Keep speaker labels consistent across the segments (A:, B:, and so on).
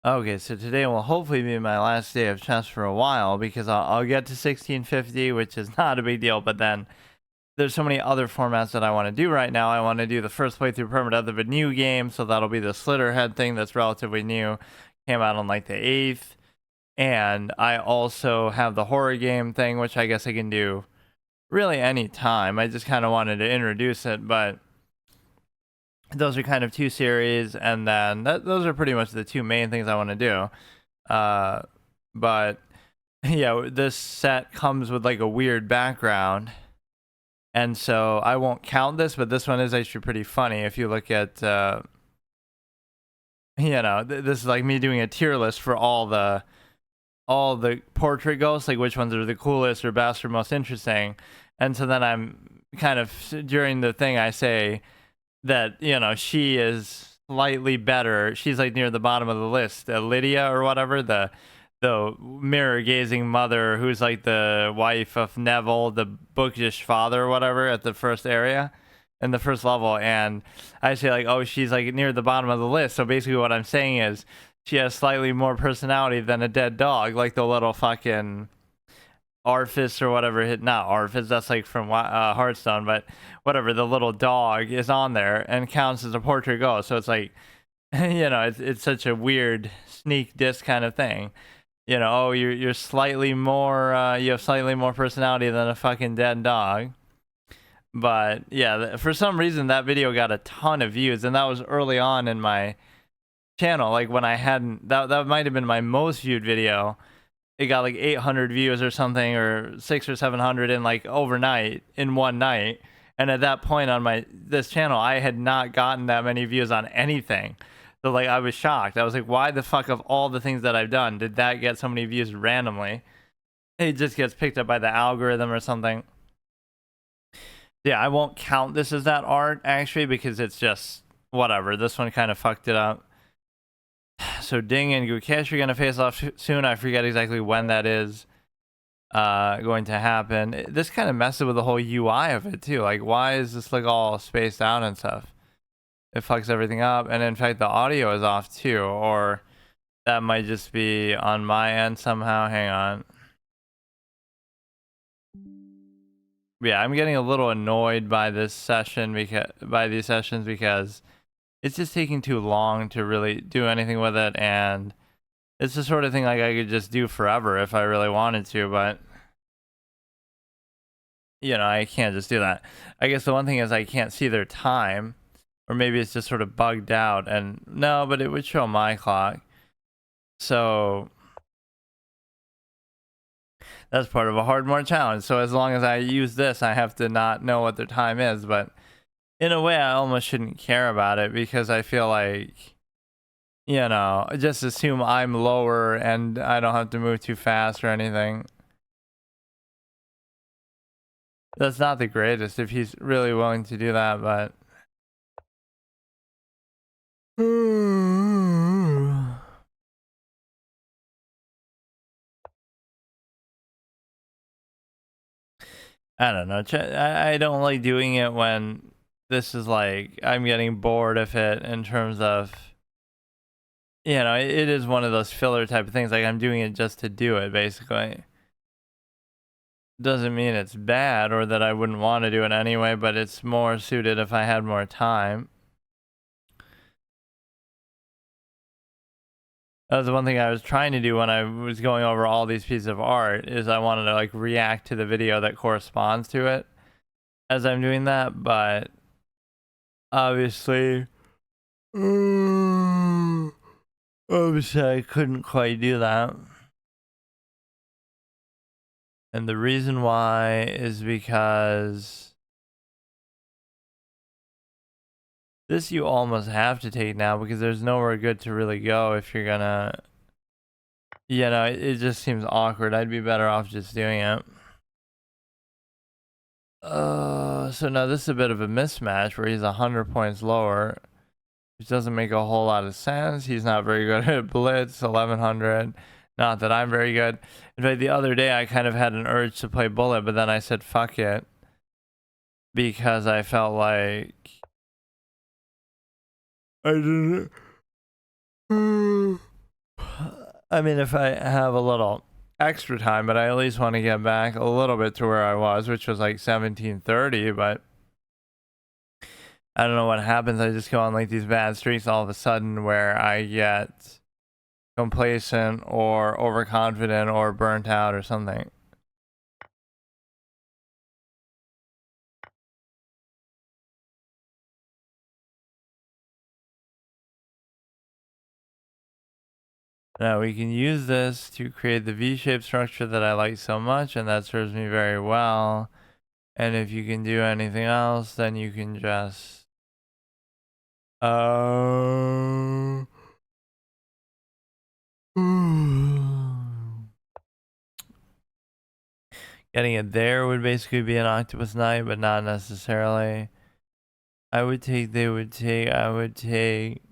A: Okay, so today will hopefully be my last day of chess for a while because I'll get to 1650, which is not a big deal. But then there's so many other formats that I want to do right now. I want to do the first playthrough permadeath of a new game, so that'll be the Slitterhead thing that's relatively new. Came out on like the 8th. And I also have the horror game thing, which I guess I can do really any time. I just kind of wanted to introduce it, but those are kind of two series, and then those are pretty much the two main things I want to do. Uh, but yeah, this set comes with like a weird background, and so I won't count this, but this one is actually pretty funny if you look at, this is like me doing a tier list for all the portrait ghosts, like which ones are the coolest or best or most interesting. And so then I'm kind of, during the thing, I say that, she is slightly better. She's like near the bottom of the list. Lydia or whatever, the mirror gazing mother who's like the wife of Neville, the bookish father or whatever, at the first area in the first level. And I say like, oh, she's like near the bottom of the list. So basically what I'm saying is she has slightly more personality than a dead dog, like the little fucking Arfis or whatever. Not Arfis, that's like from Hearthstone, but whatever, the little dog is on there and counts as a portrait ghost. So it's like, it's such a weird sneak diss kind of thing. Oh, you're slightly more, you have slightly more personality than a fucking dead dog. But yeah, for some reason that video got a ton of views, and that was early on in my channel. Like when I hadn't, that might have been my most viewed video. It got like 800 views or something, or 600 or 700 in like overnight, in one night. And at that point on this channel, I had not gotten that many views on anything. So like I was shocked. I was like, why the fuck, of all the things that I've done, did that get so many views randomly? It just gets picked up by the algorithm or something. Yeah, I won't count this as that art actually, because it's just whatever. This one kind of fucked it up. So Ding and Gukesh are going to face off soon. I forget exactly when that is going to happen. This kind of messes with the whole UI of it too. Like, why is this like all spaced out and stuff? It fucks everything up. And in fact, the audio is off too. Or that might just be on my end somehow. Hang on. Yeah, I'm getting a little annoyed by this session by these sessions because it's just taking too long to really do anything with it, and it's the sort of thing like I could just do forever if I really wanted to, but I can't just do that. I guess the one thing is I can't see their time, or maybe it's just sort of bugged out, and no, but it would show my clock. So that's part of a hard mode challenge. So as long as I use this, I have to not know what their time is, but in a way I almost shouldn't care about it, because I feel like, just assume I'm lower and I don't have to move too fast or anything. That's not the greatest if he's really willing to do that, but I don't know. I don't like doing it when this is like, I'm getting bored of it, in terms of, it is one of those filler type of things. Like, I'm doing it just to do it, basically. Doesn't mean it's bad or that I wouldn't want to do it anyway, but it's more suited if I had more time. That was the one thing I was trying to do when I was going over all these pieces of art, is I wanted to like react to the video that corresponds to it as I'm doing that, but obviously I couldn't quite do that. And the reason why is because this you almost have to take now, because there's nowhere good to really go if you're gonna, it just seems awkward. I'd be better off just doing it. So now this is a bit of a mismatch where he's 100 points lower, which doesn't make a whole lot of sense. He's not very good at Blitz, 1100. Not that I'm very good. In fact, the other day I kind of had an urge to play Bullet, but then I said fuck it, because I felt like I didn't. I mean, if I have a little extra time, but I at least want to get back a little bit to where I was, which was like 1730. But I don't know what happens. I just go on like these bad streaks all of a sudden where I get complacent or overconfident or burnt out or something. Now we can use this to create the V-shaped structure that I like so much, and that serves me very well. And if you can do anything else, then you can just getting it there would basically be an octopus knight, but not necessarily. I would take, I would take.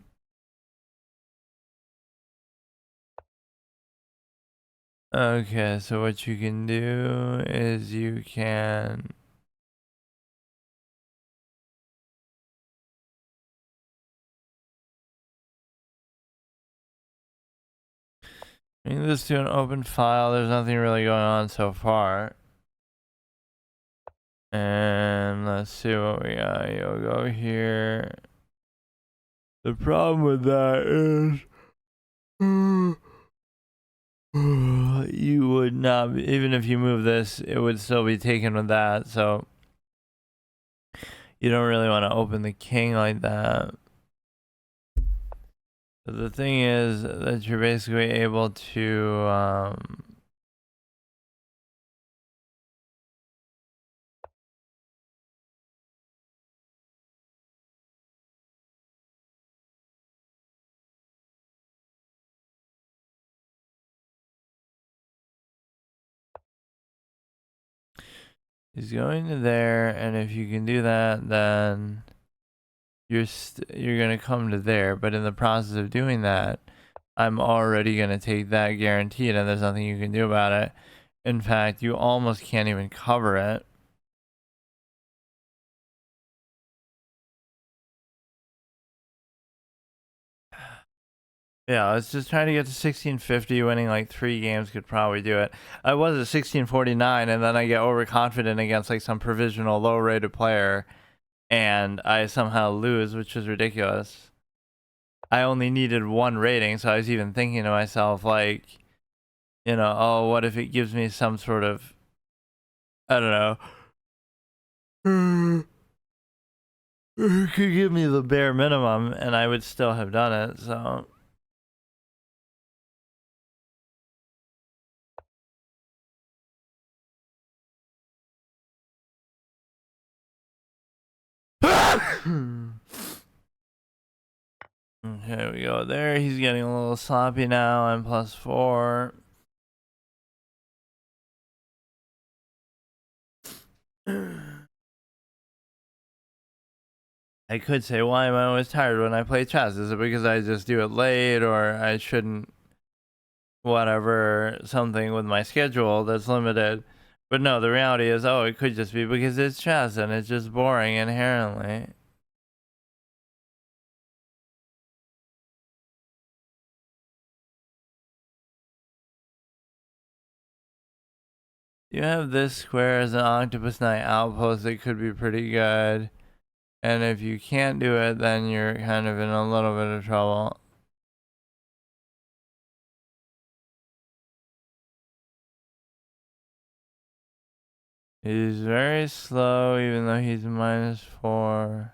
A: Okay, so what you can do is you can bring this to an open file. There's nothing really going on so far. And let's see what we got. You'll go here. The problem with that is you would not be, even if you move this, it would still be taken with that. So you don't really want to open the king like that. But the thing is that you're basically able to he's going to there, and if you can do that, then you're gonna come to there. But in the process of doing that, I'm already gonna take that guaranteed, and there's nothing you can do about it. In fact, you almost can't even cover it. Yeah, let's just try to get to 1650. Winning like 3 games could probably do it. I was at 1649, and then I get overconfident against like some provisional low-rated player, and I somehow lose, which is ridiculous. I only needed 1 rating, so I was even thinking to myself, like, you know, oh, what if it gives me some sort of, I don't know, it could give me the bare minimum, and I would still have done it, so. Okay, we go there. He's getting a little sloppy now. I'm +4. I could say, why am I always tired when I play chess? Is it because I just do it late, or I shouldn't, whatever, something with my schedule that's limited? But no, the reality is, oh, it could just be because it's chess and it's just boring inherently. You have this square as an octopus knight outpost. It could be pretty good. And if you can't do it, then you're kind of in a little bit of trouble. He's very slow, even though he's -4.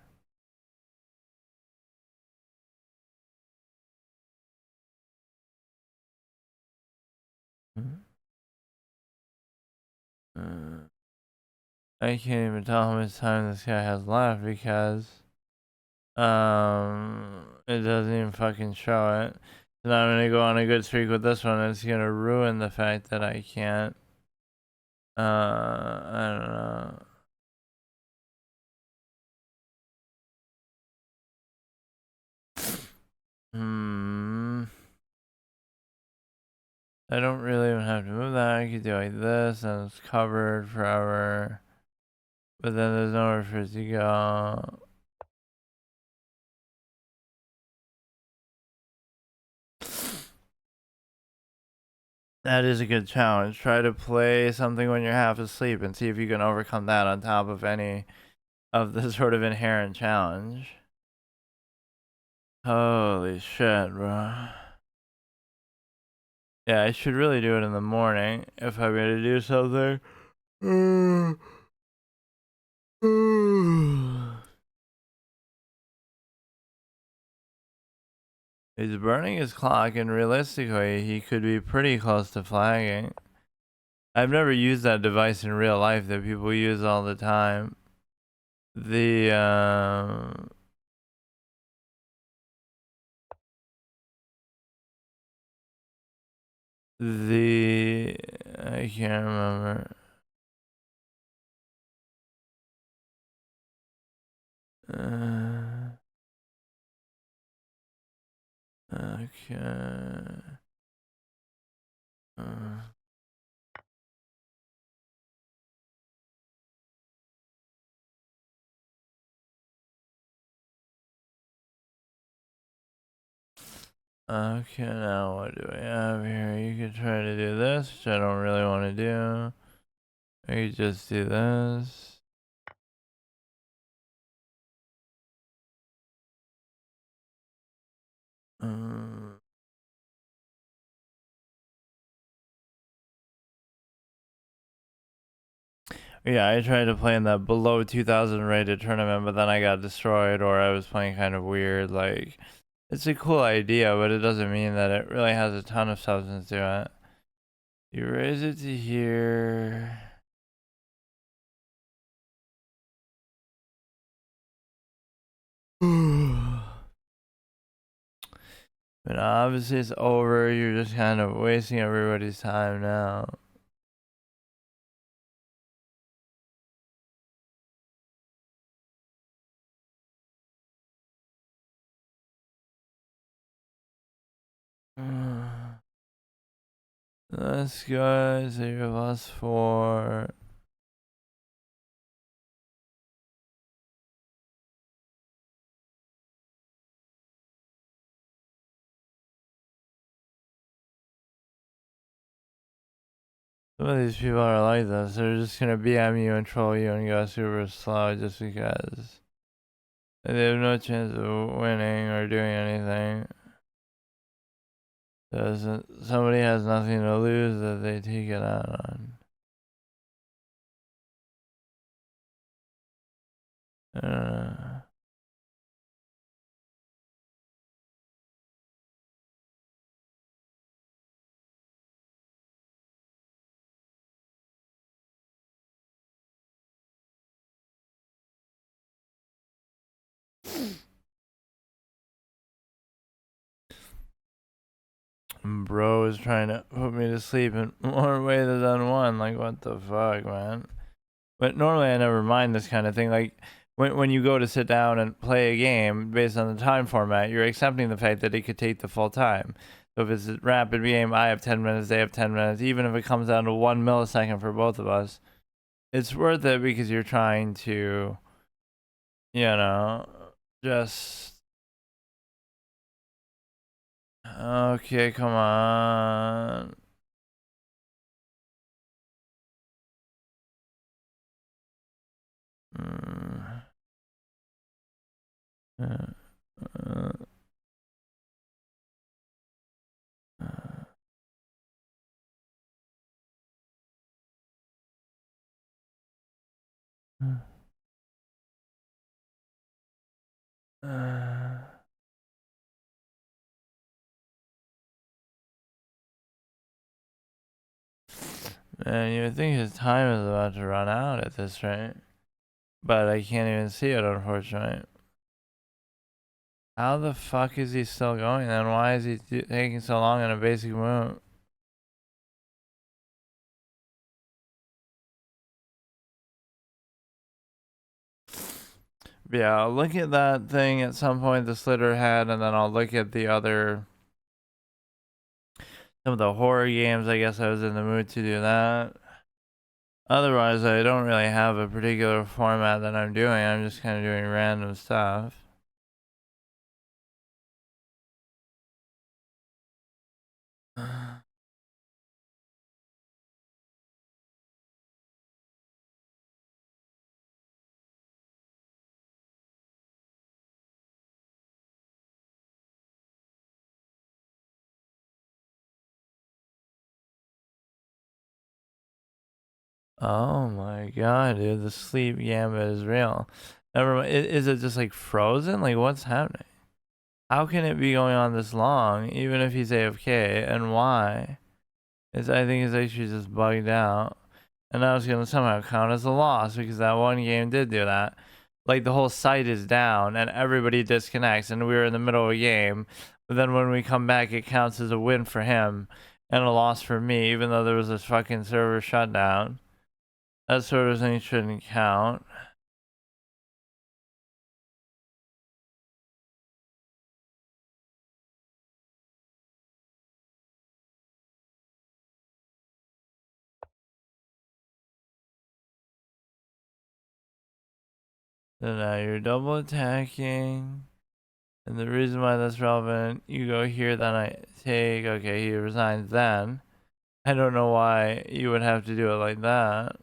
A: I can't even tell how much time this guy has left because it doesn't even fucking show it. So now I'm gonna go on a good streak with this one, and it's gonna ruin the fact that I can't. I don't know. I don't really even have to move that. I could do like this, and it's covered forever. But then there's nowhere for it to go. That is a good challenge. Try to play something when you're half asleep and see if you can overcome that on top of any of the sort of inherent challenge. Holy shit, bro. Yeah, I should really do it in the morning if I'm gonna do something. He's burning his clock, and realistically, he could be pretty close to flagging. I've never used that device in real life that people use all the time. The I can't remember. Okay. Okay, now what do we have here? You could try to do this, which I don't really want to do. I could just do this. Yeah, I tried to play in that below 2000 rated tournament, but then I got destroyed, or I was playing kind of weird. Like, it's a cool idea, but it doesn't mean that it really has a ton of substance to it. You raise it to here. But obviously it's over. You're just kind of wasting everybody's time now. Let's go. So you're +4. Some of these people are like this. They're just gonna BM you and troll you and go super slow just because. They have no chance of winning or doing anything. Somebody has nothing to lose that they take it out on. Bro is trying to put me to sleep in more ways than one. Like, what the fuck, man? But normally I never mind this kind of thing. Like, when you go to sit down and play a game based on the time format, you're accepting the fact that it could take the full time. So if it's a rapid game, I have 10 minutes, they have 10 minutes. Even if it comes down to 1 millisecond for both of us, it's worth it because you're trying to, you know, just... Okay, come on. Man, you would think his time is about to run out at this rate. But I can't even see it, unfortunately. How the fuck is he still going then? Why is he taking so long in a basic move? Yeah, I'll look at that thing at some point the Slitter had, and then I'll look at the other... Some of the horror games, I guess I was in the mood to do that. Otherwise, I don't really have a particular format that I'm doing. I'm just kind of doing random stuff. Oh my god, dude, the sleep gambit is real. Never mind. Is it just like frozen? Like, what's happening? How can it be going on this long, even if he's AFK, and why? I think it's actually just bugged out. And that was gonna somehow count as a loss because that one game did do that. Like the whole site is down and everybody disconnects, and we were in the middle of a game. But then when we come back, it counts as a win for him and a loss for me, even though there was this fucking server shutdown. That sort of thing shouldn't count. So now you're double attacking. And the reason why that's relevant, you go here, then I take, okay, he resigns then. I don't know why you would have to do it like that.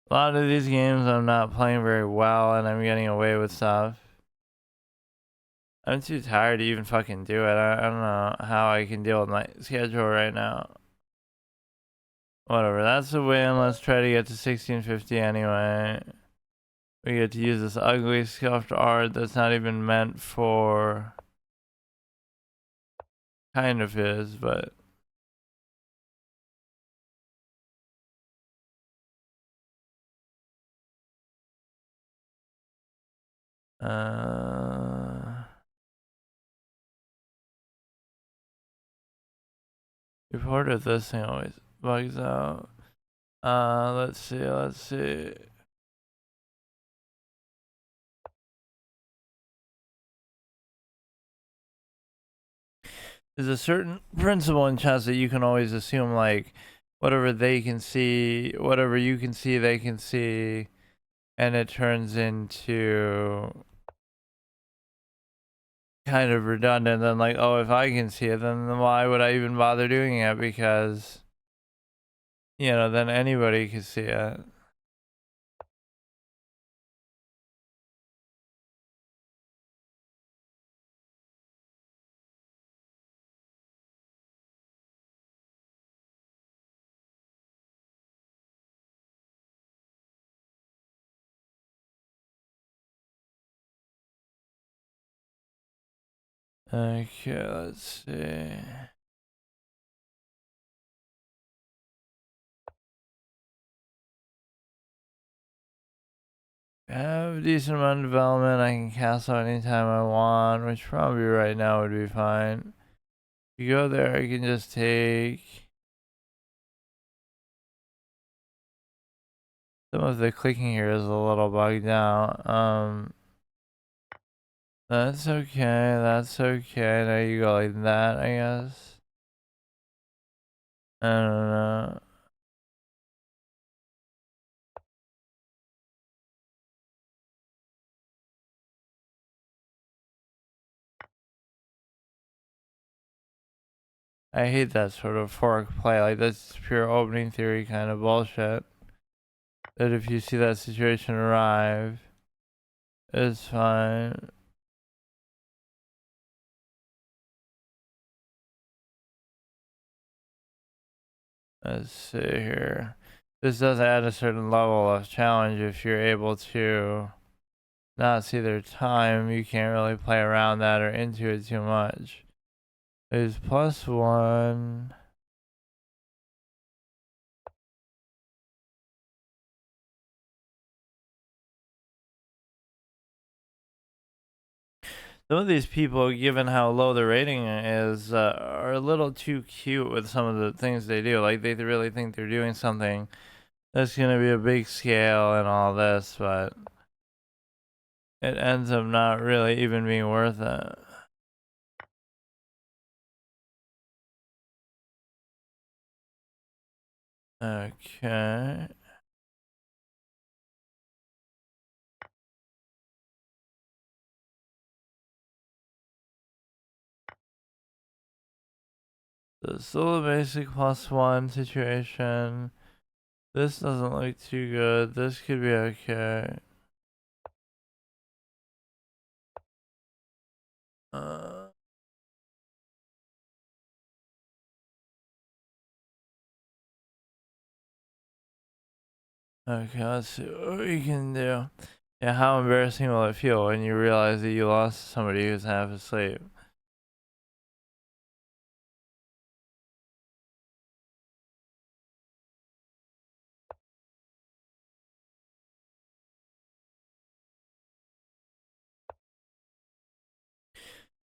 A: A lot of these games I'm not playing very well and I'm getting away with stuff. I'm too tired to even fucking do it. I don't know how I can deal with my schedule right now. Whatever, that's a win. Let's try to get to 1650 anyway. We get to use this ugly scuffed art that's not even meant for... Kind of is, but... Report if this thing always bugs out. Let's see. There's a certain principle in chess that you can always assume, like, whatever they can see, whatever you can see, they can see, and it turns into kind of redundant. Then, like, oh, if I can see it, then why would I even bother doing it? Because, you know, then anybody can see it. Okay, let's see. I have a decent amount of development. I can castle anytime I want, which probably right now would be fine. You go there, I can just take... Some of the clicking here is a little bugged out. That's okay, that's okay. Now you go like that, I guess. I don't know. I hate that sort of fork play. Like, that's pure opening theory kind of bullshit. That if you see that situation arrive, it's fine. Let's see here. This does add a certain level of challenge if you're able to not see their time. You can't really play around that or into it too much. Is +1. Some of these people, given how low the rating is, are a little too cute with some of the things they do. Like, they really think they're doing something that's going to be a big scale and all this, but it ends up not really even being worth it. Okay. So it's still a basic +1 situation. This doesn't look too good. This could be okay. Uh, Okay, let's see what we can do. Yeah, how embarrassing will it feel when you realize that you lost somebody who's half asleep?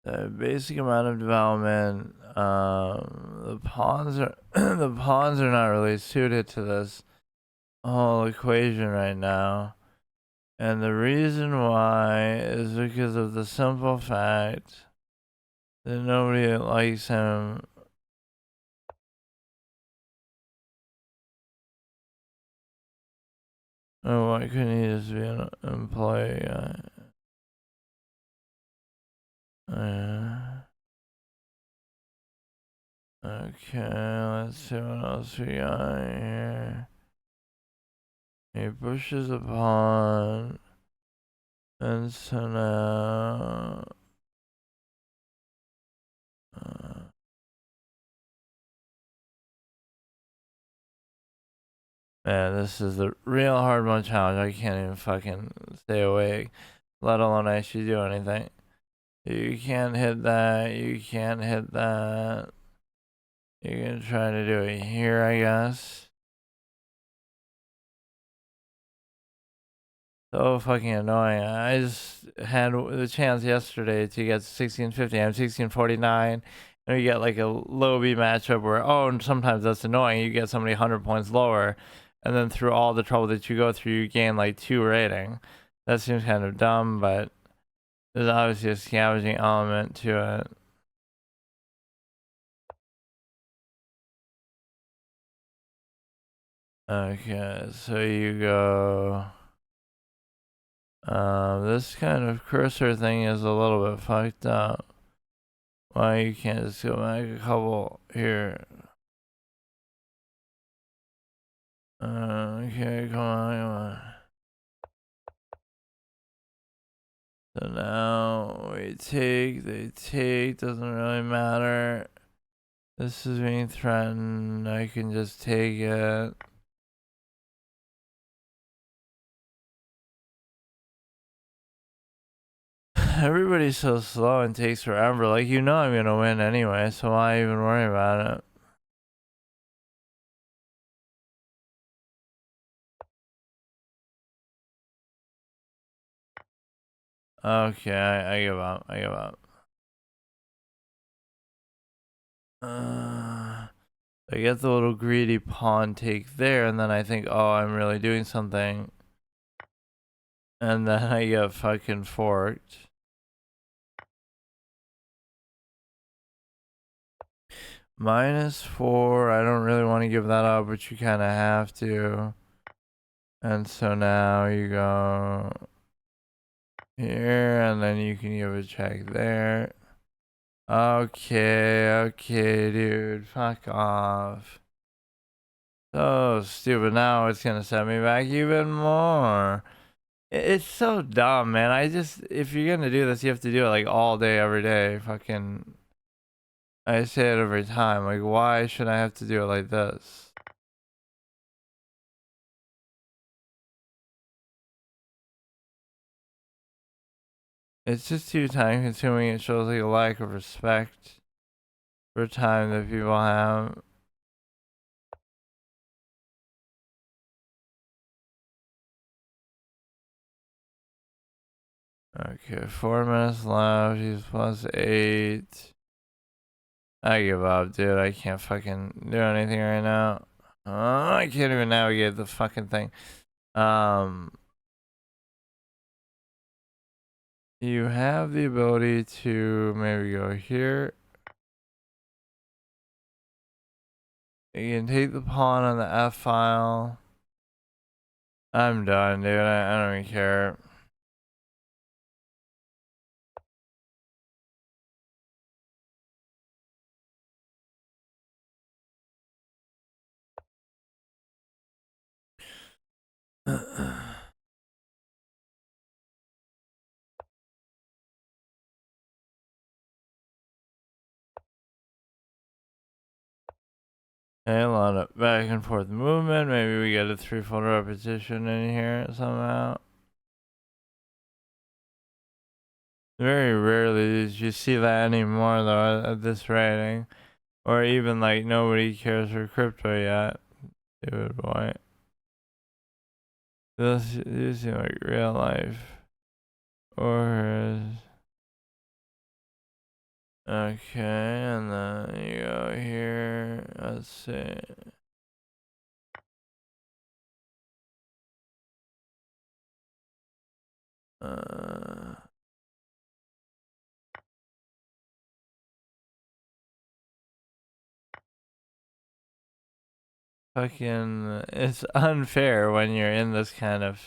A: The basic amount of development, the pawns are the pawns are not really suited to this whole equation right now. And the reason why is because of the simple fact that nobody likes him. Oh, why couldn't he just be an employee? Okay, let's see what else we got here. He pushes a pawn, and so now. Man, this is the real hard mode challenge. I can't even fucking stay awake, let alone actually do anything. You can't hit that. You can't hit that. You're gonna try to do it here, I guess. So fucking annoying. I just had the chance yesterday to get 1650. I'm 1649. And you get like a low B matchup where, oh, and sometimes that's annoying. You get somebody 100 points lower. And then through all the trouble that you go through, you gain like 2 rating. That seems kind of dumb, but there's obviously a scavenging element to it. Okay, so you go. This kind of cursor thing is a little bit fucked up. Why you can't just go back a couple here? Okay, come on. So now we take, they take, doesn't really matter. This is being threatened, I can just take it. Everybody's so slow and takes forever. Like, you know I'm gonna win anyway, so why even worry about it? Okay, I give up. I give up. I get the little greedy pawn take there, and then I think, oh, I'm really doing something. And then I get fucking forked. -4. I don't really want to give that up, but you kind of have to. And so now you go here, and then you can give a check there. Okay, okay, dude. Fuck off. So stupid. Now it's gonna set me back even more. It's so dumb, man. If you're gonna do this, you have to do it like all day, every day. Fucking, I say it every time. Like, why should I have to do it like this? It's just too time consuming. It shows like a lack of respect for time that people have. Okay, 4 minutes left. He's +8. I give up, dude. I can't fucking do anything right now. I can't even navigate the fucking thing. You have the ability to maybe go here. You can take the pawn on the F file. I'm done, dude. I don't even care. Okay, a lot of back and forth movement. Maybe we get a threefold repetition in here somehow. Very rarely did you see that anymore, though, at this rating. Or even, like, nobody cares for crypto yet. Dude, boy. These seem like real life. Or... Okay, and then you go here. Let's see. Fucking, it's unfair when you're in this kind of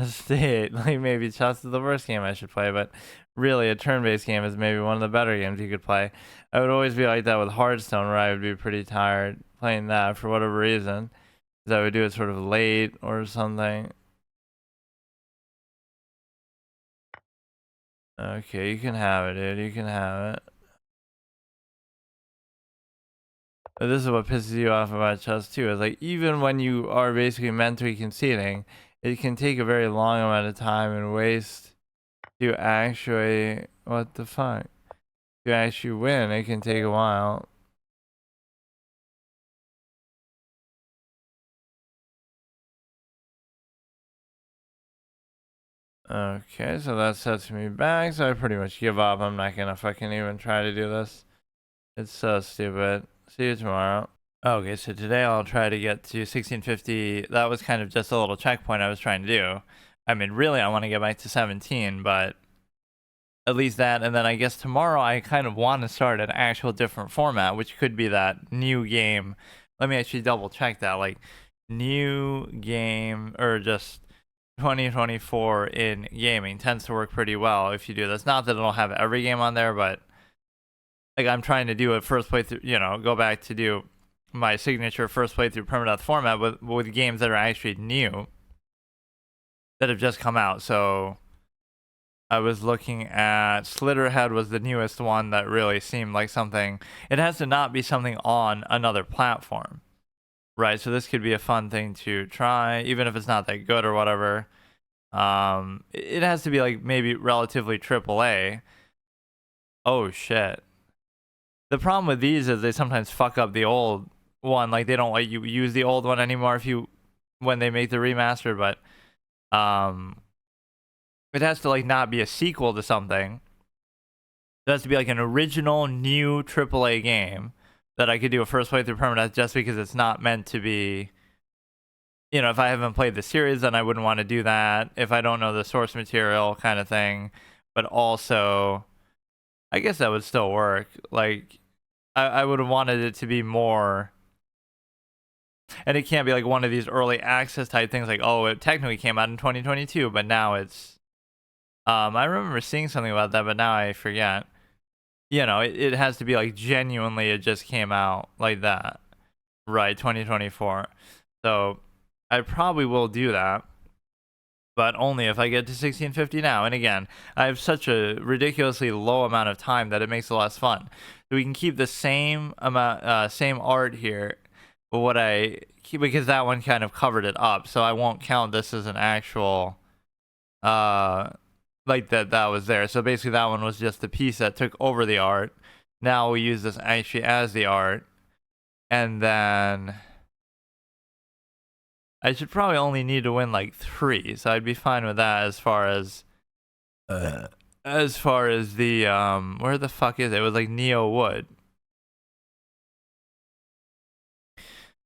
A: state. Like, maybe chess is the worst game I should play, but really a turn-based game is maybe one of the better games you could play. I would always be like that with Hearthstone, where I would be pretty tired playing that for whatever reason, because I would do it sort of late or something. Okay, you can have it, dude. You can have it. But this is what pisses you off about chess too. Is like, even when you are basically mentally conceding, it can take a very long amount of time and waste to actually, what the fuck? To actually win, it can take a while. Okay, so that sets me back, so I pretty much give up. I'm not gonna fucking even try to do this. It's so stupid. See you tomorrow. Okay, so today I'll try to get to 1650. That was kind of just a little checkpoint I was trying to do. I mean, really, I want to get back to 17, but at least that. And then I guess tomorrow I kind of want to start an actual different format, which could be that new game. Let me actually double check that. Like, new game, or just 2024 in gaming tends to work pretty well if you do this. Not that it'll have every game on there, but like, I'm trying to do a first playthrough, go back to do my signature first playthrough permadeath format with games that are actually new, that have just come out. So I was looking at Slitterhead was the newest one that really seemed like something. It has to not be something on another platform, right? So this could be a fun thing to try, even if it's not that good or whatever. It has to be like maybe relatively AAA. Oh shit. The problem with these is they sometimes fuck up the old one. Like, they don't let you use the old one anymore when they make the remaster, but it has to like not be a sequel to something. It has to be like an original new AAA game that I could do a first playthrough permanent, just because it's not meant to be. If I haven't played the series, then I wouldn't want to do that if I don't know the source material, kind of thing. But also, I guess that would still work. Like, I would have wanted it to be more. And it can't be like one of these early access type things, like, oh, it technically came out in 2022, but now it's. I remember seeing something about that, but now I forget. It has to be like genuinely it just came out like that, right? 2024. So I probably will do that, but only if I get to 1650 now. And again, I have such a ridiculously low amount of time that it makes it less fun. So we can keep the same amount, same art here, but because that one kind of covered it up, so I won't count this as an actual, like that was there. So basically, that one was just the piece that took over the art. Now we use this actually as the art, and then I should probably only need to win like 3, so I'd be fine with that as far as the where the fuck is it? It was like Neo Wood.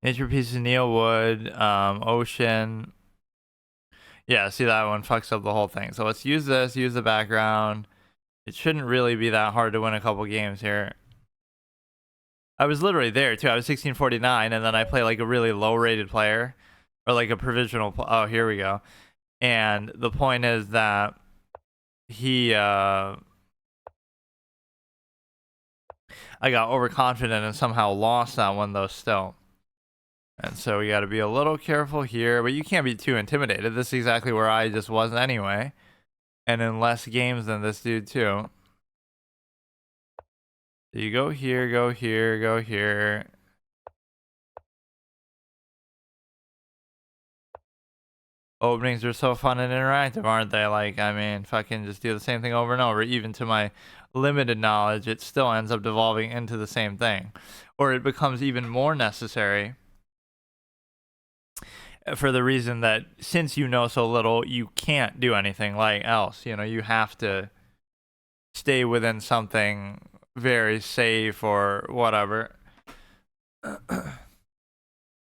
A: Nature pieces, Neo Wood, Ocean. Yeah, see, that one fucks up the whole thing. So let's use this, use the background. It shouldn't really be that hard to win a couple games here. I was literally there too. I was 1649, and then I play like a really low rated player, or like a provisional. Oh, here we go. And the point is that I got overconfident and somehow lost that one though still. And so we got to be a little careful here, but you can't be too intimidated. This is exactly where I just was anyway, and in less games than this dude too. So you go here, go here, go here. Openings are so fun and interactive, aren't they? Like, I mean, fucking just do the same thing over and over. Even to my limited knowledge, it still ends up devolving into the same thing. Or it becomes even more necessary for the reason that since you know so little, you can't do anything like else. You know, you have to stay within something very safe or whatever.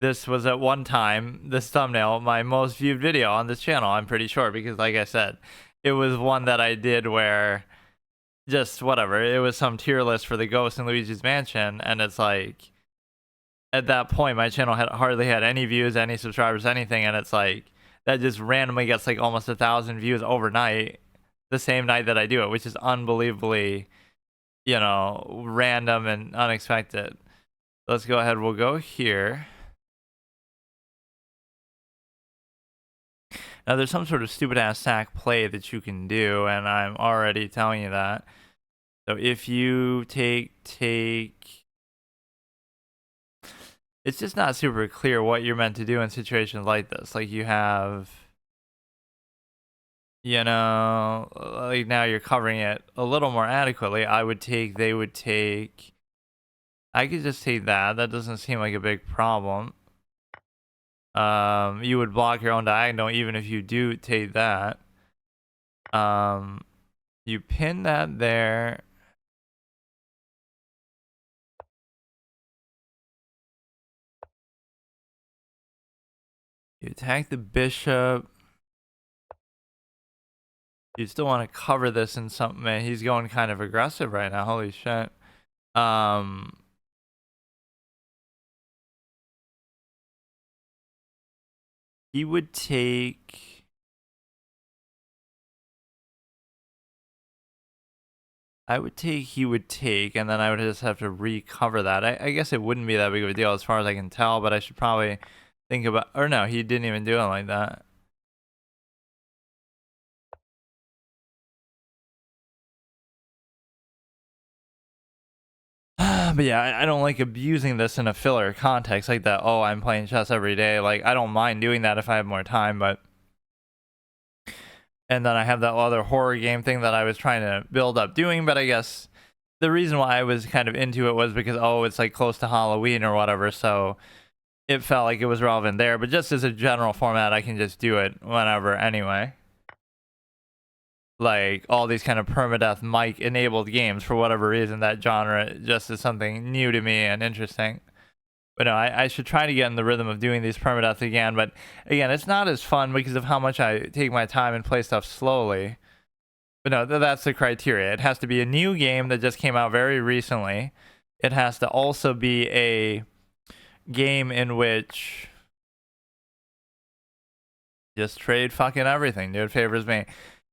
A: This was at one time, this thumbnail, my most viewed video on this channel, I'm pretty sure, because like I said, it was one that I did where just whatever, it was some tier list for the Ghost in Luigi's Mansion, and it's like, at that point, my channel had hardly had any views, any subscribers, anything, and it's like, that just randomly gets like almost 1,000 views overnight, the same night that I do it, which is unbelievably, you know, random and unexpected. Let's go ahead, we'll go here. Now, there's some sort of stupid-ass sack play that you can do, and I'm already telling you that. So if you take... It's just not super clear what you're meant to do in situations like this. Like, you have... You know, like now you're covering it a little more adequately. I would take... They would take... I could just take that. That doesn't seem like a big problem. You would block your own diagonal even if you do take that. You pin that there. You attack the bishop. You still want to cover this in something. Man, he's going kind of aggressive right now. Holy shit. He would take... I would take, he would take, and then I would just have to recover that. I guess it wouldn't be that big of a deal as far as I can tell, but I should probably think about... Or no, he didn't even do it like that. But yeah, I don't like abusing this in a filler context like that. Oh, I'm playing chess every day. Like, I don't mind doing that if I have more time, but... And then I have that other horror game thing that I was trying to build up doing, but I guess the reason why I was kind of into it was because, oh, it's like close to Halloween or whatever, so it felt like it was relevant there. But just as a general format, I can just do it whenever anyway. Like all these kind of permadeath mic enabled games, for whatever reason, that genre just is something new to me and interesting. But no, I should try to get in the rhythm of doing these permadeaths again. But again, it's not as fun because of how much I take my time and play stuff slowly. But no, that's the criteria. It has to be a new game that just came out very recently. It has to also be a game in which... Just trade fucking everything, dude. Favors me.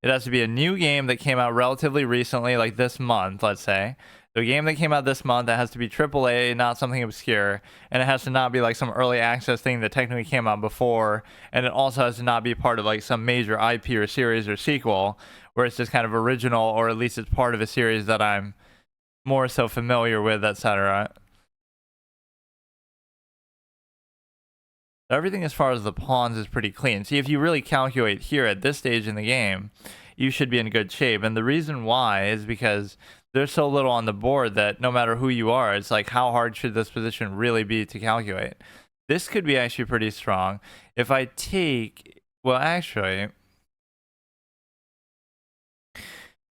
A: It has to be a new game that came out relatively recently, like this month, let's say. So a game that came out this month that has to be AAA, not something obscure, and it has to not be like some early access thing that technically came out before, and it also has to not be part of like some major IP or series or sequel, where it's just kind of original, or at least it's part of a series that I'm more so familiar with, etc. Everything as far as the pawns is pretty clean. See, if you really calculate here at this stage in the game, you should be in good shape. And the reason why is because there's so little on the board that no matter who you are, it's like, how hard should this position really be to calculate? This could be actually pretty strong. If I take, well, actually,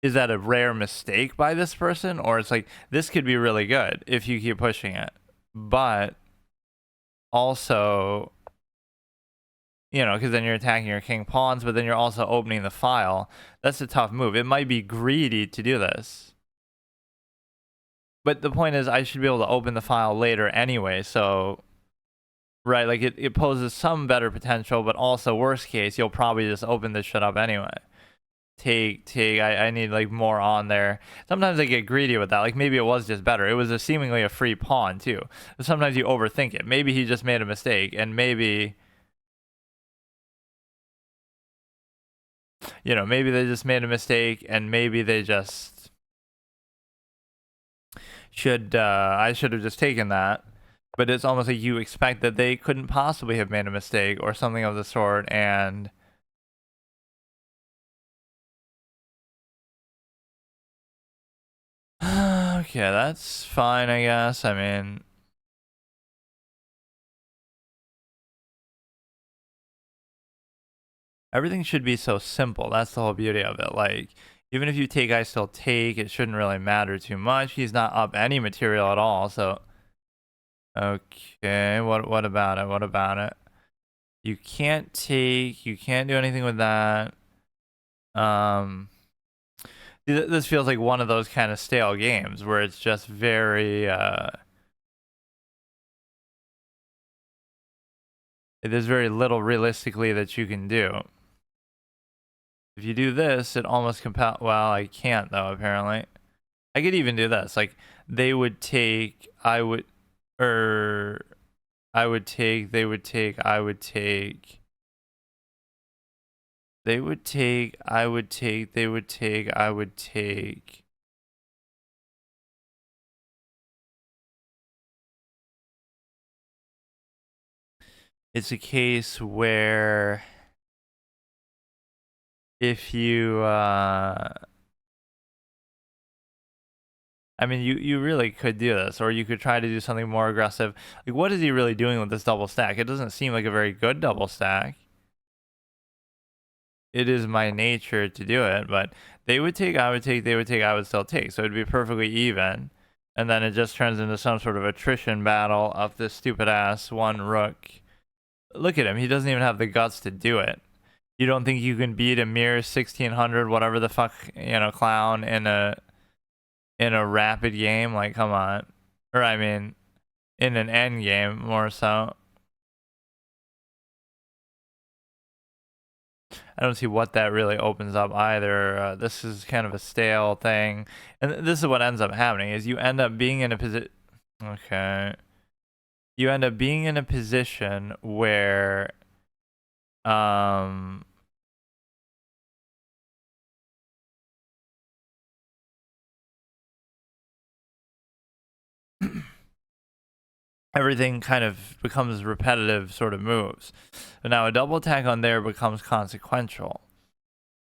A: is that a rare mistake by this person? Or it's like, this could be really good if you keep pushing it. But also, you know, because then you're attacking your king pawns, but then you're also opening the file. That's a tough move. It might be greedy to do this. But the point is, I should be able to open the file later anyway, so... Right, like, it poses some better potential, but also, worst case, you'll probably just open this shit up anyway. I need, like, more on there. Sometimes I get greedy with that. Like, maybe it was just better. It was seemingly a free pawn, too. But sometimes you overthink it. Maybe he just made a mistake, and maybe... You know, maybe they just made a mistake, and maybe they just... I should have just taken that. But it's almost like you expect that they couldn't possibly have made a mistake or something of the sort, and Okay, that's fine, I guess. I mean, everything should be so simple. That's the whole beauty of it. Like, even if you take, I still take, it shouldn't really matter too much. He's not up any material at all. So, okay, what about it? What about it? You can't take, you can't do anything with that. Um, this feels like one of those kind of stale games where it's just very, there's very little realistically that you can do. If you do this, it almost compel. Well, I can't though. Apparently, I could even do this. Like they would take, I would, or I would take. They would take. I would take. They would take. I would take. They would take. I would take. It's a case where if you I mean, you really could do this, or you could try to do something more aggressive. Like, what is he really doing with this double stack? It doesn't seem like a very good double stack. It is my nature to do it, but they would take, I would take, they would take, I would still take. So it'd be perfectly even. And then it just turns into some sort of attrition battle of this stupid ass one rook. Look at him. He doesn't even have the guts to do it. You don't think you can beat a mere 1600, whatever the fuck, clown in a rapid game? Like, come on. Or I mean, in an end game more so. I don't see what that really opens up either. This is kind of a stale thing, and this is what ends up happening: is you end up being in a position. Okay, you end up being in a position where, um, everything kind of becomes repetitive sort of moves. So now a double attack on there becomes consequential.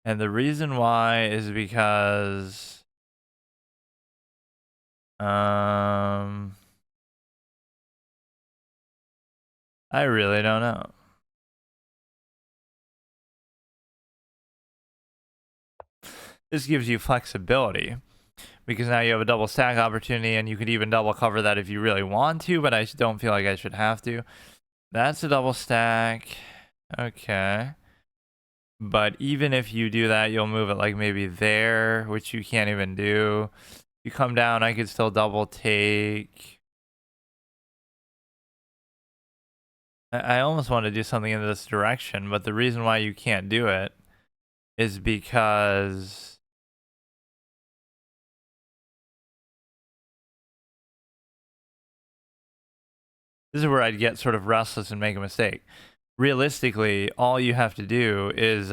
A: And the reason why is because I really don't know. This gives you flexibility because now you have a double stack opportunity and you could even double cover that if you really want to, but I don't feel like I should have to. That's a double stack. Okay. But even if you do that, you'll move it like maybe there, which you can't even do. You come down, I could still double take. I almost want to do something in this direction, but the reason why you can't do it is because this is where I'd get sort of restless and make a mistake. Realistically, all you have to do is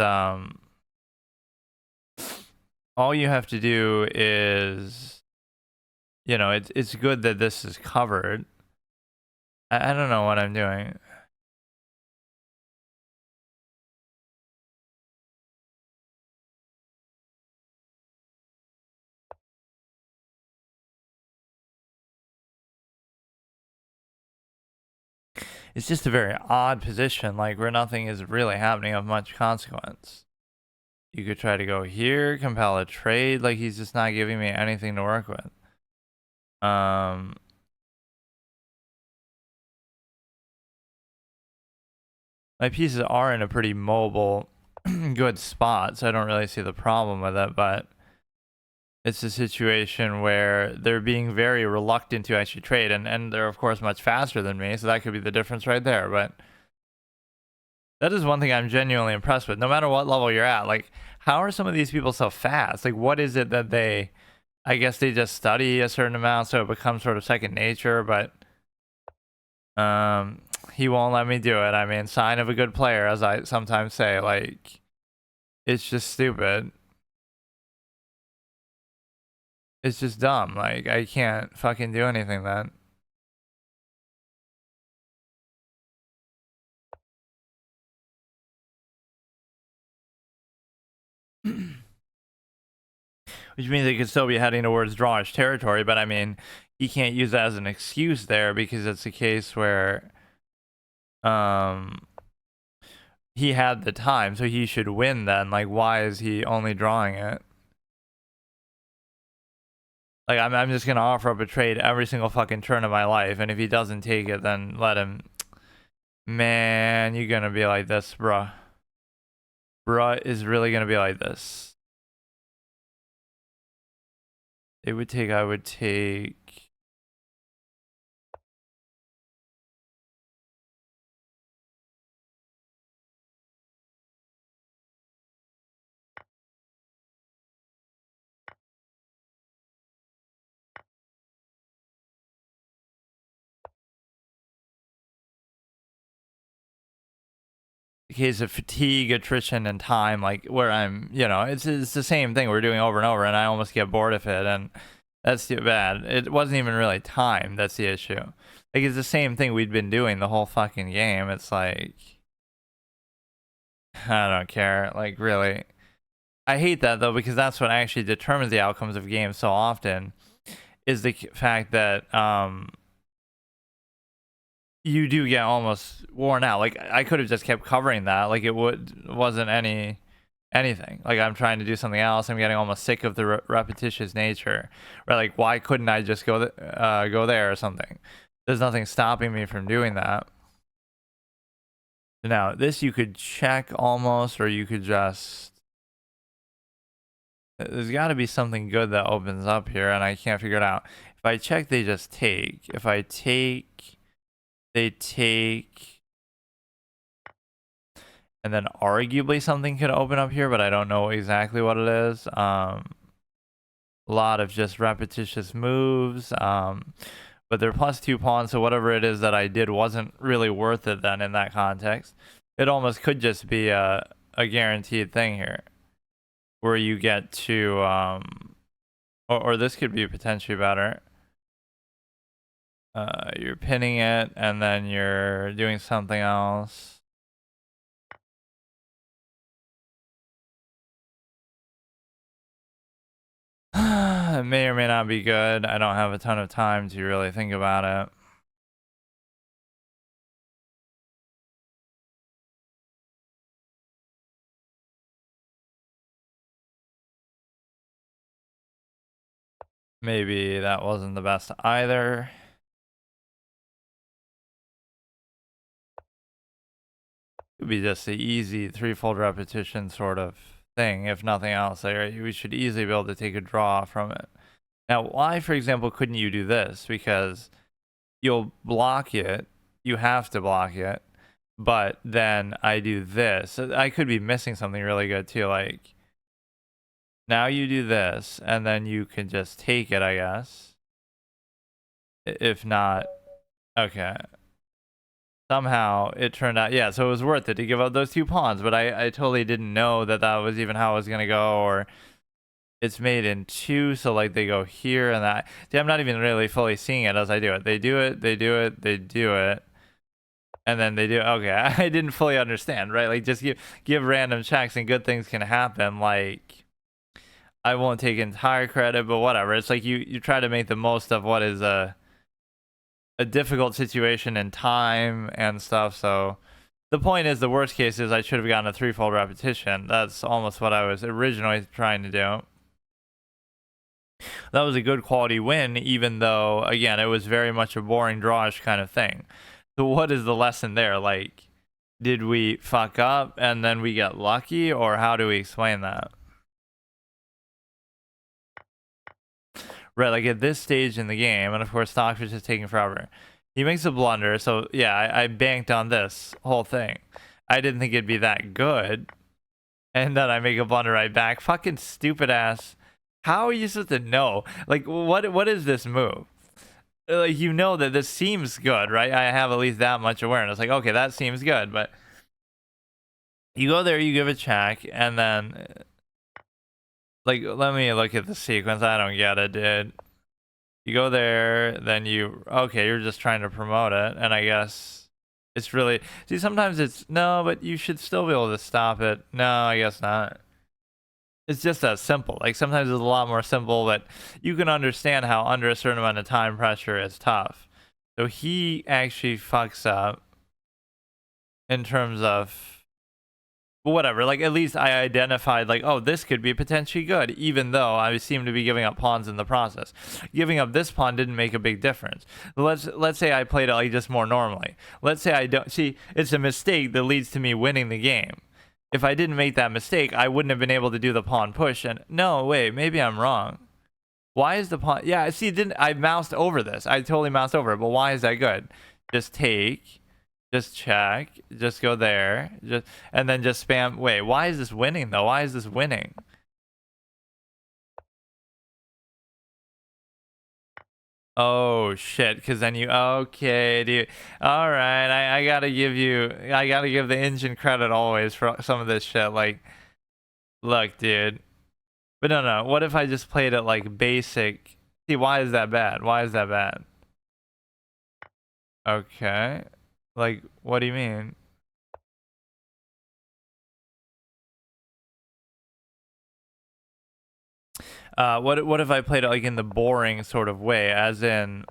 A: it's good that this is covered. I don't know what I'm doing. It's just a very odd position, like where nothing is really happening of much consequence. You could try to go here, compel a trade, like he's just not giving me anything to work with. My pieces are in a pretty mobile, good spot, so I don't really see the problem with it, but it's a situation where they're being very reluctant to actually trade, and they're, of course, much faster than me, so that could be the difference right there, but that is one thing I'm genuinely impressed with, no matter what level you're at. Like, how are some of these people so fast? Like, what is it that I guess they just study a certain amount, so it becomes sort of second nature, but he won't let me do it. I mean, sign of a good player, as I sometimes say. Like, it's just stupid. It's just dumb. Like, I can't fucking do anything then. which means it could still be heading towards drawish territory. But I mean, he can't use that as an excuse there, because it's a case where he had the time, so he should win then. Like, why is he only drawing it? Like, I'm just gonna offer up a trade every single fucking turn of my life, and if he doesn't take it, then let him. Man, you're gonna be like this, bruh. Bruh is really gonna be like this. It would take, I would take. The case of fatigue, attrition, and time, like where I'm, it's the same thing we're doing over and over, and I almost get bored of it, and that's too bad. It wasn't even really time that's the issue. Like, it's the same thing we'd been doing the whole fucking game. It's like, I don't care. Like, really, I hate that though, because that's what actually determines the outcomes of games so often, is the fact that you do get almost worn out. Like, I could have just kept covering that. Like, wasn't anything. Like, I'm trying to do something else. I'm getting almost sick of the repetitious nature. Right? Like, why couldn't I just go there or something? There's nothing stopping me from doing that. Now, this you could check almost, or you could just. There's got to be something good that opens up here, and I can't figure it out. If I check, they just take. If I take. They take, and then arguably something could open up here, but I don't know exactly what it is. A lot of just repetitious moves, but they're +2 pawns, so whatever it is that I did wasn't really worth it then in that context. It almost could just be a guaranteed thing here, where you get to, or this could be potentially better. You're pinning it, and then you're doing something else. It may or may not be good. I don't have a ton of time to really think about it. Maybe that wasn't the best either. It would be just the easy threefold repetition sort of thing, if nothing else. We should easily be able to take a draw from it. Now, why, for example, couldn't you do this? Because you'll block it. You have to block it. But then I do this. I could be missing something really good too. Like, now you do this, and then you can just take it, I guess. If not, okay. Somehow it turned out, yeah, so it was worth it to give up those 2 pawns, but I totally didn't know that that was even how it was going to go, or it's made in 2, so like they go here and that. See, I'm not even really fully seeing it as I do it. They do it, they do it, they do it, and then they do, okay, I didn't fully understand, right? Like, just give random checks and good things can happen. Like, I won't take entire credit, but whatever. It's like you try to make the most of what is a difficult situation in time and stuff. So the point is, the worst case is I should have gotten a threefold repetition. That's almost what I was originally trying to do. That was a good quality win, even though, again, it was very much a boring drawish kind of thing. So what is the lesson there? Like, did we fuck up and then we get lucky, or how do we explain that? Right, like at this stage in the game, and of course Stockfish is taking forever. He makes a blunder, so yeah, I banked on this whole thing. I didn't think it'd be that good. And then I make a blunder right back. Fucking stupid ass. How are you supposed to know? Like, what is this move? Like, you know that this seems good, right? I have at least that much awareness. Like, okay, that seems good, but you go there, you give a check, and then, like, let me look at the sequence. I don't get it, dude. You go there, then okay, you're just trying to promote it, and I guess it's really, see, sometimes it's, no, but you should still be able to stop it. No, I guess not. it's just that simple. Like sometimes it's a lot more simple, but you can understand how under a certain amount of time pressure it's tough. So he actually fucks up in terms of whatever. Like at least I identified like, oh, this could be potentially good, even though I seem to be giving up pawns in the process. Giving up this pawn didn't make a big difference. Let's say I played it like just more normally. Let's say I don't see it's a mistake that leads to me winning the game. If I didn't make that mistake, I wouldn't have been able to do the pawn push. And no, wait, maybe I'm wrong. Why is the pawn? Yeah, see, didn't I moused over this? I totally moused over it. But why is that good? Just take, just check, just go there, just and then just spam. Wait, why is this winning though? Why is this winning? Oh shit! Because then you okay, dude. All right, I gotta give you. I gotta give the engine credit always for some of this shit. Like, look, dude. But no. What if I just played it like basic? See, why is that bad? Why is that bad? Okay. Like, what do you mean? What if I played it like in the boring sort of way, as in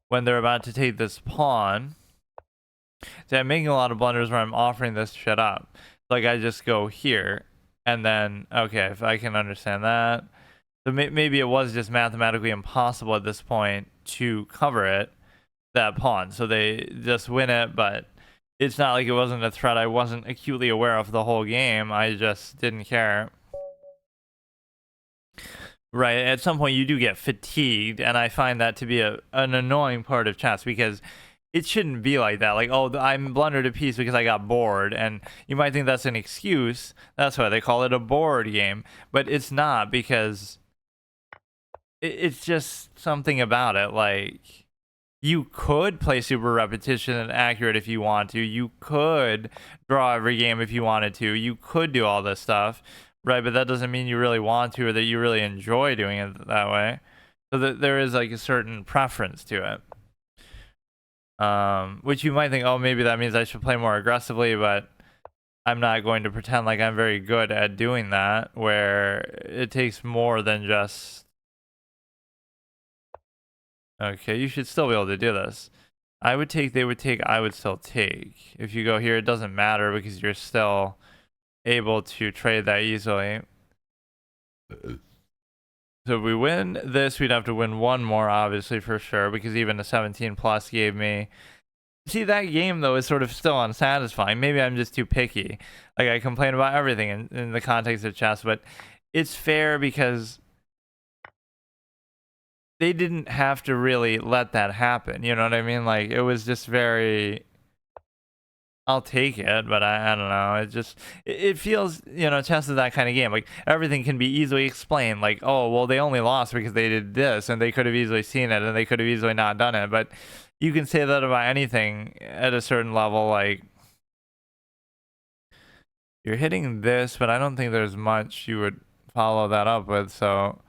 A: when they're about to take this pawn? See, I'm making a lot of blunders where I'm offering this shit up. Like I just go here, and then okay, if I can understand that, so maybe it was just mathematically impossible at this point to cover it, that pawn. So they just win it, but it's not like it wasn't a threat I wasn't acutely aware of the whole game. I just didn't care. Right. At some point, you do get fatigued, and I find that to be an annoying part of chess because it shouldn't be like that. Like, oh, I'm blundered a piece because I got bored, and you might think that's an excuse. That's why they call it a bored game, but it's not because it's just something about it. Like, you could play super repetition and accurate if you want to. You could draw every game if you wanted to. You could do all this stuff. Right, but that doesn't mean you really want to or that you really enjoy doing it that way. So that there is like a certain preference to it. Which you might think, oh, maybe that means I should play more aggressively, but I'm not going to pretend like I'm very good at doing that, where it takes more than just... Okay, you should still be able to do this. I would take, they would take, I would still take. If you go here, it doesn't matter because you're still able to trade that easily. So if we win this, we'd have to win one more, obviously, for sure, because even a 17 plus gave me... See, that game, though, is sort of still unsatisfying. Maybe I'm just too picky. Like, I complain about everything in the context of chess, but it's fair because they didn't have to really let that happen. You know what I mean? Like, it was just very... I'll take it, but I don't know. It feels, you know, chess is that kind of game. Like everything can be easily explained. Like, oh, well, they only lost because they did this, and they could have easily seen it, and they could have easily not done it. But you can say that about anything at a certain level. Like you're hitting this, but I don't think there's much you would follow that up with. So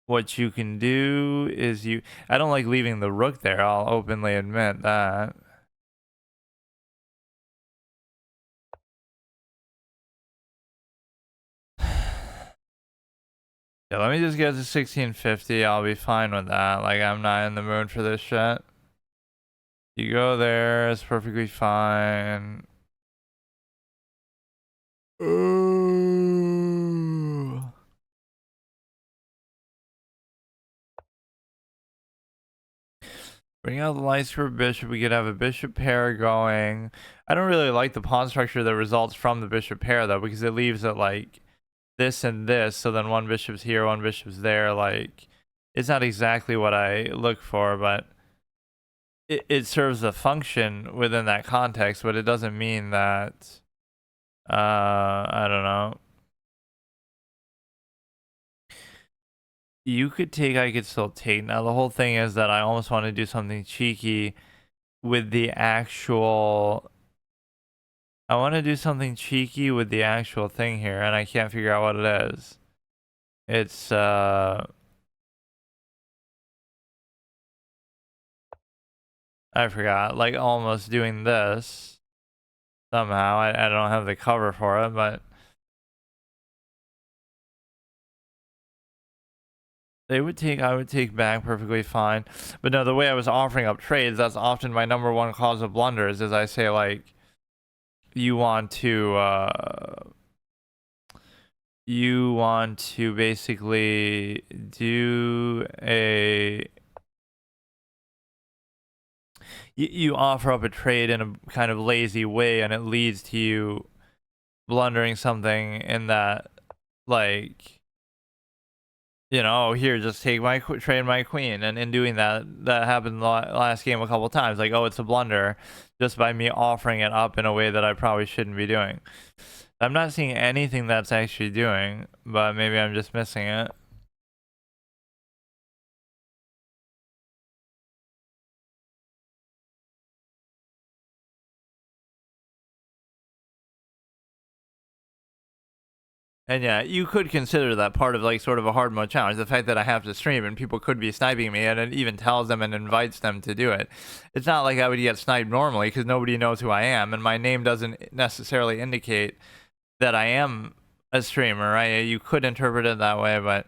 A: what you can do is I don't like leaving the rook there. I'll openly admit that. Yeah, let me just get to 1650. I'll be fine with that. Like, I'm not in the mood for this shit. You go there, it's perfectly fine. Ooh. Bring out the lights for a bishop. We could have a bishop pair going. I don't really like the pawn structure that results from the bishop pair, though, because it leaves it like this and this. So then one bishop's here, one bishop's there. Like, it's not exactly what I look for, but it serves a function within that context, but it doesn't mean that I don't know. You could take, I could still take. Now the whole thing is that I almost want to do something cheeky with the actual... I want to do something cheeky with the actual thing here, and I can't figure out what it is. It's I forgot, like almost doing this somehow. I don't have the cover for it, but They would take, I would take back perfectly fine. But no, the way I was offering up trades, that's often my number one cause of blunders, is I say like, you want to basically do a, you offer up a trade in a kind of lazy way, and it leads to you blundering something in that, like, you know, oh, here, just take my trade my queen, and in doing that, that happened last game a couple times. Like, oh, it's a blunder, just by me offering it up in a way that I probably shouldn't be doing. I'm not seeing anything that's actually doing, but maybe I'm just missing it. And yeah, you could consider that part of like sort of a hard mode challenge. The fact that I have to stream and people could be sniping me, and it even tells them and invites them to do it. It's not like I would get sniped normally because nobody knows who I am, and my name doesn't necessarily indicate that I am a streamer, right? You could interpret it that way, but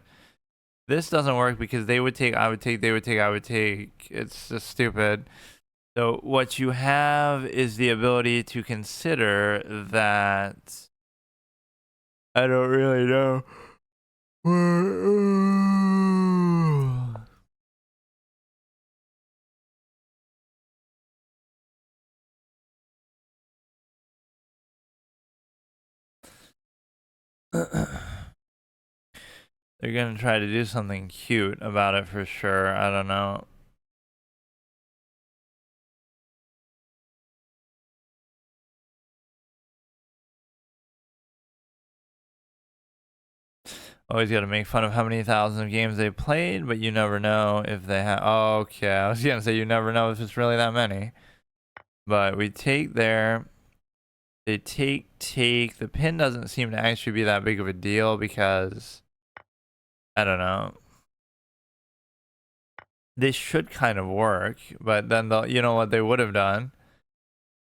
A: this doesn't work because they would take, I would take, they would take, I would take. It's just stupid. So what you have is the ability to consider that. I don't really know. They're gonna try to do something cute about it for sure. I don't know. Always got to make fun of how many thousands of games they played, but you never know if they have. Oh, okay, I was gonna say you never know if it's really that many. But we take there. They take. The pin doesn't seem to actually be that big of a deal because I don't know. This should kind of work, but then you know what they would have done?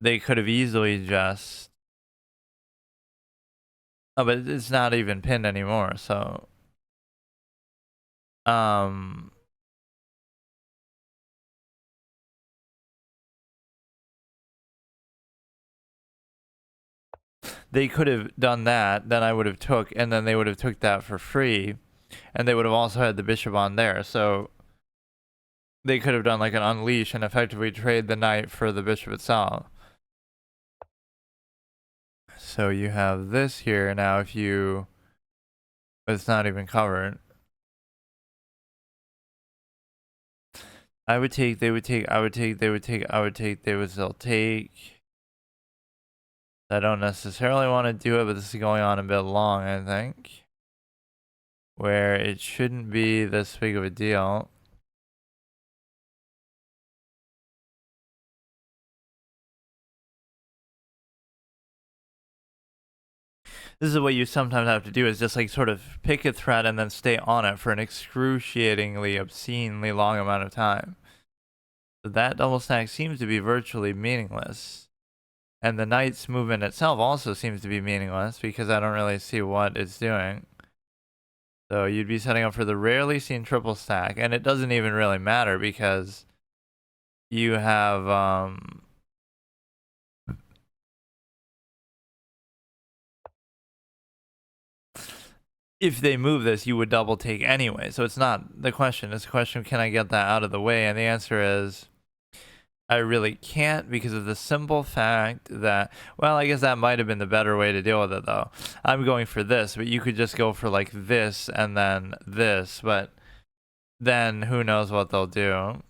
A: They could have easily just. Oh, but it's not even pinned anymore, so. They could have done that, then I would have took, and then they would have took that for free, and they would have also had the bishop on there, so they could have done like an unleash and effectively trade the knight for the bishop itself. So you have this here now. If you, but it's not even covered. I would take, they would take, I would take, they would take, I would take, they would still take. I don't necessarily want to do it, but this is going on a bit long, I think, where it shouldn't be this big of a deal. This is what you sometimes have to do, is just like sort of pick a thread and then stay on it for an excruciatingly, obscenely long amount of time. So that double stack seems to be virtually meaningless. And the knight's movement itself also seems to be meaningless because I don't really see what it's doing. So you'd be setting up for the rarely seen triple stack, and it doesn't even really matter because you have if they move this, you would double take anyway. So it's not the question. It's a question, can I get that out of the way? And the answer is, I really can't, because of the simple fact that, well, I guess that might have been the better way to deal with it, though. I'm going for this, but you could just go for like this and then this, but then who knows what they'll do.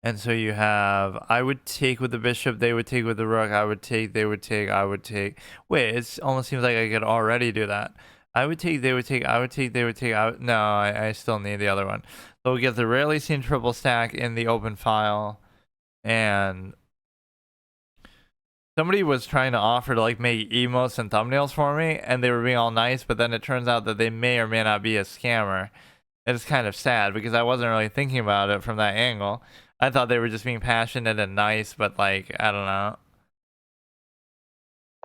A: And so you have, I would take with the bishop, they would take with the rook, I would take, they would take, I would take. Wait, it almost seems like I could already do that. I would take, they would take, I would take, they would take, no, I still need the other one. So we get the rarely seen triple stack in the open file, and somebody was trying to offer to like make emotes and thumbnails for me, and they were being all nice, but then it turns out that they may or may not be a scammer. It's kind of sad because I wasn't really thinking about it from that angle. I thought they were just being passionate and nice, but like, I don't know.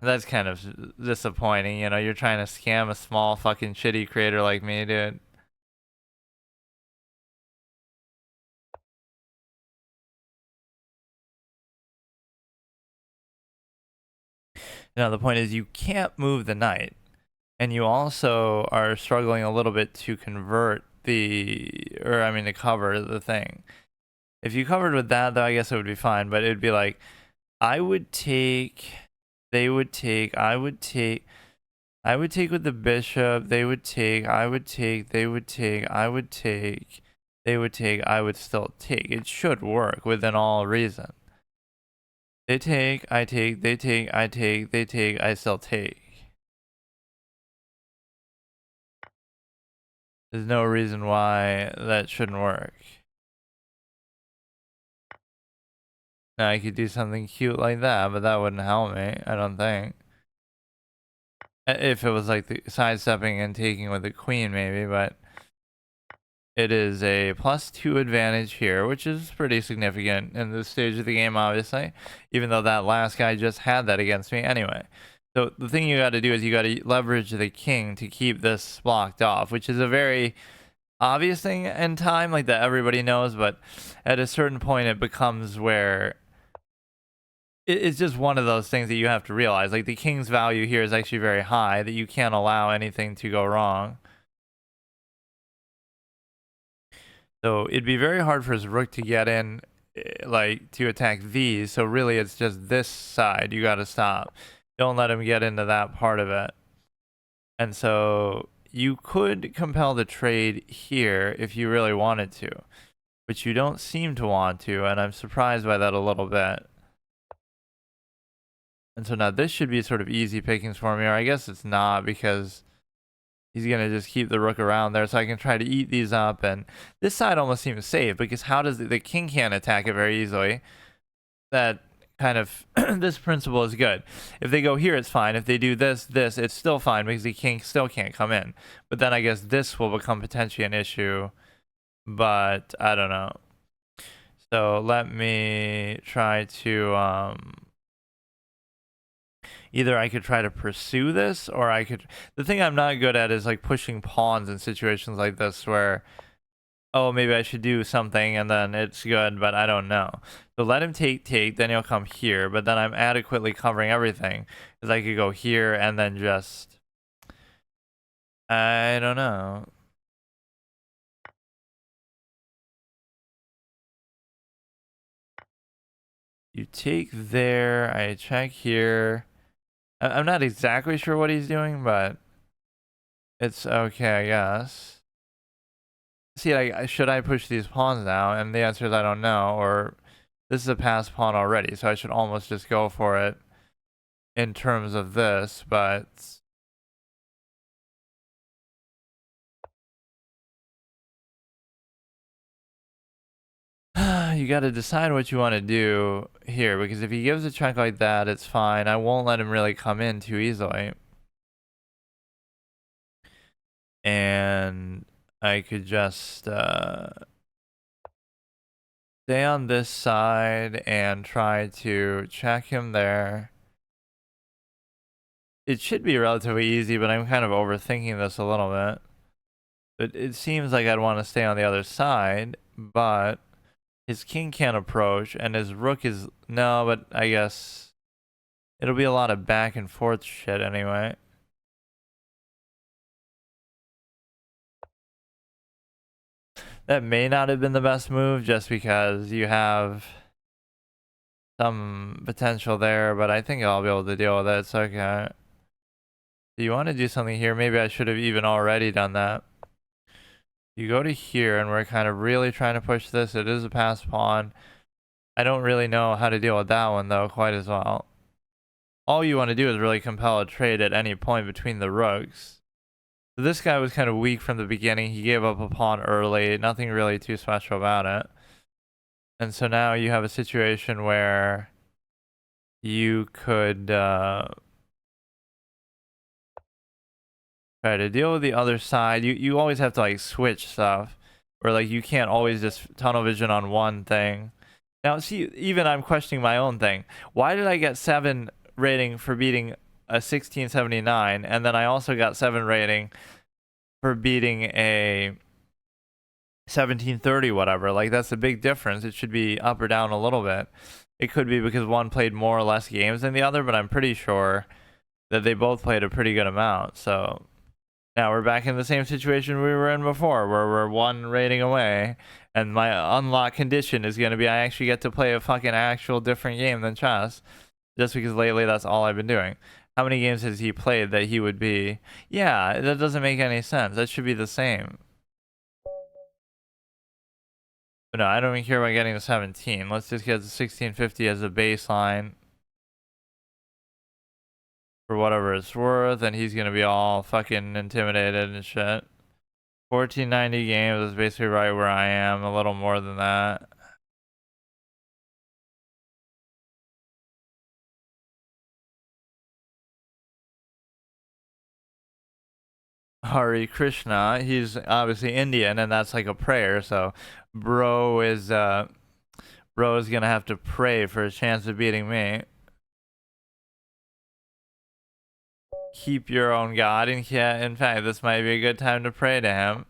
A: That's kind of disappointing, you know, you're trying to scam a small fucking shitty creator like me, dude. The point is you can't move the knight, and you also are struggling a little bit to convert to cover the thing. If you covered with that, though, I guess it would be fine, but it'd be like, I would take, they would take, I would take with the bishop, they would take, I would take, they would take, I would take, they would take, I would still take. It should work within all reason. They take, I take, they take, I take, they take, I still take. There's no reason why that shouldn't work. Now I could do something cute like that, but that wouldn't help me, I don't think. If it was like the sidestepping and taking with the queen, maybe, but it is a +2 advantage here, which is pretty significant in this stage of the game, obviously, even though that last guy just had that against me anyway. So the thing you got to do is you got to leverage the king to keep this blocked off, which is a very obvious thing in time, like that everybody knows, but at a certain point it becomes where it's just one of those things that you have to realize. Like the king's value here is actually very high, that you can't allow anything to go wrong. So it'd be very hard for his rook to get in, like to attack these. So really it's just this side you got to stop. Don't let him get into that part of it. And so you could compel the trade here if you really wanted to, but you don't seem to want to, and I'm surprised by that a little bit. And so now this should be sort of easy pickings for me, or I guess it's not, because he's going to just keep the rook around there, so I can try to eat these up. And this side almost seems safe, because how does the king can't attack it very easily. That kind of, this principle is good. If they go here, it's fine. If they do this, it's still fine, because the king still can't come in. But then I guess this will become potentially an issue, but I don't know. So let me try to, either I could try to pursue this, or I could... The thing I'm not good at is like pushing pawns in situations like this where, oh, maybe I should do something and then it's good, but I don't know. So let him take, then he'll come here, but then I'm adequately covering everything, because I could go here and then just... I don't know. You take there, I check here. I'm not exactly sure what he's doing, but it's okay, I guess. See, like, should I push these pawns now? And the answer is I don't know, or this is a passed pawn already, so I should almost just go for it in terms of this, but... You got to decide what you want to do here, because if he gives a check like that, it's fine. I won't let him really come in too easily. And I could just stay on this side and try to check him there. It should be relatively easy, but I'm kind of overthinking this a little bit. But it seems like I'd want to stay on the other side, but his king can't approach, and his rook is... No, but I guess it'll be a lot of back and forth shit anyway. That may not have been the best move, just because you have some potential there, but I think I'll be able to deal with it. It's okay. Do you want to do something here? Maybe I should have even already done that. You go to here, and we're kind of really trying to push this. It is a passed pawn. I don't really know how to deal with that one, though, quite as well. All you want to do is really compel a trade at any point between the rooks. So this guy was kind of weak from the beginning. He gave up a pawn early. Nothing really too special about it. And so now you have a situation where you could try to deal with the other side. You always have to like switch stuff, or like you can't always just tunnel vision on one thing. Now see, even I'm questioning my own thing. Why did I get 7 rating for beating a 1679, and then I also got 7 rating for beating a 1730 whatever? Like, that's a big difference. It should be up or down a little bit. It could be because one played more or less games than the other, but I'm pretty sure that they both played a pretty good amount. So now we're back in the same situation we were in before, where we're one rating away, and my unlock condition is going to be I actually get to play a fucking actual different game than chess, just because lately that's all I've been doing. How many games has he played that he would be? Yeah, that doesn't make any sense. That should be the same. But no, I don't even care about getting to 17. Let's just get to 1650 as a baseline for whatever it's worth, and he's gonna be all fucking intimidated and shit. 1490 games is basically right where I am, a little more than that. Hari Krishna, he's obviously Indian, and that's like a prayer. So, bro is gonna have to pray for a chance of beating me. Keep your own God, and yeah, in fact, this might be a good time to pray to him.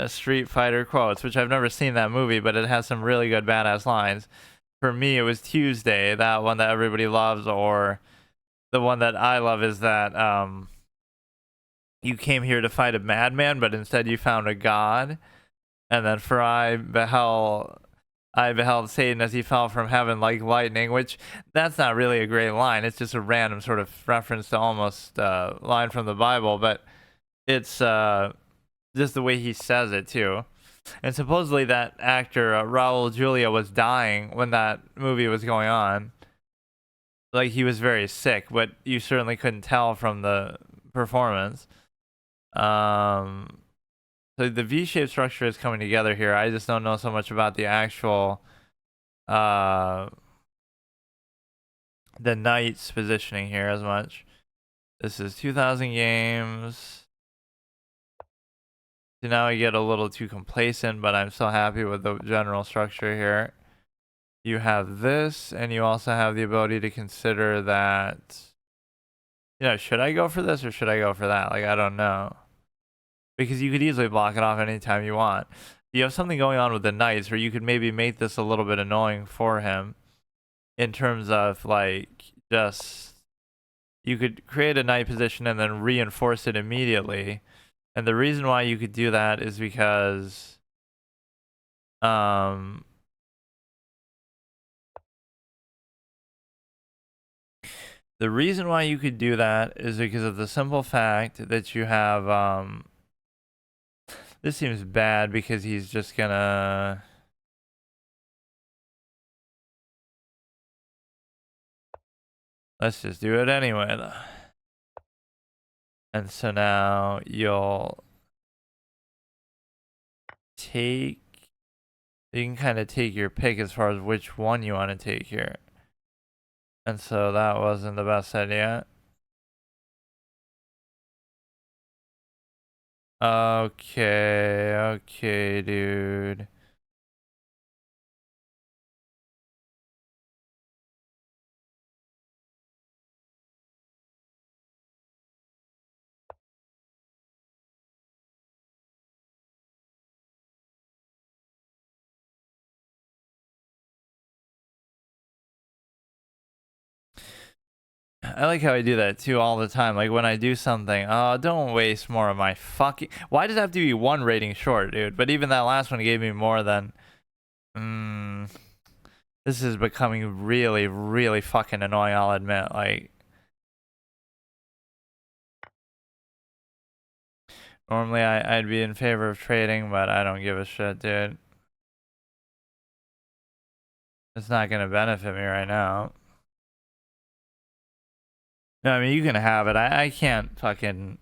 A: Street Fighter quotes, which I've never seen that movie, but it has some really good badass lines. For me, it was Tuesday, that one that everybody loves, or the one that I love is that you came here to fight a madman, but instead you found a god. And then for I beheld Satan as he fell from heaven like lightning, which that's not really a great line. It's just a random sort of reference to almost line from the Bible, but it's just the way he says it too. And supposedly that actor Raul Julia was dying when that movie was going on. Like he was very sick, but you certainly couldn't tell from the performance. So the V-shaped structure is coming together here. I just don't know so much about the actual the knight's positioning here as much. This is 2,000 games. So now I get a little too complacent, but I'm still happy with the general structure here. You have this, and you also have the ability to consider that, you know, should I go for this or should I go for that? Like, I don't know. Because you could easily block it off anytime you want. You have something going on with the knights where you could maybe make this a little bit annoying for him in terms of like just you could create a knight position and then reinforce it immediately. And the reason why you could do that is because the reason why you could do that is because of the simple fact that you have this seems bad because he's just gonna let's just do it anyway though. And so now you'll take you can kind of take your pick as far as which one you want to take here. And so that wasn't the best idea. Okay, dude. I like how I do that too all the time. Like when I do something, oh, don't waste more of my fucking. Why does it have to be one rating short, dude? But even that last one gave me more than. This is becoming really, really fucking annoying, I'll admit. Like. Normally I'd be in favor of trading, but I don't give a shit, dude. It's not gonna benefit me right now. No, I mean, you can have it. I can't fucking.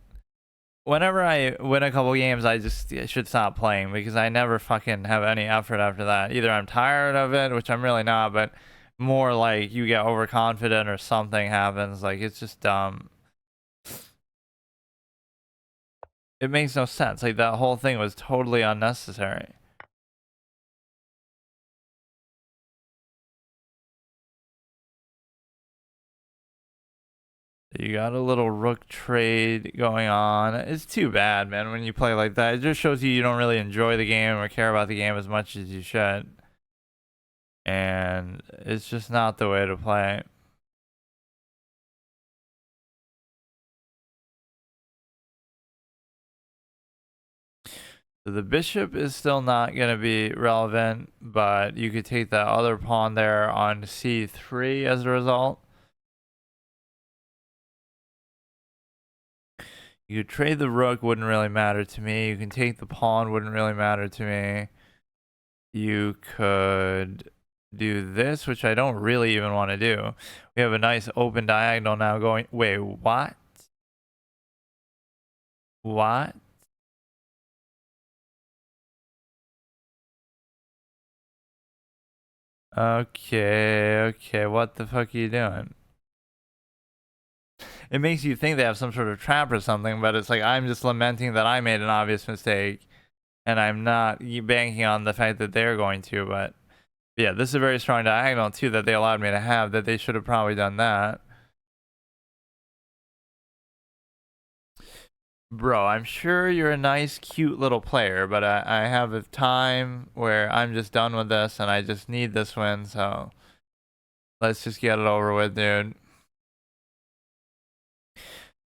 A: Whenever I win a couple games, I should stop playing because I never fucking have any effort after that. Either I'm tired of it, which I'm really not, but more like you get overconfident or something happens. Like, it's just dumb. It makes no sense. Like, that whole thing was totally unnecessary. You got a little rook trade going on. It's too bad, man, when you play like that. It just shows you don't really enjoy the game or care about the game as much as you should. And it's just not the way to play. So the bishop is still not going to be relevant, but you could take that other pawn there on c3 as a result. You could trade the rook, wouldn't really matter to me. You can take the pawn, wouldn't really matter to me. You could do this, which I don't really even want to do. We have a nice open diagonal now going. Wait, what? What? Okay, what the fuck are you doing? It makes you think they have some sort of trap or something, but it's like I'm just lamenting that I made an obvious mistake, and I'm not banking on the fact that they're going to, but yeah, this is a very strong diagonal too that they allowed me to have, that they should have probably done that. Bro, I'm sure you're a nice, cute little player, but I have a time where I'm just done with this and I just need this win, so let's just get it over with, dude.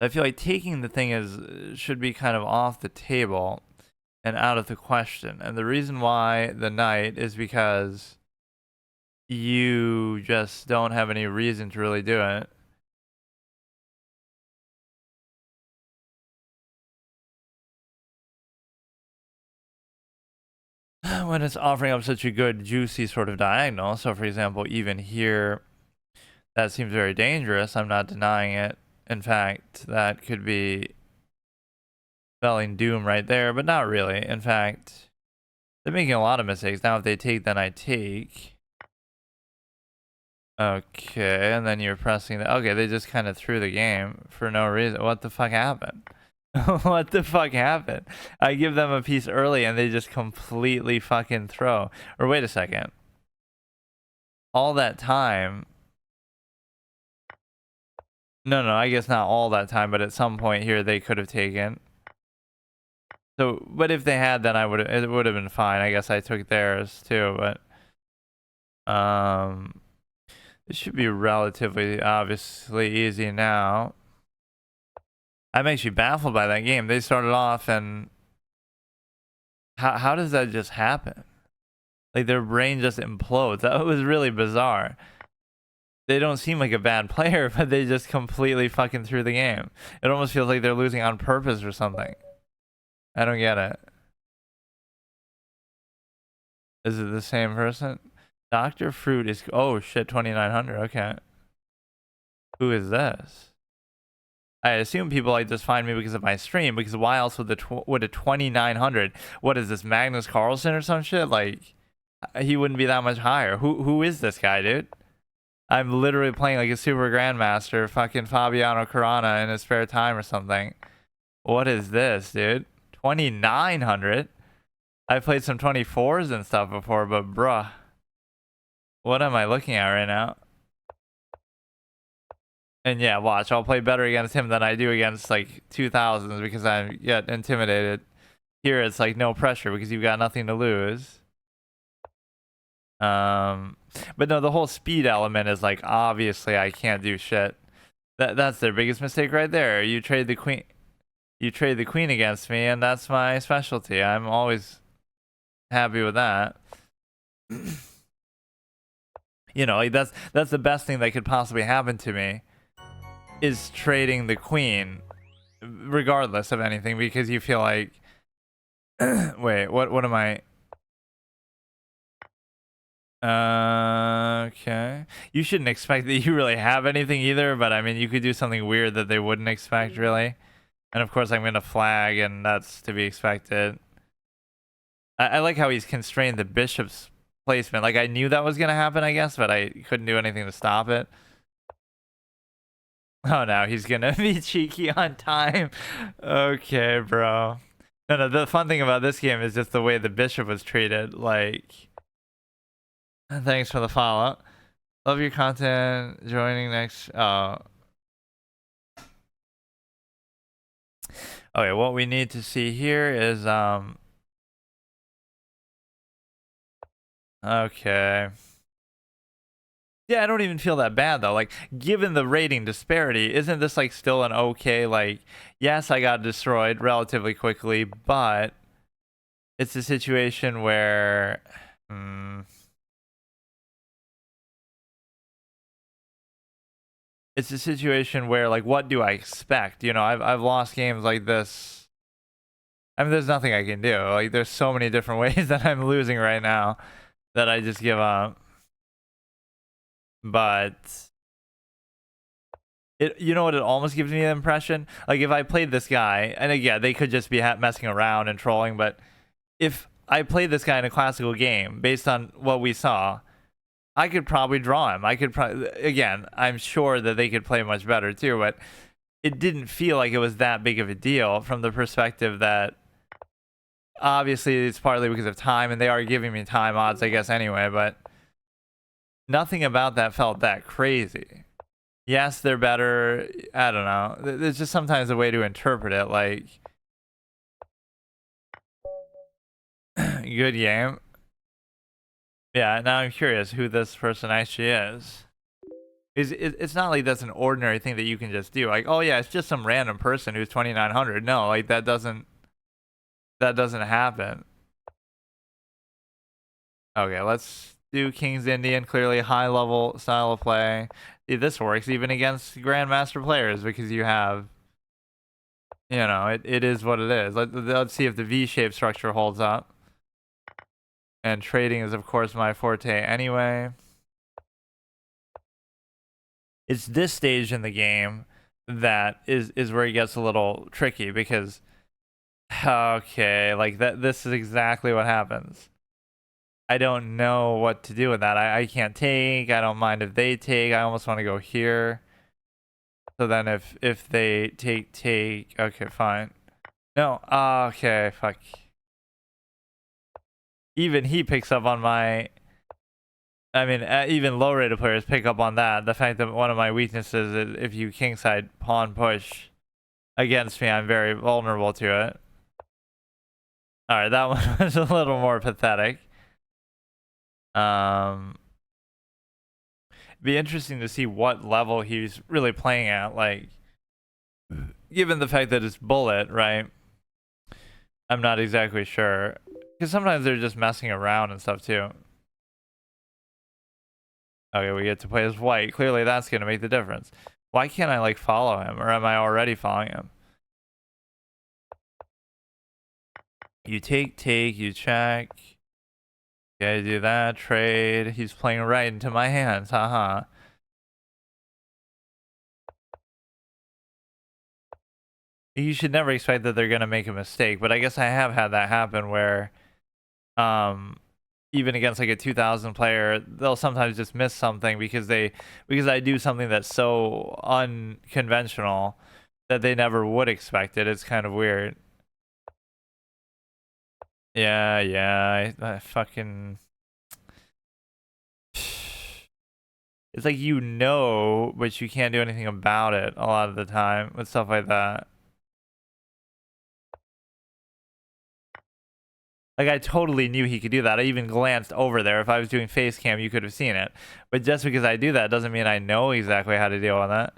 A: I feel like taking the thing should be kind of off the table and out of the question. And the reason why the knight is because you just don't have any reason to really do it. When it's offering up such a good, juicy sort of diagonal. So, for example, even here, that seems very dangerous. I'm not denying it. In fact, that could be spelling doom right there, but not really. In fact, they're making a lot of mistakes. Now, if they take, then I take. Okay, and then you're pressing the... Okay, they just kind of threw the game for no reason. What the fuck happened? What the fuck happened? I give them a piece early and they just completely fucking throw. Or wait a second. All that time... No, I guess not all that time, but at some point here they could have taken. So, but if they had, then it would have been fine. I guess I took theirs too, but... It should be relatively, obviously, easy now. I'm actually baffled by that game. They started off and... How does that just happen? Like, their brain just implodes. That was really bizarre. They don't seem like a bad player, but they just completely fucking threw the game. It almost feels like they're losing on purpose or something. I don't get it. Is it the same person? Dr. Fruit is... Oh, shit, 2,900. Okay. Who is this? I assume people like just find me because of my stream, because why else would a 2,900? What is this, Magnus Carlsen or some shit? Like, he wouldn't be that much higher. Who is this guy, dude? I'm literally playing like a super grandmaster, fucking Fabiano Caruana in his spare time or something. What is this, dude? 2,900? I played some 24s and stuff before, but bruh. What am I looking at right now? And yeah, watch, I'll play better against him than I do against like 2000s because I get intimidated. Here it's like no pressure because you've got nothing to lose. But no, the whole speed element is like, obviously I can't do shit. That's their biggest mistake right there. You trade the queen against me, and that's my specialty. I'm always happy with that. You know, like that's the best thing that could possibly happen to me, is trading the queen regardless of anything, because you feel like wait, what am I? Okay. You shouldn't expect that you really have anything either, but I mean, you could do something weird that they wouldn't expect, really. And of course, I'm going to flag, and that's to be expected. I like how he's constrained the bishop's placement. Like, I knew that was going to happen, I guess, but I couldn't do anything to stop it. Oh, no, he's going to be cheeky on time. Okay, bro. No, the fun thing about this game is just the way the bishop was treated. Like... Thanks for the follow. Love your content. Joining next. Oh. Okay, what we need to see here is okay. Yeah, I don't even feel that bad though. Like, given the rating disparity, isn't this like still an okay, like, yes, I got destroyed relatively quickly, but it's a situation where it's a situation where, like, what do I expect? You know, I've lost games like this. I mean, there's nothing I can do. Like, there's so many different ways that I'm losing right now that I just give up. But you know what? It almost gives me the impression, like, if I played this guy, and again, they could just be messing around and trolling, but if I played this guy in a classical game based on what we saw, I could probably draw him. I could probably, again, I'm sure that they could play much better too, but it didn't feel like it was that big of a deal from the perspective that obviously it's partly because of time, and they are giving me time odds, I guess, anyway, but nothing about that felt that crazy. Yes, they're better. I don't know. There's just sometimes a way to interpret it, like, good game. Yeah, now I'm curious who this person actually is. It's not like that's an ordinary thing that you can just do. Like, oh yeah, it's just some random person who's 2900. No, like that doesn't happen. Okay, let's do King's Indian. Clearly high level style of play. See, this works even against grandmaster players because you have, you know, it is what it is. Let's see if the V-shaped structure holds up. And trading is, of course, my forte anyway. It's this stage in the game that is where it gets a little tricky because, okay, like this is exactly what happens. I don't know what to do with that. I can't take. I don't mind if they take. I almost want to go here. So then if they take, okay, fine. No, okay, fuck. Even he picks up on my, I mean, even low-rated players pick up on that. The fact that one of my weaknesses is if you kingside pawn push against me, I'm very vulnerable to it. Alright, that one was a little more pathetic. Be interesting to see what level he's really playing at, like, given the fact that it's bullet, right? I'm not exactly sure. Because sometimes they're just messing around and stuff too. Okay, we get to play as white. Clearly that's going to make the difference. Why can't I, like, follow him? Or am I already following him? You take, you check. Okay, do that, trade. He's playing right into my hands, haha. You should never expect that they're going to make a mistake, but I guess I have had that happen where, even against like a 2000 player, they'll sometimes just miss something because I do something that's so unconventional that they never would expect it. It's kind of weird. Yeah, I fucking... It's like, you know, but you can't do anything about it a lot of the time with stuff like that. Like, I totally knew he could do that. I even glanced over there. If I was doing face cam, you could have seen it. But just because I do that doesn't mean I know exactly how to deal with it.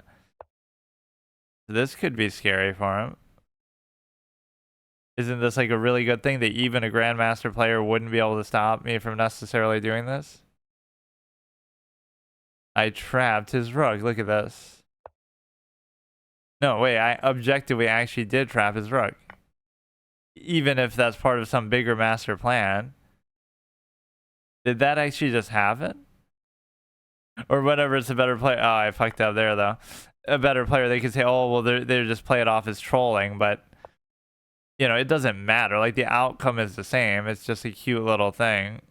A: This could be scary for him. Isn't this like a really good thing that even a grandmaster player wouldn't be able to stop me from necessarily doing this? I trapped his rook. Look at this. No, wait, I objectively actually did trap his rook. Even if that's part of some bigger master plan. Did that actually just happen? Or whatever, it's a better player. Oh, I fucked up there, though. A better player, they could say, oh, well, they're just play it off as trolling, but, you know, it doesn't matter. Like, the outcome is the same. It's just a cute little thing.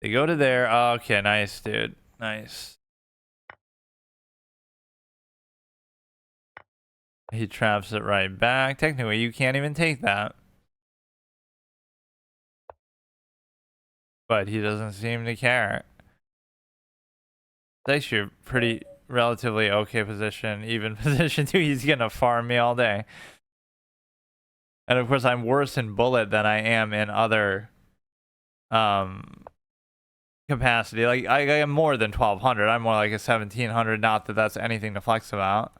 A: They go to there. Oh, okay, nice, dude. Nice. He traps it right back. Technically, you can't even take that. But he doesn't seem to care. It's actually a pretty relatively okay position. Even position 2, he's gonna farm me all day. And of course, I'm worse in bullet than I am in other capacity. Like, I am more than 1200. I'm more like a 1700. Not that that's anything to flex about.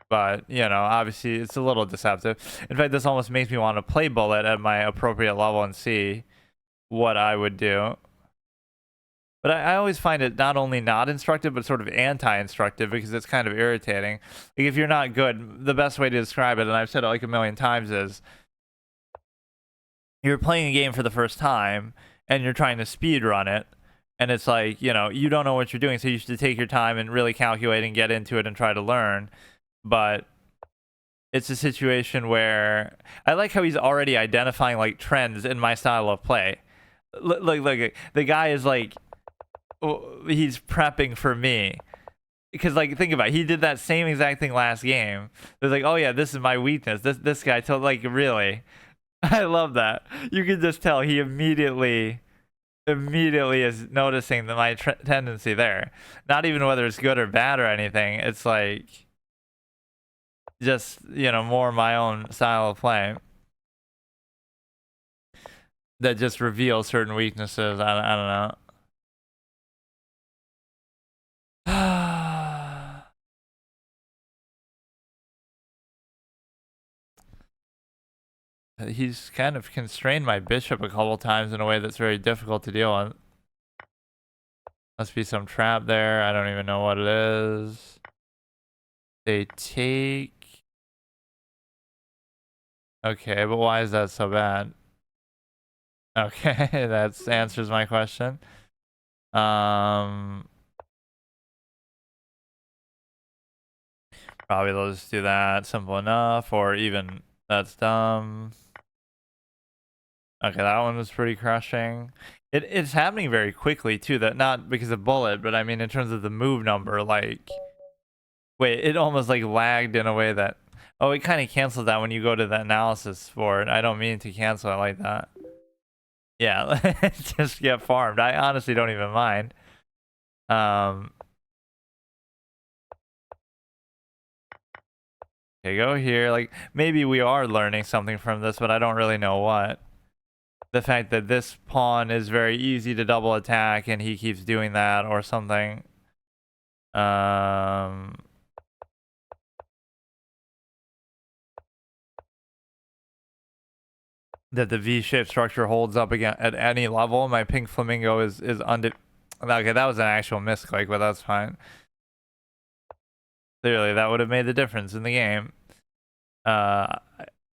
A: But, you know, obviously it's a little deceptive. In fact, this almost makes me want to play Bullet at my appropriate level and see what I would do. But I always find it not only not instructive, but sort of anti-instructive because it's kind of irritating. Like, if you're not good, the best way to describe it, and I've said it like a million times, is you're playing a game for the first time and you're trying to speed run it. And it's like, you know, you don't know what you're doing, so you should take your time and really calculate and get into it and try to learn. But it's a situation where I like how he's already identifying like trends in my style of play. Like the guy is like, he's prepping for me because, like, think about it, he did that same exact thing last game. They're like, oh yeah, this is my weakness. This guy told, like, really. I love that. You can just tell he immediately is noticing my tendency there. Not even whether it's good or bad or anything. It's like just, you know, more my own style of play that just reveals certain weaknesses. I don't know. He's kind of constrained my bishop a couple times in a way that's very difficult to deal with. Must be some trap there. I don't even know what it is. They take. Okay, but why is that so bad? Okay, that answers my question. Probably they'll just do that. Simple enough. Or even that's dumb. Okay, that one was pretty crushing. It's happening very quickly too. That not because of Bullet, but I mean in terms of the move number. Like, wait, it almost like lagged in a way that, oh, it kind of cancels that when you go to the analysis for it. I don't mean to cancel it like that. Yeah, just get farmed. I honestly don't even mind. Okay, go here. Like, maybe we are learning something from this, but I don't really know what. The fact that this pawn is very easy to double attack and he keeps doing that or something. That the V-shaped structure holds up again at any level. My pink flamingo is okay, that was an actual misclick, but that's fine. Clearly, that would have made the difference in the game.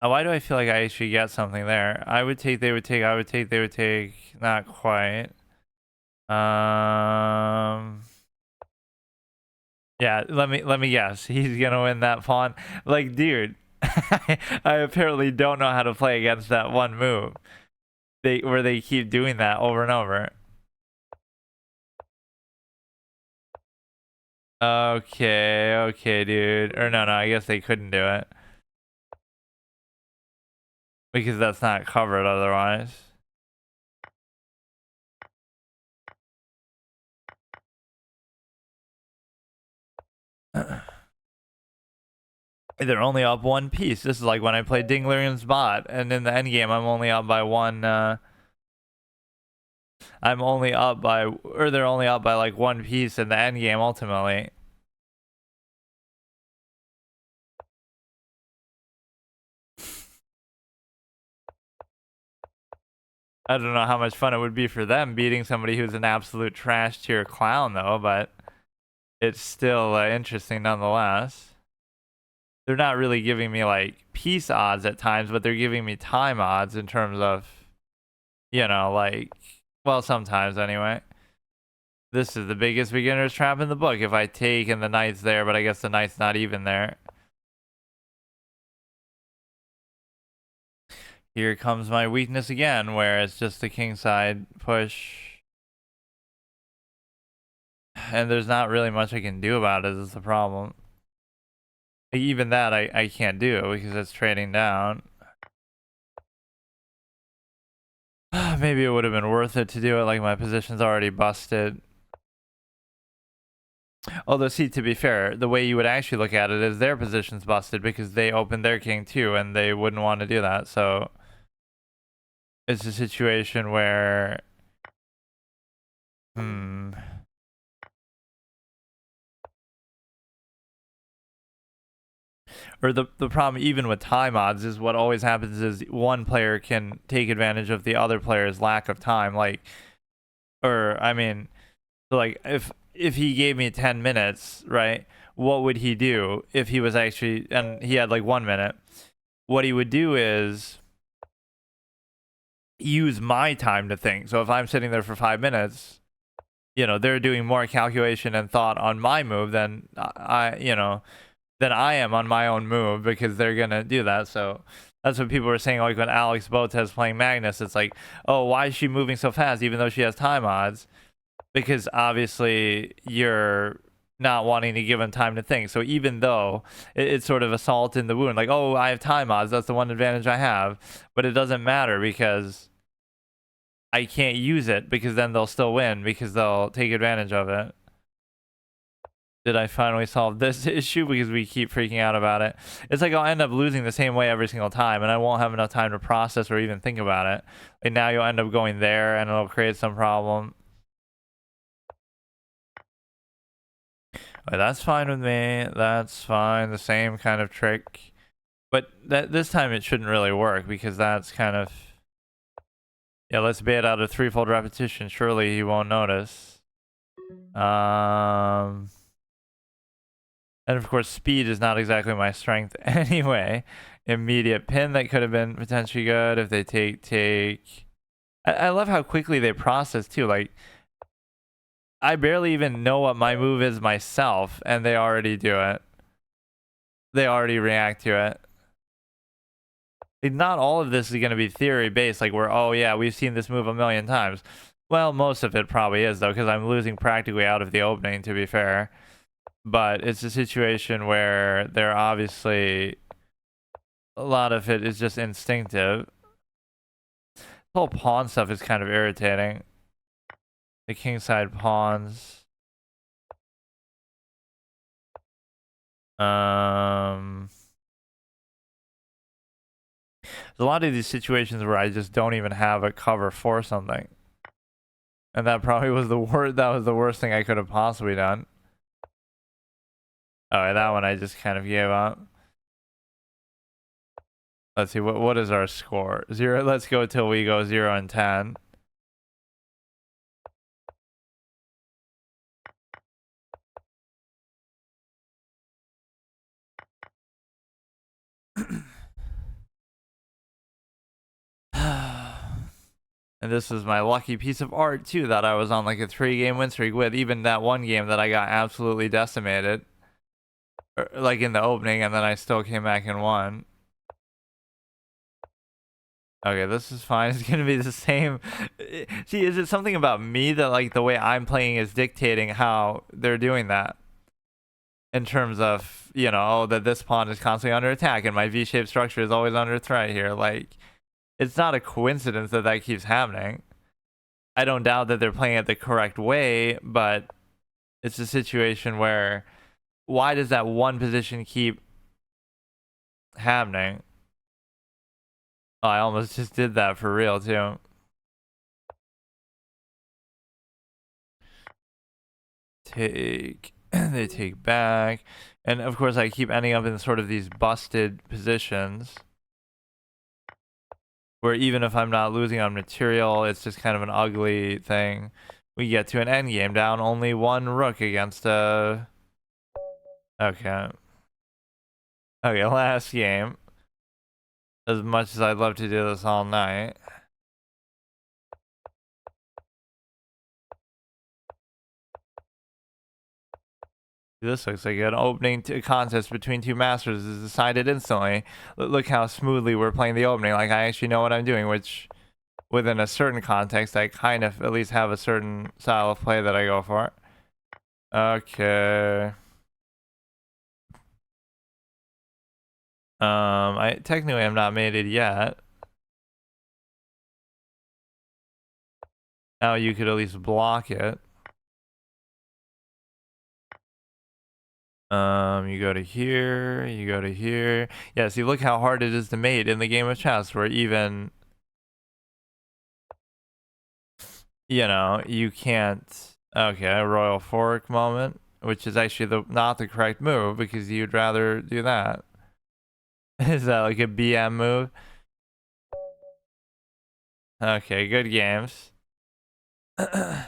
A: Why do I feel like I should get something there? I would take, they would take, I would take, they would take. Not quite. Yeah, let me guess. He's gonna win that pawn. Like, dude, I apparently don't know how to play against that one move. Where they keep doing that over and over. Okay, dude. Or no, I guess they couldn't do it. Because that's not covered otherwise. They're only up one piece. This is like when I play Dinglerian's bot, and in the end game, I'm only up by one. I'm only up by, or they're only up by like one piece in the end game ultimately. I don't know how much fun it would be for them beating somebody who's an absolute trash tier clown, though, but it's still interesting nonetheless. They're not really giving me like piece odds at times, but they're giving me time odds in terms of, you know, like, well, sometimes anyway. This is the biggest beginner's trap in the book. If I take and the knight's there, but I guess the knight's not even there. Here comes my weakness again, where it's just the kingside push. And there's not really much I can do about it, is the problem. Even that I can't do because it's trading down. Maybe it would have been worth it to do it, like my position's already busted. Although, see, to be fair, the way you would actually look at it is their position's busted because they opened their king too, and they wouldn't want to do that. So it's a situation where, I or the problem even with time odds is what always happens is one player can take advantage of the other player's lack of time. Like, or I mean, so like if he gave me 10 minutes, right? What would he do if he was actually, and he had like 1 minute? What he would do is use my time to think. So if I'm sitting there for 5 minutes, you know, they're doing more calculation and thought on my move than than I am on my own move, because they're gonna do that. So that's what people were saying, like when Alex Botez playing Magnus, it's like, oh, why is she moving so fast even though she has time odds? Because obviously you're not wanting to give him time to think. So even though it's sort of a salt in the wound, like, oh, I have time odds, that's the one advantage I have, but it doesn't matter because I can't use it, because then they'll still win because they'll take advantage of it. Did I finally solve this issue? Because we keep freaking out about it. It's like I'll end up losing the same way every single time, and I won't have enough time to process or even think about it. Like now you'll end up going there, and it'll create some problem. That's fine with me. That's fine. The same kind of trick. But this time it shouldn't really work, because that's kind of... Yeah, let's bait out a threefold repetition. Surely he won't notice. And of course, speed is not exactly my strength anyway. Immediate pin, that could have been potentially good if they take. I love how quickly they process too. Like, I barely even know what my move is myself, and they already do it. They already react to it. Like, not all of this is going to be theory based, like where, oh yeah, we've seen this move a million times. Well, most of it probably is, though, because I'm losing practically out of the opening, to be fair. But it's a situation where they're obviously... A lot of it is just instinctive. The whole pawn stuff is kind of irritating. The kingside pawns. There's a lot of these situations where I just don't even have a cover for something. And that probably was the worst. That was the worst thing I could have possibly done. Oh, that one I just kind of gave up. Let's see, what is our score? 0. Let's go till we go 0 and 10. And this is my lucky piece of art too, that I was on like a 3-game win streak with. Even that one game that I got absolutely decimated, like in the opening, and then I still came back and won. Okay, this is fine. It's gonna be the same. See, is it something about me that like the way I'm playing is dictating how they're doing that? In terms of, you know, that this pawn is constantly under attack and my V-shaped structure is always under threat here. Like, it's not a coincidence that that keeps happening. I don't doubt that they're playing it the correct way, but it's a situation where, why does that one position keep happening? Oh, I almost just did that for real too. Take. They take back. And of course I keep ending up in sort of these busted positions where even if I'm not losing on material, it's just kind of an ugly thing. We get to an endgame down only 1 rook against a... Okay. Okay, last game. As much as I'd love to do this all night. This looks like an opening to a contest between 2 masters is decided instantly. Look how smoothly we're playing the opening. Like, I actually know what I'm doing, which within a certain context, I kind of at least have a certain style of play that I go for. Okay. I technically am not mated yet. Now you could at least block it. You go to here, you go to here. Yeah, see, look how hard it is to mate in the game of chess, where even, you know, you can't... Okay, a royal fork moment, which is actually not the correct move, because you'd rather do that. Is that like a BM move? Okay, good games. I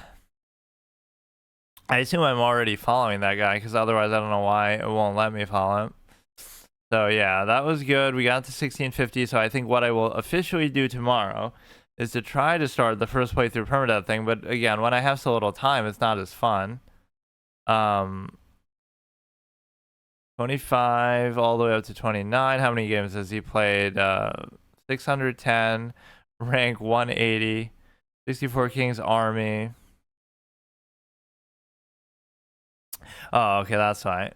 A: assume I'm already following that guy because otherwise I don't know why it won't let me follow him. So yeah, that was good. We got to 1650. So I think what I will officially do tomorrow is to try to start the first playthrough permadeath thing. But again, when I have so little time, it's not as fun. 25 all the way up to 29. How many games has he played? 610, rank 180, 64 Kings Army. Oh, okay, that's fine.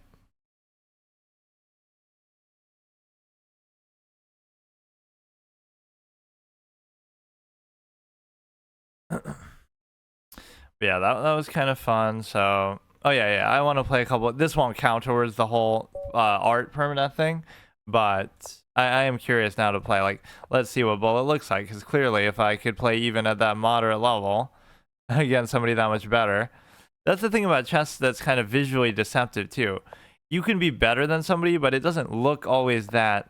A: Yeah, that was kind of fun. So, oh yeah, I want to play a couple. This won't count towards the whole art permanent thing, but I am curious now to play. Like, let's see what Bullet looks like. Because clearly, if I could play even at that moderate level against somebody that much better, that's the thing about chess that's kind of visually deceptive too. You can be better than somebody, but it doesn't look always that.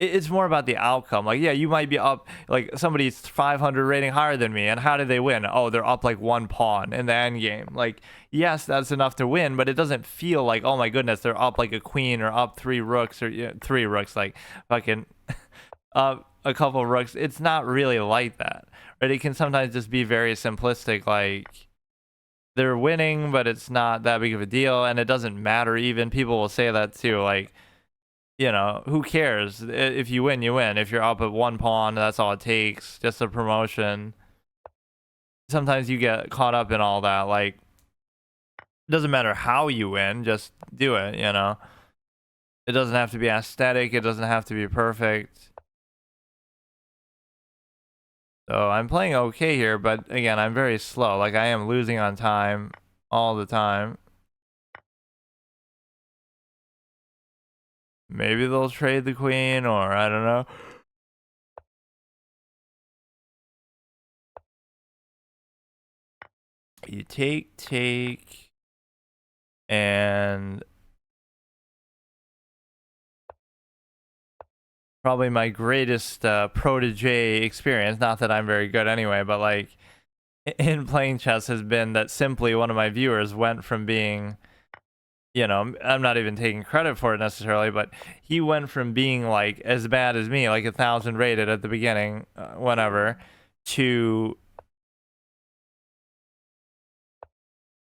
A: It's more about the outcome. Like, yeah, you might be up, like somebody's 500 rating higher than me, and how did they win? Oh, they're up like one pawn in the end game. Like, yes, that's enough to win, but it doesn't feel like, oh my goodness, they're up like a queen or up three rooks or three rooks, like fucking up a couple rooks. It's not really like that, right? It can sometimes just be very simplistic, like they're winning, but it's not that big of a deal, and it doesn't matter even. People will say that too, like, who cares? If you win, you win. If you're up at one pawn, that's all it takes. Just a promotion. Sometimes you get caught up in all that. Like, it doesn't matter how you win, just do it, It doesn't have to be aesthetic. It doesn't have to be perfect. So I'm playing okay here, but again, I'm very slow. Like, I am losing on time all the time. Maybe they'll trade the queen, or I don't know. You take, and probably my greatest protege experience. Not that I'm very good anyway, but like in playing chess has been that simply one of my viewers went from being, I'm not even taking credit for it necessarily, but he went from being like as bad as me, like 1,000 rated at the beginning, whenever, to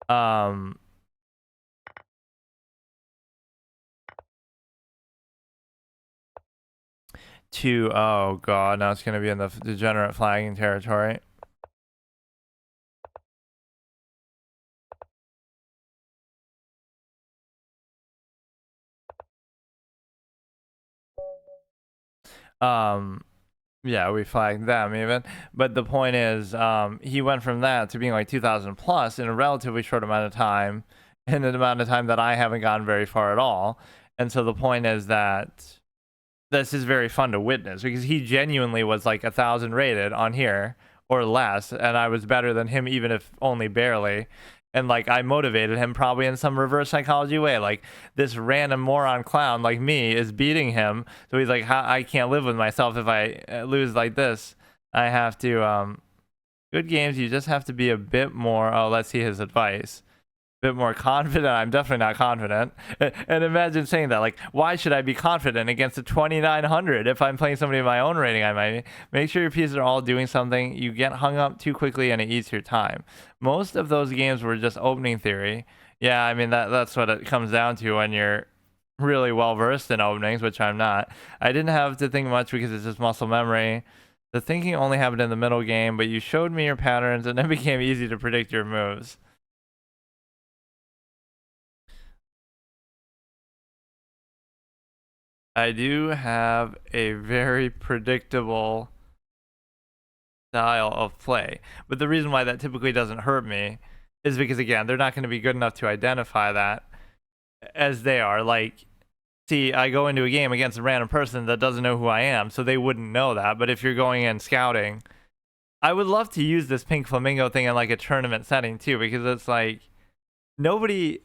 A: um oh god, now it's gonna be in the degenerate flagging territory. Yeah, we flagged them even, but the point is, he went from that to being like 2,000 plus in a relatively short amount of time, in an amount of time that I haven't gone very far at all. And so the point is that this is very fun to witness because he genuinely was like 1,000 rated on here or less, and I was better than him, even if only barely. And like I motivated him probably in some reverse psychology way. Like this random moron clown like me is beating him, so he's like, I can't live with myself if I lose like this. I have to. Good games. You just have to be a bit more. Oh, let's see his advice. Bit more confident. I'm definitely not confident. And imagine saying that. Like, why should I be confident against a 2,900? If I'm playing somebody of my own rating, I might. Make sure your pieces are all doing something. You get hung up too quickly and it eats your time. Most of those games were just opening theory. Yeah, I mean that's what it comes down to when you're really well versed in openings, which I'm not. I didn't have to think much because it's just muscle memory. The thinking only happened in the middle game, but you showed me your patterns and it became easy to predict your moves. I do have a very predictable style of play. But the reason why that typically doesn't hurt me is because, again, they're not going to be good enough to identify that as they are. Like, see, I go into a game against a random person that doesn't know who I am, so they wouldn't know that. But if you're going in scouting, I would love to use this pink flamingo thing in like a tournament setting too, because it's like nobody.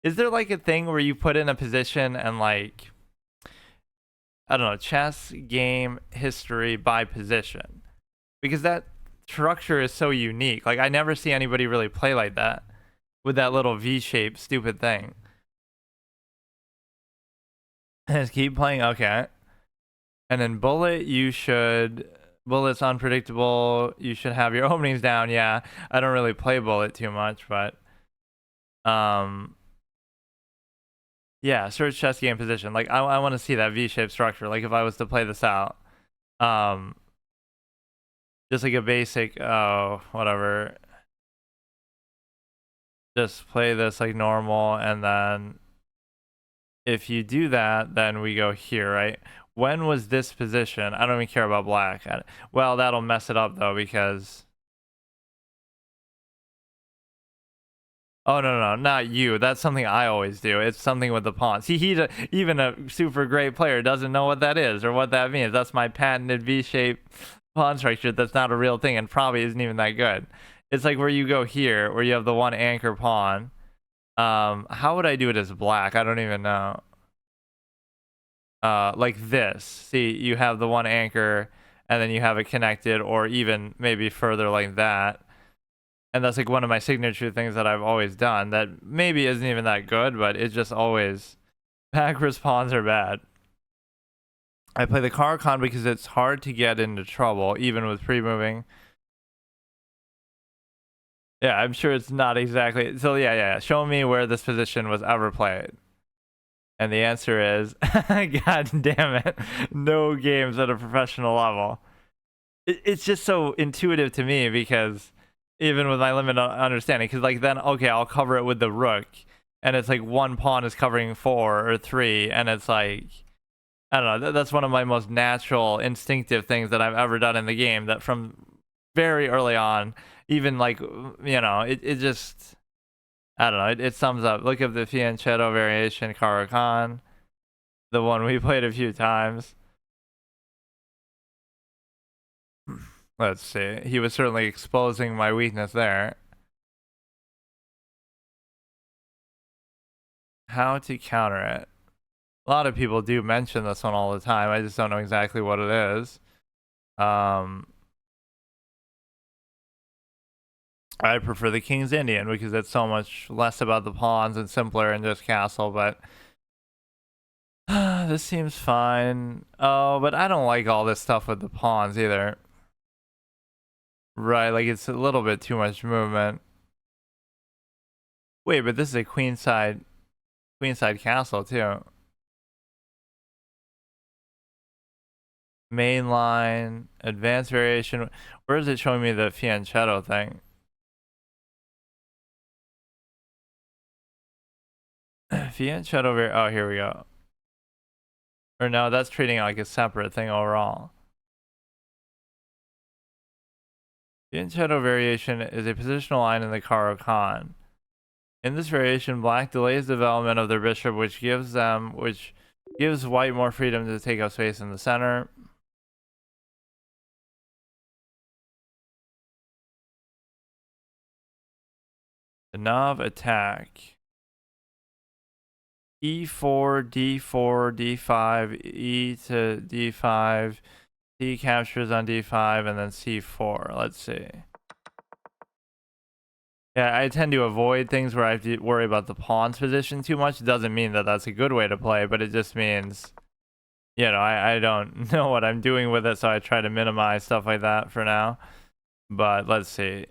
A: Is there like a thing where you put in a position and like I don't know, chess game history by position, because that structure is so unique. Like I never see anybody really play like that with that little V-shaped stupid thing. Just keep playing. Okay. And then bullet, bullet's unpredictable. You should have your openings down. Yeah, I don't really play bullet too much, but um, yeah, search chess game position. Like I want to see that V-shaped structure. Like if I was to play this out, um, just like a basic, oh, whatever. Just play this like normal, and then if you do that, then we go here, right? When was this position? I don't even care about black. Well, that'll mess it up though, because oh no, not you. That's something I always do. It's something with the pawn. See, even a super great player doesn't know what that is or what that means. That's my patented V-shaped pawn structure. That's not a real thing and probably isn't even that good. It's like where you go here, where you have the one anchor pawn. How would I do it as black? I don't even know. Like this. See, you have the one anchor, and then you have it connected, or even maybe further like that. And that's like one of my signature things that I've always done that maybe isn't even that good, but it's just always backwards pawns are bad. I play the Caro-Kann because it's hard to get into trouble, even with pre-moving. Yeah, I'm sure it's not exactly. So yeah. Show me where this position was ever played. And the answer is, God damn it, no games at a professional level. It's just so intuitive to me because even with my limited understanding, because like then okay, I'll cover it with the rook, and it's like one pawn is covering 4 or 3, and it's like I don't know. That's one of my most natural, instinctive things that I've ever done in the game. That from very early on, even like it just I don't know. It sums up. Look at the fianchetto variation Caro-Kann, the one we played a few times. Let's see. He was certainly exposing my weakness there. How to counter it. A lot of people do mention this one all the time. I just don't know exactly what it is. I prefer the King's Indian because it's so much less about the pawns and simpler and just castle, but this seems fine. Oh, but I don't like all this stuff with the pawns either. Right, like it's a little bit too much movement. Wait, but this is a queenside castle too. Mainline, advanced variation. Where is it showing me the fianchetto thing? Fianchetto oh, here we go. Or no, that's treating it like a separate thing overall. Fianchetto variation is a positional line in the Caro-Kann. In this variation, black delays development of their bishop, which gives white more freedom to take up space in the center. The Nav attack. E4, D4, D5, E to D5, C captures on D5, and then C4. Let's see. Yeah, I tend to avoid things where I have to worry about the pawn's position too much. It doesn't mean that that's a good way to play, but it just means, I don't know what I'm doing with it, so I try to minimize stuff like that for now. But let's see.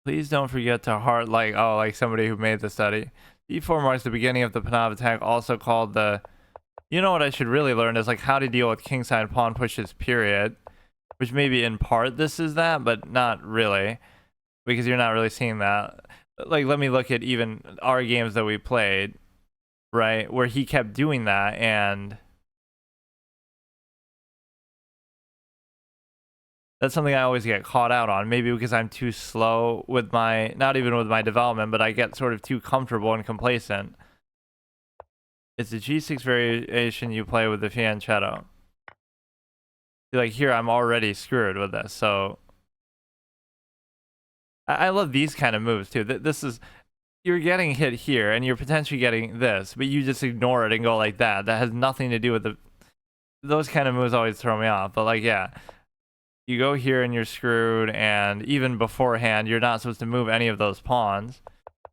A: Please don't forget to heart like somebody who made the study. E4 marks the beginning of the Panav attack, also called the... You know what I should really learn is like how to deal with kingside pawn pushes, period. Which maybe in part this is that, but not really. Because you're not really seeing that. Like, let me look at even our games that we played, right? Where he kept doing that, and... That's something I always get caught out on. Maybe because I'm too slow with not even with my development, but I get sort of too comfortable and complacent. It's the G6 variation you play with the fianchetto. Like here, I'm already screwed with this, so I love these kind of moves too. This is, you're getting hit here and you're potentially getting this, but you just ignore it and go like that. That has nothing to do with the, those kind of moves always throw me off. But like, yeah, you go here and you're screwed, and even beforehand, you're not supposed to move any of those pawns.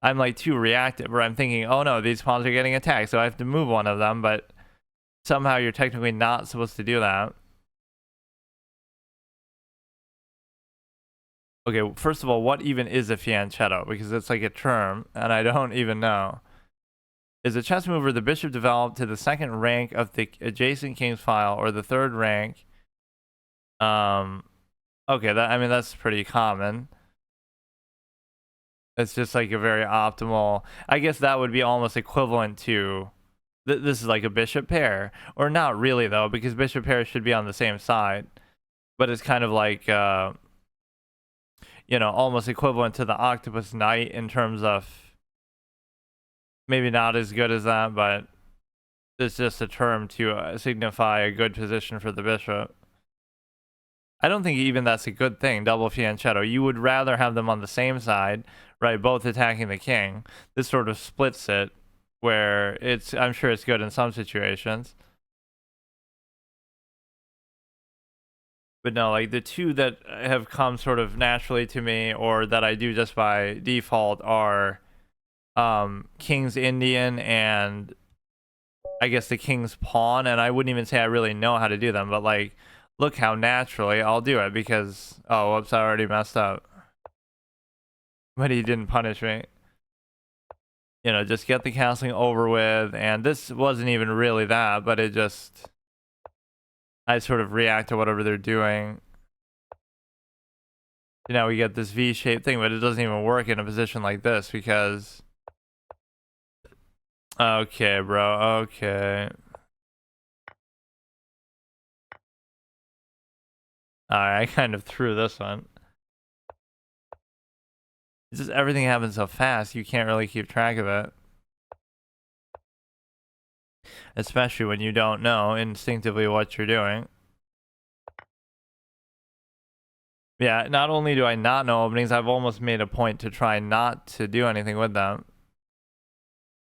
A: I'm like too reactive where I'm thinking, oh no, these pawns are getting attacked, so I have to move one of them, but somehow you're technically not supposed to do that. Okay, first of all, what even is a fianchetto? Because it's like a term, and I don't even know. Is a chess mover the bishop developed to the second rank of the adjacent king's file, or the third rank? Okay, that, I mean, that's pretty common. It's just like a very optimal. I guess that would be almost equivalent to. This is like a bishop pair, or not really though, because bishop pairs should be on the same side. But it's kind of like, you know, almost equivalent to the octopus knight in terms of, maybe not as good as that, but it's just a term to signify a good position for the bishop. I don't think even that's a good thing, double fianchetto. You would rather have them on the same side, right, both attacking the king. This sort of splits it, where it's, I'm sure it's good in some situations. But no, like the two that have come sort of naturally to me, or that I do just by default, are King's Indian and I guess the King's Pawn. And I wouldn't even say I really know how to do them, but like, look how naturally I'll do it because, oh, whoops, I already messed up. But he didn't punish me. You know, just get the castling over with. And this wasn't even really that, but it just, I sort of react to whatever they're doing. You know, we get this V-shaped thing, but it doesn't even work in a position like this because... Okay, bro, okay. Alright, I kind of threw this one. It's just everything happens so fast, you can't really keep track of it. Especially when you don't know instinctively what you're doing. Yeah, not only do I not know openings, I've almost made a point to try not to do anything with them.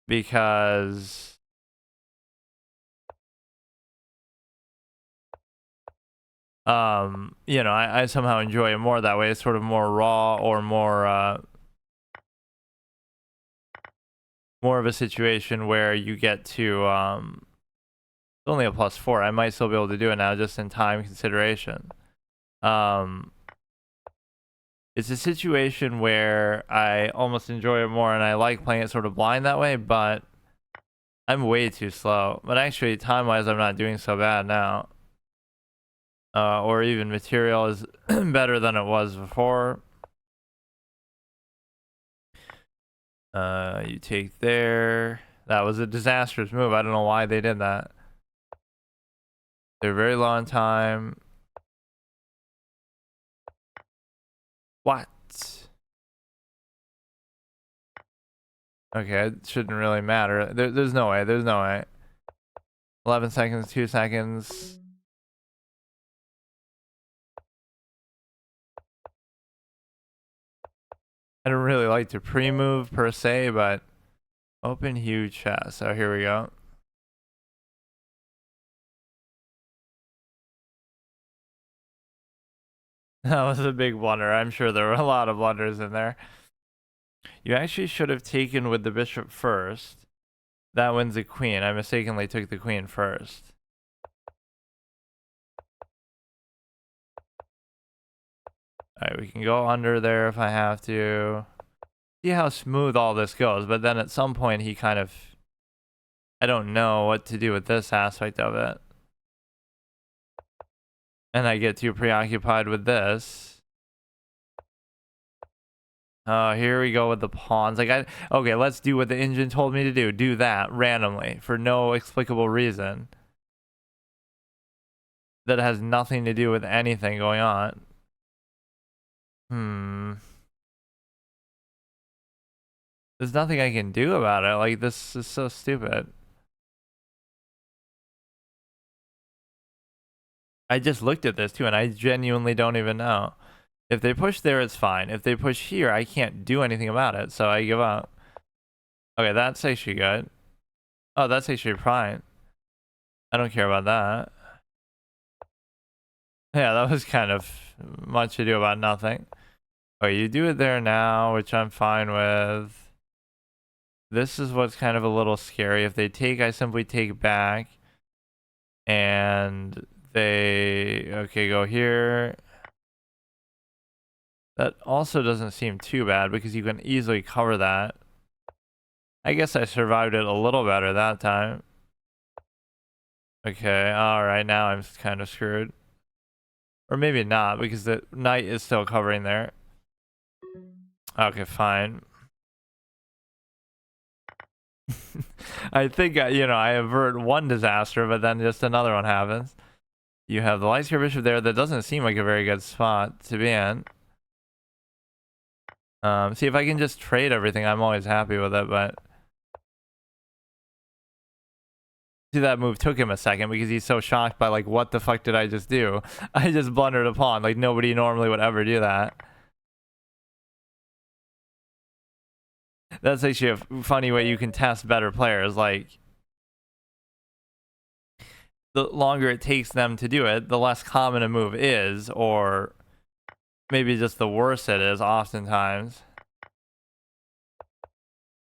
A: Because... you know, I somehow enjoy it more that way. It's sort of more raw, or more of a situation where you get to it's only a +4. I might still be able to do it now just in time consideration. It's a situation where I almost enjoy it more, and I like playing it sort of blind that way, but I'm way too slow. But actually, time-wise, I'm not doing so bad now. Or even material is better than it was before. You take there. That was a disastrous move. I don't know why they did that. They're very long time. What? Okay, it shouldn't really matter. There's no way. There's no way. 11 seconds, 2 seconds. I don't really like to pre-move per se, but open huge chest. So here we go. That was a big blunder. I'm sure there were a lot of blunders in there. You actually should have taken with the bishop first. That wins the queen. I mistakenly took the queen first. Alright, we can go under there if I have to. See how smooth all this goes, but then at some point he kind of... I don't know what to do with this aspect of it. And I get too preoccupied with this. Here we go with the pawns. Like, okay, let's do what the engine told me to do. Do that randomly for no explicable reason. That has nothing to do with anything going on. There's nothing I can do about it. Like, this is so stupid. I just looked at this too, and I genuinely don't even know. If they push there, it's fine. If they push here, I can't do anything about it, so I give up. Okay, that's actually good. Oh, that's actually fine. I don't care about that. Yeah, that was kind of much ado about nothing. Okay, you do it there now, which I'm fine with. This is what's kind of a little scary. If they take, I simply take back. And they... Okay, go here. That also doesn't seem too bad because you can easily cover that. I guess I survived it a little better that time. Okay, alright, now I'm kind of screwed. Or maybe not, because the knight is still covering there. Okay, fine. I think, I avert one disaster, but then just another one happens. You have the light square bishop there. That doesn't seem like a very good spot to be in. See, if I can just trade everything, I'm always happy with it, but... See, that move took him a second because he's so shocked by, like, what the fuck did I just do? I just blundered a pawn. Like, nobody normally would ever do that. That's actually a funny way you can test better players. Like, the longer it takes them to do it, the less common a move is, or maybe just the worse it is oftentimes.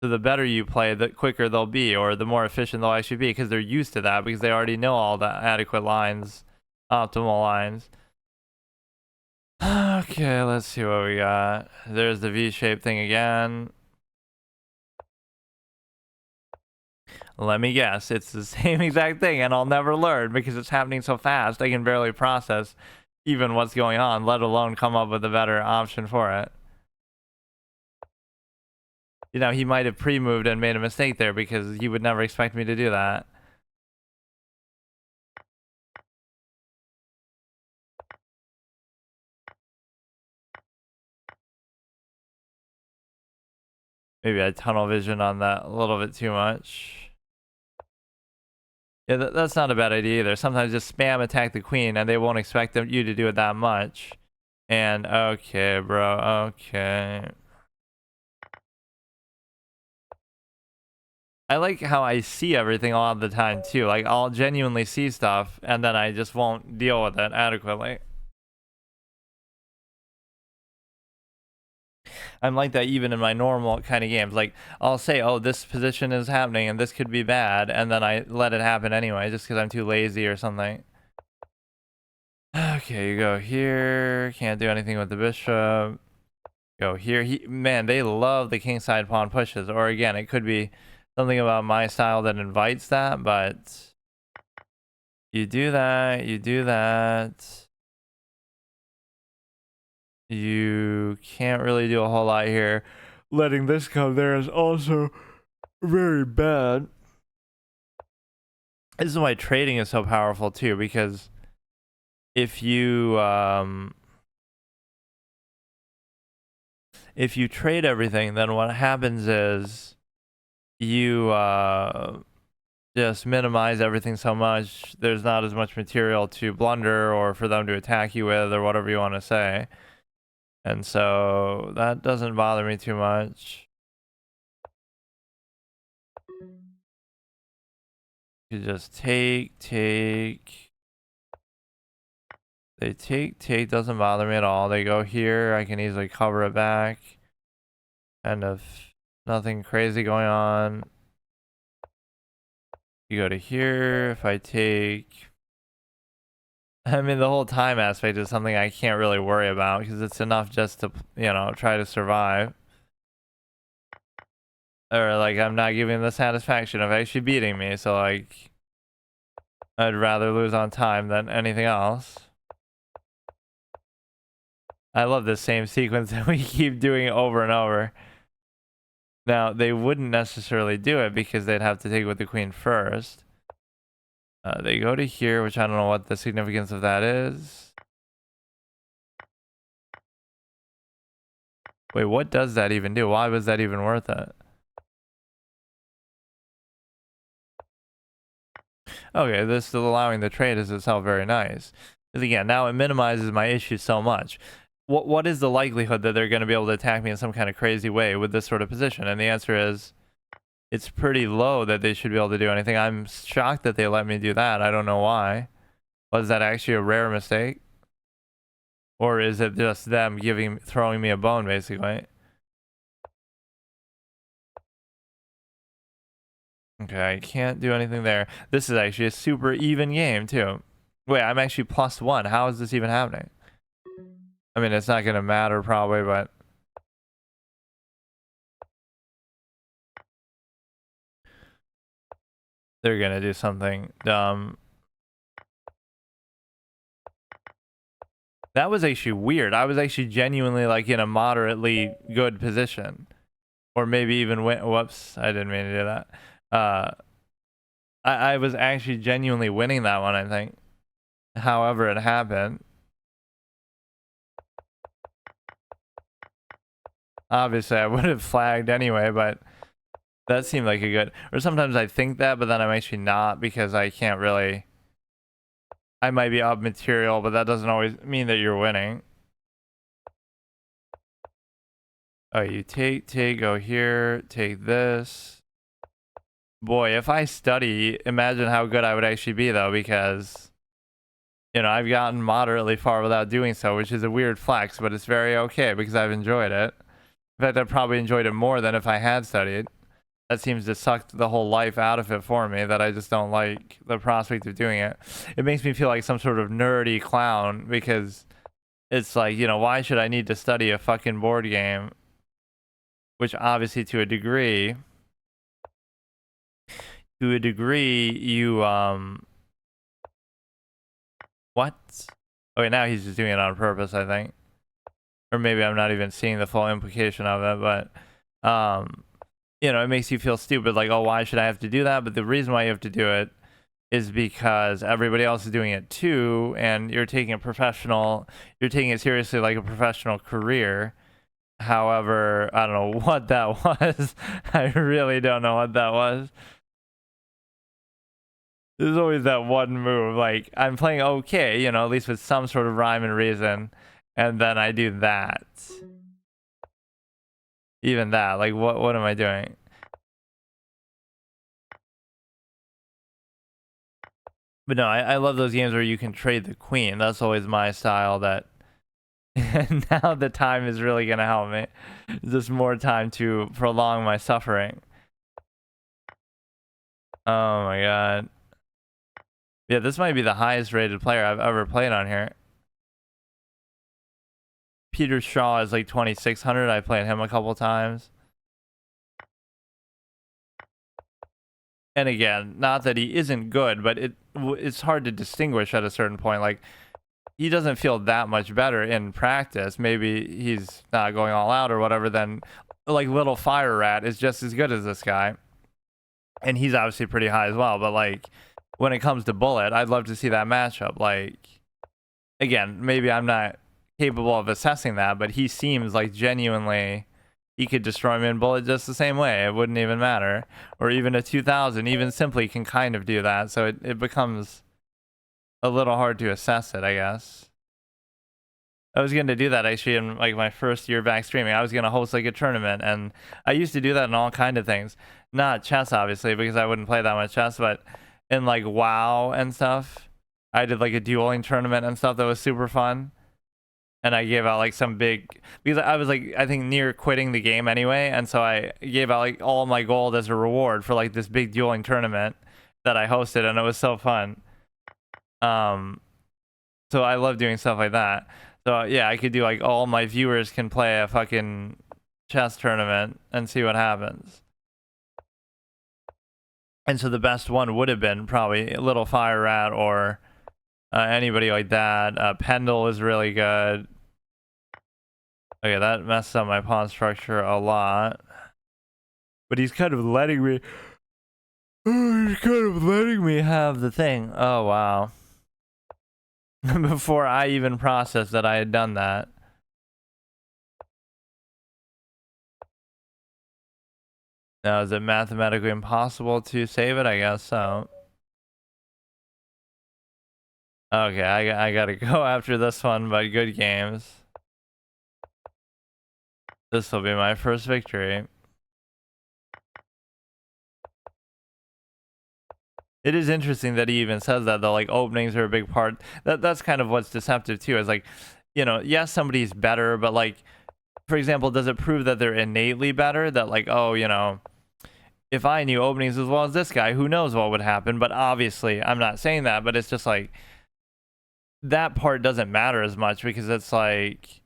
A: So the better you play, the quicker they'll be, or the more efficient they'll actually be, because they're used to that, because they already know all the adequate lines, optimal lines. Okay, let's see what we got. There's the V-shaped thing again. Let me guess, it's the same exact thing, and I'll never learn because it's happening so fast. I can barely process even what's going on, let alone come up with a better option for it. He might have pre-moved and made a mistake there because he would never expect me to do that. Maybe I had tunnel vision on that a little bit too much. Yeah, that's not a bad idea either. Sometimes just spam attack the queen and they won't expect you to do it that much. And okay, bro, okay. I like how I see everything all the time too. Like, I'll genuinely see stuff and then I just won't deal with it adequately. I'm like that even in my normal kind of games. Like, I'll say, oh, this position is happening and this could be bad, and then I let it happen anyway just because I'm too lazy or something. Okay, you go here. Can't do anything with the bishop. Go here. Man, they love the kingside pawn pushes. Or again, it could be something about my style that invites that, but you do that, you do that. You can't really do a whole lot here. Letting this come there is also very bad. This is why trading is so powerful too, because if you trade everything, then what happens is you just minimize everything so much. There's not as much material to blunder or for them to attack you with, or whatever you want to say. And so that doesn't bother me too much. You just take. They take doesn't bother me at all. They go here, I can easily cover it back. Kind of nothing crazy going on. You go to here, if I take... I mean, the whole time aspect is something I can't really worry about because it's enough just to, try to survive. Or, like, I'm not giving the satisfaction of actually beating me, so, like, I'd rather lose on time than anything else. I love this same sequence that we keep doing over and over. Now, they wouldn't necessarily do it because they'd have to take with the queen first. They go to here, which I don't know what the significance of that is. Wait, what does that even do? Why was that even worth it? Okay, this still allowing the trade is itself very nice. Because again, now it minimizes my issues so much. what is the likelihood that they're going to be able to attack me in some kind of crazy way with this sort of position? And the answer is it's pretty low that they should be able to do anything. I'm shocked that they let me do that. I don't know why. Was that actually a rare mistake? Or is it just them throwing me a bone, basically? Okay, I can't do anything there. This is actually a super even game, too. Wait, I'm actually +1. How is this even happening? I mean, it's not going to matter, probably, but... they're going to do something dumb. That was actually weird. I was actually genuinely, like, in a moderately good position. Or maybe even whoops, I didn't mean to do that. I was actually genuinely winning that one, I think. However it happened. Obviously, I would have flagged anyway, but that seemed like a good... or sometimes I think that, but then I'm actually not, because I can't really... I might be up material, but that doesn't always mean that you're winning. Oh, you take, go here, take this. Boy, if I study, imagine how good I would actually be, though, because, you know, I've gotten moderately far without doing so, which is a weird flex, but it's very okay because I've enjoyed it. In fact, I probably enjoyed it more than if I had studied. That seems to suck the whole life out of it for me, that I just don't like the prospect of doing it. It makes me feel like some sort of nerdy clown, because it's like, you know, why should I need to study a fucking board game? Which obviously to a degree, you, what? Okay, now he's just doing it on purpose, I think. Or maybe I'm not even seeing the full implication of it, but, you know, it makes you feel stupid, like, oh, why should I have to do that? But the reason why you have to do it is because everybody else is doing it too, and you're taking it seriously like a professional career. However, I don't know what that was. I really don't know what that was. There's always that one move, like, I'm playing okay, you know, at least with some sort of rhyme and reason, and then I do that. Even that, like, what am I doing? But no, I love those games where you can trade the queen. That's always my style. That now the time is really gonna help me. Just more time to prolong my suffering. Oh my god. Yeah, this might be the highest rated player I've ever played on here. Peter Shaw is like 2600. I played him a couple times. And again, not that he isn't good, but it's hard to distinguish at a certain point. Like, he doesn't feel that much better in practice. Maybe he's not going all out or whatever. Then, like, Little Fire Rat is just as good as this guy. And he's obviously pretty high as well. But, like, when it comes to Bullet, I'd love to see that matchup. Like, again, maybe I'm not capable of assessing that, but he seems like genuinely he could destroy me in Bullet just the same way. It wouldn't even matter. Or even a 2000, even Simply can kind of do that. So it becomes a little hard to assess it, I guess. I was going to do that actually in like my first year back streaming. I was going to host like a tournament, and I used to do that in all kind of things. Not chess, obviously, because I wouldn't play that much chess, but in like WoW and stuff. I did like a dueling tournament and stuff that was super fun. And I gave out like some big, because I was like, I think near quitting the game anyway. And so I gave out like all my gold as a reward for like this big dueling tournament that I hosted, and it was so fun. So I love doing stuff like that. So yeah, I could do like all my viewers can play a fucking chess tournament and see what happens. And so the best one would have been probably Little Fire Rat or anybody like that. Pendle is really good. Okay, that messed up my pawn structure a lot. But he's kind of letting me... he's kind of letting me have the thing. Oh, wow. Before I even processed that I had done that. Now, is it mathematically impossible to save it? I guess so. Okay, I gotta go after this one, but good games. This will be my first victory. It is interesting that he even says that though, like openings are a big part. That's kind of what's deceptive too, is like, you know, yes, somebody's better, but like, for example, does it prove that they're innately better? That like, oh, you know, if I knew openings as well as this guy, who knows what would happen? But obviously, I'm not saying that, but it's just like that part doesn't matter as much because it's like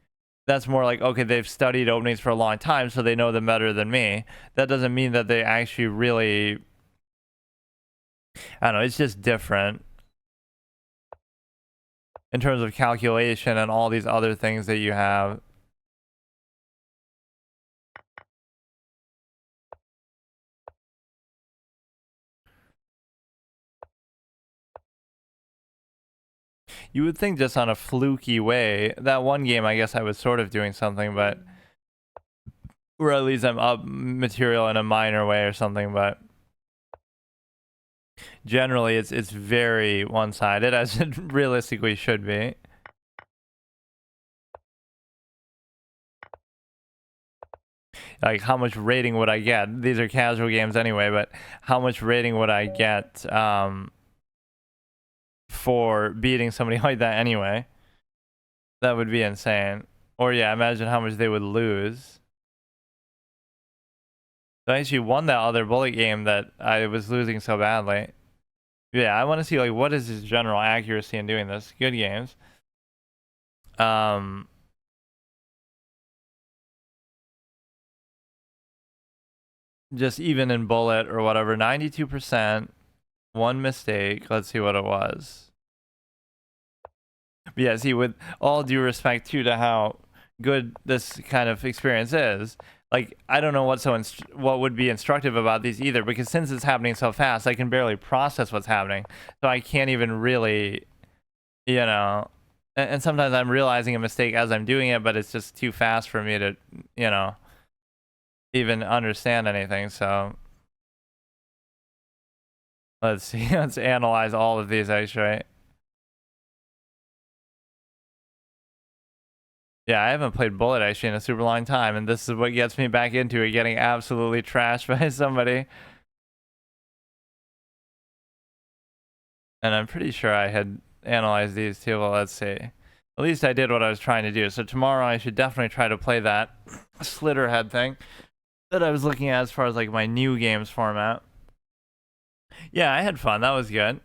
A: that's more like, okay, they've studied openings for a long time, so they know them better than me. That doesn't mean that they actually really, I don't know, it's just different in terms of calculation and all these other things that you have. You would think just on a fluky way. That one game, I guess I was sort of doing something, but or at least I'm up material in a minor way or something, but generally it's very one-sided, as it realistically should be. Like, how much rating would I get? These are casual games anyway, but how much rating would I get for beating somebody like that anyway? That would be insane. Or yeah, imagine how much they would lose. So I actually won that other bullet game that I was losing so badly. Yeah, I want to see like what is his general accuracy in doing this. Good games. Just even in bullet or whatever, 92%, one mistake. Let's see what it was. But yeah, see, with all due respect too to how good this kind of experience is, like I don't know what would be instructive about these either, because since it's happening so fast, I can barely process what's happening, so I can't even really, you know. And sometimes I'm realizing a mistake as I'm doing it, but it's just too fast for me to, you know, even understand anything. So let's see. Let's analyze all of these actually. Yeah, I haven't played Bullet actually in a super long time, and this is what gets me back into it, getting absolutely trashed by somebody. And I'm pretty sure I had analyzed these too. Well, let's see. At least I did what I was trying to do. So tomorrow I should definitely try to play that Slitterhead thing that I was looking at as far as like my new games format. Yeah, I had fun. That was good.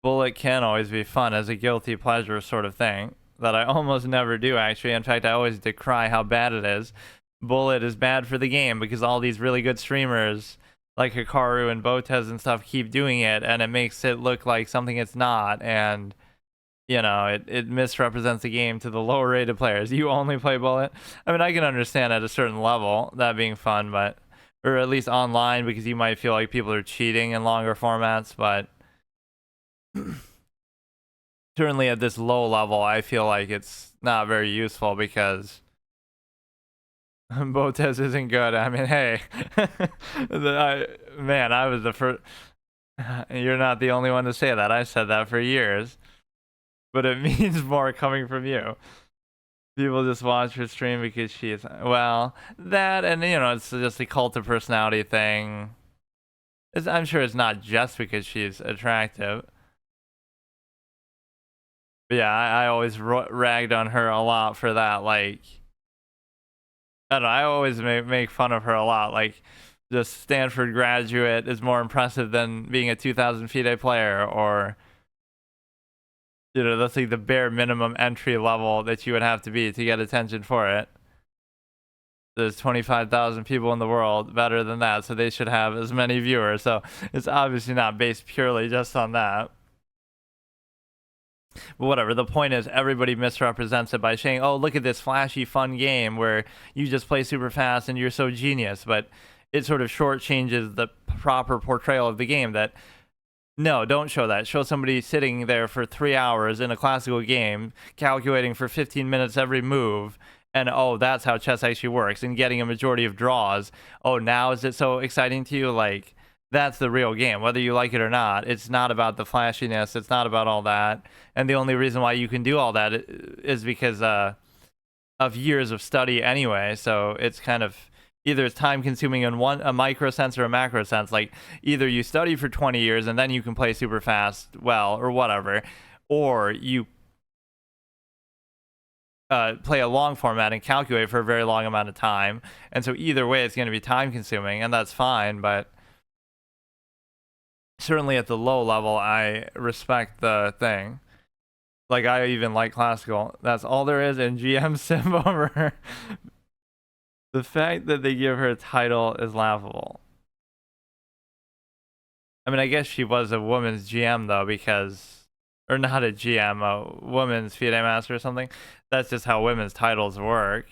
A: Bullet can always be fun as a guilty pleasure sort of thing that I almost never do actually. In fact, I always decry how bad it is. Bullet is bad for the game because all these really good streamers like Hikaru and Botez and stuff keep doing it, and it makes it look like something it's not, and you know, it misrepresents the game to the lower rated players. You only play Bullet. I mean, I can understand at a certain level that being fun, but or at least online, because you might feel like people are cheating in longer formats, but certainly at this low level, I feel like it's not very useful because Botez isn't good. I mean, hey, man, I was the first. You're not the only one to say that. I said that for years, but it means more coming from you. People just watch her stream because she is, well, that, and you know, it's just a cult of personality thing. I'm sure it's not just because she's attractive. But yeah, I always ragged on her a lot for that. Like, I don't know, I always make fun of her a lot. Like, just Stanford graduate is more impressive than being a 2,000 FIDE player, or you know, that's like the bare minimum entry level that you would have to be to get attention for it. There's 25,000 people in the world better than that, so they should have as many viewers. So it's obviously not based purely just on that. But whatever, the point is everybody misrepresents it by saying, oh, look at this flashy fun game where you just play super fast and you're so genius, but it sort of shortchanges the proper portrayal of the game. That no, don't show that. Show somebody sitting there for 3 hours in a classical game calculating for 15 minutes every move, and oh, that's how chess actually works, and getting a majority of draws. Oh, now is it so exciting to you? Like, that's the real game, whether you like it or not. It's not about the flashiness. It's not about all that. And the only reason why you can do all that is because of years of study anyway, so it's kind of either it's time consuming in a micro sense or a macro sense. Like either you study for 20 years and then you can play super fast, well, or whatever, or you play a long format and calculate for a very long amount of time. And so either way, it's going to be time consuming, and that's fine. But certainly at the low level, I respect the thing. Like I even like classical. That's all there is in GM sim over her. The fact that they give her a title is laughable. I mean, I guess she was a woman's GM though, because, or not a GM, a women's FIDE master or something. That's just how women's titles work.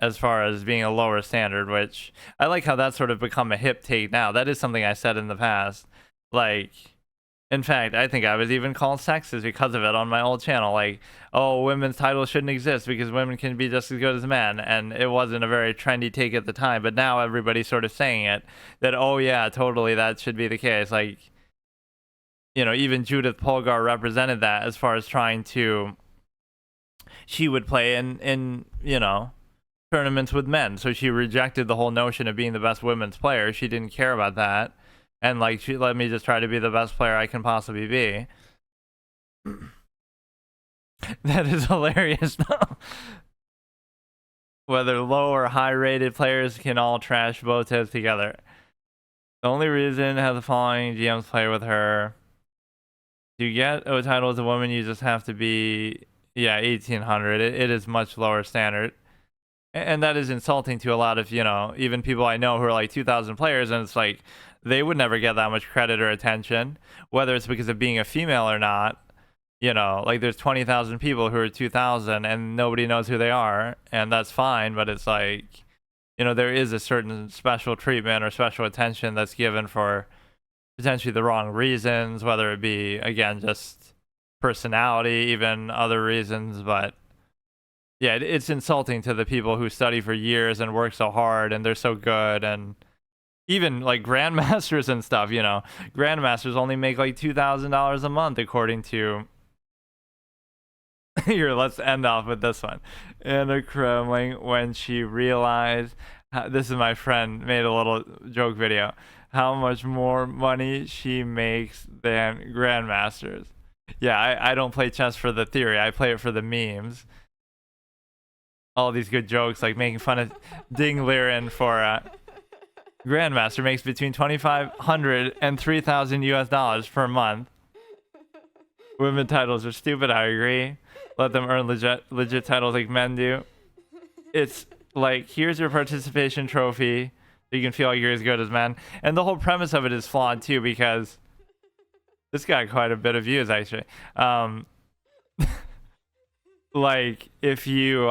A: As far as being a lower standard, which I like how that's sort of become a hip take now. That is something I said in the past. Like, in fact, I think I was even called sexist because of it on my old channel. Like, oh, women's titles shouldn't exist because women can be just as good as men. And it wasn't a very trendy take at the time. But now everybody's sort of saying it, that, oh, yeah, totally, that should be the case. Like, you know, even Judith Polgar represented that as far as trying to, she would play in you know, tournaments with men, so she rejected the whole notion of being the best women's player. She didn't care about that, and like, she let me just try to be the best player I can possibly be. That is hilarious though. Whether low or high rated players can all trash Botes together. The only reason how the following GMs play with her: to get a title as a woman, you just have to be, yeah, 1800. It is much lower standard. And that is insulting to a lot of, you know, even people I know who are like 2,000 players, and it's like they would never get that much credit or attention, whether it's because of being a female or not. You know, like there's 20,000 people who are 2,000 and nobody knows who they are, and that's fine, but it's like, you know, there is a certain special treatment or special attention that's given for potentially the wrong reasons, whether it be, again, just personality, even other reasons, but yeah, it's insulting to the people who study for years and work so hard and they're so good, and even like grandmasters and stuff, you know, grandmasters only make like $2,000 a month according to here. Let's end off with this one. Anna Kremling, when she realized this is my friend made a little joke video, how much more money she makes than grandmasters. Yeah, I don't play chess for the theory, I play it for the memes. All these good jokes, like making fun of Ding Liren for Grandmaster makes between 2,500 and 3,000 US dollars per month. Women titles are stupid, I agree. Let them earn legit titles like men do. It's like, here's your participation trophy, so you can feel like you're as good as men. And the whole premise of it is flawed too, because this got quite a bit of views actually. Like if you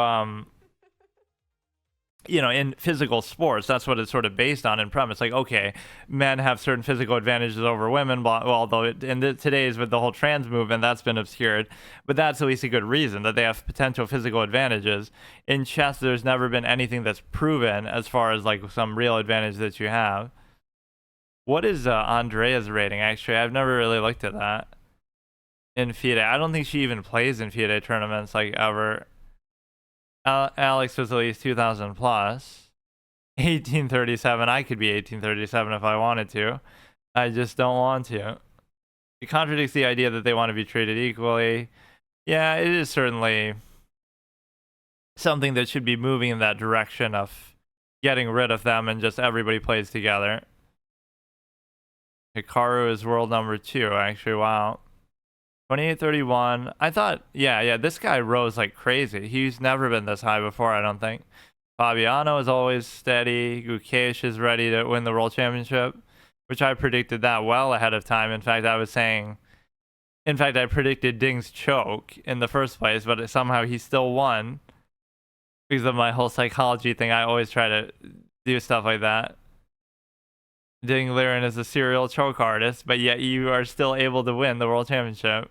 A: you know, in physical sports, that's what it's sort of based on in premise. Like, okay, men have certain physical advantages over women, but, well, although in today's with the whole trans movement, that's been obscured, but that's at least a good reason that they have potential physical advantages. In chess, there's never been anything that's proven as far as like some real advantage that you have. What is Andrea's rating? Actually, I've never really looked at that in FIDE. I don't think she even plays in FIDE tournaments like ever. Alex was at least 2,000 plus. 1837. I could be 1837 if I wanted to. I just don't want to. It contradicts the idea that they want to be treated equally. Yeah, it is certainly something that should be moving in that direction of getting rid of them and just everybody plays together. Hikaru is world number 2, actually. Wow. 2831. I thought, yeah, this guy rose like crazy. He's never been this high before, I don't think. Fabiano is always steady. Gukesh is ready to win the world championship, which I predicted that well ahead of time. In fact, I predicted Ding's choke in the first place, but somehow he still won because of my whole psychology thing. I always try to do stuff like that. Ding Liren is a serial choke artist, but yet you are still able to win the world championship.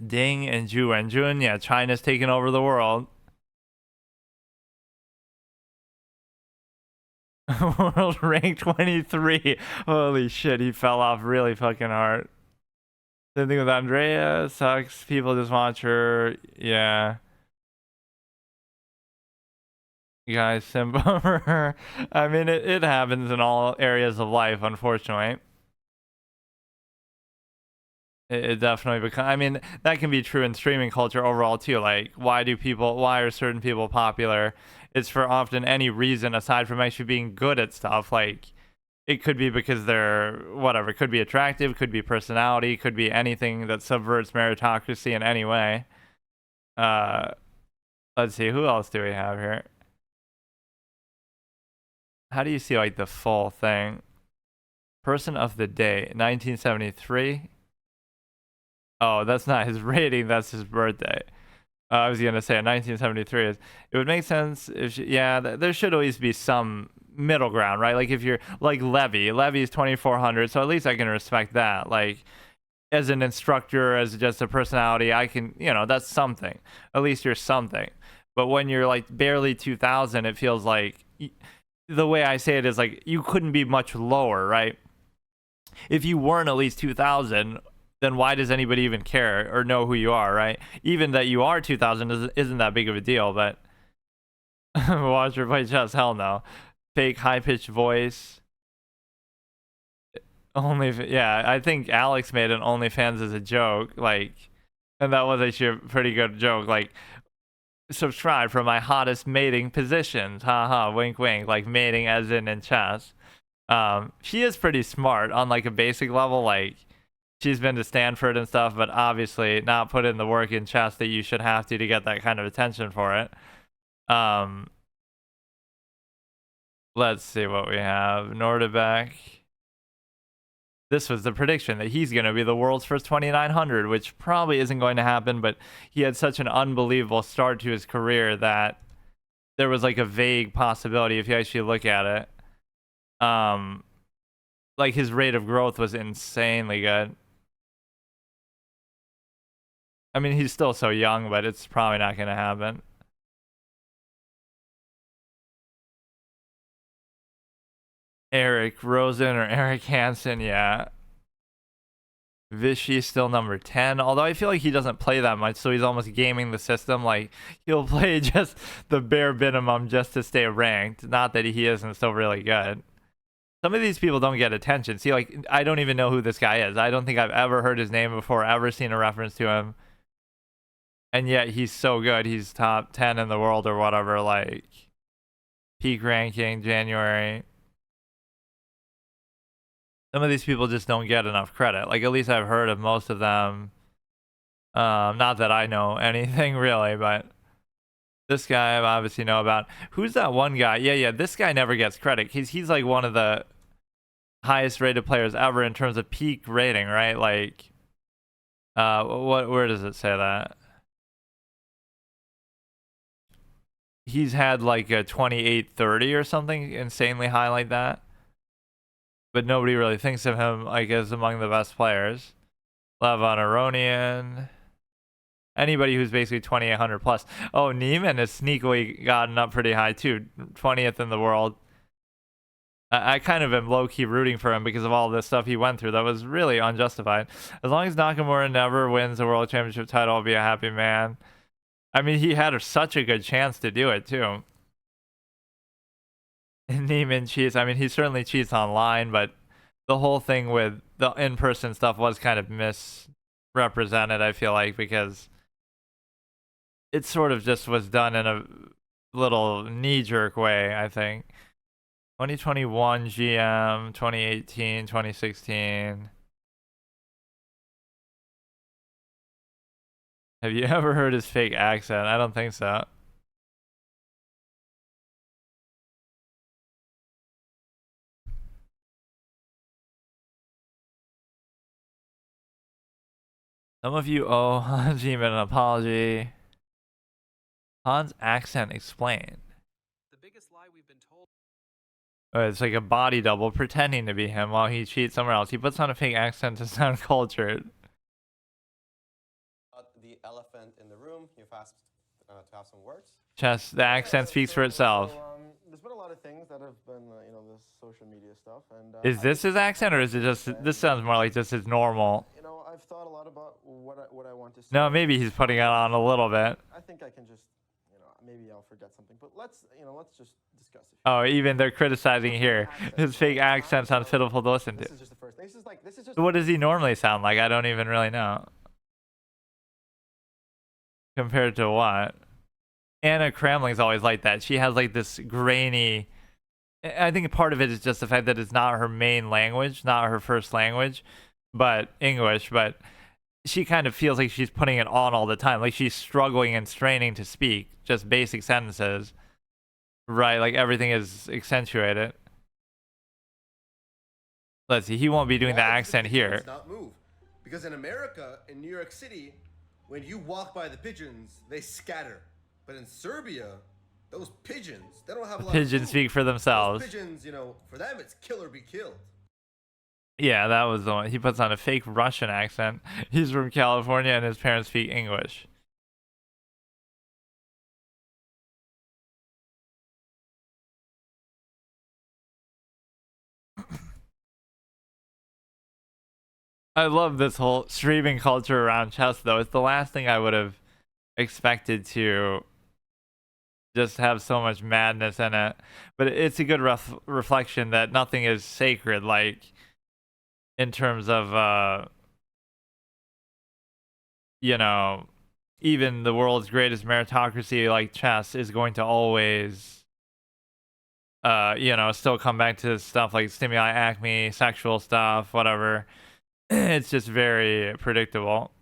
A: Ding and Zhu Wenjun, yeah, China's taking over the world. World rank 23. Holy shit, he fell off really fucking hard. Same thing with Andrea. Sucks. People just watch her. Yeah. You guys simp over her. I mean, it happens in all areas of life, unfortunately. It definitely becomes. I mean, that can be true in streaming culture overall too. Like, why are certain people popular? It's for often any reason aside from actually being good at stuff. Like, it could be because they're whatever. It could be attractive, could be personality, could be anything that subverts meritocracy in any way. Uh, let's see, who else do we have here? How do you see like the full thing? Person of the day, 1973. Oh, that's not his rating. That's his birthday. I was gonna say 1973 is. It would make sense if yeah. There should always be some middle ground, right? Like if you're like Levy's 2400, so at least I can respect that. Like as an instructor, as just a personality, I can, that's something. At least you're something. But when you're like barely 2000, it feels like the way I say it is like you couldn't be much lower, right? If you weren't at least 2000, then why does anybody even care or know who you are, right? Even that you are 2000 isn't that big of a deal, but watch her play chess, hell no. Fake high-pitched voice. Yeah, I think Alex made an OnlyFans as a joke, like, and that was actually a pretty good joke, like, subscribe for my hottest mating positions, haha, wink wink, like mating as in chess. She is pretty smart on like a basic level, like, she's been to Stanford and stuff, but obviously not put in the work in chess that you should have to get that kind of attention for it. Let's see what we have. Nordebek. This was the prediction that he's going to be the world's first 2900, which probably isn't going to happen, but he had such an unbelievable start to his career that there was like a vague possibility if you actually look at it. Like his rate of growth was insanely good. I mean, he's still so young, but it's probably not going to happen. Eric Rosen or Eric Hansen, yeah. Vichy still number 10, although I feel like he doesn't play that much, so he's almost gaming the system. Like, he'll play just the bare minimum just to stay ranked. Not that he isn't still really good. Some of these people don't get attention. See, like, I don't even know who this guy is. I don't think I've ever heard his name before, ever seen a reference to him. And yet he's so good. He's top 10 in the world or whatever, like, peak ranking, January. Some of these people just don't get enough credit. Like, at least I've heard of most of them. Not that I know anything really, but this guy I obviously know about. Who's that one guy? Yeah, this guy never gets credit. He's like one of the highest rated players ever in terms of peak rating, right? Like, where does it say that? He's had like a 2830 or something insanely high like that. But nobody really thinks of him like as among the best players. Levon Aronian. Anybody who's basically 2800 plus. Oh, Neiman has sneakily gotten up pretty high too. 20th in the world. I kind of am low-key rooting for him because of all this stuff he went through that was really unjustified. As long as Nakamura never wins the world championship title, I'll be a happy man. I mean, he had such a good chance to do it too. Neiman cheats. I mean, he certainly cheats online, but the whole thing with the in-person stuff was kind of misrepresented, I feel like, because it sort of just was done in a little knee-jerk way, I think. 2021 GM, 2018, 2016. Have you ever heard his fake accent? I don't think so. Some of you owe Hans Zimmer an apology. Hans' accent explained. The biggest lie we've been told. It's like a body double pretending to be him while he cheats somewhere else. He puts on a fake accent to sound cultured.
B: The elephant in the room. You've asked to have some words.
A: Just the accent speaks for itself.
B: This been a lot of things that have been, this social media stuff, and
A: Is
B: I
A: this
B: just
A: his accent, or is it just? This sounds more like just his normal.
B: I've thought a lot about what I want to say.
A: No, maybe he's putting it on a little bit.
B: I think I can just, maybe I'll forget something, but let's just discuss it.
A: Oh, even they're criticizing here. His fake accent sounds pitiful to listen to.
B: This is just the first thing. This is just.
A: What does he normally sound like? I don't even really know. Compared to what? Anna Cramling's always like that. She has like this grainy. I think part of it is just the fact that it's not her main language, not her first language, but English. But she kind of feels like she's putting it on all the time. Like she's struggling and straining to speak just basic sentences. Right, like everything is accentuated. Let's see, he won't be doing the accent here.
B: Not move. Because in America, in New York City, when you walk by the pigeons, they scatter. But in Serbia, those pigeons, they don't have a lot of
A: Pigeons
B: food.
A: speak for themselves.
B: Those pigeons, for them, it's kill or be killed.
A: Yeah, that was the one. He puts on a fake Russian accent. He's from California and his parents speak English. I love this whole streaming culture around chess, though. It's the last thing I would have expected to just have so much madness in it. But it's a good reflection that nothing is sacred, like, in terms of, even the world's greatest meritocracy, like chess, is going to always, still come back to stuff like stimuli, acme, sexual stuff, whatever. It's just very predictable.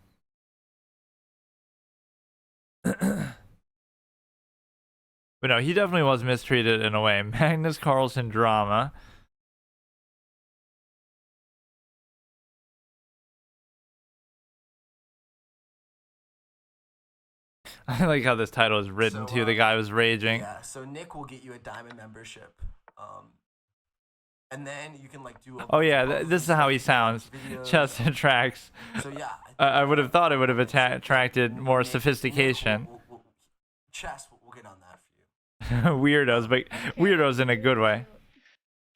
A: But no, he definitely was mistreated in a way. Magnus Carlsen drama. I like how this title is written too. The guy was raging.
C: Yeah, so Nick will get you a diamond membership. And then you can do.
A: Oh yeah, this is how he sounds. Chess attracts.
C: So yeah,
A: I would have thought it would have attracted more sophistication.
C: Chess, we'll get on that for you.
A: Weirdos, but weirdos in a good way.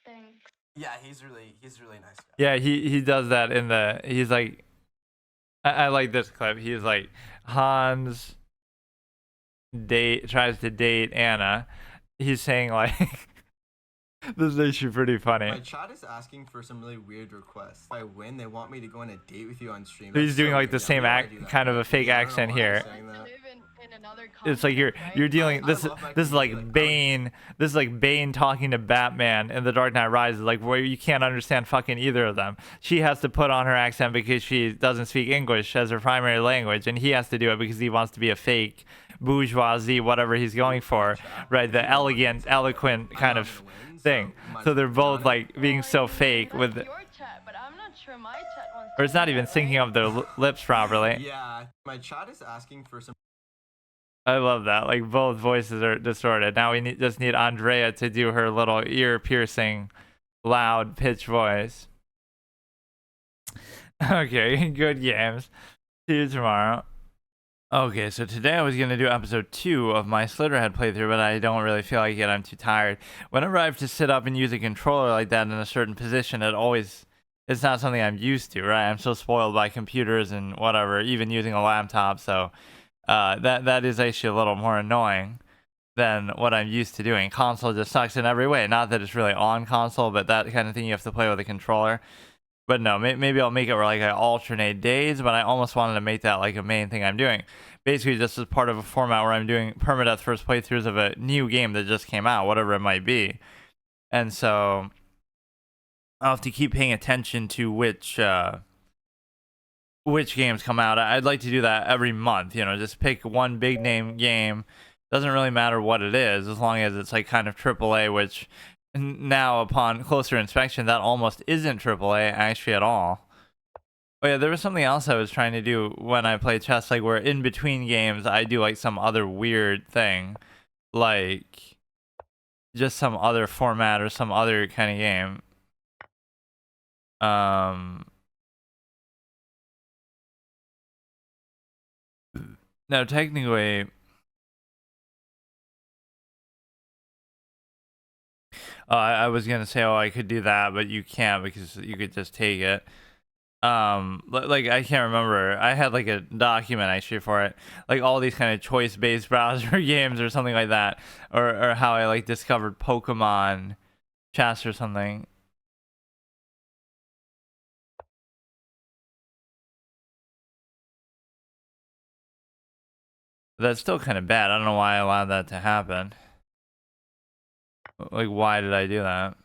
D: Thanks.
C: Yeah, he's really nice guy.
A: Yeah, he does that in the. He's like, I like this clip. He's like, Hans tries to date Anna. He's saying like. This is actually pretty funny.
B: My chat is asking for some really weird requests. If I win, they want me to go on a date with you on stream.
A: He's doing like the same kind of a fake accent here. It's like you're dealing this is like Bane. This is like Bane talking to Batman in The Dark Knight Rises, like where you can't understand fucking either of them. She has to put on her accent because she doesn't speak English as her primary language, and he has to do it because he wants to be a fake bourgeoisie, whatever he's going for, right? The elegant, eloquent kind of thing. So they're both like being so fake with, or it's not even syncing up their lips properly.
B: Yeah, my chat is asking for some.
A: I love that. Like both voices are distorted. Now we just need Andrea to do her little ear-piercing, loud pitch voice. Okay, good games. See you tomorrow. Okay, so today I was going to do episode 2 of my Slitterhead playthrough, but I don't really feel like it. I'm too tired. Whenever I have to sit up and use a controller like that in a certain position, it's not something I'm used to, right? I'm so spoiled by computers and whatever, even using a laptop, so that is actually a little more annoying than what I'm used to doing. Console just sucks in every way. Not that it's really on console, but that kind of thing you have to play with a controller. But no, maybe I'll make it where like I alternate days, but I almost wanted to make that like a main thing I'm doing. Basically, just as part of a format where I'm doing permadeath first playthroughs of a new game that just came out, whatever it might be. And so I'll have to keep paying attention to which games come out. I'd like to do that every month, just pick one big name game. Doesn't really matter what it is, as long as it's like kind of AAA, which now upon closer inspection that almost isn't AAA actually at all. Oh yeah, there was something else I was trying to do when I play chess, like where in between games I do like some other weird thing, like just some other format or some other kind of game. Now technically I was gonna say, oh, I could do that, but you can't because you could just take it. Like I can't remember. I had like a document actually for it, like all these kind of choice-based browser games or something like that, or how I like discovered Pokemon chess or something. That's still kind of bad. I don't know why I allowed that to happen. Like, why did I do that?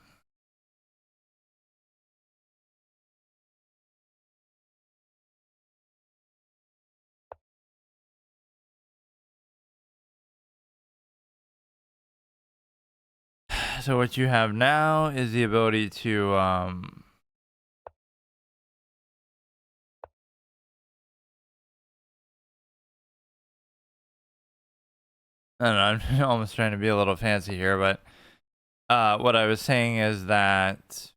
A: So what you have now is the ability to I don't know, I'm almost trying to be a little fancy here, but what I was saying is that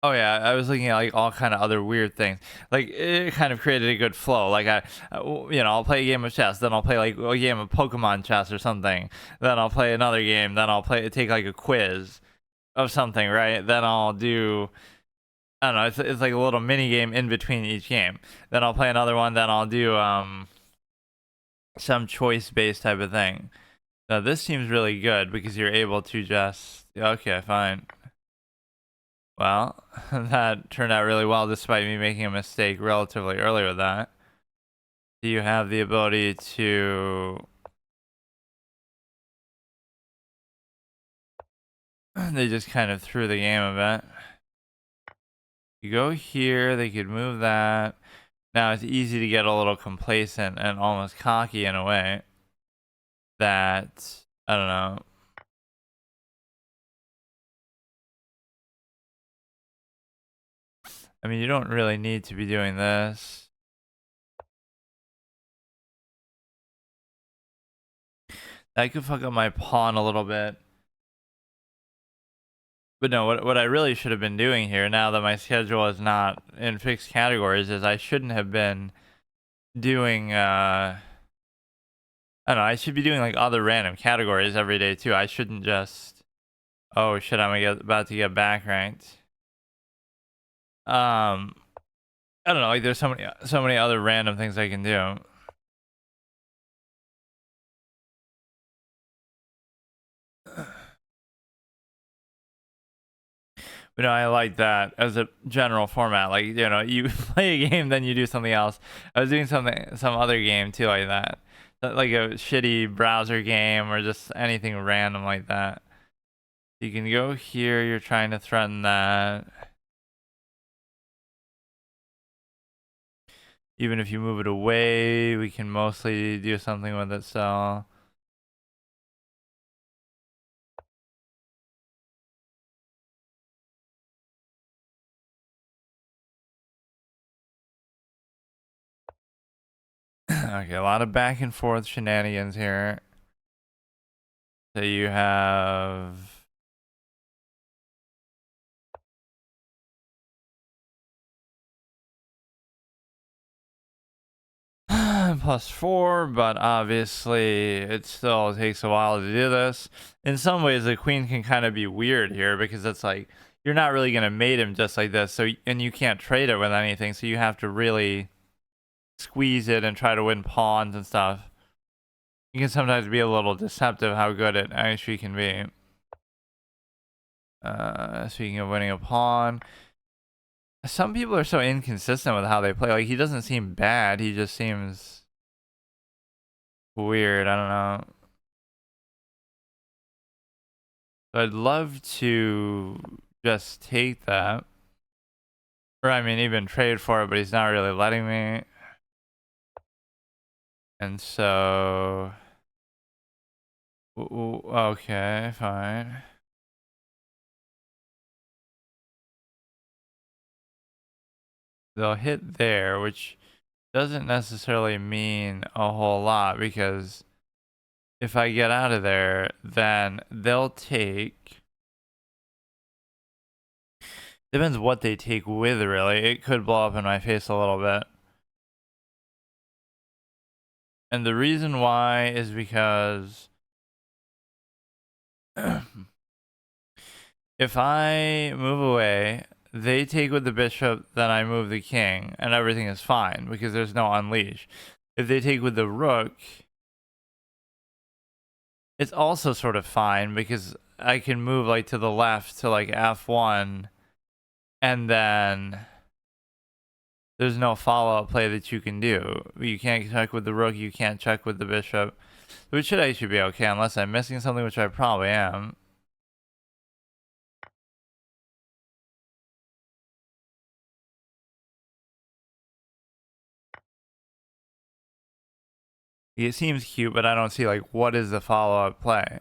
A: oh yeah, I was looking at like all kind of other weird things. Like it kind of created a good flow. Like I'll play a game of chess, then I'll play like a game of Pokemon chess or something. Then I'll play another game, then I'll take like a quiz of something, right? Then I'll do, I don't know, it's like a little mini game in between each game. Then I'll play another one, then I'll do some choice based type of thing. Now this seems really good because you're able to just, okay, fine. Well, that turned out really well despite me making a mistake relatively early with that. Do you have the ability to... They just kind of threw the game a bit. You go here, they could move that. Now it's easy to get a little complacent and almost cocky in a way that, I don't know. I mean, you don't really need to be doing this. That could fuck up my pawn a little bit. But no, what I really should have been doing here, now that my schedule is not in fixed categories, is I shouldn't have been doing, I don't know, I should be doing like other random categories every day too. I shouldn't just, oh shit, about to get back ranked. I don't know, like there's so many other random things I can do. But no, I like that as a general format. Like, you play a game, then you do something else. I was doing some other game too, like that. Like a shitty browser game or just anything random like that. You can go here, you're trying to threaten that. Even if you move it away, we can mostly do something with it, so. Okay, a lot of back and forth shenanigans here. So you have... +4, but obviously it still takes a while to do this. In some ways, the queen can kind of be weird here because it's like, you're not really going to mate him just like this, so and you can't trade it with anything, so you have to really squeeze it and try to win pawns and stuff. You can sometimes be a little deceptive how good it actually can be. Speaking of winning a pawn, some people are so inconsistent with how they play. Like, he doesn't seem bad, he just seems weird. I don't know. So I'd love to just take that. Or, I mean, even trade for it, but he's not really letting me. And so... Okay, fine. They'll hit there, which doesn't necessarily mean a whole lot, because if I get out of there, then they'll take... Depends what they take with, really. It could blow up in my face a little bit. And the reason why is because If I move away, they take with the bishop, then I move the king, and everything is fine because there's no unleash. If they take with the rook, it's also sort of fine because I can move like to the left to like f1, and then there's no follow-up play that you can do. You can't check with the rook, you can't check with the bishop, which should actually be okay unless I'm missing something, which I probably am. It seems cute, but I don't see like what is the follow-up play.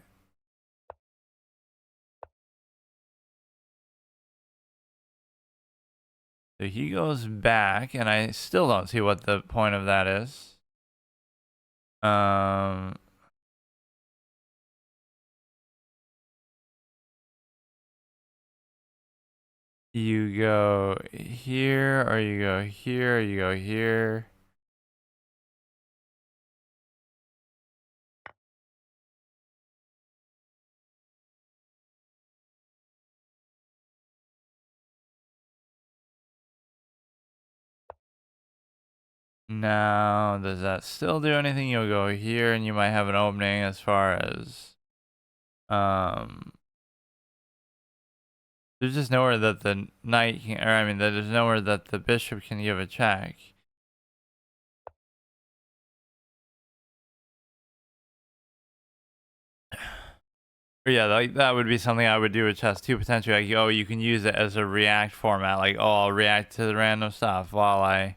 A: So he goes back, and I still don't see what the point of that is. You go here, or you go here, or you go here. Now, does that still do anything? You'll go here, and you might have an opening as far as there's just nowhere that the knight can, or I mean, there's nowhere that the bishop can give a check. But yeah, like that would be something I would do with chess too, potentially. Like, oh, you can use it as a react format. Like, oh, I'll react to the random stuff while I,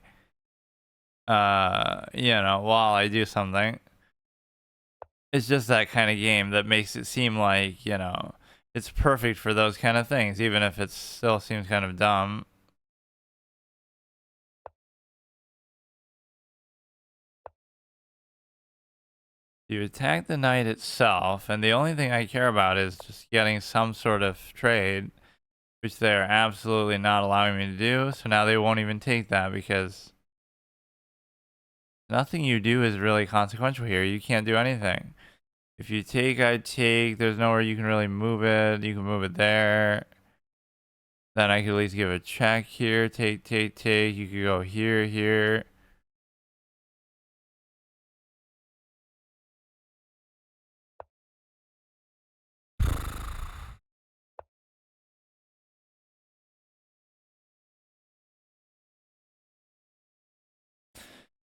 A: while I do something. It's just that kind of game that makes it seem like, it's perfect for those kind of things, even if it still seems kind of dumb. You attack the knight itself, and the only thing I care about is just getting some sort of trade, which they're absolutely not allowing me to do. So now they won't even take that because nothing you do is really consequential here. You can't do anything. If you take, I take. There's nowhere you can really move it. You can move it there. Then I could at least give a check here. Take, take, take. You could go here, here.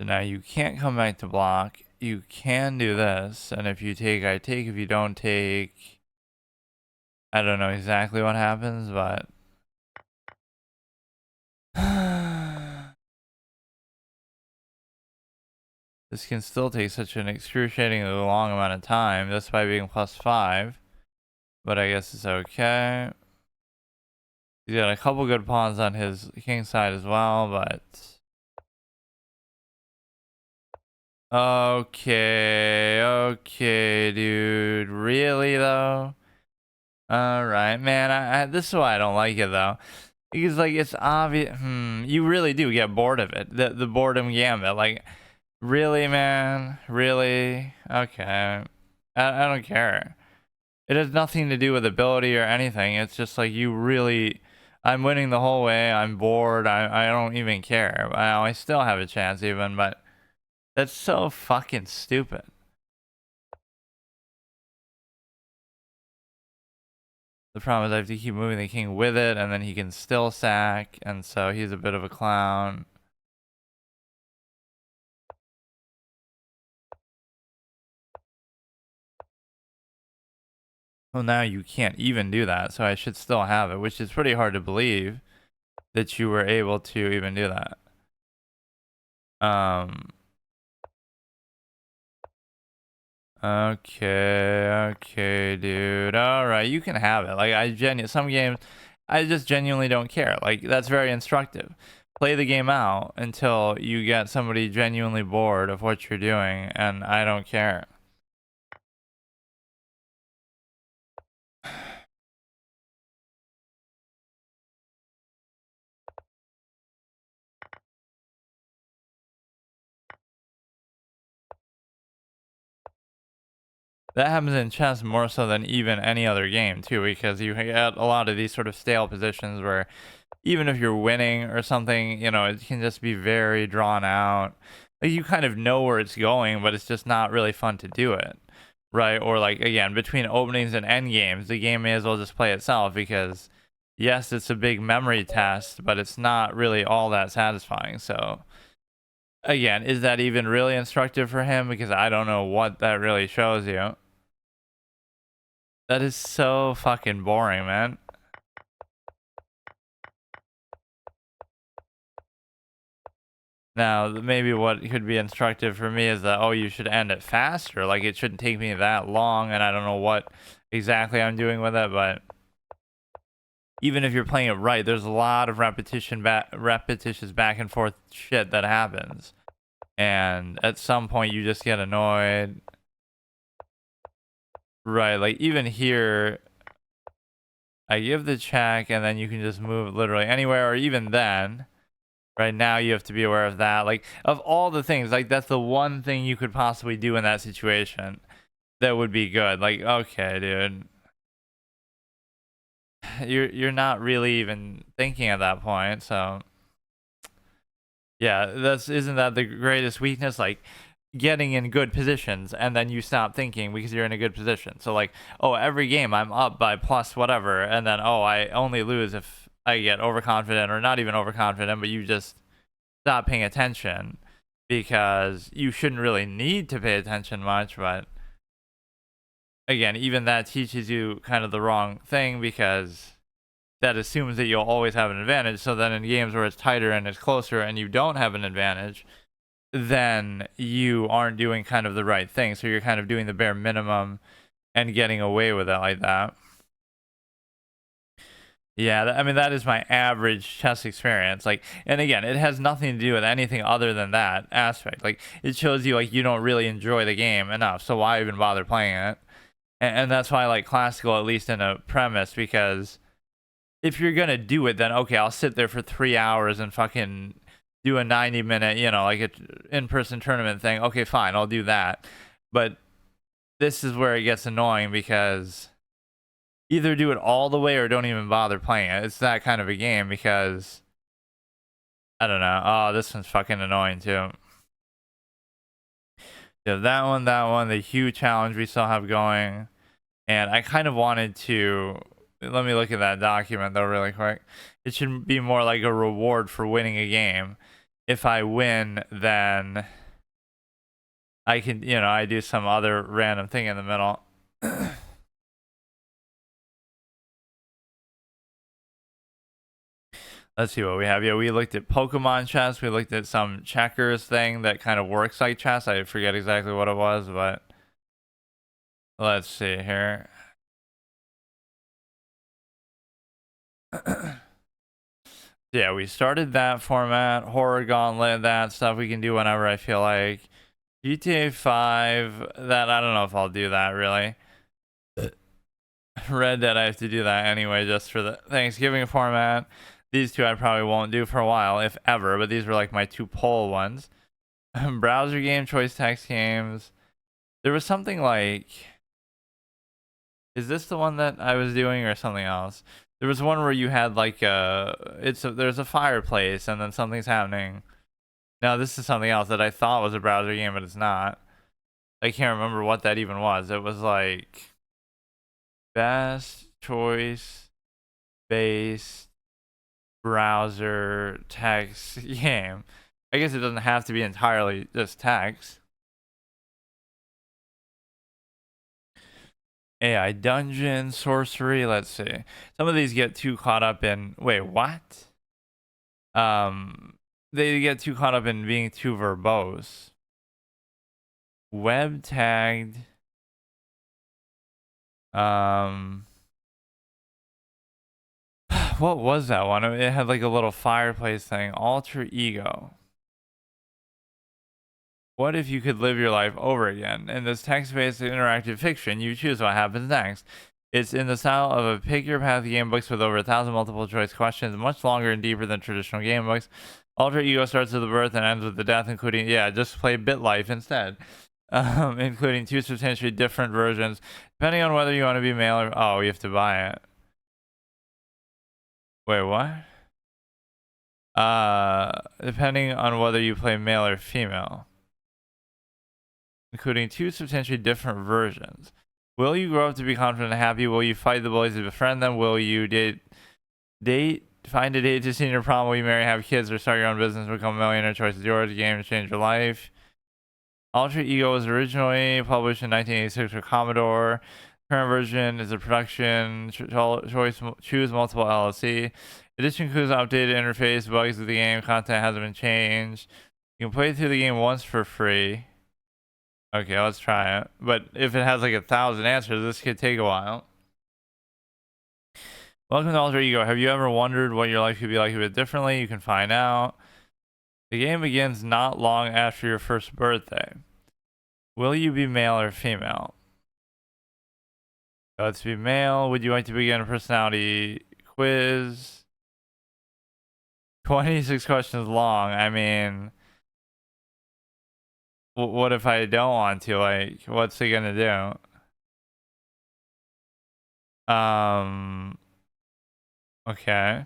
A: So now you can't come back to block. You can do this. And if you take, I take. If you don't take, I don't know exactly what happens, but this can still take such an excruciatingly long amount of time, just by being +5. But I guess it's okay. He's got a couple good pawns on his king side as well, but okay, dude. Really though? All right, man. This is why I don't like it though. Because like it's obvious. You really do get bored of it. The boredom gambit. Like, really, man. Really? Okay. I don't care. It has nothing to do with ability or anything. It's just like you really. I'm winning the whole way. I'm bored. I don't even care. I still have a chance even, but that's so fucking stupid. The problem is I have to keep moving the king with it, and then he can still sack, and so he's a bit of a clown. Well, now you can't even do that, so I should still have it, which is pretty hard to believe that you were able to even do that. Okay, dude. All right, you can have it. Like some games, I just genuinely don't care. Like that's very instructive. Play the game out until you get somebody genuinely bored of what you're doing, and I don't care. That happens in chess more so than even any other game too, because you get a lot of these sort of stale positions where even if you're winning or something, you know, it can just be very drawn out. Like you kind of know where it's going, but it's just not really fun to do it, right? Or like again, between openings and end games, the game may as well just play itself because yes, it's a big memory test, but it's not really all that satisfying. So again, is that even really instructive for him? Because I don't know what that really shows you. That is so fucking boring, man. Now, maybe what could be instructive for me is that, oh, you should end it faster. Like, it shouldn't take me that long, and I don't know what exactly I'm doing with it, but even if you're playing it right, there's a lot of repetitious back and forth shit that happens. And at some point, you just get annoyed. Right, like, even here, I give the check, and then you can just move literally anywhere, or even then. Right now, you have to be aware of that. Like, of all the things, like, that's the one thing you could possibly do in that situation that would be good. Like, okay, dude. You're not really even thinking at that point, so... Yeah, isn't that the greatest weakness? Like, getting in good positions, and then you stop thinking because you're in a good position. So, like, oh, every game I'm up by plus whatever, and then, oh, I only lose if I get overconfident, or not even overconfident, but you just stop paying attention because you shouldn't really need to pay attention much. But again, even that teaches you kind of the wrong thing because that assumes that you'll always have an advantage. So then in games where it's tighter and it's closer and you don't have an advantage, then you aren't doing kind of the right thing. So you're kind of doing the bare minimum and getting away with it like that. Yeah, I mean, that is my average chess experience. Like, and again, it has nothing to do with anything other than that aspect. Like, it shows you, like, you don't really enjoy the game enough, so why even bother playing it? And that's why I like classical, at least in a premise, because if you're gonna do it, then okay, I'll sit there for 3 hours and fucking do a 90-minute, you know, like a in-person tournament thing. Okay, fine, I'll do that. But this is where it gets annoying because either do it all the way or don't even bother playing it. It's that kind of a game because I don't know. Oh, this one's fucking annoying too. Yeah, that one, the huge challenge we still have going. And I kind of wanted to, let me look at that document though really quick. It should be more like a reward for winning a game. If I win, then I can, you know, I do some other random thing in the middle. Let's see what we have. Yeah, we looked at Pokemon chess. We looked at some checkers thing that kind of works like chess. I forget exactly what it was, but let's see here. Yeah, we started that format, Horror Gauntlet, that stuff we can do whenever I feel like. GTA 5, that I don't know if I'll do that really. Red Dead, I have to do that anyway just for the Thanksgiving format. These two I probably won't do for a while, if ever, but these were like my two poll ones. Browser game, choice text games. There was something like... Is this the one that I was doing or something else? There was one where you had like there's a fireplace and then something's happening. Now this is something else that I thought was a browser game, but it's not. I can't remember what that even was. It was like best choice based browser text game. I guess it doesn't have to be entirely just text. AI dungeon, sorcery, let's see. Some of these get too caught up in, wait, what? They get too caught up in being too verbose. Web tagged. What was that one? It had like a little fireplace thing. Alter ego. What if you could live your life over again? In this text-based interactive fiction, you choose what happens next. It's in the style of a pick-your-path game books with over 1,000 multiple-choice questions, much longer and deeper than traditional game books. Alter ego starts with the birth and ends with the death, including, yeah, just play BitLife instead. including 2 substantially different versions, depending on whether you want to be male or... Oh, you have to buy it. Wait, what? Depending on whether you play male or female, including 2 substantially different versions. Will you grow up to be confident and happy? Will you fight the bullies to befriend them? Will you find a date to see in your prom? Will you marry, have kids, or start your own business, become a millionaire? Choice is yours. A game to change your life. Alter Ego was originally published in 1986 for Commodore. Current version is a production choose multiple LLC. Edition includes an updated interface, bugs of the game, content hasn't been changed. You can play through the game once for free. Okay, let's try it. But if it has like 1,000 answers, this could take a while. Welcome to Alter Ego. Have you ever wondered what your life could be like a bit differently? You can find out. The game begins not long after your first birthday. Will you be male or female? Let's be male. Would you like to begin a personality quiz? 26 questions long. I mean, what if I don't want to? Like, what's it gonna do? Okay.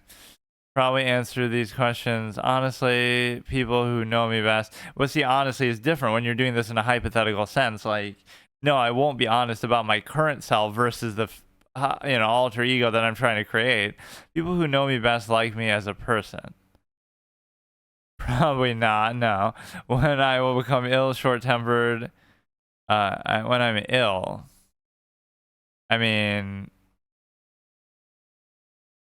A: Probably answer these questions honestly. People who know me best. Well, see, honestly is different when you're doing this in a hypothetical sense. Like, no, I won't be honest about my current self versus the, alter ego that I'm trying to create. People who know me best like me as a person. Probably not. No. When I will become ill, short-tempered. When I'm ill. I mean,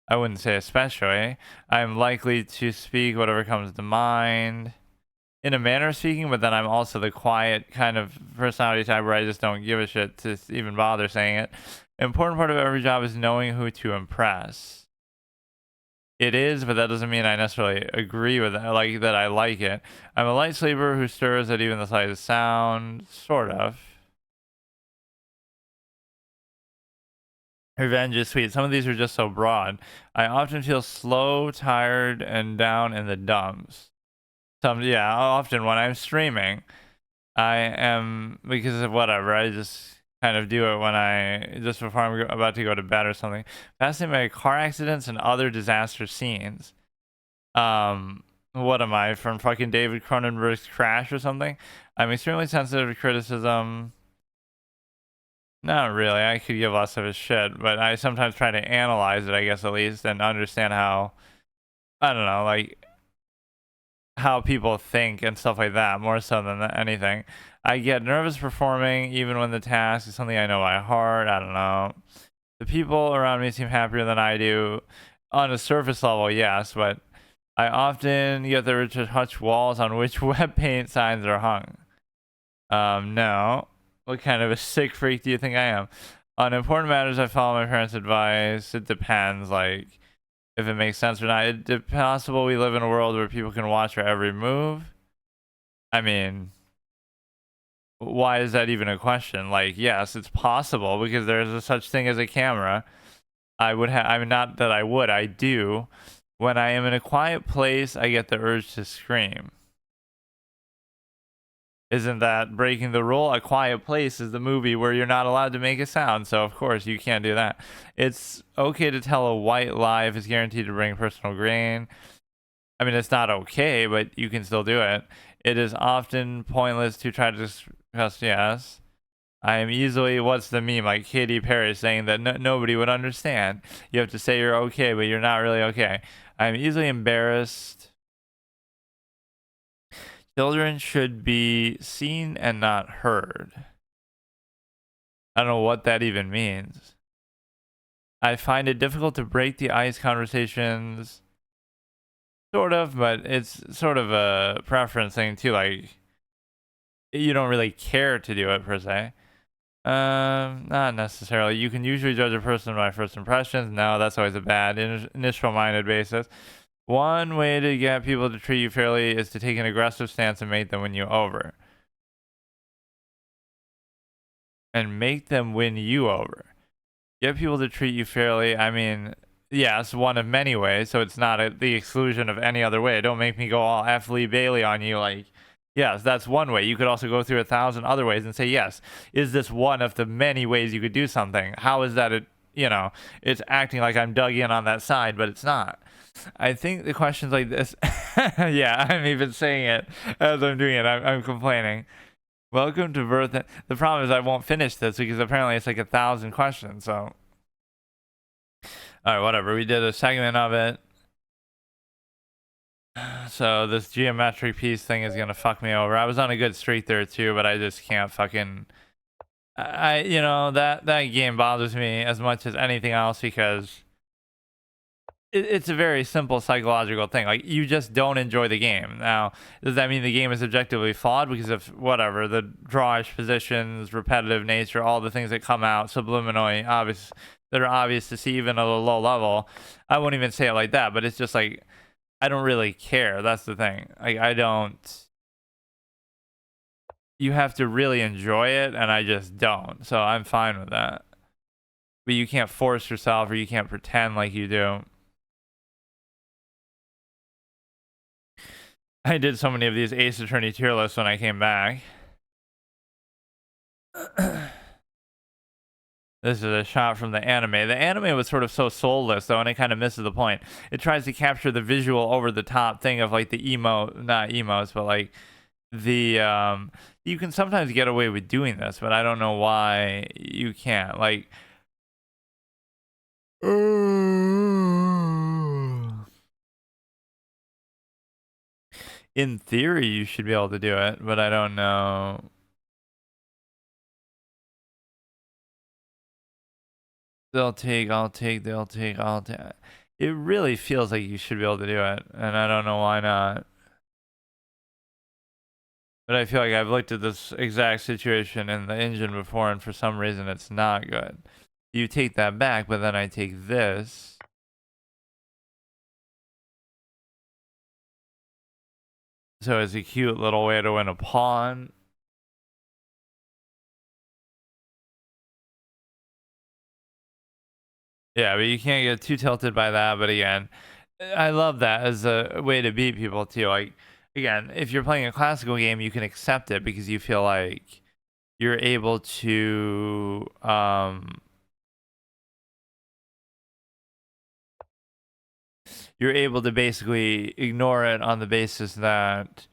A: I wouldn't say especially. I'm likely to speak whatever comes to mind in a manner of speaking, but then I'm also the quiet kind of personality type where I just don't give a shit to even bother saying it. An important part of every job is knowing who to impress. It is, but that doesn't mean I necessarily agree with it, like that I like it. I'm a light sleeper who stirs at even the slightest sound, sort of. Revenge is sweet. Some of these are just so broad. I often feel slow, tired, and down in the dumps. Often when I'm streaming, I am, because of whatever, I just kind of do it just before I'm about to go to bed or something. Fascinated by car accidents and other disaster scenes. What am I, from fucking David Cronenberg's Crash or something? I'm extremely sensitive to criticism. Not really. I could give less of a shit, but I sometimes try to analyze it, I guess, at least, and understand how, I don't know, like, how people think and stuff like that, more so than anything. I get nervous performing, even when the task is something I know by heart. I don't know. The people around me seem happier than I do. On a surface level, yes, but I often get the urge to touch walls on which wet paint signs are hung. No. What kind of a sick freak do you think I am? On important matters, I follow my parents' advice. It depends, like, if it makes sense or not. It's possible we live in a world where people can watch our every move. I mean, why is that even a question? Like, yes, it's possible because there's a such thing as a camera. Not that I would, I do. When I am in a quiet place, I get the urge to scream. Isn't that breaking the rule? A Quiet Place is the movie where you're not allowed to make a sound, so of course you can't do that. It's okay to tell a white lie if it's guaranteed to bring personal gain. I mean, it's not okay, but you can still do it. It is often pointless to try to discuss, yes. I am easily, what's the meme, like Katy Perry saying that nobody would understand. You have to say you're okay, but you're not really okay. I am easily embarrassed. Children should be seen and not heard. I don't know what that even means. I find it difficult to break the ice conversations. Sort of, but it's sort of a preference thing too. Like, you don't really care to do it per se. Not necessarily. You can usually judge a person by first impressions. No, that's always a bad initial minded basis. One way to get people to treat you fairly is to take an aggressive stance and make them win you over. And make them win you over. Get people to treat you fairly. I mean, yes, one of many ways, so it's not the exclusion of any other way. Don't make me go all F. Lee Bailey on you, like, Yes, that's one way. You could also go through 1,000 other ways and say, yes, is this one of the many ways you could do something? How is that it's acting like I'm dug in on that side, but it's not. I think the questions like this, yeah, I'm even saying it as I'm doing it. I'm complaining. Welcome to birth. The problem is I won't finish this because apparently it's like 1,000 questions. So, all right, whatever. We did a segment of it. So this geometric piece thing is gonna fuck me over. I was on a good streak there too, but I just can't fucking. That game bothers me as much as anything else because it's a very simple psychological thing. Like, you just don't enjoy the game. Now, does that mean the game is objectively flawed because of whatever the drawish positions, repetitive nature, all the things that come out subliminally, obvious that are obvious to see even at a low level? I won't even say it like that, but it's just like I don't really care. That's the thing. I don't. You have to really enjoy it, and I just don't. So I'm fine with that. But you can't force yourself, or you can't pretend like you do. I did so many of these Ace Attorney tier lists when I came back. This is a shot from the anime. The anime was sort of so soulless, though, and it kind of misses the point. It tries to capture the visual over-the-top thing of, like, the not emotes, but, like, the, you can sometimes get away with doing this, but I don't know why you can't. Like, in theory, you should be able to do it, but I don't know. They'll take. It really feels like you should be able to do it, and I don't know why not. But I feel like I've looked at this exact situation in the engine before, and for some reason it's not good. You take that back, but then I take this. So it's a cute little way to win a pawn. Yeah, but you can't get too tilted by that. But again, I love that as a way to beat people too. Like, again, if you're playing a classical game, you can accept it because you feel like you're able to basically ignore it on the basis that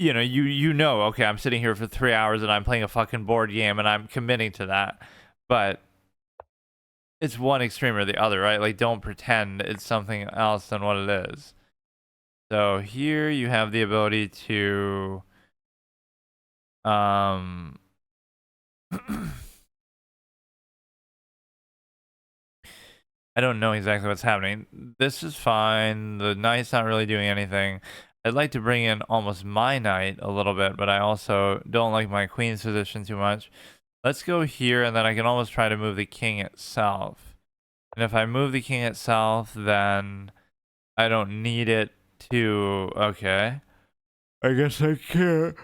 A: okay, I'm sitting here for 3 hours and I'm playing a fucking board game and I'm committing to that. But it's one extreme or the other, right? Like, don't pretend it's something else than what it is. So here you have the ability to I don't know exactly what's happening. This is fine. The knight's not really doing anything. I'd like to bring in almost my knight a little bit, but I also don't like my queen's position too much. Let's go here, and then I can almost try to move the king itself. And if I move the king itself, then I don't need it to... Okay. I guess I can't.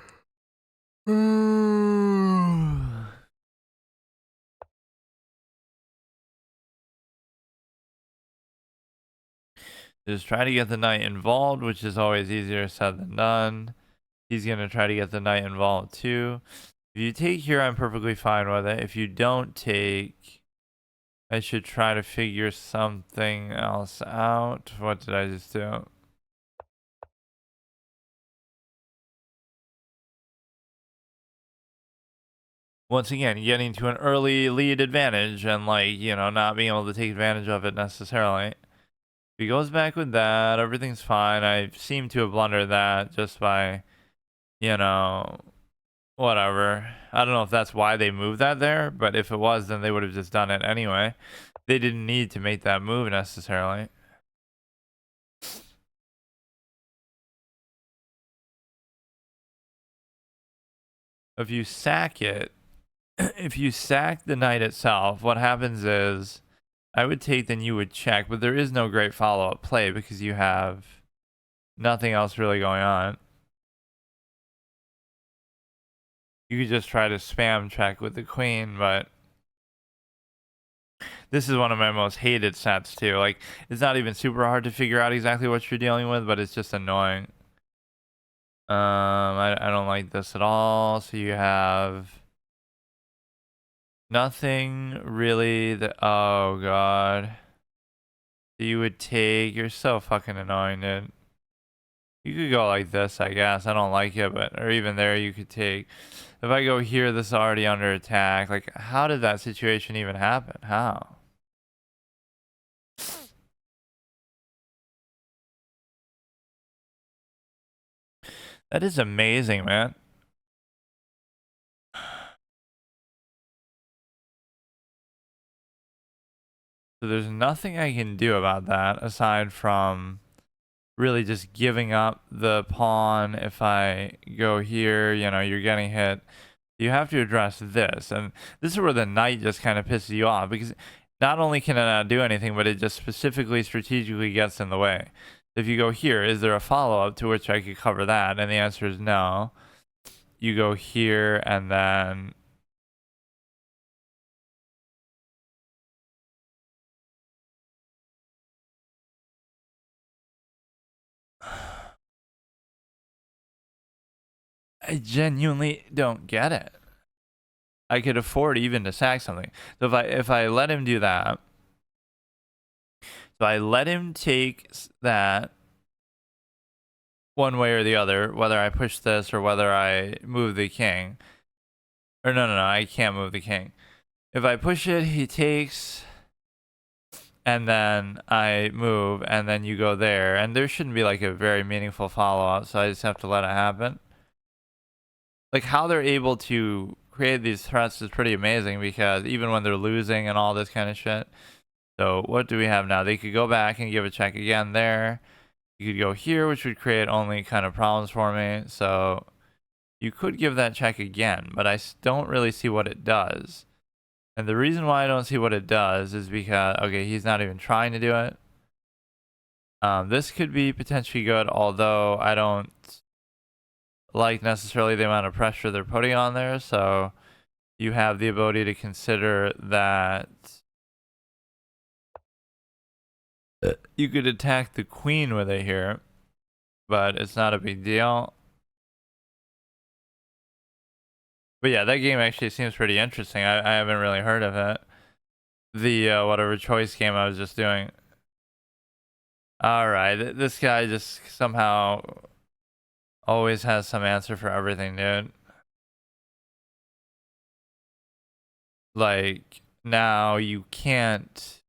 A: Just try to get the knight involved, which is always easier said than done. He's going to try to get the knight involved too. If you take here, I'm perfectly fine with it. If you don't take, I should try to figure something else out. What did I just do? Once again, getting to an early lead advantage and, like, not being able to take advantage of it necessarily. If he goes back with that, everything's fine. I seem to have blundered that just by, whatever. I don't know if that's why they moved that there, but if it was, then they would have just done it anyway. They didn't need to make that move necessarily. If you sack it, if you sack the knight itself, what happens is I would take, then you would check, but there is no great follow-up play because you have nothing else really going on. You could just try to spam check with the queen, but this is one of my most hated sets too. Like, it's not even super hard to figure out exactly what you're dealing with, but it's just annoying. I don't like this at all. So you have nothing really that, oh god. You would take, you're so fucking annoying, dude. You could go like this, I guess. I don't like it, but, or even there you could take. If I go here, this is already under attack. Like, how did that situation even happen? How? That is amazing, man. So there's nothing I can do about that aside from really just giving up the pawn. If I go here, you know, you're getting hit. You have to address this. And this is where the knight just kind of pisses you off, because not only can it not do anything, but it just specifically strategically gets in the way. If you go here, is there a follow-up to which I could cover that? And the answer is no. You go here and then I genuinely don't get it. I could afford even to sack something. So if I let him do that, so I let him take that one way or the other, whether I push this or whether I move the king. Or no, I can't move the king. If I push it, he takes, and then I move, and then you go there, and there shouldn't be like a very meaningful follow-up, so I just have to let it happen. Like, how they're able to create these threats is pretty amazing, because even when they're losing and all this kind of shit. So what do we have now? They could go back and give a check again there. You could go here, which would create only kind of problems for me. So you could give that check again, but I don't really see what it does. And the reason why I don't see what it does is because, okay, he's not even trying to do it. This could be potentially good, although I don't like necessarily the amount of pressure they're putting on there. So you have the ability to consider that you could attack the queen with it here, but it's not a big deal. But yeah, that game actually seems pretty interesting. I haven't really heard of it. The whatever choice game I was just doing. All right, this guy just somehow always has some answer for everything, dude. Like, now you can't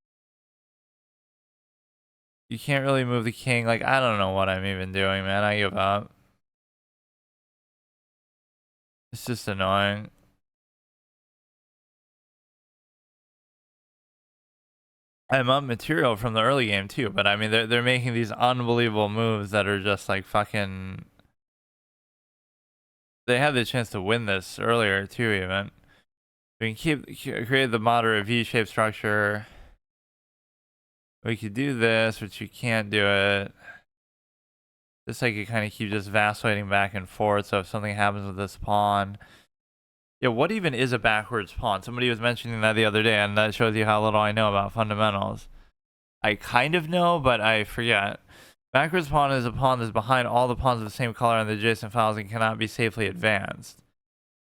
A: really move the king. Like, I don't know what I'm even doing, man. I give up. It's just annoying. I'm up material from the early game too, but I mean they're making these unbelievable moves that are just like fucking. They had the chance to win this earlier too, even. We can create the moderate V-shaped structure. We could do this, but you can't do it. This I could kind of keep just vacillating back and forth. So if something happens with this pawn, yeah, what even is a backwards pawn? Somebody was mentioning that the other day, and that shows you how little I know about fundamentals. I kind of know, but I forget. Backwards pawn is a pawn that's behind all the pawns of the same color on the adjacent files and cannot be safely advanced.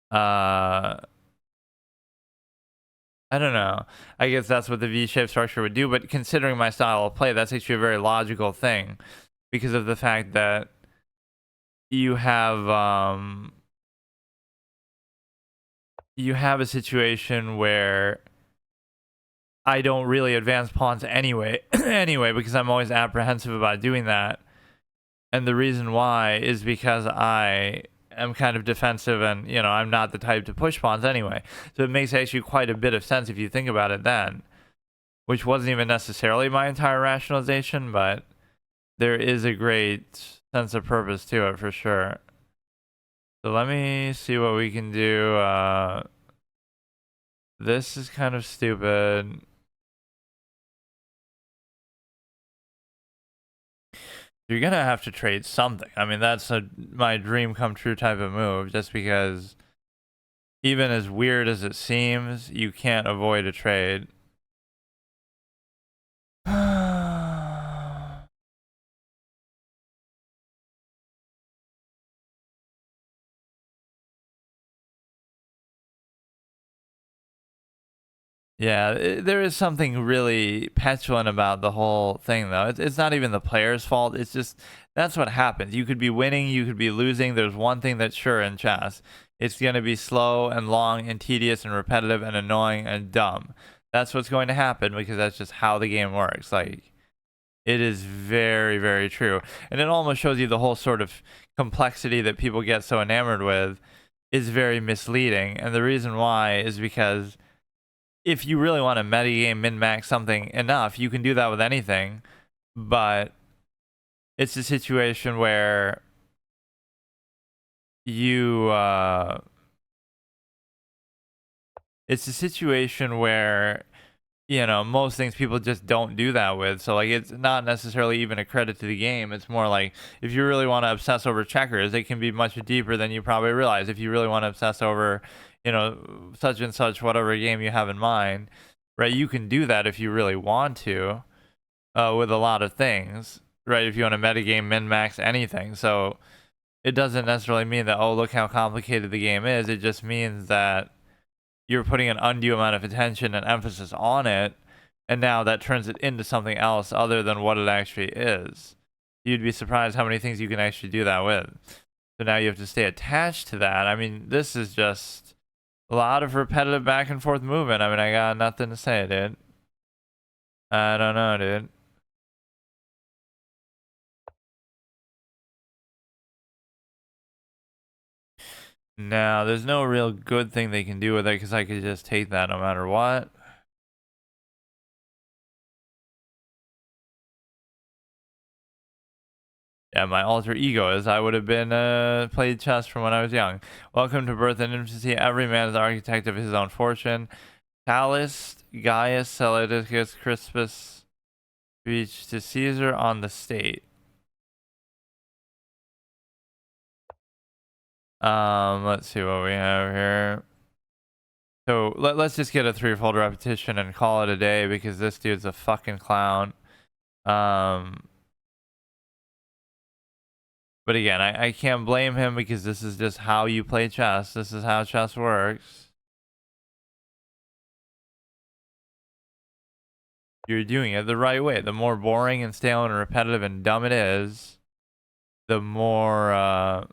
A: I don't know. I guess that's what the V-shaped structure would do, but considering my style of play, that's actually a very logical thing, because of the fact that you have a situation where I don't really advance pawns anyway, because I'm always apprehensive about doing that. And the reason why is because I am kind of defensive, and, you know, I'm not the type to push pawns anyway. So it makes actually quite a bit of sense if you think about it then, which wasn't even necessarily my entire rationalization, but there is a great sense of purpose to it for sure. So let me see what we can do. This is kind of stupid. You're gonna have to trade something. I mean, that's my dream come true type of move, just because even as weird as it seems, you can't avoid a trade. Yeah, there is something really petulant about the whole thing, though. It's not even the player's fault. It's just that's what happens. You could be winning, you could be losing. There's one thing that's sure in chess: it's going to be slow and long and tedious and repetitive and annoying and dumb. That's what's going to happen because that's just how the game works. Like it is very, very true, and it almost shows you the whole sort of complexity that people get so enamored with is very misleading. And the reason why is because if you really want to metagame min-max something enough, you can do that with anything. But it's a situation where you it's a situation where most things people just don't do that with. So like it's not necessarily even a credit to the game. It's more like if you really want to obsess over checkers, it can be much deeper than you probably realize. If you really want to obsess over such and such whatever game you have in mind, right, you can do that if you really want to, with a lot of things, right? If you want to metagame min-max anything. So it doesn't necessarily mean that, oh, look how complicated the game is. It just means that you're putting an undue amount of attention and emphasis on it, and now that turns it into something else other than what it actually is. You'd be surprised how many things you can actually do that with. So now you have to stay attached to that. I mean, this is just a lot of repetitive back and forth movement. I mean, I got nothing to say, dude. I don't know, dude. Now, there's no real good thing they can do with it because I could just take that no matter what. Yeah, my alter ego is I would have been played chess from when I was young. Welcome to birth and infancy. Every man is the architect of his own fortune. Sallust, Gaius, Celidicus, Crispus, speech to Caesar on the state. Let's see what we have here. So let's just get a threefold repetition and call it a day because this dude's a fucking clown. But again, I can't blame him because this is just how you play chess. This is how chess works. You're doing it the right way. The more boring and stale and repetitive and dumb it is, the more,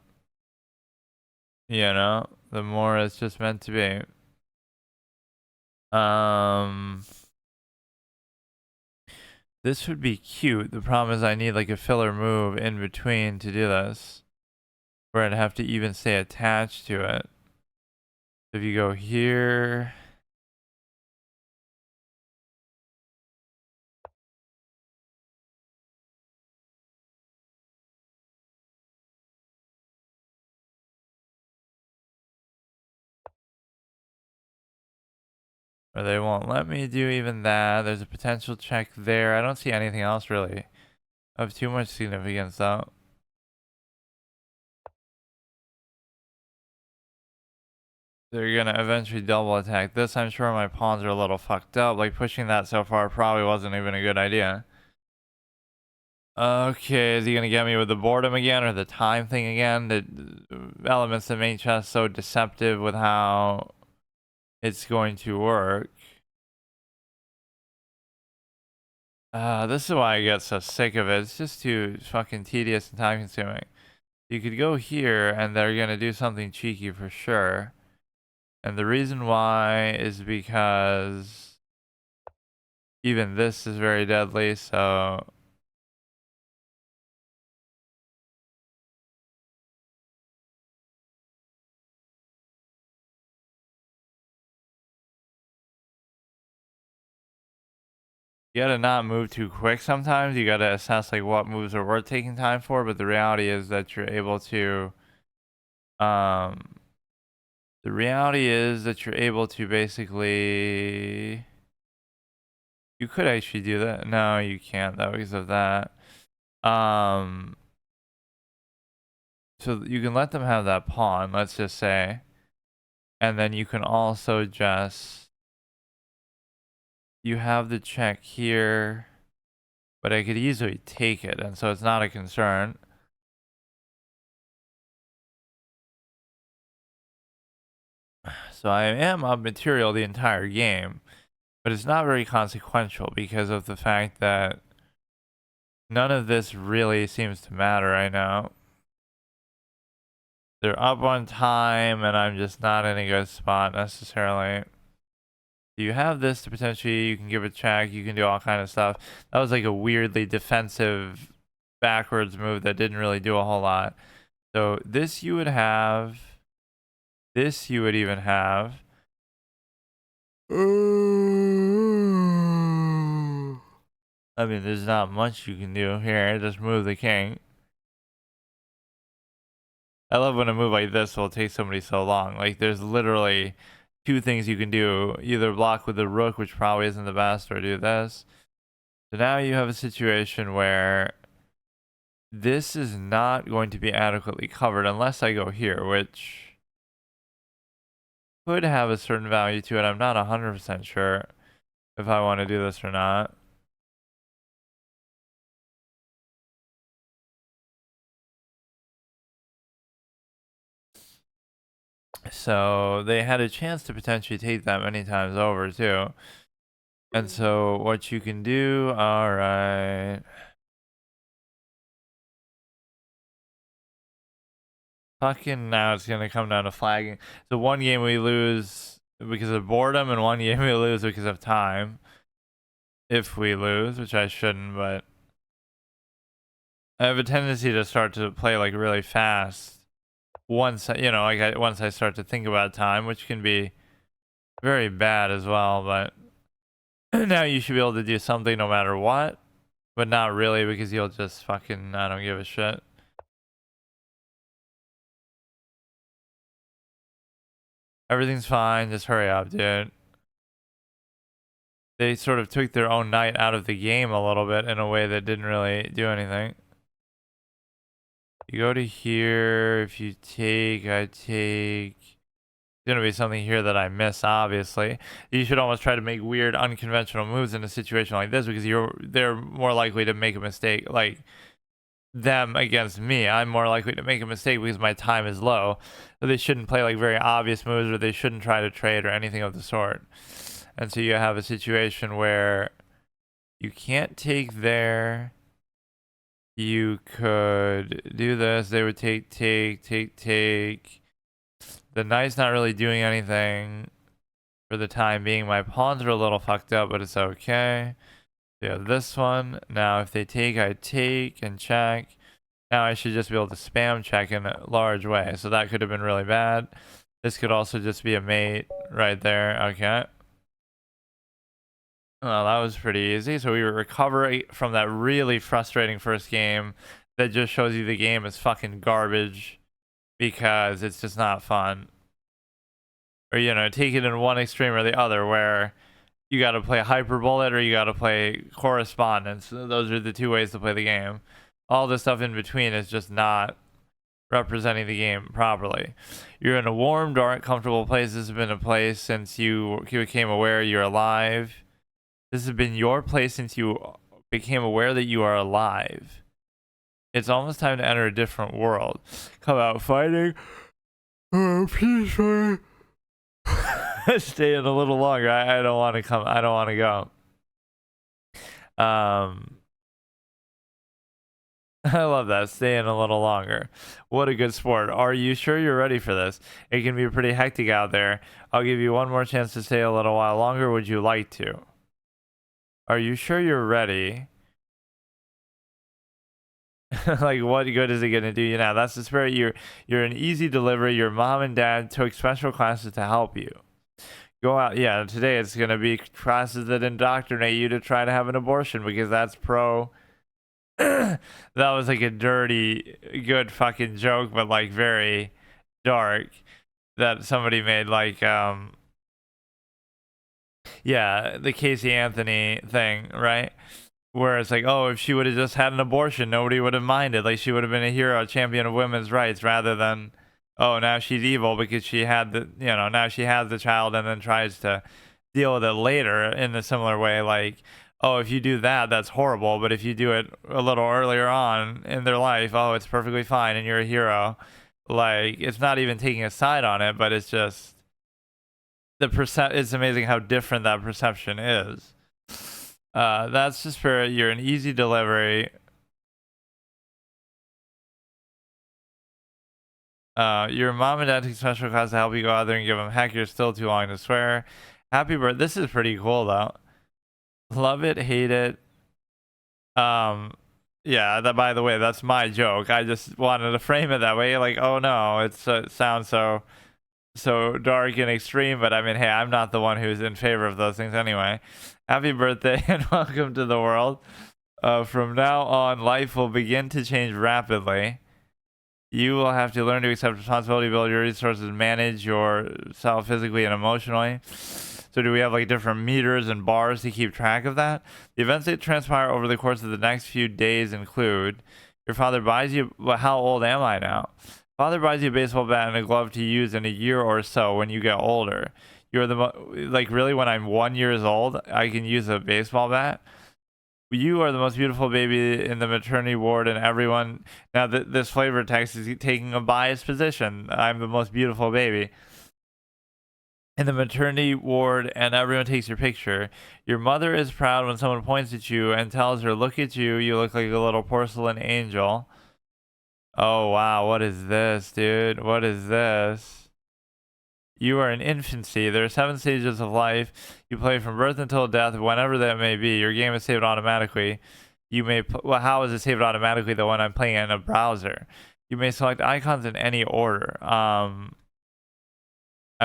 A: the more it's just meant to be. This would be cute. The problem is I need like a filler move in between to do this, where I'd have to even stay attached to it. If you go here, or they won't let me do even that. There's a potential check there. I don't see anything else really of too much significance though. They're gonna eventually double attack this. I'm sure my pawns are a little fucked up. Like pushing that so far probably wasn't even a good idea. Okay, is he gonna get me with the boredom again or the time thing again? The elements that make chess so deceptive with how it's going to work. This is why I get so sick of it. It's just too fucking tedious and time consuming. You could go here and they're gonna do something cheeky for sure. And the reason why is because even this is very deadly, so you gotta not move too quick sometimes. You gotta assess like what moves are worth taking time for, but the reality is that you're able to basically you could actually do that. No, you can't though because of that. So you can let them have that pawn, let's just say. And then you can also just you have the check here, but I could easily take it, and so it's not a concern. So I am up material the entire game. But it's not very consequential because of the fact that none of this really seems to matter right now. They're up on time, and I'm just not in a good spot necessarily. You have this to potentially, you can give a check, you can do all kind of stuff. That was like a weirdly defensive backwards move that didn't really do a whole lot. So this you would have, this you would even have. I mean, there's not much you can do here. Just move the king. I love when a move like this will take somebody so long. Like, there's literally two things you can do. Either block with the rook, which probably isn't the best, or do this. So now you have a situation where this is not going to be adequately covered unless I go here, which could have a certain value to it. I'm not 100% sure if I want to do this or not. So they had a chance to potentially take that many times over too. And so what you can do, all right. Fucking now it's gonna come down to flagging. So one game we lose because of boredom, and one game we lose because of time. If we lose, which I shouldn't, but I have a tendency to start to play like really fast once once I start to think about time, which can be very bad as well. But now you should be able to do something no matter what, but not really because you'll just fucking, I don't give a shit. Everything's fine, just hurry up, dude. They sort of took their own knight out of the game a little bit in a way that didn't really do anything. You go to here, if you take, I take. There's gonna be something here that I miss, obviously. You should almost try to make weird, unconventional moves in a situation like this because they're more likely to make a mistake, like them against me. I'm more likely to make a mistake because my time is low. So they shouldn't play like very obvious moves, or they shouldn't try to trade or anything of the sort. And so you have a situation where you can't take there. You could do this. They would take. The knight's not really doing anything for the time being. My pawns are a little fucked up, but it's okay. Yeah, this one. Now, if they take, I take and check. Now I should just be able to spam check in a large way. So that could have been really bad. This could also just be a mate right there. Okay. Well, that was pretty easy. So we were recovering from that really frustrating first game that just shows you the game is fucking garbage because it's just not fun. Or, take it in one extreme or the other where you got to play hyperbullet or you got to play correspondence. Those are the two ways to play the game. All the stuff in between is just not representing the game properly. You're in a warm, dark, comfortable place. This has been a place since you became aware you're alive. This has been your place since you became aware that you are alive. It's almost time to enter a different world. Come out fighting. Peacefully. Stay in a little longer. I don't want to come. I don't want to go. I love that. Stay in a little longer. What a good sport. Are you sure you're ready for this? It can be pretty hectic out there. I'll give you one more chance to stay a little while longer. Would you like to? Are you sure you're ready? Like, what good is it gonna do you now? That's the spirit. You're an easy delivery. Your mom and dad took special classes to help you. Go out. Yeah, today it's gonna be classes that indoctrinate you to try to have an abortion because that's pro. That was like a dirty, good fucking joke, but like very dark that somebody made. Like, yeah, the Casey Anthony thing, right? Where it's like, oh, if she would have just had an abortion, nobody would have minded. Like, she would have been a hero, a champion of women's rights, rather than, oh, now she's evil because she had now she has the child and then tries to deal with it later in a similar way. Like, oh, if you do that, that's horrible. But if you do it a little earlier on in their life, oh, it's perfectly fine and you're a hero. Like, it's not even taking a side on it, but it's just it's amazing how different that perception is. That's the spirit. You're an easy delivery. Your mom and dad take special class to help you go out there and give them heck. You're still too long to swear. Happy birthday. This is pretty cool though. Love it, hate it. Yeah. That, by the way, that's my joke. I just wanted to frame it that way. Like, oh no, it sounds so dark and extreme. But I mean, hey, I'm not the one who's in favor of those things anyway. Happy birthday and welcome to the world. From now on, life will begin to change rapidly. You will have to learn to accept responsibility, build your resources, manage yourself physically and emotionally. So do we have like different meters and bars to keep track of that? The events that transpire over the course of the next few days include your father buys you, well, how old am I now? Father buys you a baseball bat and a glove to use in a year or so when you get older. You're like really when I'm 1 year old, I can use a baseball bat. You are the most beautiful baby in the maternity ward, and everyone. Now, this flavor text is taking a biased position. I'm the most beautiful baby in the maternity ward, and everyone takes your picture. Your mother is proud when someone points at you and tells her, "Look at you. You look like a little porcelain angel." Oh, wow. What is this, dude? What is this? You are in infancy. There are 7 stages of life. You play from birth until death, whenever that may be. Your game is saved automatically. You may well, how is it saved automatically though when I'm playing in a browser? You may select icons in any order. I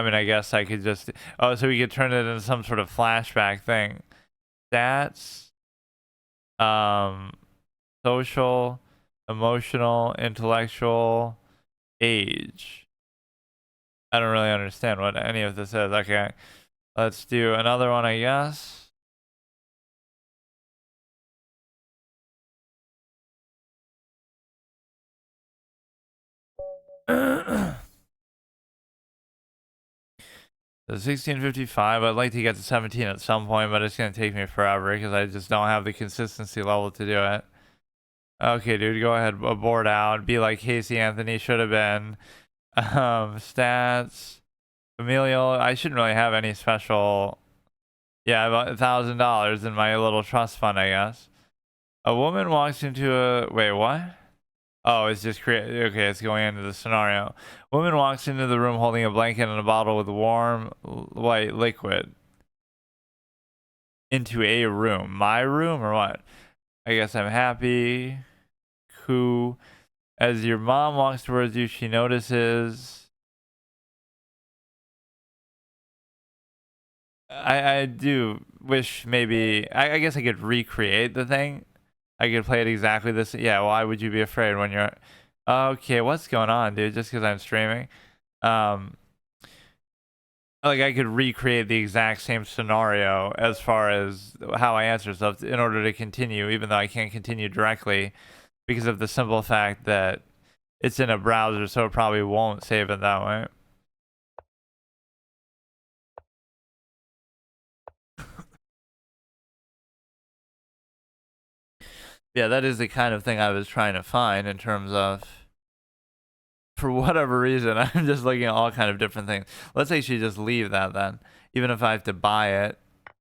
A: mean, I guess I could just so we could turn it into some sort of flashback thing. Stats, social, emotional, intellectual, age. I don't really understand what any of this is. Okay, let's do another one, I guess. The 1655, I'd like to get to 17 at some point, but it's going to take me forever because I just don't have the consistency level to do it. Okay, dude, go ahead, abort out. Be like Casey Anthony should have been. Stats. Familial, I shouldn't really have any special. Yeah, about $1,000 in my little trust fund, I guess. A woman walks into a. Wait, what? Oh, it's just okay, it's going into the scenario. Woman walks into the room holding a blanket and a bottle with warm white liquid. Into a room. My room or what? I guess I'm happy. Who, as your mom walks towards you, she notices. I do wish maybe. I guess I could recreate the thing. I could play it exactly this. Yeah, why would you be afraid when you're. Okay, what's going on, dude? Just because I'm streaming? Like I could recreate the exact same scenario as far as how I answer stuff in order to continue, even though I can't continue directly because of the simple fact that it's in a browser, so it probably won't save it that way. Yeah, that is the kind of thing I was trying to find in terms of, for whatever reason, I'm just looking at all kind of different things. Let's actually just leave that then, even if I have to buy it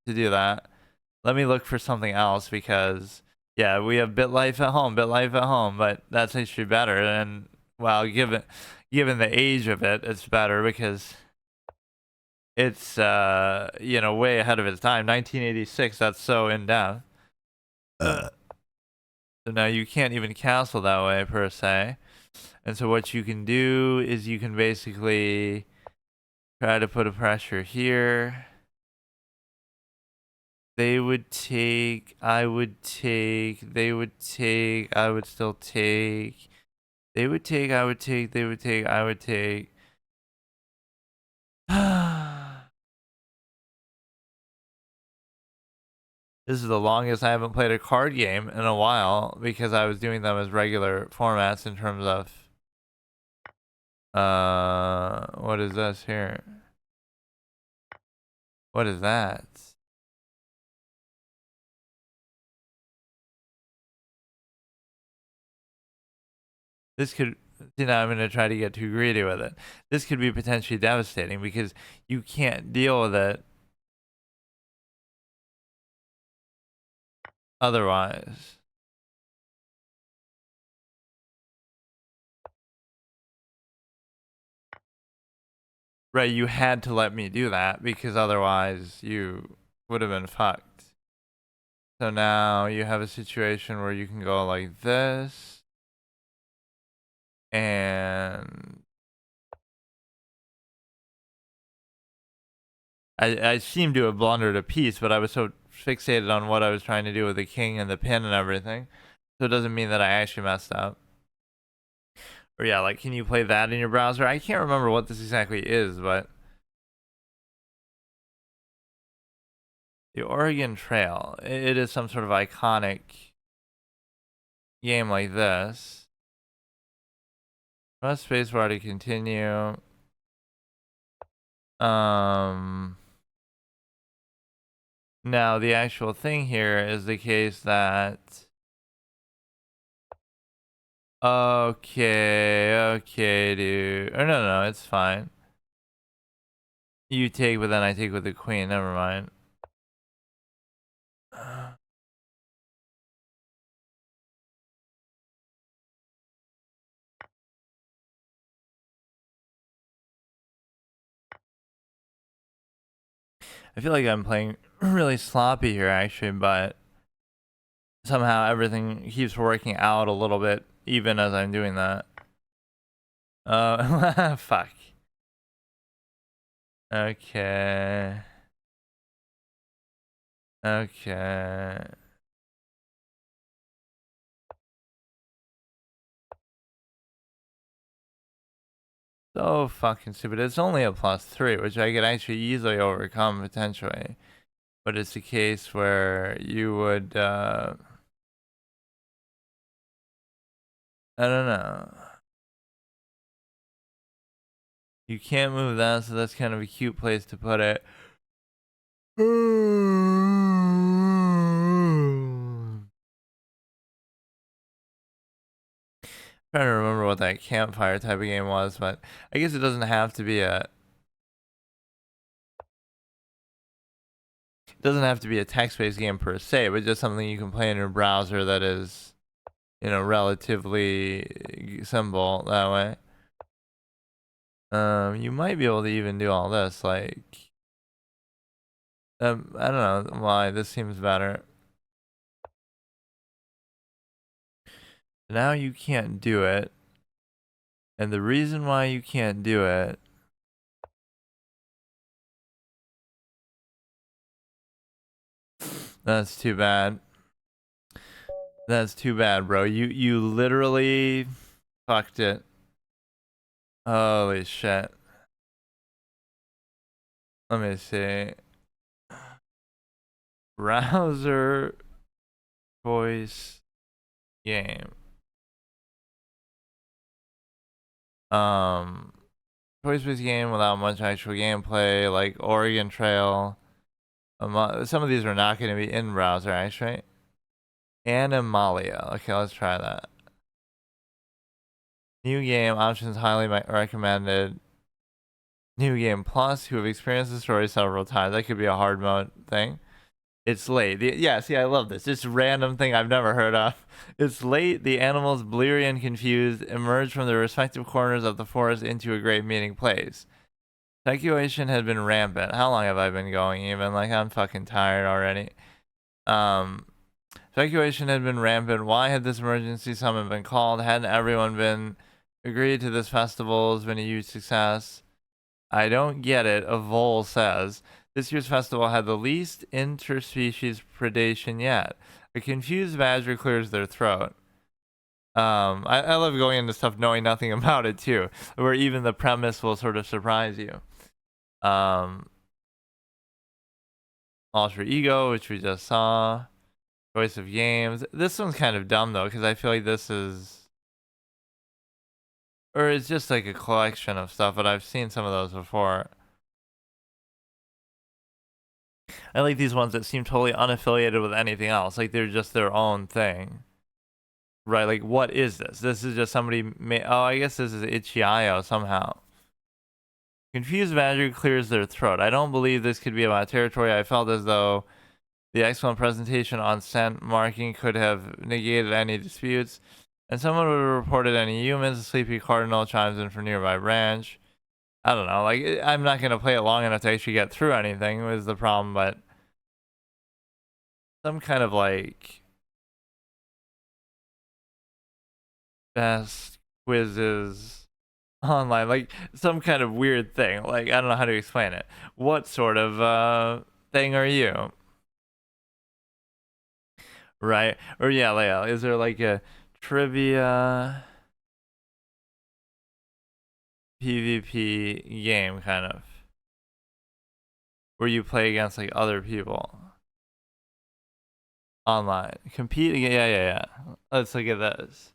A: to do that. Let me look for something else because, yeah, we have BitLife at home, but that's actually better. And well, given the age of it, it's better because it's way ahead of its time. 1986. That's so in depth. So now you can't even castle that way per se. And so what you can do is you can basically try to put a pressure here. They would take, I would take, they would take, I would still take. They would take, I would take, they would take, I would take. This is the longest I haven't played a card game in a while because I was doing them as regular formats in terms of what is this here? What is that? This could you know, I'm going to try to get too greedy with it. This could be potentially devastating because you can't deal with it otherwise. Right, you had to let me do that because otherwise you would have been fucked. So now you have a situation where you can go like this. And I seem to have blundered a piece, but I was so fixated on what I was trying to do with the king and the pin and everything. So it doesn't mean that I actually messed up. Or yeah, like, can you play that in your browser? I can't remember what this exactly is, but the Oregon Trail, it is some sort of iconic game like this. Press spacebar to continue. Now the actual thing here is the case that okay, dude. Or no, it's fine. You take, but then I take with the queen. Never mind. I feel like I'm playing really sloppy here, actually, but somehow everything keeps working out a little bit, even as I'm doing that. Fuck. Okay. Okay. So fucking stupid. It's only a +3, which I could actually easily overcome potentially. But it's a case where you would, I don't know. You can't move that, so that's kind of a cute place to put it. Trying to remember what that campfire type of game was, but I guess it doesn't have to be a text-based game per se, but just something you can play in your browser that is, you know, relatively simple that way. You might be able to even do all this, like, I don't know why this seems better. Now you can't do it, and the reason why you can't do it that's too bad. That's too bad, bro. You literally fucked it. Holy shit. Let me see. Browser voice game. Choice-based game without much actual gameplay, like Oregon Trail. Some of these are not going to be in browser, actually. Animalia. Okay, let's try that. New game, options highly recommended. New game plus, who have experienced the story several times. That could be a hard mode thing. It's late. Yeah, see, I love this. It's a random thing I've never heard of. It's late. The animals, bleary and confused, emerge from their respective corners of the forest into a great meeting place. Speculation had been rampant. How long have I been going even? Like, I'm fucking tired already. Speculation had been rampant. Why had this emergency summit been called? Hadn't everyone been agreed to this festival has been a huge success? I don't get it, a vole says. This year's festival had the least interspecies predation yet. A confused badger clears their throat. I love going into stuff knowing nothing about it too, where even the premise will sort of surprise you. Alter Ego, which we just saw. Choice of games. This one's kind of dumb though, because I feel like this is, or it's just like a collection of stuff, but I've seen some of those before. I like these ones that seem totally unaffiliated with anything else, like they're just their own thing. Right, like, what is this? This is just somebody oh, I guess this is itch.io somehow. Confused manager clears their throat. I don't believe this could be about territory. I felt as though the excellent presentation on scent marking could have negated any disputes, and someone would have reported any humans. A sleepy cardinal chimes in from nearby ranch. I don't know. Like, I'm not going to play it long enough to actually get through anything was the problem, but some kind of, like, best quizzes online, like some kind of weird thing. Like, I don't know how to explain it. What sort of thing are you? Right? Or yeah, Leia, is there like a trivia PvP game kind of where you play against like other people online? Compete? Yeah. Let's look at this.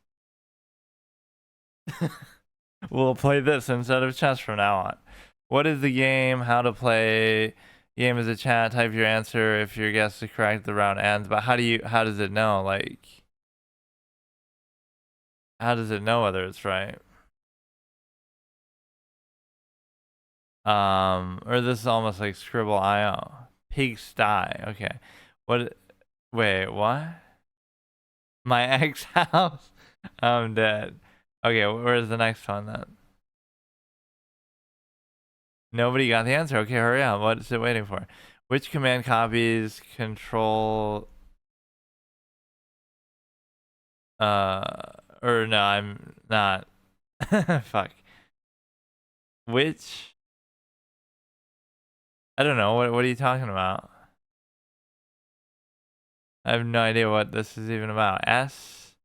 A: We'll play this instead of chess from now on. What is the game? How to play? Game is a chat. Type your answer. If your guess is correct, the round ends. But how does it know? Like, how does it know whether it's right? Or this is almost like Scribble.io. Pigsty. Okay. What? Wait, what? My ex house? I'm dead. Okay, where's the next one then? Nobody got the answer. Okay, hurry up. What is it waiting for? Which command copies control or no, I'm not. Fuck. Which I don't know. What are you talking about? I have no idea what this is even about. S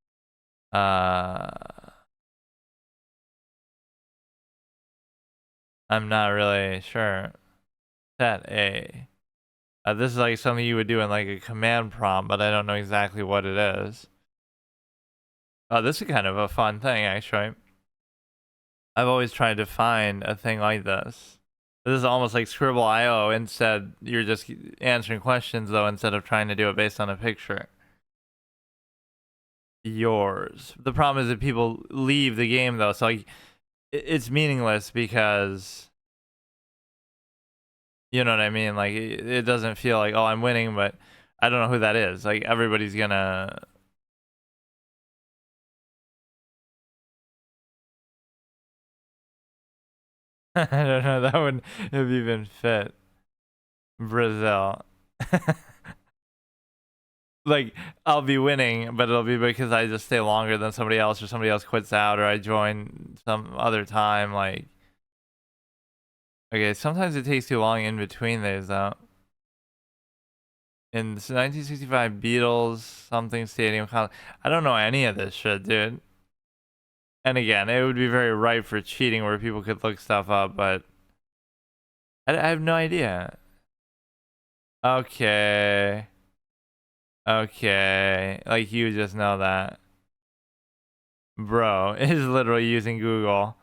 A: I'm not really sure. Set A. This is like something you would do in like a command prompt, but I don't know exactly what it is. Oh, this is kind of a fun thing, actually. I've always tried to find a thing like this. This is almost like Scribble.io. Instead, you're just answering questions, though, instead of trying to do it based on a picture. Yours. The problem is that people leave the game, though, so like, it's meaningless because... You know what I mean? Like, it doesn't feel like, oh, I'm winning, but I don't know who that is. Like, everybody's gonna... I don't know, that wouldn't have even fit. Brazil. Like, I'll be winning, but it'll be because I just stay longer than somebody else, or somebody else quits out, or I join some other time. Like, okay, sometimes it takes too long in between these, though. In 1965 Beatles something stadium, I don't know any of this shit, dude. And again, it would be very ripe for cheating where people could look stuff up, but I have no idea. Okay. Okay. Like, you just know that. Bro is literally using Google.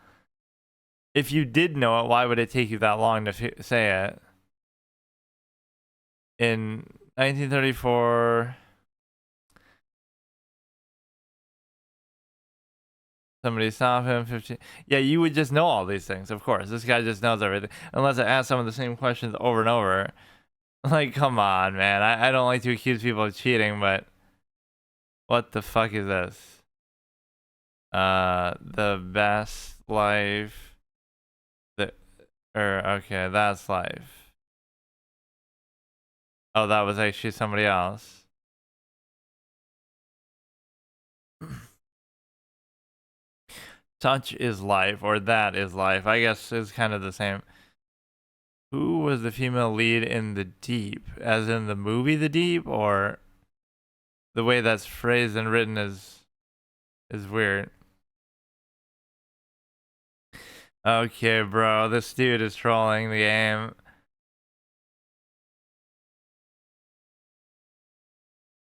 A: If you did know it, why would it take you that long to say it? In 1934, somebody stopped him. 15. Yeah, you would just know all these things, of course. This guy just knows everything. Unless I ask some of the same questions over and over. Like, come on, man. I don't like to accuse people of cheating, but what the fuck is this? The best life. Okay, that's life. Oh, that was actually somebody else. Such is life, or that is life. I guess is kind of the same. Who was the female lead in The Deep? As in the movie The Deep, or the way that's phrased and written is weird. Okay, bro, this dude is trolling the game.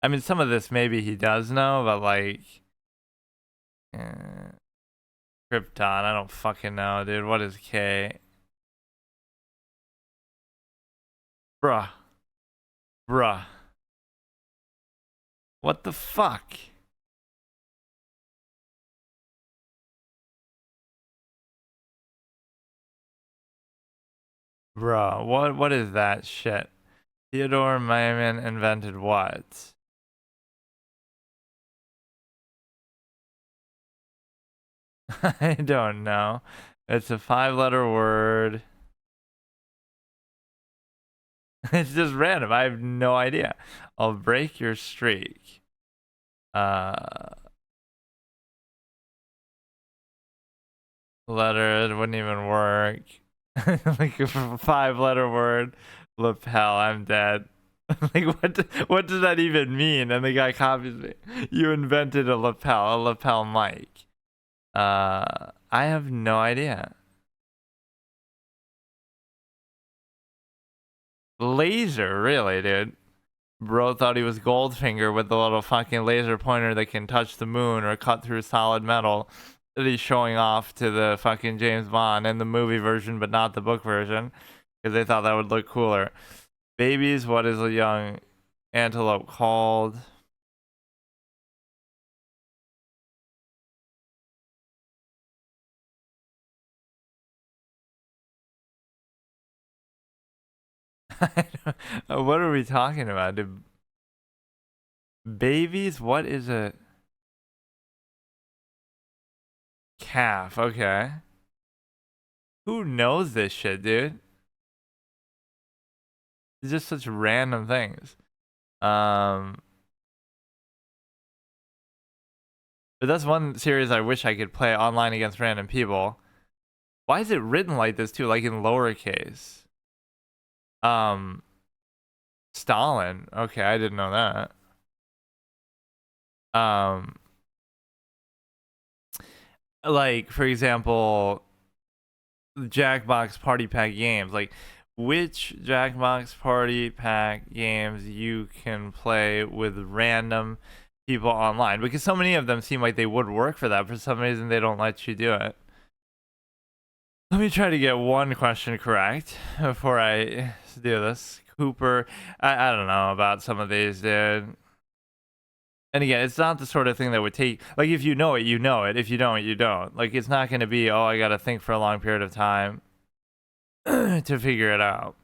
A: I mean, some of this maybe he does know, but like, Krypton, I don't fucking know, dude. What is K? Bruh. Bruh. What the fuck? Bro, what is that shit? Theodore Maiman invented what? I don't know. It's a 5-letter word. It's just random. I have no idea. I'll break your streak. Letter, it wouldn't even work. Like a 5-letter word. Lapel, I'm dead. Like what does that even mean? And the guy copies me. You invented a lapel mic. I have no idea. Laser, really, dude. Bro thought he was Goldfinger with the little fucking laser pointer that can touch the moon or cut through solid metal that he's showing off to the fucking James Bond in the movie version, but not the book version, because they thought that would look cooler. Babies, what is a young antelope called? What are we talking about? Babies, what is a calf? Okay. Who knows this shit, dude? It's just such random things. But that's one series I wish I could play online against random people. Why is it written like this too, like in lowercase? Stalin. Okay, I didn't know that. Like for example, Jackbox Party Pack games. Like, which Jackbox Party Pack games you can play with random people online? Because so many of them seem like they would work for that. For some reason, they don't let you do it. Let me try to get one question correct before I do this. Cooper, I don't know about some of these, dude. And again, it's not the sort of thing that would take, like, if you know it, you know it. If you don't, you don't. Like, it's not going to be, oh, I got to think for a long period of time to figure it out.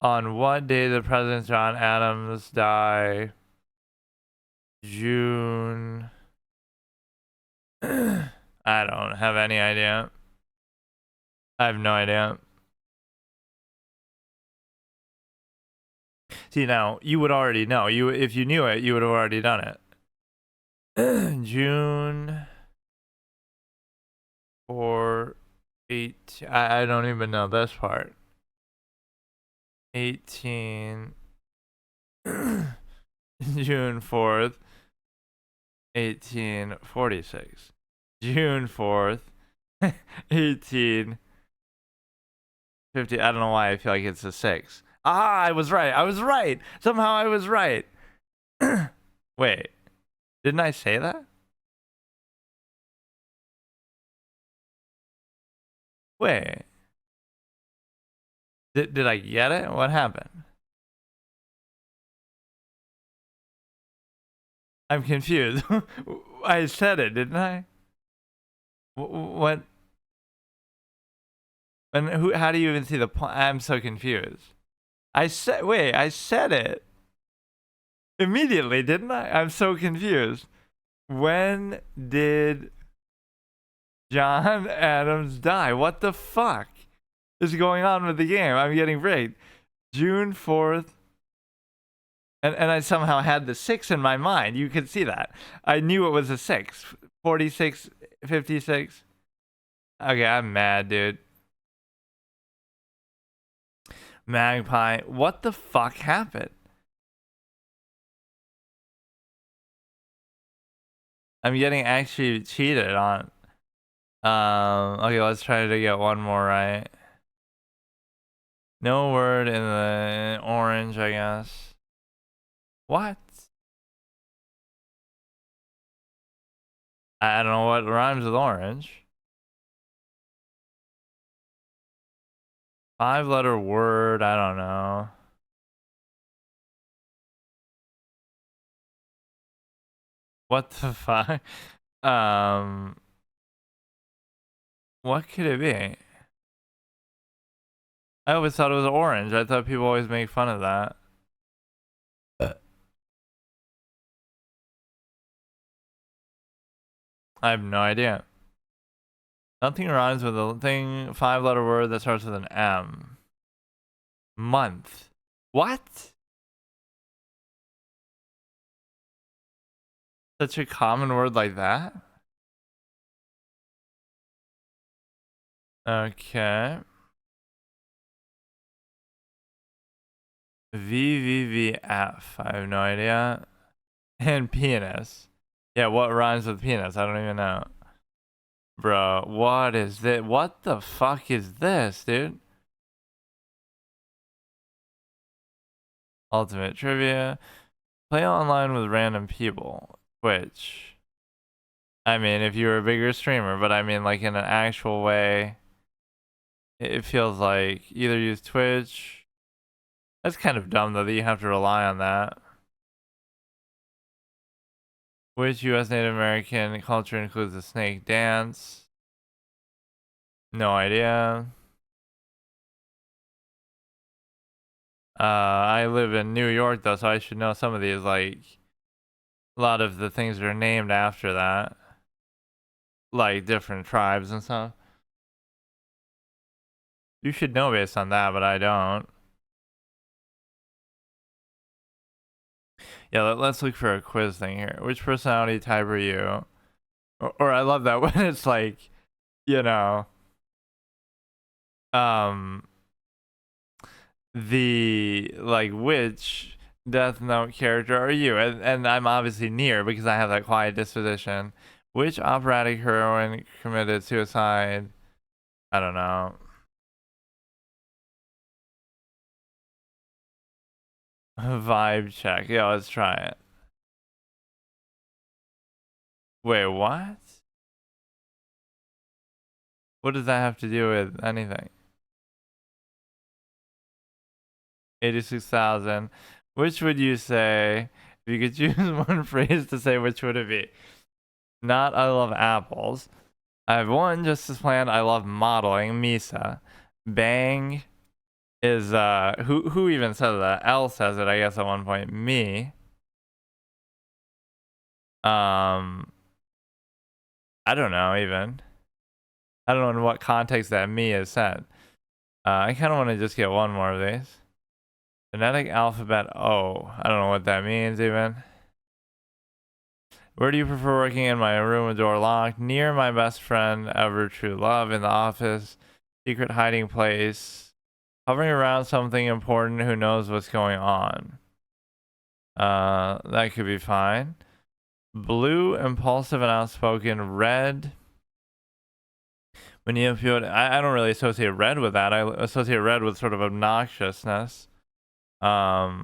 A: On what day did President John Adams die? June. I don't have any idea. I have no idea. See, now you would already know. If you knew it, you would have already done it. June 8. I don't even know this part. 18. June 4th. 1846. June 4th. 1850. I don't know why I feel like it's a 6. Ah, I was right. I was right. Somehow I was right. Wait. Didn't I say that? Wait. Did I get it? What happened? I'm confused. I said it, didn't I? What? And who? How do you even see the point? I'm so confused. I said, wait, I said it immediately, didn't I? I'm so confused. When did John Adams die? What the fuck is going on with the game? I'm getting rigged. June 4th. And I somehow had the 6 in my mind. You could see that. I knew it was a 6. 46, 56. Okay, I'm mad, dude. Magpie. What the fuck happened? I'm getting actually cheated on. Okay, let's try to get one more right. No word in the orange, I guess. What? I don't know what rhymes with orange. 5-letter word, I don't know. What the fuck? What could it be? I always thought it was orange. I thought people always make fun of that. I have no idea. Nothing rhymes with a thing, 5-letter word that starts with an M. Month. What? Such a common word like that? Okay. VVVF. I have no idea. And penis. Yeah, what rhymes with penis? I don't even know. Bro, what is this? What the fuck is this, dude? Ultimate trivia. Play online with random people. Twitch. I mean, if you were a bigger streamer, but I mean, like in an actual way, it feels like either use Twitch. That's kind of dumb though that you have to rely on that. Which U.S. Native American culture includes the snake dance? No idea. I live in New York though, so I should know some of these. Like a lot of the things are named after that, like different tribes and stuff. You should know based on that, but I don't. Yeah, let's look for a quiz thing here. Which personality type are you? Or I love that when it's like, you know, um, the like which Death Note character are you? And I'm obviously near because I have that quiet disposition. Which operatic heroine committed suicide? I don't know. Vibe check. Yeah, let's try it. Wait, what? What does that have to do with anything? 86,000. Which would you say? If you could choose one phrase to say, which would it be? Not I love apples. I have one just as planned. I love modeling. Misa. Bang is who even says that? L says it, I guess, at one point. Me. I don't know even. I don't know in what context that me is said. I kind of want to just get one more of these. Phonetic alphabet O. I don't know what that means even. Where do you prefer working? In my room with door locked? Near my best friend ever, true love. In the office? Secret hiding place? Hovering around something important, who knows what's going on? That could be fine. Blue, impulsive and outspoken. Red. When you feel, I don't really associate red with that. I associate red with sort of obnoxiousness. Guide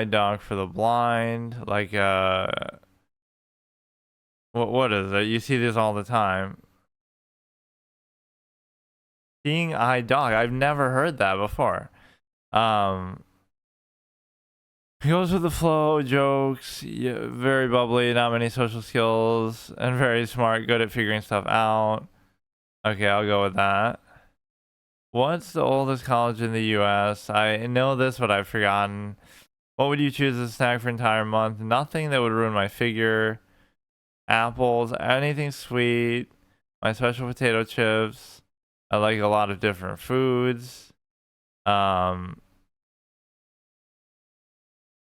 A: dog for the blind. Like what is it? You see this all the time. Seeing eye dog. I've never heard that before. He goes with the flow, jokes, yeah, very bubbly, not many social skills, and very smart, good at figuring stuff out. Okay, I'll go with that. What's the oldest college in the US? I know this, but I've forgotten. What would you choose as a snack for an entire month? Nothing that would ruin my figure. Apples, anything sweet. My special potato chips. I like a lot of different foods. I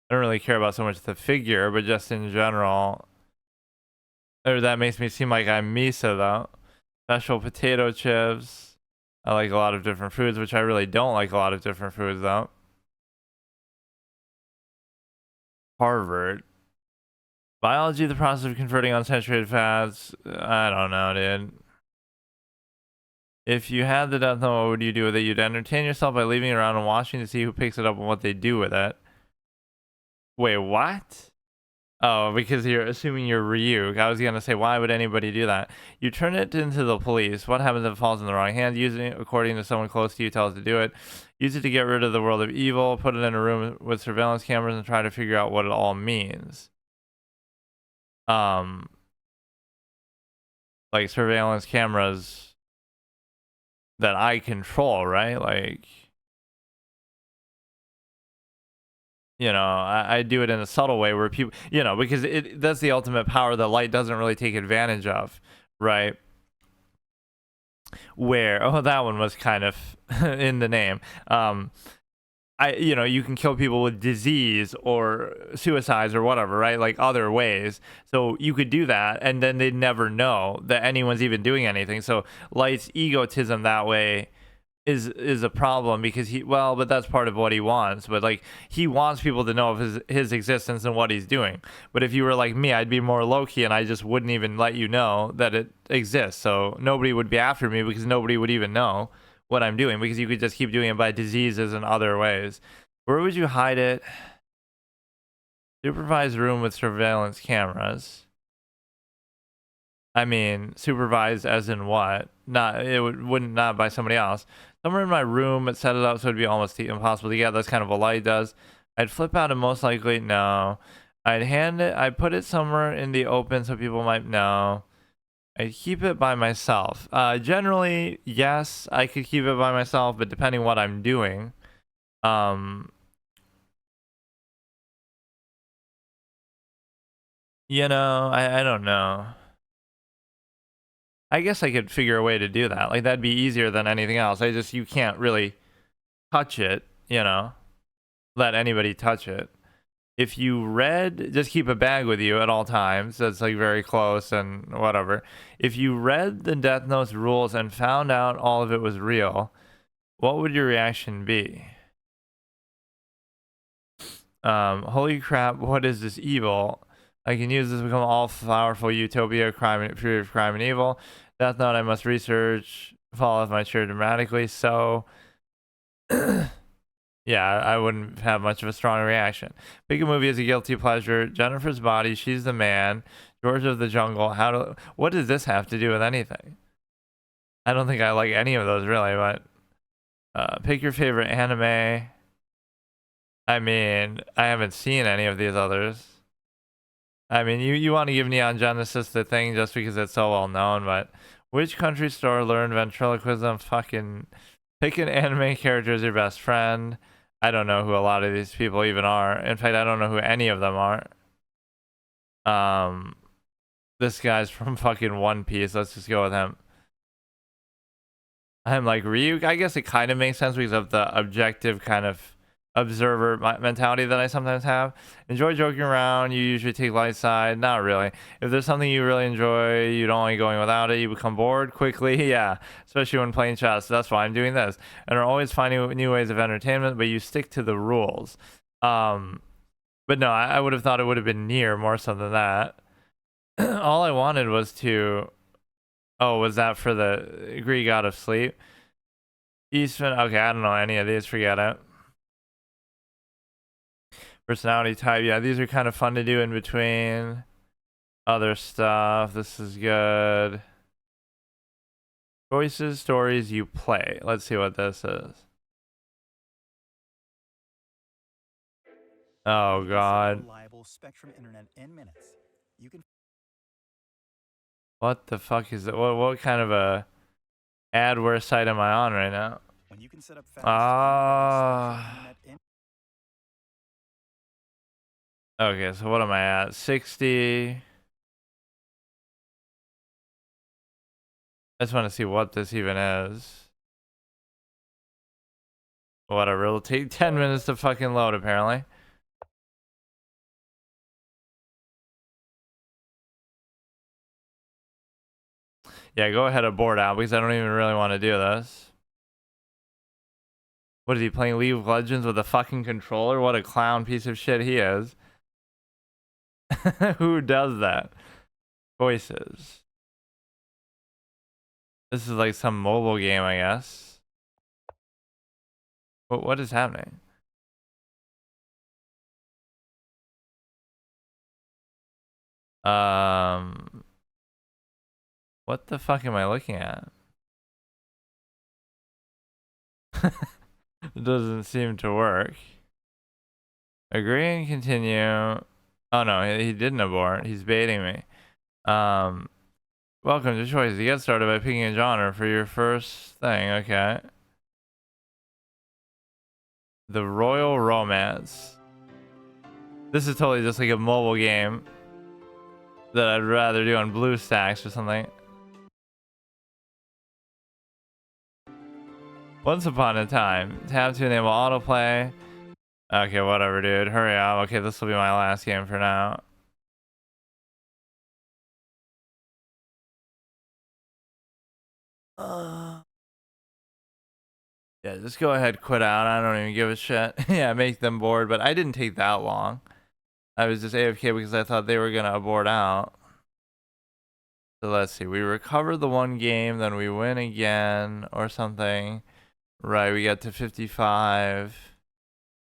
A: don't really care about so much the figure, but just in general. Or that makes me seem like I'm Misa though. Special potato chips. I like a lot of different foods, which I really don't like a lot of different foods though. Harvard. Biology, the process of converting unsaturated fats. I don't know, dude. If you had the death note, what would you do with it? You'd entertain yourself by leaving it around and watching to see who picks it up and what they do with it. Wait, what? Oh, because you're assuming you're Ryuk. I was gonna say, why would anybody do that? You turn it into the police. What happens if it falls in the wrong hands? Using it according to someone close to you tells to do it. Use it to get rid of the world of evil. Put it in a room with surveillance cameras and try to figure out what it all means. Like surveillance cameras that I control, right? Like, you know, I do it in a subtle way where people, you know, because that's the ultimate power that light doesn't really take advantage of, right? Where, oh, that one was kind of in the name. You know, you can kill people with disease or suicides or whatever, right? Like other ways. So you could do that, and then they'd never know that anyone's even doing anything. So Light's egotism that way is a problem because but that's part of what he wants. But like he wants people to know of his existence and what he's doing. But if you were like me, I'd be more low key and I just wouldn't even let you know that it exists. So nobody would be after me because nobody would even know what I'm doing, because you could just keep doing it by diseases and other ways. Where would you hide it? Supervised room with surveillance cameras. I mean, supervised as in what? Not wouldn't not by somebody else. Somewhere in my room, but set it up so it'd be almost impossible to get. That's kind of what light does. I'd flip out and most likely no. I'd put it somewhere in the open so people might know. I'd keep it by myself. Generally, yes, I could keep it by myself, but depending what I'm doing. You know, I don't know. I guess I could figure a way to do that. Like, that'd be easier than anything else. You can't really touch it, you know, let anybody touch it. If you read, just keep a bag with you at all times. That's like very close and whatever. If you read the Death Note's rules and found out all of it was real, what would your reaction be? Holy crap, what is this evil? I can use this to become all-powerful utopia, free of crime and evil. Death Note, I must research, fall off my chair dramatically. So, yeah, I wouldn't have much of a strong reaction. Pick a movie as a guilty pleasure. Jennifer's Body, She's the Man, George of the Jungle. What does this have to do with anything? I don't think I like any of those really, but pick your favorite anime. I mean, I haven't seen any of these others. I mean, you want to give Neon Genesis the thing just because it's so well known, but which country store learned ventriloquism? Fucking pick an anime character as your best friend. I don't know who a lot of these people even are. In fact, I don't know who any of them are. This guy's from fucking One Piece. Let's just go with him. I'm like Ryuk. I guess it kind of makes sense because of the objective kind of observer mentality that I sometimes have. Enjoy joking around. You usually take light side. Not really. If there's something you really enjoy, you don't like going without it. You become bored quickly. Yeah, especially when playing chess. That's why I'm doing this. And are always finding new ways of entertainment, but you stick to the rules. But no, I would have thought it would have been near more so than that. All I wanted was to. Oh, was that for the Greek god of sleep? Eastman. Okay, I don't know any of these. Forget it. Personality type. Yeah, these are kind of fun to do in between other stuff. This is good. Choices, stories you play. Let's see what this is. Oh God.
D: Reliable Spectrum internet in minutes. You can.
A: What the fuck is it? What kind of a adware site am I on right now?
D: When you can set up fast.
A: Okay, so what am I at? 60. I just want to see what this even is. Whatever, it'll take 10 minutes to fucking load apparently. Yeah, go ahead and board out because I don't even really want to do this. What is he playing League of Legends with a fucking controller? What a clown piece of shit he is. Who does that? Voices. This is like some mobile game, I guess. What is happening? What the fuck am I looking at? It doesn't seem to work. Agree and continue. Oh no, he didn't abort. He's baiting me. Welcome to Choice. You get started by picking a genre for your first thing. Okay. The Royal Romance. This is totally just like a mobile game that I'd rather do on BlueStacks or something. Once upon a time, tap to enable autoplay. Okay, whatever, dude. Hurry up. Okay, this will be my last game for now. Yeah, just go ahead, quit out. I don't even give a shit. Yeah, make them bored, but I didn't take that long. I was just AFK because I thought they were gonna abort out. So let's see. We recover the one game, then we win again or something. Right, we get to 55.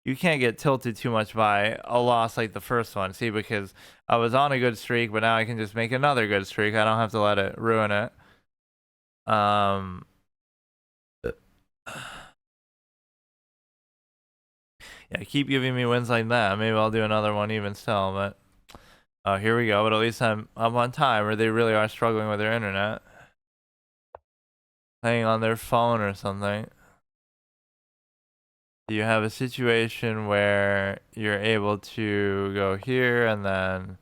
A: You can't get tilted too much by a loss like the first one. See, because I was on a good streak, but now I can just make another good streak. I don't have to let it ruin it. Yeah, keep giving me wins like that. Maybe I'll do another one even still, but here we go. But at least I'm up on time, or they really are struggling with their internet. Playing on their phone or something. You have a situation where you're able to go here and then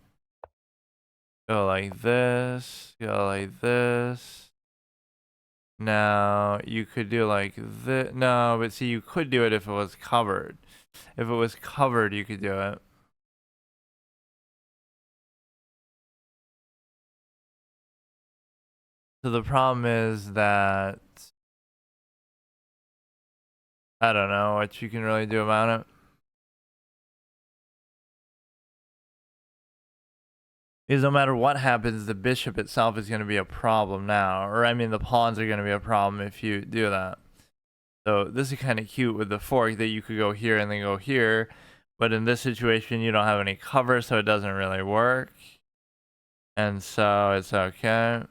A: go like this, go like this. Now you could do like this. No, but see, you could do it if it was covered. If it was covered, you could do it. So the problem is that I don't know what you can really do about it. Because no matter what happens, the bishop itself is going to be a problem now. Or I mean, the pawns are going to be a problem if you do that. So this is kind of cute with the fork that you could go here and then go here. But in this situation, you don't have any cover, so it doesn't really work. And so it's okay.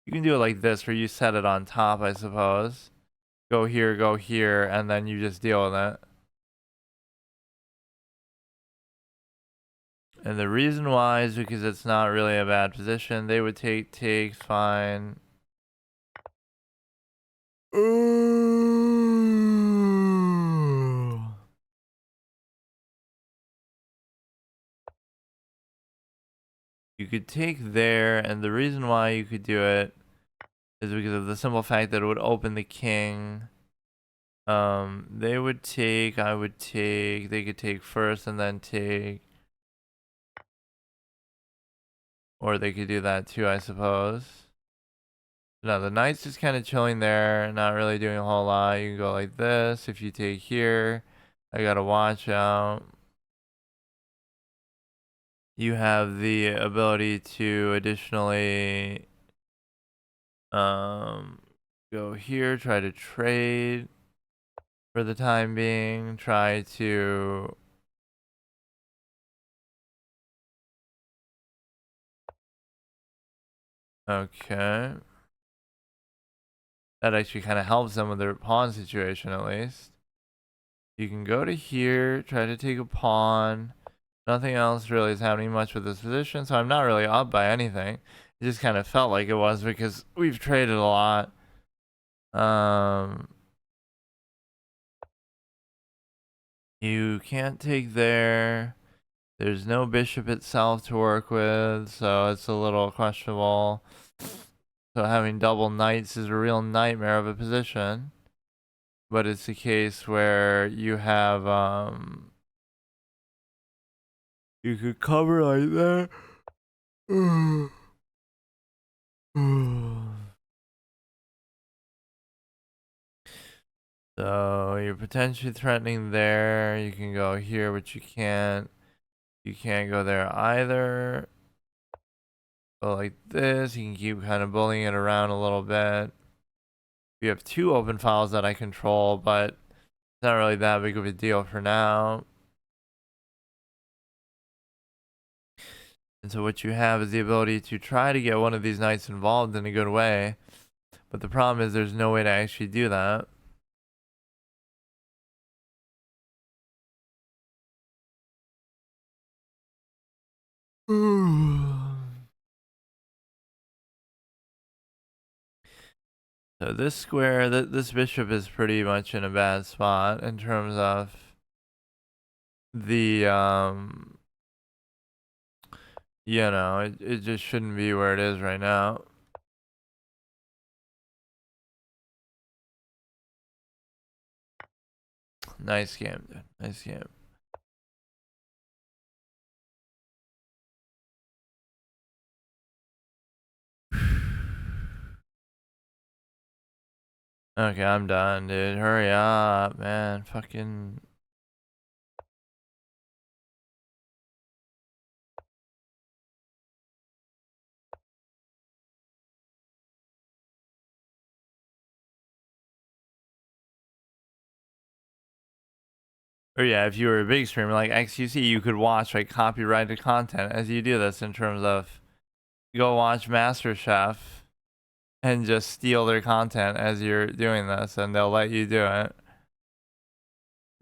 A: You can do it like this, where you set it on top, I suppose. Go here, and then you just deal with it. And the reason why is because it's not really a bad position. They would take takes, fine. You could take there, and the reason why you could do it is because of the simple fact that it would open the king. They would take, I would take, they could take first and then take. Or they could do that too, I suppose. No, the knight's just kind of chilling there, not really doing a whole lot. You can go like this. If you take here, I gotta watch out. You have the ability to additionally go here, try to trade for the time being, try to okay. That actually kind of helps them with their pawn situation at least. You can go to here, try to take a pawn. Nothing else really is happening much with this position, so I'm not really up by anything. It just kind of felt like it was because we've traded a lot. You can't take there. There's no bishop itself to work with, so it's a little questionable. So having double knights is a real nightmare of a position. But it's a case where you have you could cover like that. So you're potentially threatening there. You can go here, but you can't. You can't go there either. Go like this. You can keep kind of bullying it around a little bit. You have two open files that I control, but it's not really that big of a deal for now. And so what you have is the ability to try to get one of these knights involved in a good way. But the problem is there's no way to actually do that. So this square, this bishop is pretty much in a bad spot in terms of the you know, it just shouldn't be where it is right now. Nice game, dude. Nice game. Okay, I'm done, dude. Hurry up, man. Fucking. Or yeah, if you were a big streamer like XQC, you could watch like copyrighted content as you do this in terms of go watch MasterChef and just steal their content as you're doing this and they'll let you do it.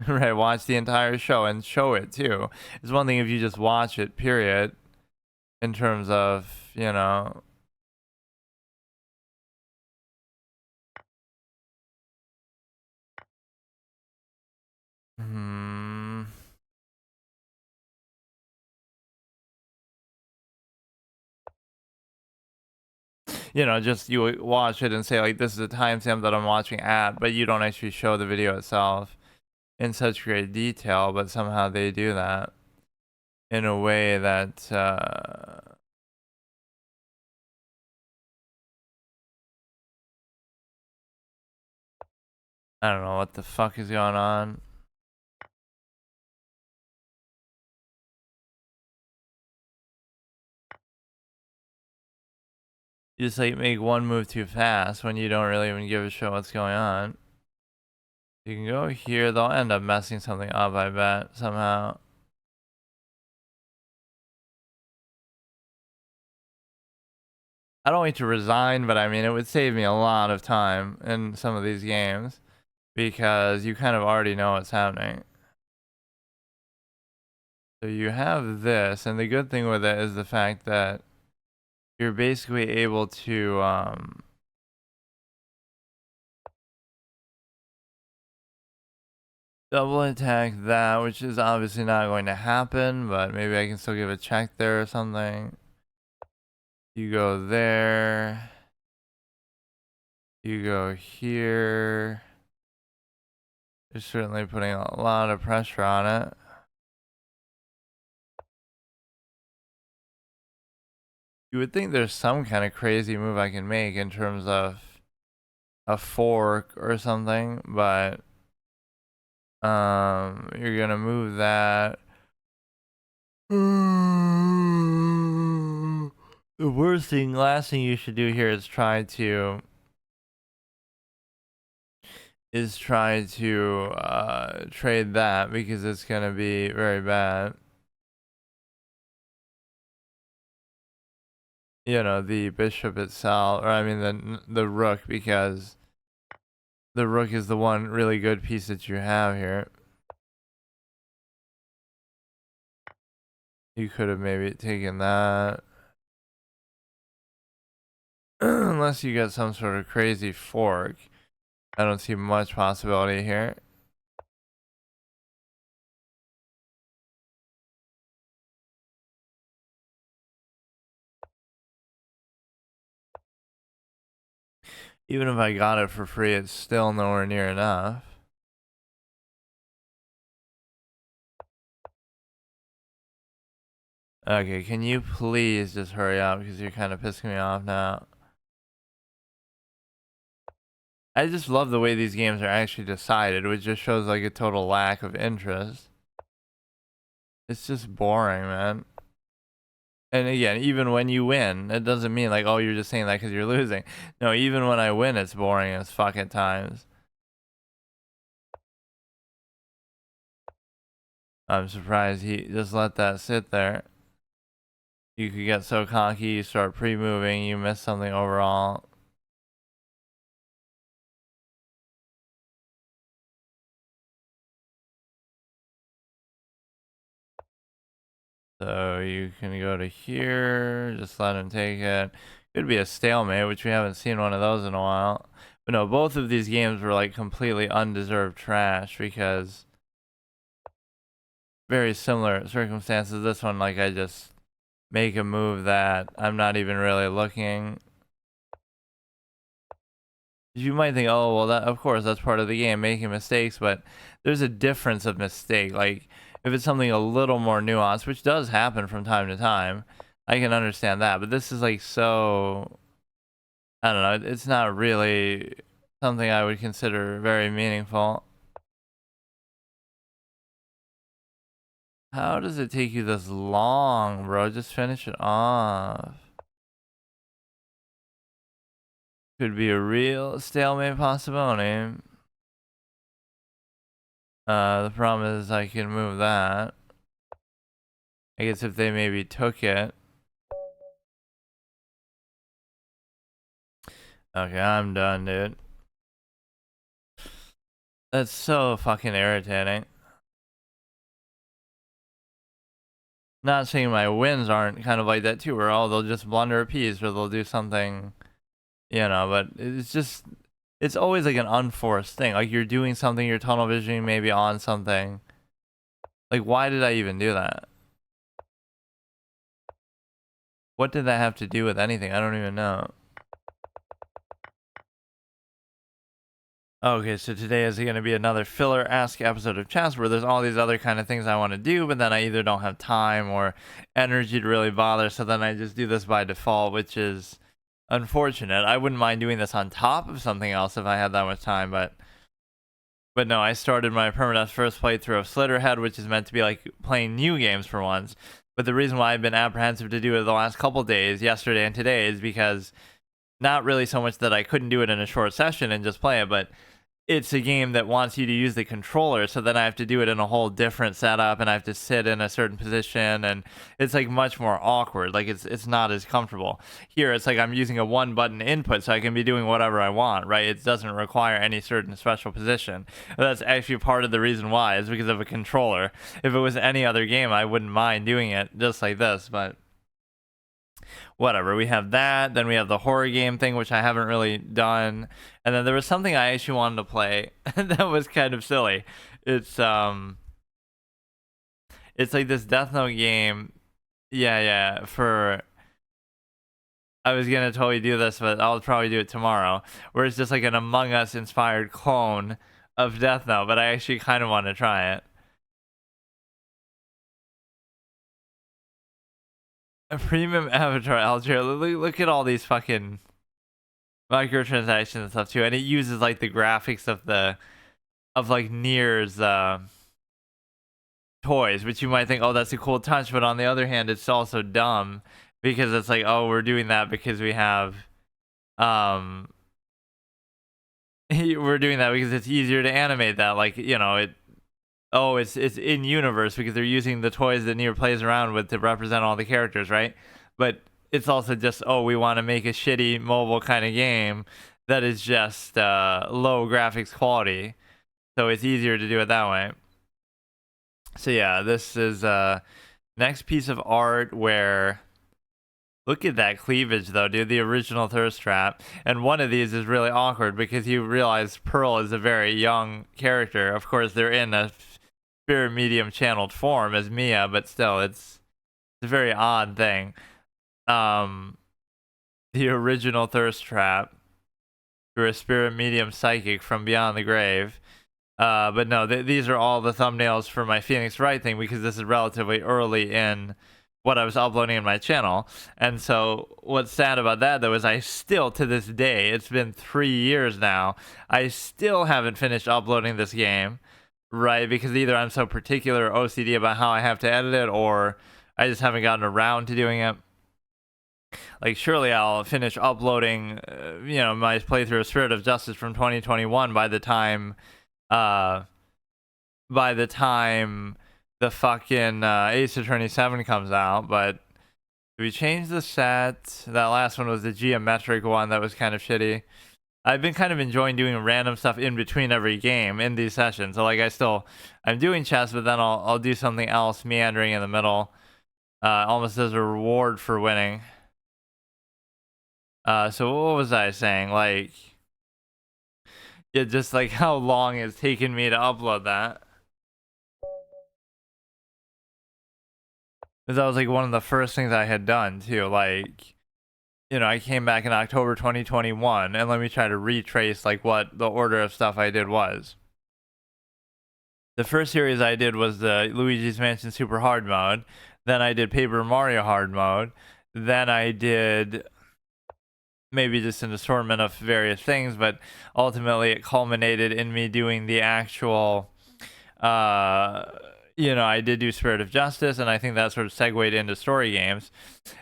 A: Right, watch the entire show and show it too. It's one thing if you just watch it, period, in terms of, you know. Hmm. You know, just you watch it and say like this is a timestamp that I'm watching at, but you don't actually show the video itself in such great detail, but somehow they do that in a way that I don't know what the fuck is going on. You just like make one move too fast when you don't really even give a shit what's going on. You can go here, they'll end up messing something up, I bet, somehow. I don't want to resign, but I mean, it would save me a lot of time in some of these games because you kind of already know what's happening. So you have this, and the good thing with it is the fact that you're basically able to double attack that, which is obviously not going to happen, but maybe I can still give a check there or something. You go there. You go here. You're certainly putting a lot of pressure on it. You would think there's some kind of crazy move I can make in terms of a fork or something, but you're gonna move that. The last thing you should do here is try to trade that because it's gonna be very bad. You know, the bishop itself, or I mean the rook, because the rook is the one really good piece that you have here. You could have maybe taken that. Unless you get some sort of crazy fork. I don't see much possibility here. Even if I got it for free, it's still nowhere near enough. Okay, can you please just hurry up because you're kind of pissing me off now. I just love the way these games are actually decided, which just shows like a total lack of interest. It's just boring, man. And again, even when you win, it doesn't mean like, oh, you're just saying that because you're losing. No, even when I win, it's boring as fuck at times. I'm surprised he just let that sit there. You could get so cocky, you start pre-moving, you miss something overall. So you can go to here, just let him take it. Could be a stalemate, which we haven't seen one of those in a while. But no, both of these games were like completely undeserved trash because very similar circumstances. This one, like, I just make a move that I'm not even really looking. You might think, oh, well, that, of course, that's part of the game, making mistakes, but there's a difference of mistake. Like, if it's something a little more nuanced, which does happen from time to time, I can understand that. But this is like so, I don't know, it's not really something I would consider very meaningful. How does it take you this long, bro? Just finish it off. Could be a real stalemate possibility. The problem is I can move that. I guess if they maybe took it. Okay, I'm done, dude. That's so fucking irritating. Not saying my wins aren't kind of like that too, where they'll just blunder a piece or they'll do something, you know, but it's just, it's always like an unforced thing. Like you're doing something, you're tunnel visioning maybe on something. Like, why did I even do that? What did that have to do with anything? I don't even know. Okay, so today is going to be another filler-esque episode of chess where there's all these other kind of things I want to do, but then I either don't have time or energy to really bother, so then I just do this by default, which is unfortunate. I wouldn't mind doing this on top of something else if I had that much time, but no, I started my permadeath first playthrough of Slitterhead, which is meant to be like playing new games for once. But the reason why I've been apprehensive to do it the last couple days, yesterday and today, is because not really so much that I couldn't do it in a short session and just play it, but it's a game that wants you to use the controller, so then I have to do it in a whole different setup and I have to sit in a certain position, and it's like much more awkward. Like it's not as comfortable. Here it's like I'm using a one button input, so I can be doing whatever I want, right? It doesn't require any certain special position. That's actually part of the reason why, is because of a controller. If it was any other game, I wouldn't mind doing it just like this, but whatever. We have that, then we have the horror game thing, which I haven't really done, and then there was something I actually wanted to play that was kind of silly. It's like this Death Note game. Yeah, for, I was gonna totally do this, but I'll probably do it tomorrow, where it's just like an Among Us inspired clone of Death Note, but I actually kind of want to try it. A premium avatar, Alger. Look at all these fucking microtransactions and stuff too, and it uses like the graphics of like Nier's toys, which you might think, oh, that's a cool touch, but on the other hand, it's also dumb because it's like, oh, we're doing that because we have we're doing that because it's easier to animate that, like, you know, it's in universe because they're using the toys that Nier plays around with to represent all the characters, right? But it's also just, oh, we want to make a shitty mobile kind of game that is just low graphics quality, so it's easier to do it that way. So yeah, this is next piece of art where, look at that cleavage though, dude, the original thirst trap. And one of these is really awkward because you realize Pearl is a very young character. Of course, they're in a spirit medium channeled form as Mia, but still, it's a very odd thing. The original thirst trap, through a spirit medium psychic from beyond the grave. But no, these are all the thumbnails for my Phoenix Wright thing because this is relatively early in what I was uploading in my channel. And so what's sad about that though is I still, to this day, it's been 3 years now, I still haven't finished uploading this game, right? Because either I'm so particular or OCD about how I have to edit it, or I just haven't gotten around to doing it. Like, surely I'll finish uploading, my playthrough of Spirit of Justice from 2021 by the time the fucking Ace Attorney 7 comes out. But we changed the set. That last one was the geometric one that was kind of shitty. I've been kind of enjoying doing random stuff in between every game in these sessions. So like I'm doing chess, but then I'll do something else meandering in the middle, almost as a reward for winning. So what was I saying? Like, Yeah, just like how long it's taken me to upload that. Because that was like one of the first things I had done too. Like, you know, I came back in October 2021, and let me try to retrace like what the order of stuff I did was. The first series I did was the Luigi's Mansion Super Hard Mode. Then I did Paper Mario Hard Mode. Then I did maybe just an assortment of various things, but ultimately it culminated in me doing the actual, you know, I did do Spirit of Justice, and I think that sort of segued into story games.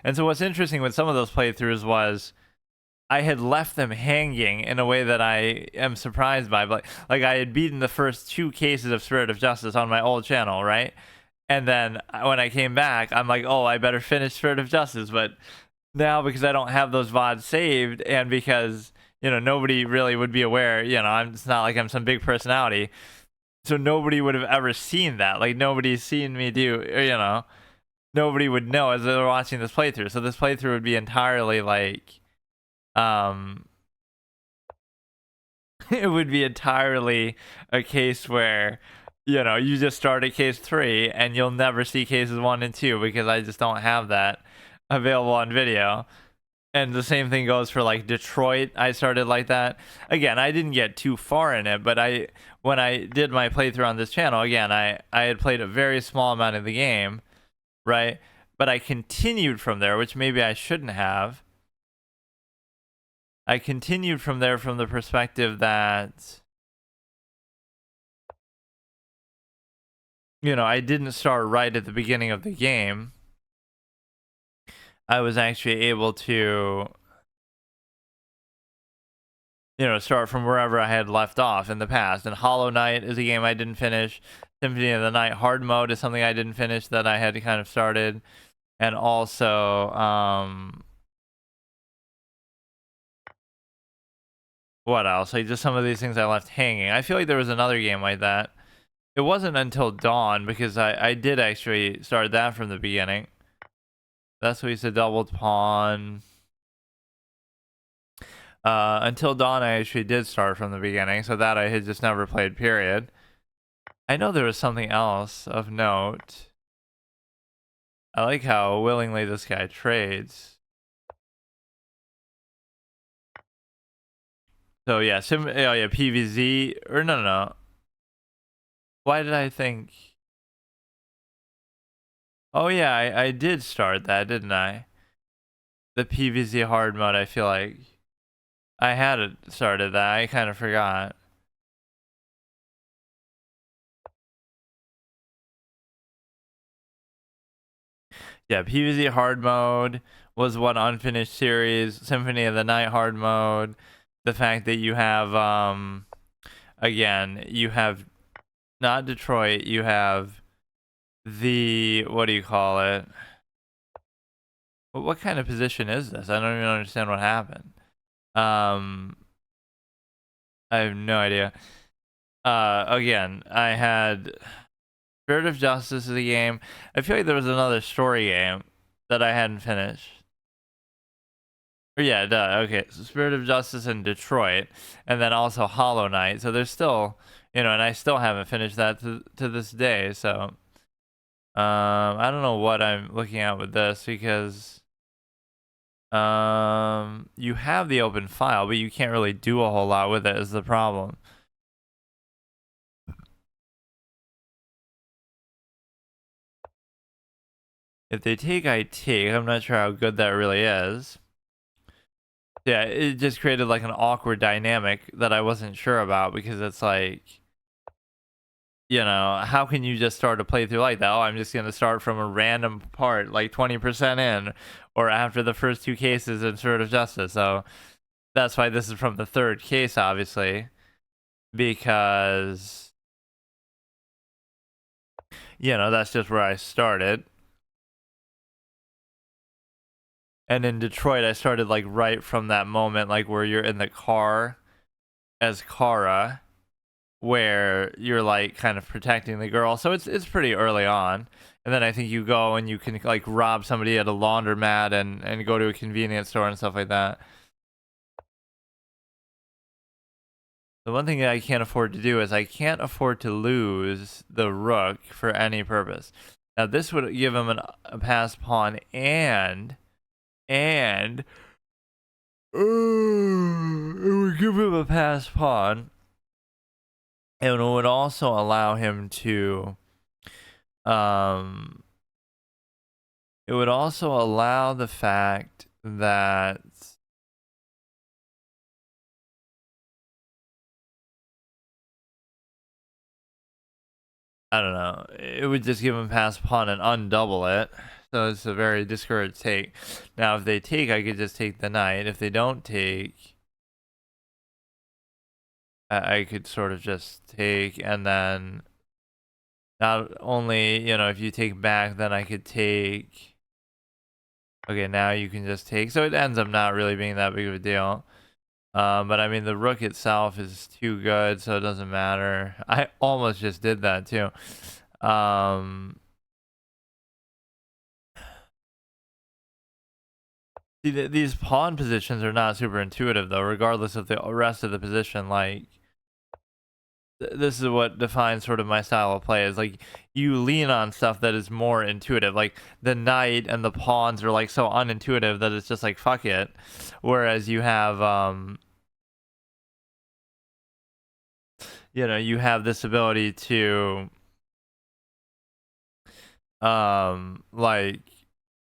A: And so what's interesting with some of those playthroughs was I had left them hanging in a way that I am surprised by. But like I had beaten the first 2 cases of Spirit of Justice on my old channel, right? And then when I came back, I'm like, oh, I better finish Spirit of Justice. But now, because I don't have those VODs saved, and because, you know, nobody really would be aware, you know, it's not like I'm some big personality, so nobody would have ever seen that. Like, nobody's seen me do, you know, nobody would know as they were watching this playthrough. So this playthrough would be entirely like, it would be entirely a case where, you know, you just start at case 3 and you'll never see cases 1 and 2 because I just don't have that available on video. And the same thing goes for like Detroit. I started like that. Again, I didn't get too far in it, but when I did my playthrough on this channel, again, I had played a very small amount of the game, right? But I continued from there, which maybe I shouldn't have. I continued from there from the perspective that, you know, I didn't start right at the beginning of the game. I was actually able to, you know, start from wherever I had left off in the past. And Hollow Knight is a game I didn't finish. Symphony of the Night Hard Mode is something I didn't finish that I had kind of started. And also, what else? Like just some of these things I left hanging. I feel like there was another game like that. It wasn't until Dawn, because I did actually start that from the beginning. That's what we said, Doubled Pawn. Until Dawn, I actually did start from the beginning, so that I had just never played, period. I know there was something else of note. I like how willingly this guy trades. So yeah, oh yeah, PVZ, or no. Why did I think? Oh yeah, I did start that, didn't I? The PVZ hard mode, I feel like I had started that. I kind of forgot. Yeah, PVZ hard mode was one unfinished series. Symphony of the Night hard mode. The fact that you have, again, you have not Detroit, you have the, what do you call it? What kind of position is this? I don't even understand what happened. I have no idea. Again, I had Spirit of Justice is the game. I feel like there was another story game that I hadn't finished. Or yeah, duh. Okay, so Spirit of Justice and Detroit, and then also Hollow Knight. So there's still, you know, and I still haven't finished that to this day. So, I don't know what I'm looking at with this, because you have the open file, but you can't really do a whole lot with it is the problem. If they take, I take. I'm not sure how good that really is. Yeah, it just created like an awkward dynamic that I wasn't sure about, because it's like, you know, how can you just start a playthrough like that? Oh, I'm just going to start from a random part, like 20% in, or after the first 2 cases in Spirit of Justice. So that's why this is from the 3rd case, obviously, because, you know, that's just where I started. And in Detroit, I started like right from that moment, like where you're in the car as Kara, where you're like kind of protecting the girl. So it's pretty early on. And then I think you go and you can like rob somebody at a laundromat and go to a convenience store and stuff like that. The one thing that I can't afford to do is I can't afford to lose the rook for any purpose. Now this would give him a pass pawn and it would give him a pass pawn, and it would also allow him to it would also allow the fact that I don't know, it would just give him pass pawn and undouble it. So it's a very discouraged take. Now if they take, I could just take the knight. If they don't take, I could sort of just take, and then not only, you know, if you take back, then I could take. Okay, now you can just take. So it ends up not really being that big of a deal. But I mean, the rook itself is too good, so it doesn't matter. I almost just did that too. See, these pawn positions are not super intuitive though, regardless of the rest of the position. Like, this is what defines sort of my style of play, is like you lean on stuff that is more intuitive. Like the knight and the pawns are like so unintuitive that it's just like fuck it. Whereas you have you know, you have this ability to like,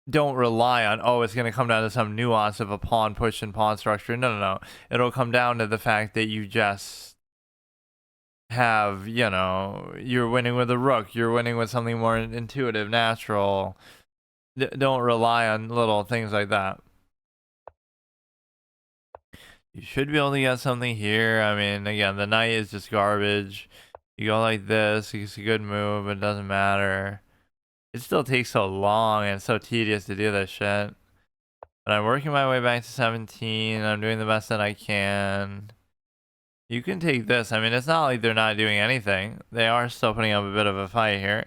A: don't rely on, oh, it's going to come down to some nuance of a pawn push and pawn structure. No. It'll come down to the fact that you just have, you know, you're winning with a rook. You're winning with something more intuitive, natural. Don't rely on little things like that. You should be able to get something here. I mean, again, the knight is just garbage. You go like this. It's a good move, but it doesn't matter. It still takes so long and it's so tedious to do this shit. But I'm working my way back to 17. I'm doing the best that I can. You can take this. I mean, it's not like they're not doing anything. They are still putting up a bit of a fight here.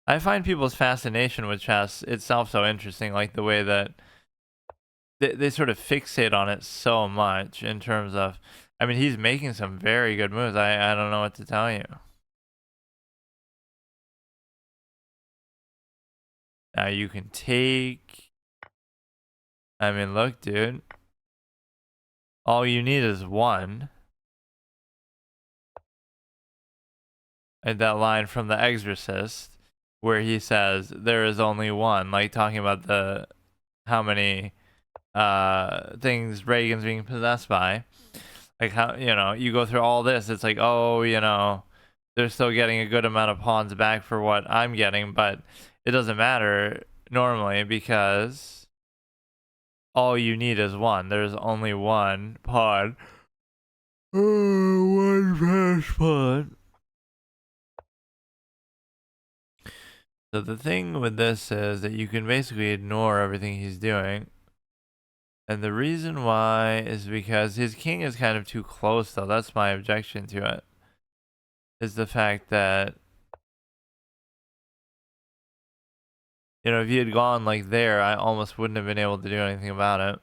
A: I find people's fascination with chess itself so interesting, like the way that they sort of fixate on it so much in terms of, I mean, he's making some very good moves. I don't know what to tell you. Now you can take, I mean, look, dude. All you need is one. And that line from The Exorcist where he says there is only one, like talking about the how many things Reagan's being possessed by. Like, how, you know, you go through all this, it's like, oh, you know, they're still getting a good amount of pawns back for what I'm getting, but it doesn't matter normally because all you need is one. There's only one pawn. One pass pawn. So the thing with this is that you can basically ignore everything he's doing. And the reason why is because his king is kind of too close, though. That's my objection to it. Is the fact that, you know, if he had gone like there, I almost wouldn't have been able to do anything about it.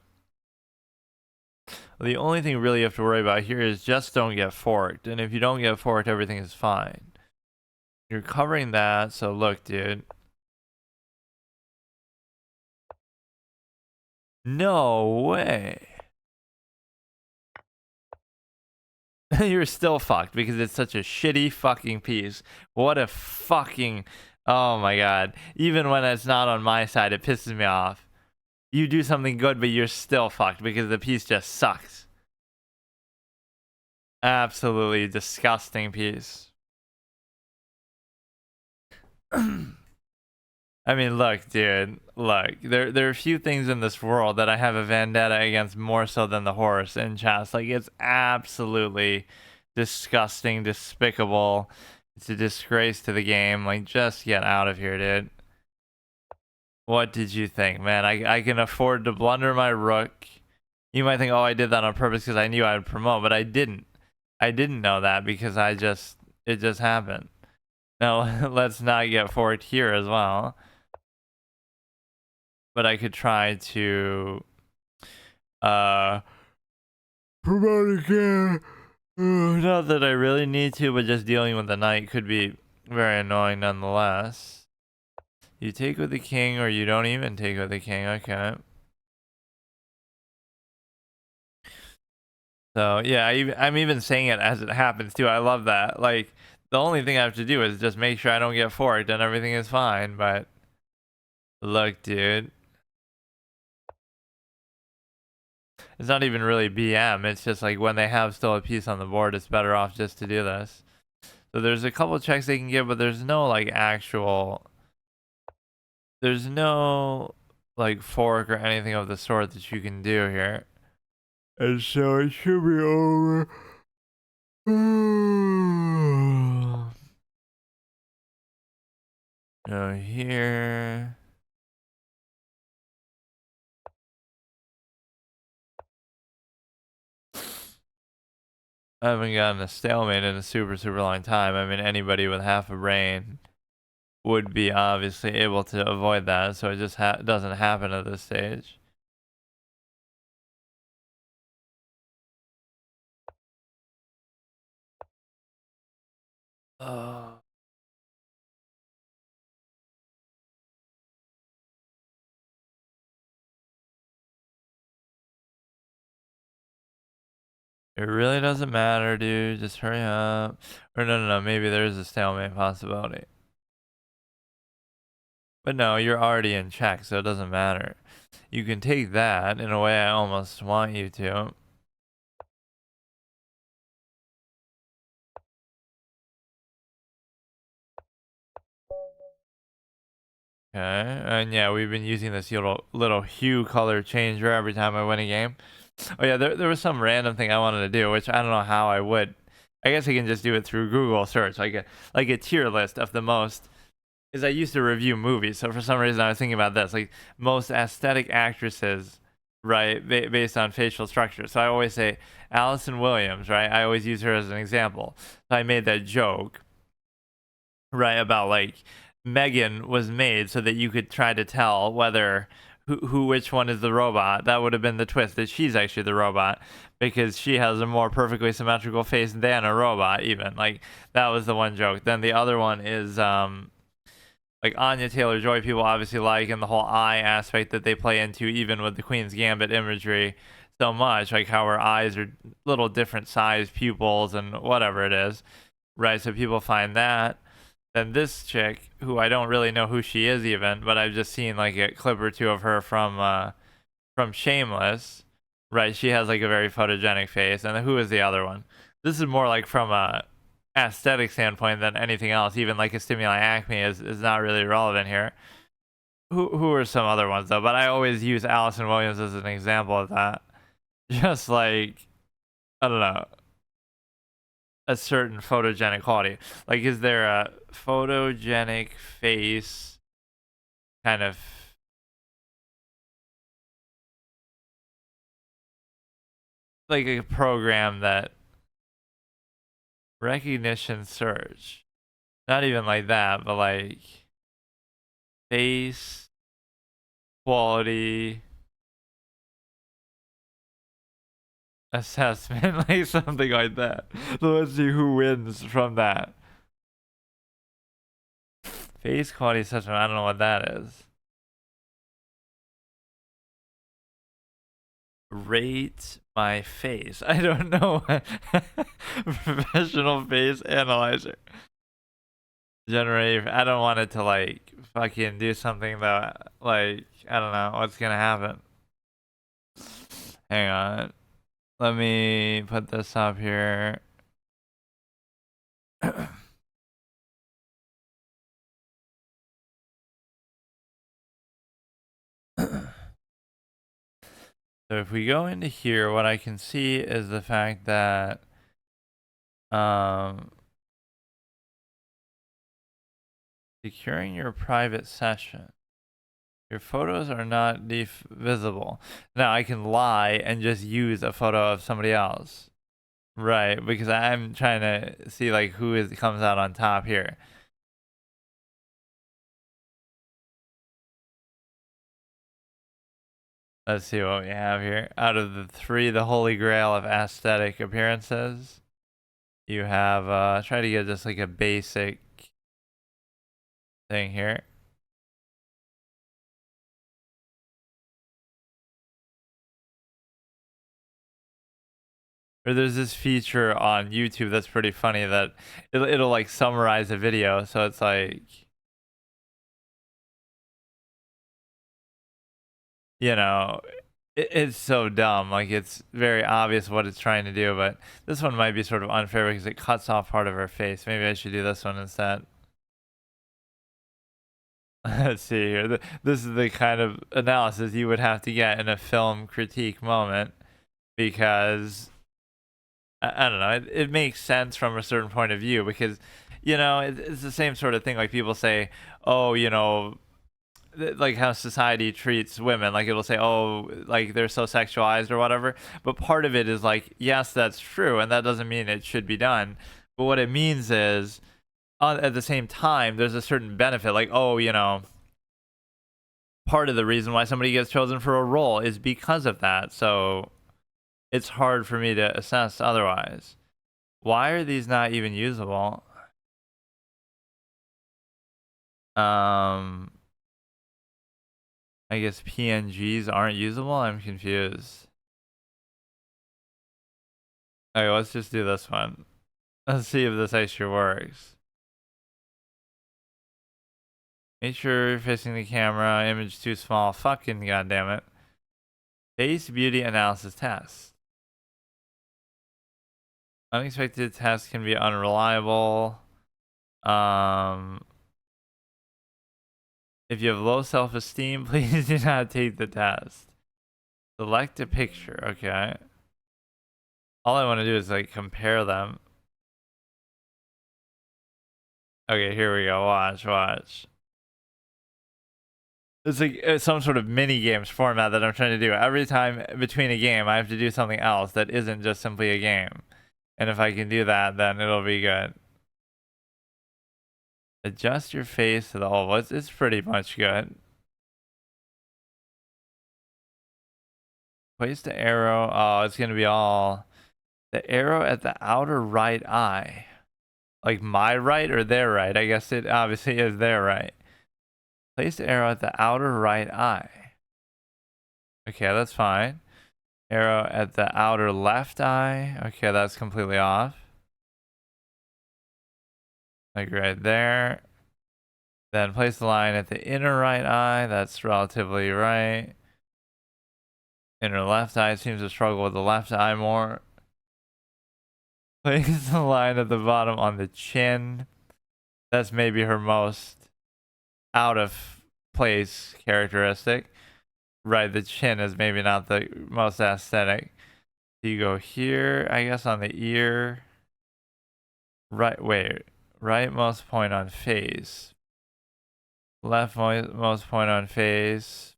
A: The only thing really you have to worry about here is just don't get forked. And if you don't get forked, everything is fine. You're covering that, so look, dude. No way. You're still fucked because it's such a shitty fucking piece. What a fucking... Oh my god. Even when it's not on my side, it pisses me off. You do something good, but you're still fucked because the piece just sucks. Absolutely disgusting piece. I mean, look, dude. Look, there are a few things in this world that I have a vendetta against more so than the horse in chess. Like, it's absolutely disgusting, despicable. It's a disgrace to the game. Like, just get out of here, dude. What did you think, man? I can afford to blunder my rook. You might think, oh, I did that on purpose because I knew I would promote, but I didn't. I didn't know that because it just happened. Now, let's not get forked here as well. But I could try to promote again. Not that I really need to, but just dealing with the knight could be very annoying nonetheless. You take with the king, or you don't even take with the king. Okay. So yeah, I'm even saying it as it happens too. I love that. Like, the only thing I have to do is just make sure I don't get forked and everything is fine. But look, dude, it's not even really BM. It's just like when they have still a piece on the board, it's better off just to do this. So there's a couple checks they can give, but there's no like actual, there's no like fork or anything of the sort that you can do here. And so it should be over. Go here. I haven't gotten a stalemate in a super long time. I mean, anybody with half a brain would be obviously able to avoid that, so it just doesn't happen at this stage. Oh. It really doesn't matter, dude. Just hurry up. Or no. Maybe there is a stalemate possibility. But no, you're already in check, so it doesn't matter. You can take that in a way I almost want you to. Okay, and yeah, we've been using this little hue color changer every time I win a game. Oh yeah, there was some random thing I wanted to do, which I don't know how I would. I guess I can just do it through Google search, like a tier list of the most. Because I used to review movies, so for some reason I was thinking about this, like most aesthetic actresses, right, based on facial structure. So I always say Allison Williams, right? I always use her as an example. So I made that joke, right, about like Megan was made so that you could try to tell whether which one is the robot. That would have been the twist, that she's actually the robot because she has a more perfectly symmetrical face than a robot. Even like that was the one joke. Then the other one is like Anya Taylor-Joy, people obviously like, and the whole eye aspect that they play into, even with the Queen's Gambit imagery, so much, like how her eyes are little different size pupils and whatever it is, right? So people find that. Then this chick, who I don't really know who she is even, but I've just seen like a clip or two of her from Shameless, right? She has like a very photogenic face. And who is the other one? This is more like from a aesthetic standpoint than anything else. Even like a Stimuli Acme is not really relevant here. Who are some other ones though? But I always use Allison Williams as an example of that. Just like, I don't know, a certain photogenic quality. Like, is there a photogenic face kind of like a program that recognition search? Not even like that, but like face quality assessment, like something like that. So let's see who wins from that. Face quality assessment, I don't know what that is. Rate my face. I don't know. Professional face analyzer. Generate. I don't want it to like fucking do something that like I don't know what's gonna happen. Hang on. Let me put this up here. So if we go into here, what I can see is the fact that securing your private session. Your photos are not visible. Now I can lie and just use a photo of somebody else. Right, because I'm trying to see like who comes out on top here. Let's see what we have here. Out of the three, the holy grail of aesthetic appearances, you have try to get just like a basic thing here. Or there's this feature on YouTube that's pretty funny that it'll like summarize a video, so it's like, you know, it's so dumb. Like, it's very obvious what it's trying to do, but this one might be sort of unfair because it cuts off part of her face. Maybe I should do this one instead. Let's see here. This is the kind of analysis you would have to get in a film critique moment, because I don't know. It makes sense from a certain point of view, because, you know, it's the same sort of thing. Like, people say, oh, you know, like how society treats women. Like, it'll say, oh, like they're so sexualized or whatever. But part of it is like, yes, that's true, and that doesn't mean it should be done. But what it means is, at the same time, there's a certain benefit. Like, oh, you know, part of the reason why somebody gets chosen for a role is because of that. So it's hard for me to assess otherwise. Why are these not even usable? I guess PNGs aren't usable? I'm confused. Okay, let's just do this one. Let's see if this actually works. Make sure you're facing the camera. Image too small. Fucking goddamn it. Face beauty analysis test. Unexpected tests can be unreliable. If you have low self-esteem, please do not take the test. Select a picture. Okay. All I want to do is like compare them. Okay, here we go. Watch. It's like some sort of mini games format that I'm trying to do. Every time between a game, I have to do something else that isn't just simply a game. And if I can do that, then it'll be good. Adjust your face to the oval. It's pretty much good. Place the arrow. Oh, it's going to be all... The arrow at the outer right eye. Like my right or their right? I guess it obviously is their right. Place the arrow at the outer right eye. Okay, that's fine. Arrow at the outer left eye. Okay, that's completely off. Like right there. Then place the line at the inner right eye. That's relatively right. Inner left eye seems to struggle with the left eye more. Place the line at the bottom on the chin. That's maybe her most out of place characteristic. Right, the chin is maybe not the most aesthetic. You go here, I guess, on the ear. Rightmost point on face. Leftmost point on face.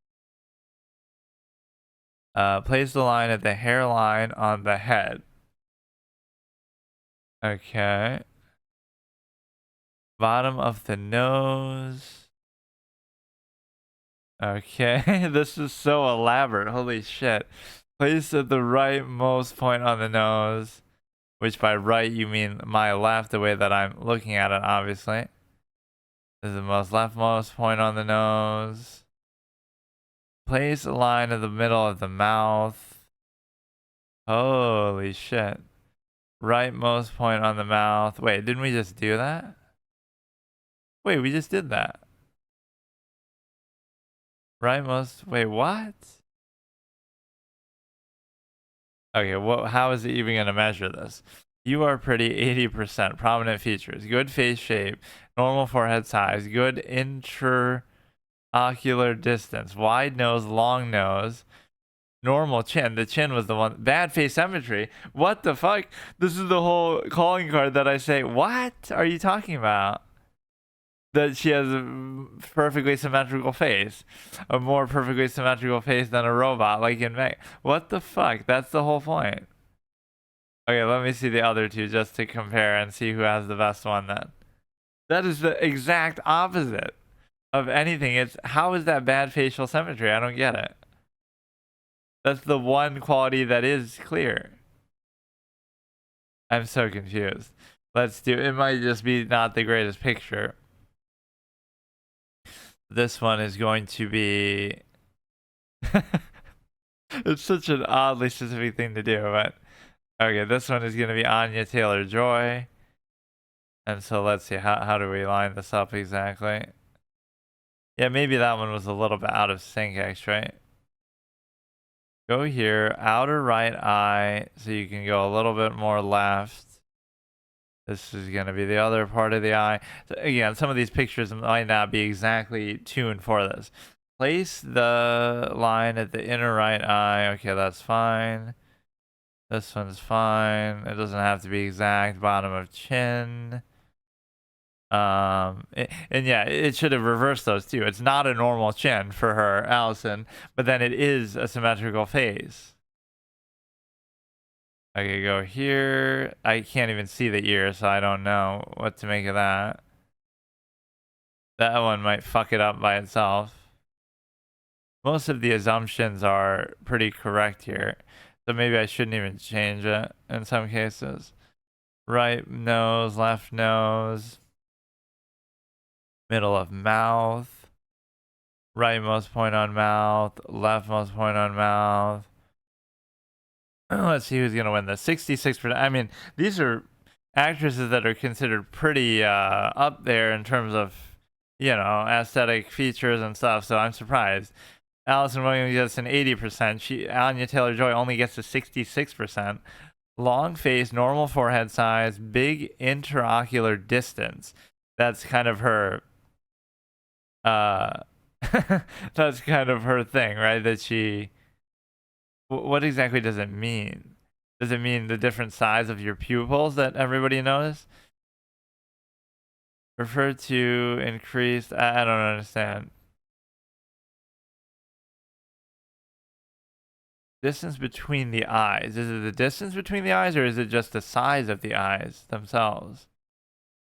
A: Place the line at the hairline on the head. Okay. Bottom of the nose. Okay, this is so elaborate. Holy shit. Place at the rightmost point on the nose, which by right you mean my left, the way that I'm looking at it, obviously. This is the most leftmost point on the nose. Place a line in the middle of the mouth. Holy shit. Rightmost point on the mouth. Wait, didn't we just do that? Wait, we just did that. Rightmost. Wait, what? Okay, how is it even going to measure this? You are pretty, 80%. Prominent features. Good face shape. Normal forehead size. Good intraocular distance. Wide nose, long nose. Normal chin. The chin was the one. Bad face symmetry. What the fuck? This is the whole calling card that I say, what are you talking about? That she has a perfectly symmetrical face. A more perfectly symmetrical face than a robot, like in Meg. What the fuck? That's the whole point. Okay, let me see the other two just to compare and see who has the best one then. That is the exact opposite of anything. How is that bad facial symmetry? I don't get it. That's the one quality that is clear. I'm so confused. Let's do, it might just be not the greatest picture. This one is going to be, it's such an oddly specific thing to do, but okay, this one is going to be Anya Taylor-Joy. And so let's see, how do we line this up exactly? Yeah, maybe that one was a little bit out of sync, actually. Go here, outer right eye, so you can go a little bit more left. This is going to be the other part of the eye. So again, some of these pictures might not be exactly tuned for this. Place the line at the inner right eye. Okay, that's fine. This one's fine. It doesn't have to be exact. Bottom of chin. And yeah, it should have reversed those too. It's not a normal chin for her, Allison, but then it is a symmetrical face. Okay, go here. I can't even see the ear, so I don't know what to make of that. That one might fuck it up by itself. Most of the assumptions are pretty correct here, so maybe I shouldn't even change it in some cases. Right nose, left nose. Middle of mouth, rightmost point on mouth, leftmost point on mouth. Let's see who's gonna win this. 66%. I mean, these are actresses that are considered pretty up there in terms of, you know, aesthetic features and stuff. So I'm surprised. Allison Williams gets an 80%. Anya Taylor-Joy only gets a 66%. Long face, normal forehead size, big interocular distance. That's kind of her. That's kind of her thing, right? That she, what exactly does it mean? Does it mean the different size of your pupils that everybody knows? Refer to increased, I don't understand. Distance between the eyes. Is it the distance between the eyes, or is it just the size of the eyes themselves?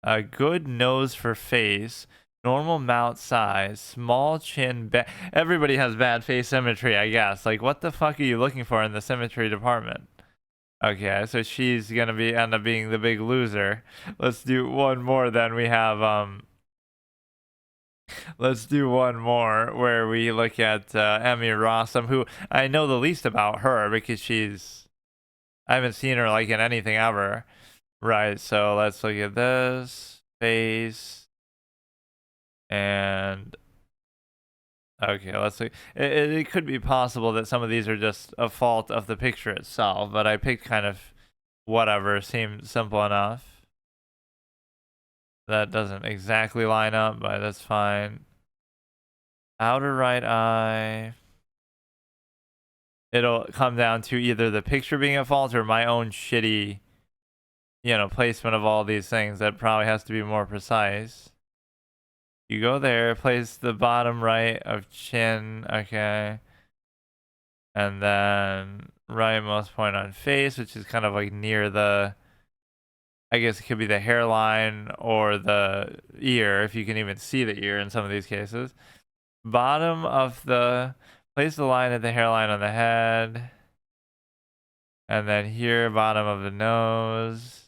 A: A good nose for face. Normal mouth size, small chin, everybody has bad face symmetry, I guess. Like, what the fuck are you looking for in the symmetry department? Okay, so she's gonna end up being the big loser. Let's do one more. Then we have let's do one more where we look at Emmy Rossum, who I know the least about her because I haven't seen her like in anything ever. Right. So let's look at this face. And okay, let's see. It could be possible that some of these are just a fault of the picture itself, but I picked kind of whatever seemed simple enough. That doesn't exactly line up, but that's fine. Outer right eye. It'll come down to either the picture being at fault or my own shitty, you know, placement of all these things that probably has to be more precise. You go there, place the bottom right of chin, okay. And then rightmost point on face, which is kind of like near the, I guess it could be the hairline or the ear, if you can even see the ear in some of these cases. Bottom of the, place the line at the hairline on the head. And then here, bottom of the nose.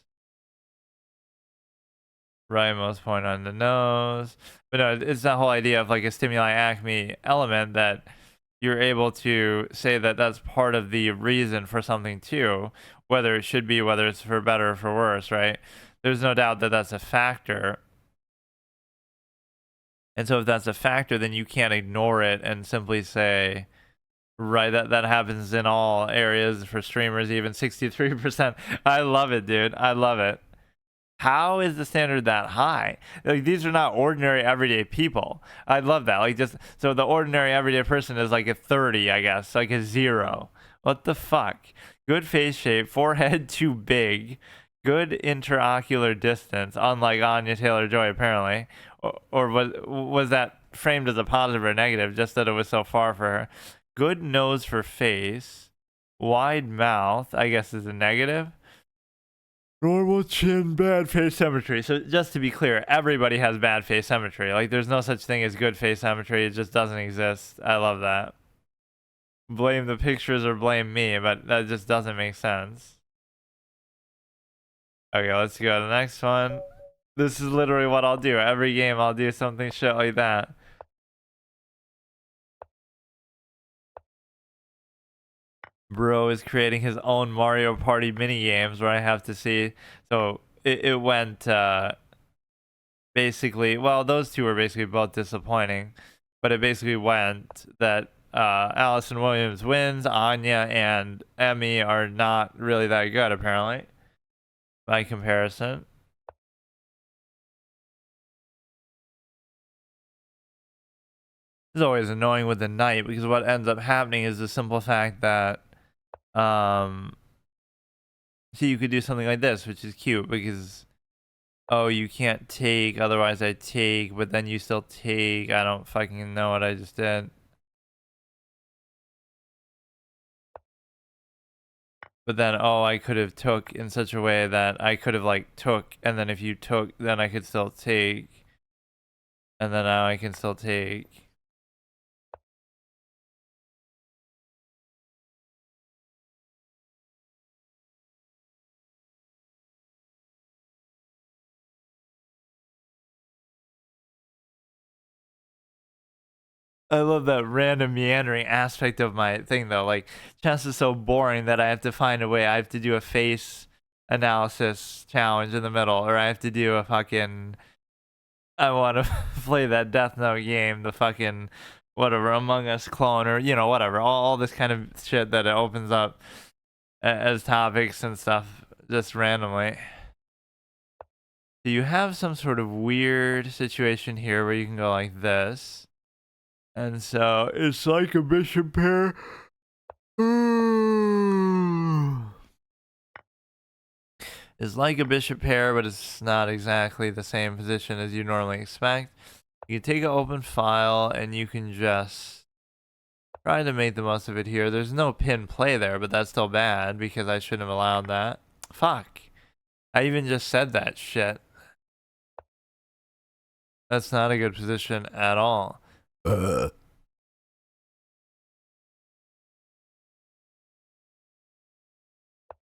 A: Rightmost point on the nose. But no, it's that whole idea of like a stimuli acme element that you're able to say that that's part of the reason for something too, whether it should be, whether it's for better or for worse, right? There's no doubt that that's a factor. And so if that's a factor, then you can't ignore it and simply say, right, that happens in all areas for streamers, even 63%. I love it, dude. I love it. How is the standard that high? Like, these are not ordinary everyday people. I love that. Like, just so the ordinary everyday person is like a 30, I guess, like a 0. What the fuck? Good face shape, forehead too big, good interocular distance, unlike Anya Taylor-Joy apparently, or was that framed as a positive or negative? Just that it was so far for her. Good nose for face, wide mouth, I guess is a negative. Normal chin, bad face symmetry. So just to be clear, everybody has bad face symmetry. Like, there's no such thing as good face symmetry. It just doesn't exist. I love that. blame the pictures or blame me, but that just doesn't make sense. Okay, let's go to the next one. This is literally what I'll do. Every game I'll do something shit like that. Bro is creating his own Mario Party mini games where I have to see. So it went basically, well, those two were basically both disappointing, but it basically went that Allison Williams wins, Anya and Emmy are not really that good apparently by comparison. It's always annoying with the night because what ends up happening is the simple fact that see, you could do something like this, which is cute because oh, you can't take, otherwise I take, but then you still take. I don't fucking know what I just did. But then, oh, I could have took in such a way that I could have like took, and then if you took, then I could still take. And then now I can still take. I love that random meandering aspect of my thing though. Like chess is so boring that I have to find a way. I have to do a face analysis challenge in the middle, or I have to do a fucking I want to play that Death Note game, the fucking whatever Among Us clone, or you know whatever, all this kind of shit that it opens up as topics and stuff just randomly. Do you have some sort of weird situation here where you can go like this? And so it's like a bishop pair. It's like a bishop pair, but it's not exactly the same position as you normally expect. You can take an open file and you can just try to make the most of it here. There's no pin play there, but that's still bad because I shouldn't have allowed that. Fuck. I even just said that shit. That's not a good position at all. You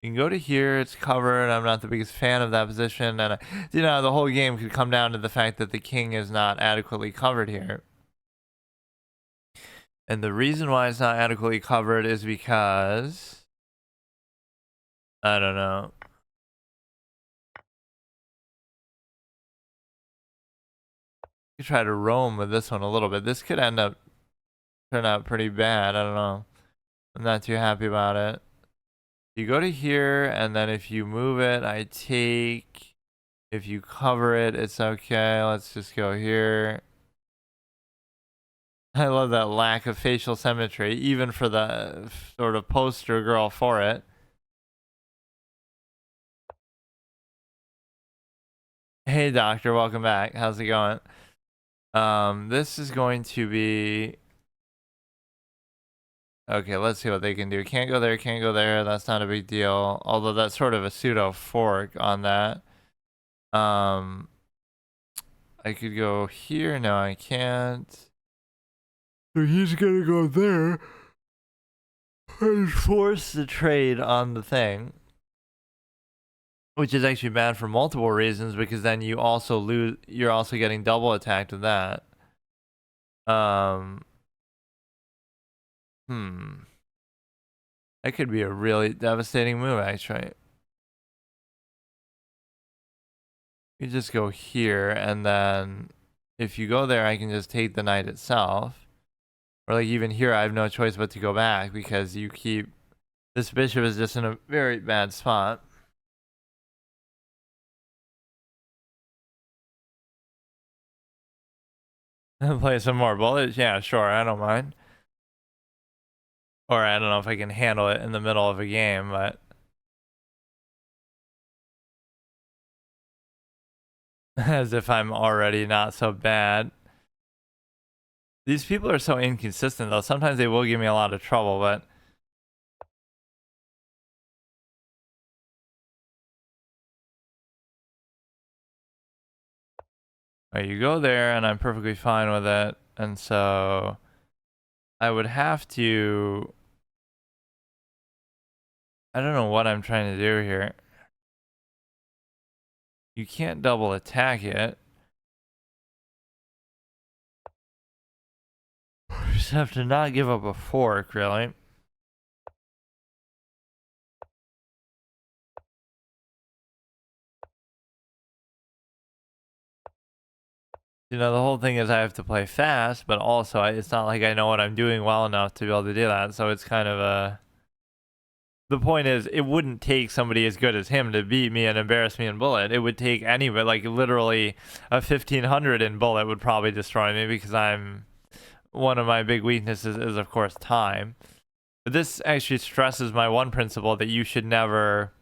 A: can go to here, it's covered. I'm not the biggest fan of that position. And, you know, the whole game could come down to the fact that the king is not adequately covered here. And the reason why it's not adequately covered is because... I don't know. You try to roam with this one a little bit. This could turn out pretty bad. I don't know. I'm not too happy about it. You go to here, and then if you move it, I take. If you cover it, it's okay. Let's just go here. I love that lack of facial symmetry, even for the sort of poster girl for it. Hey, doctor, welcome back. How's it going? This is going to be... Okay, let's see what they can do. Can't go there, can't go there. That's not a big deal. Although that's sort of a pseudo fork on that. I could go here. No, I can't. So he's gonna go there and force the trade on the thing. Which is actually bad for multiple reasons because then you also lose, you're also getting double attacked with that. That could be a really devastating move, actually. You just go here, and then if you go there, I can just take the knight itself. Or like even here, I have no choice but to go back because you keep... This bishop is just in a very bad spot. Play some more bullets? Yeah, sure, I don't mind. Or I don't know if I can handle it in the middle of a game, but... As if I'm already not so bad. These people are so inconsistent, though. Sometimes they will give me a lot of trouble, but... Right, you go there, and I'm perfectly fine with it. And so... I would have to I don't know what I'm trying to do here. You can't double attack it. You just have to not give up a fork, really. You know, the whole thing is I have to play fast, but also it's not like I know what I'm doing well enough to be able to do that. So it's kind of a... The point is, it wouldn't take somebody as good as him to beat me and embarrass me in bullet. It would take anybody, like literally a 1500 in bullet would probably destroy me because I'm... One of my big weaknesses is, of course, time. But this actually stresses my one principle that you should never...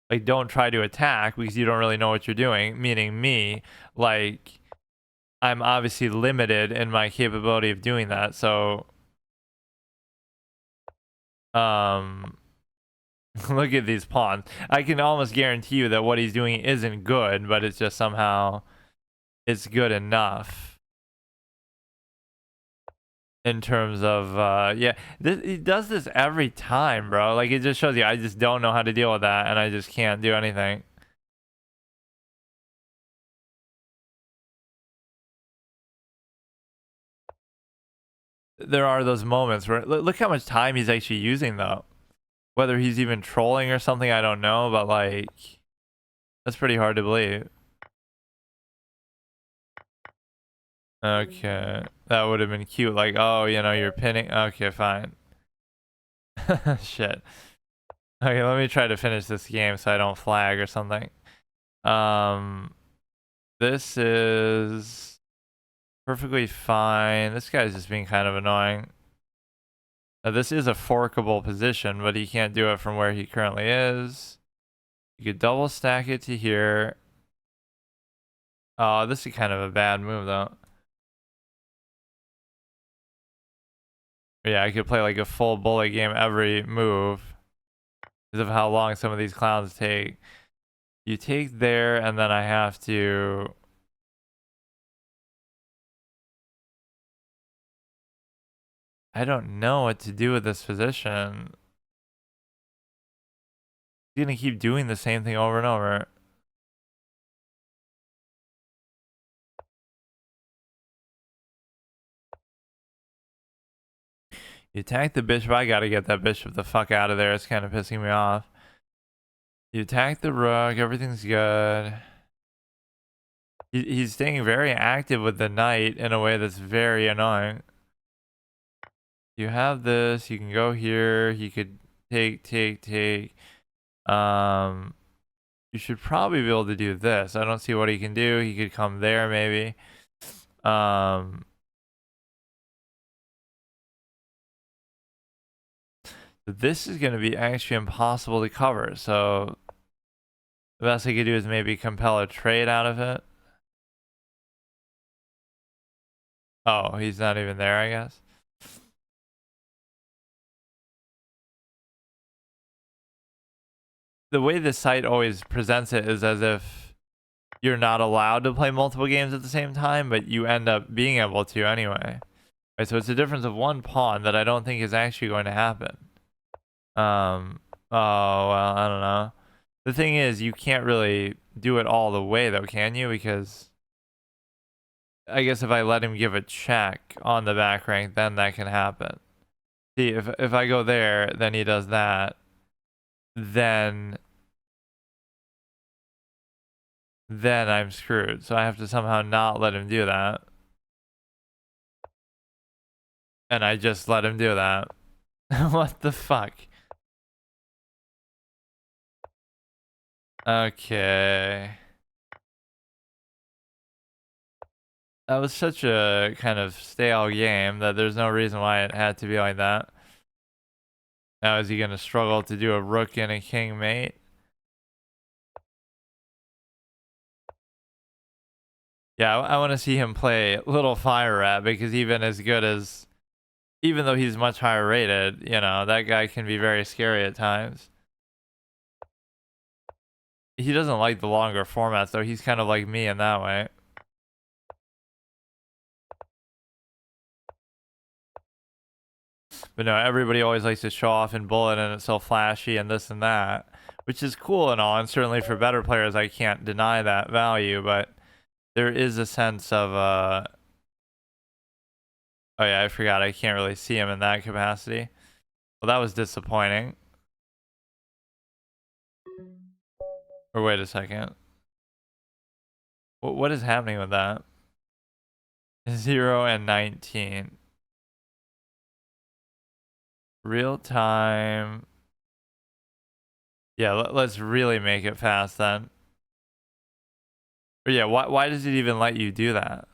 A: Like, don't try to attack because you don't really know what you're doing. Meaning me, like... I'm obviously limited in my capability of doing that, so look at these pawns. I can almost guarantee you that what he's doing isn't good, but it's just somehow it's good enough in terms of yeah, he does this every time, bro. Like, it just shows you I just don't know how to deal with that, and I just can't do anything. There are those moments where look how much time he's actually using, though. Whether he's even trolling or something, I don't know, but like, that's pretty hard to believe. Okay, that would have been cute. Like, oh, you know, you're pinning. Okay, fine. Shit. Okay, let me try to finish this game so I don't flag or something. This is perfectly fine. This guy's just being kind of annoying. Now, this is a forkable position, but he can't do it from where he currently is. You could double stack it to here. Oh, this is kind of a bad move, though. Yeah, I could play like a full bullet game every move because of how long some of these clowns take. You take there, and then I have to... I don't know what to do with this position. He's gonna keep doing the same thing over and over. You attack the bishop. I gotta get that bishop the fuck out of there. It's kind of pissing me off. You attack the rook. Everything's good. He's staying very active with the knight in a way that's very annoying. You have this. You can go here. He could take. You should probably be able to do this. I don't see what he can do. He could come there maybe. This is going to be actually impossible to cover. So the best I could do is maybe compel a trade out of it. Oh, he's not even there, I guess. The way the site always presents it is as if you're not allowed to play multiple games at the same time, but you end up being able to anyway. Right, so it's a difference of one pawn that I don't think is actually going to happen. Oh, well, I don't know. The thing is, you can't really do it all the way, though, can you? Because I guess if I let him give a check on the back rank, then that can happen. See, if I go there, then he does that. Then I'm screwed. So I have to somehow not let him do that. And I just let him do that. What the fuck? Okay. That was such a kind of stale game that there's no reason why it had to be like that. Now is he going to struggle to do a rook and a king mate? Yeah, I want to see him play Little Fire Rat because even though he's much higher rated, you know, that guy can be very scary at times. He doesn't like the longer formats though. He's kind of like me in that way. But no, everybody always likes to show off in bullet and it's so flashy and this and that, which is cool and all. And certainly for better players, I can't deny that value. But there is a sense of, oh yeah, I forgot. I can't really see him in that capacity. Well, that was disappointing. Or wait a second. What is happening with that? 0 and 19. Real time. Yeah, let's really make it fast then. But yeah, why does it even let you do that?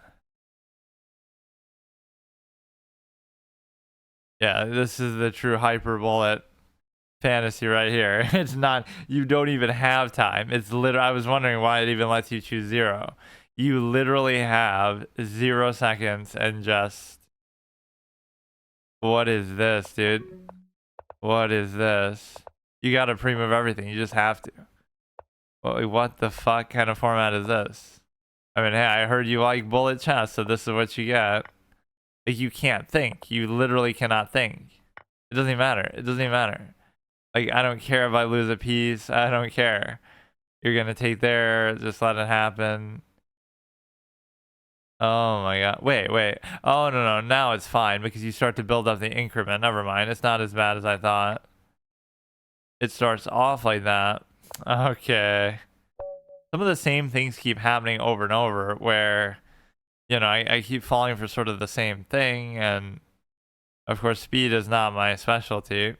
A: Yeah, this is the true hyperbullet fantasy right here. It's not, you don't even have time. It's literally, I was wondering why it even lets you choose 0. You literally have 0 seconds and just, what is this, dude? What is this? You gotta pre-move everything. You just have to. What the fuck kind of format is this? I mean, hey, I heard you like bullet chess, so this is what you get. Like, you can't think. You literally cannot think. It doesn't even matter. It doesn't even matter. Like, I don't care if I lose a piece. I don't care. You're gonna take there. Just let it happen. Oh my god. Wait. Oh, no. Now it's fine because you start to build up the increment. Never mind. It's not as bad as I thought. It starts off like that. Okay. Some of the same things keep happening over and over where, you know, I keep falling for sort of the same thing. And of course, speed is not my specialty.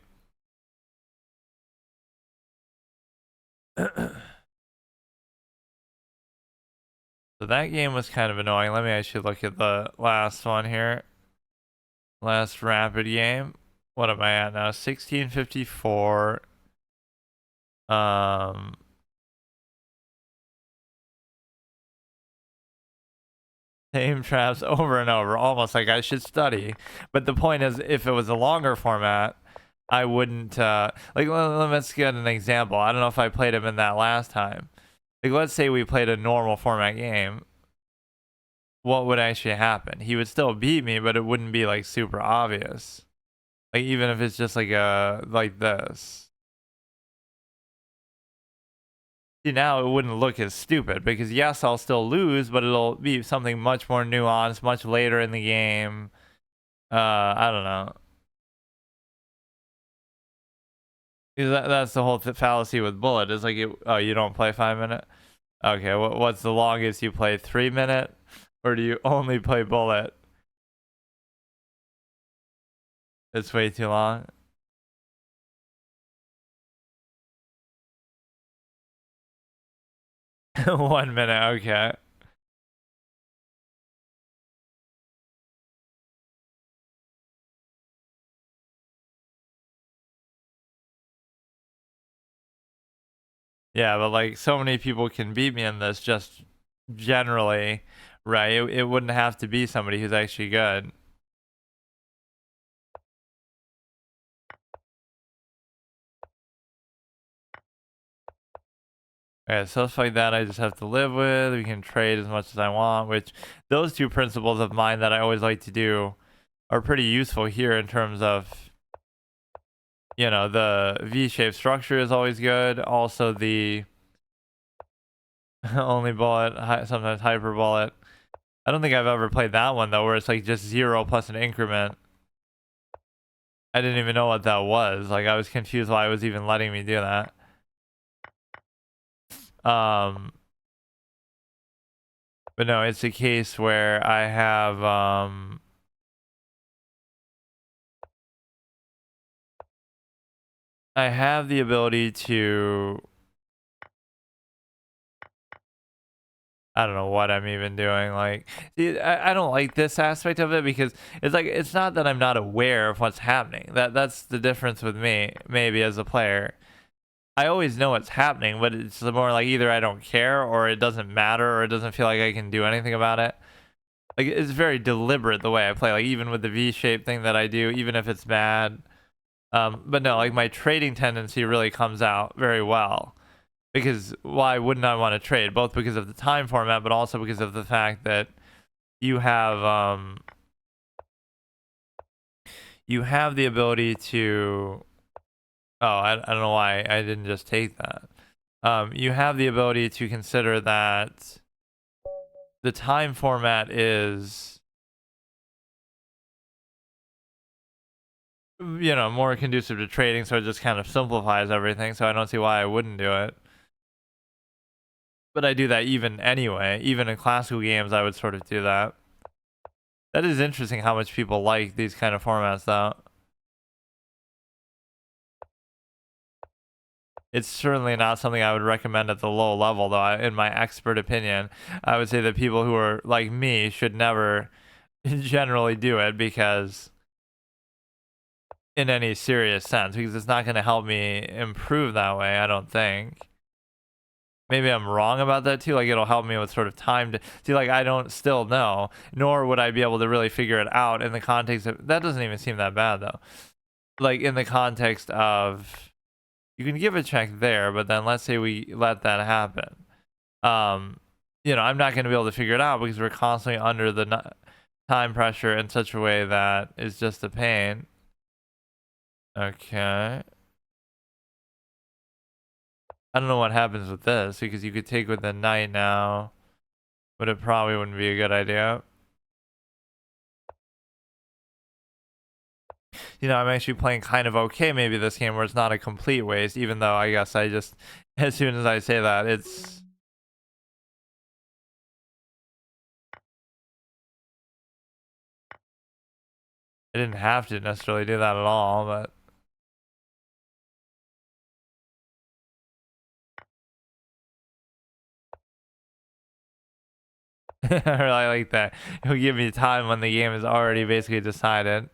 A: So that game was kind of annoying. Let me actually look at the last one here. Last rapid game. What am I at now? 1654. Same traps over and over, almost like I should study. But the point is, if it was a longer format, I wouldn't, like, let's get an example. I don't know if I played him in that last time. Like, let's say we played a normal format game. What would actually happen? He would still beat me, but it wouldn't be, like, super obvious. Like, even if it's just, like, like this. See, now it wouldn't look as stupid, because yes, I'll still lose, but it'll be something much more nuanced, much later in the game. I don't know. That's the whole fallacy with bullet. Is like, oh, you don't play 5 minute? Okay, what's the longest you play? 3 minute? Or do you only play bullet? It's way too long. One minute, okay. Yeah, but like so many people can beat me in this just generally, right? It wouldn't have to be somebody who's actually good. Okay, stuff like that I just have to live with. We can trade as much as I want, which those two principles of mine that I always like to do are pretty useful here in terms of, you know, the V-shaped structure is always good. Also the only bullet, sometimes hyper bullet. I don't think I've ever played that one though, where it's like just 0 plus an increment. I didn't even know what that was. Like, I was confused why it was even letting me do that. But no, it's a case where I have the ability to, I don't know what I'm even doing. Like, see, I don't like this aspect of it because it's like, it's not that I'm not aware of what's happening. That's the difference with me, maybe as a player. I always know what's happening, but it's more like either I don't care or it doesn't matter or it doesn't feel like I can do anything about it. Like, it's very deliberate the way I play, like even with the V-shape thing that I do, even if it's bad. But no, like my trading tendency really comes out very well. Because why wouldn't I want to trade? Both because of the time format, but also because of the fact that you have you have the ability to. Oh, I don't know why I didn't just take that. You have the ability to consider that the time format is, more conducive to trading, so it just kind of simplifies everything. So I don't see why I wouldn't do it. But I do that even anyway. Even in classical games, I would sort of do that. That is interesting how much people like these kind of formats, though. It's certainly not something I would recommend at the low level, though. In my expert opinion, I would say that people who are like me should never generally do it, because in any serious sense, because it's not going to help me improve that way, I don't think. Maybe I'm wrong about that too. Like, it'll help me with sort of time to see. Like, I don't still know, nor would I be able to really figure it out in the context of that. Doesn't even seem that bad though. Like, in the context of, you can give a check there, but then let's say we let that happen. I'm not going to be able to figure it out because we're constantly under the time pressure in such a way that is just a pain. Okay. I don't know what happens with this, because you could take with the knight now, but it probably wouldn't be a good idea. I'm actually playing kind of okay maybe this game, where it's not a complete waste, even though I guess I just, as soon as I say that, it's... I didn't have to necessarily do that at all, but... I really like that. He'll give me time when the game is already basically decided.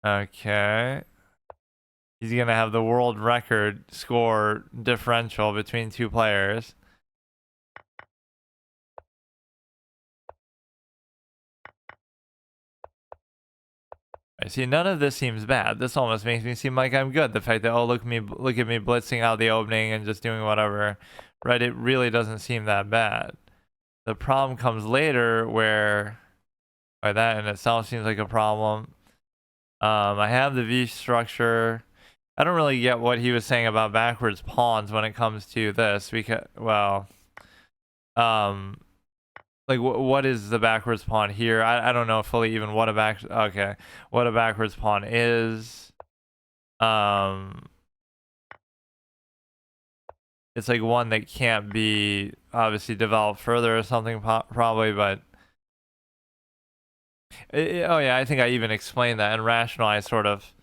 A: Okay. He's going to have the world record score differential between two players. I see, none of this seems bad. This almost makes me seem like I'm good. The fact that, oh, look at me blitzing out the opening and just doing whatever, right? It really doesn't seem that bad. The problem comes later, where that in itself seems like a problem. I have the V structure. I don't really get what he was saying about backwards pawns when it comes to this, because, well, like, what is the backwards pawn here? I don't know fully even what a backwards pawn is. It's like one that can't be obviously developed further or something, probably, but oh yeah, I think I even explained that and rationalized sort of.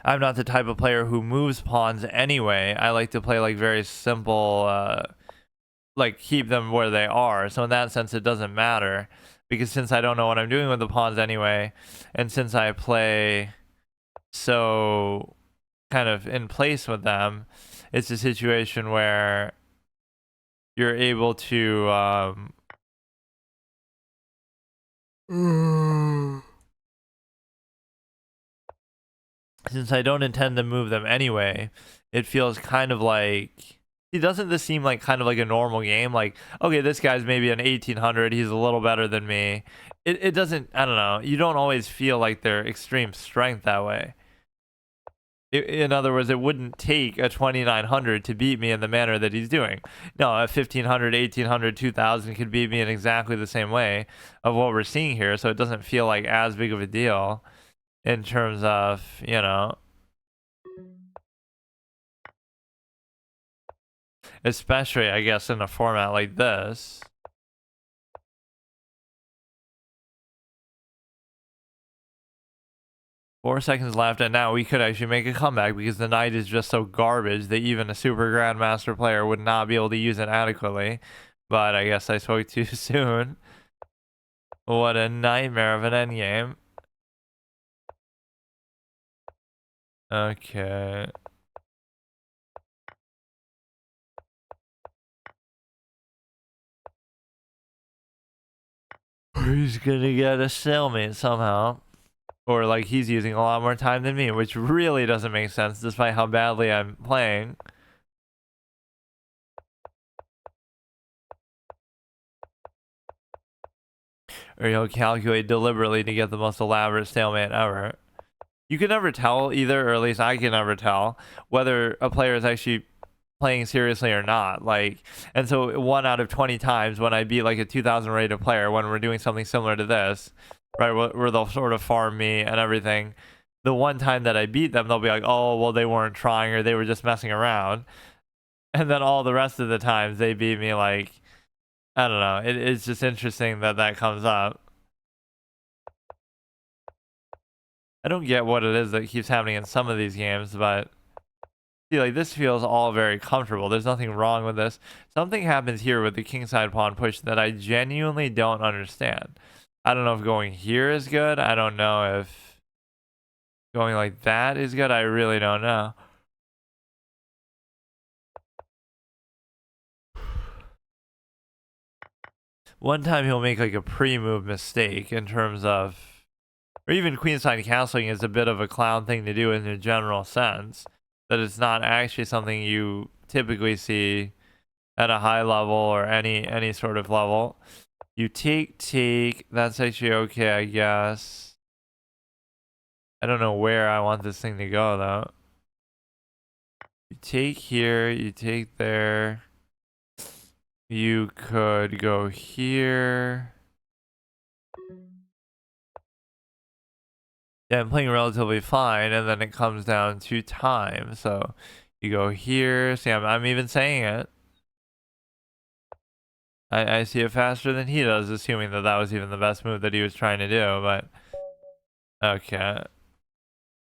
A: I'm not the type of player who moves pawns anyway. I like to play like very simple, like keep them where they are. So in that sense, it doesn't matter, because since I don't know what I'm doing with the pawns anyway, and since I play so kind of in place with them, it's a situation where you're able to since I don't intend to move them anyway, it feels kind of like, doesn't this seem like kind of like a normal game? Like, okay, this guy's maybe an 1800, he's a little better than me. It doesn't, I don't know, you don't always feel like they're extreme strength that way. In other words, it wouldn't take a 2900 to beat me in the manner that he's doing. No, a 1500, 1800, 2000 could beat me in exactly the same way of what we're seeing here. So it doesn't feel like as big of a deal in terms of, especially, I guess, in a format like this. Four seconds left, and now we could actually make a comeback, because the knight is just so garbage that even a super grandmaster player would not be able to use it adequately. But I guess I spoke too soon. What a nightmare of an endgame. Okay. He's gonna get a stalemate somehow. Or like he's using a lot more time than me, which really doesn't make sense despite how badly I'm playing. or he'll calculate deliberately to get the most elaborate stalemate ever. You can never tell either, or at least I can never tell, whether a player is actually playing seriously or not. Like, and so 1 out of 20 times when I beat like a 2000 rated player, when we're doing something similar to this, right, where they'll sort of farm me and everything, the one time that I beat them, they'll be like, oh, well, they weren't trying, or they were just messing around. And then all the rest of the times they beat me, like, I don't know. It's just interesting that that comes up. I don't get what it is that keeps happening in some of these games, but see, like, this feels all very comfortable. There's nothing wrong with this. Something happens here with the kingside pawn push that I genuinely don't understand. I don't know if going here is good. I don't know if going like that is good. I really don't know. One time he'll make like a pre-move mistake in terms of, or even queenside castling is a bit of a clown thing to do in a general sense, that it's not actually something you typically see at a high level or any sort of level. You take, that's actually okay, I guess. I don't know where I want this thing to go though. You take here, you take there. You could go here. Yeah, I'm playing relatively fine, and then it comes down to time. So you go here. See, I'm even saying it. I see it faster than he does, assuming that that was even the best move that he was trying to do. But okay,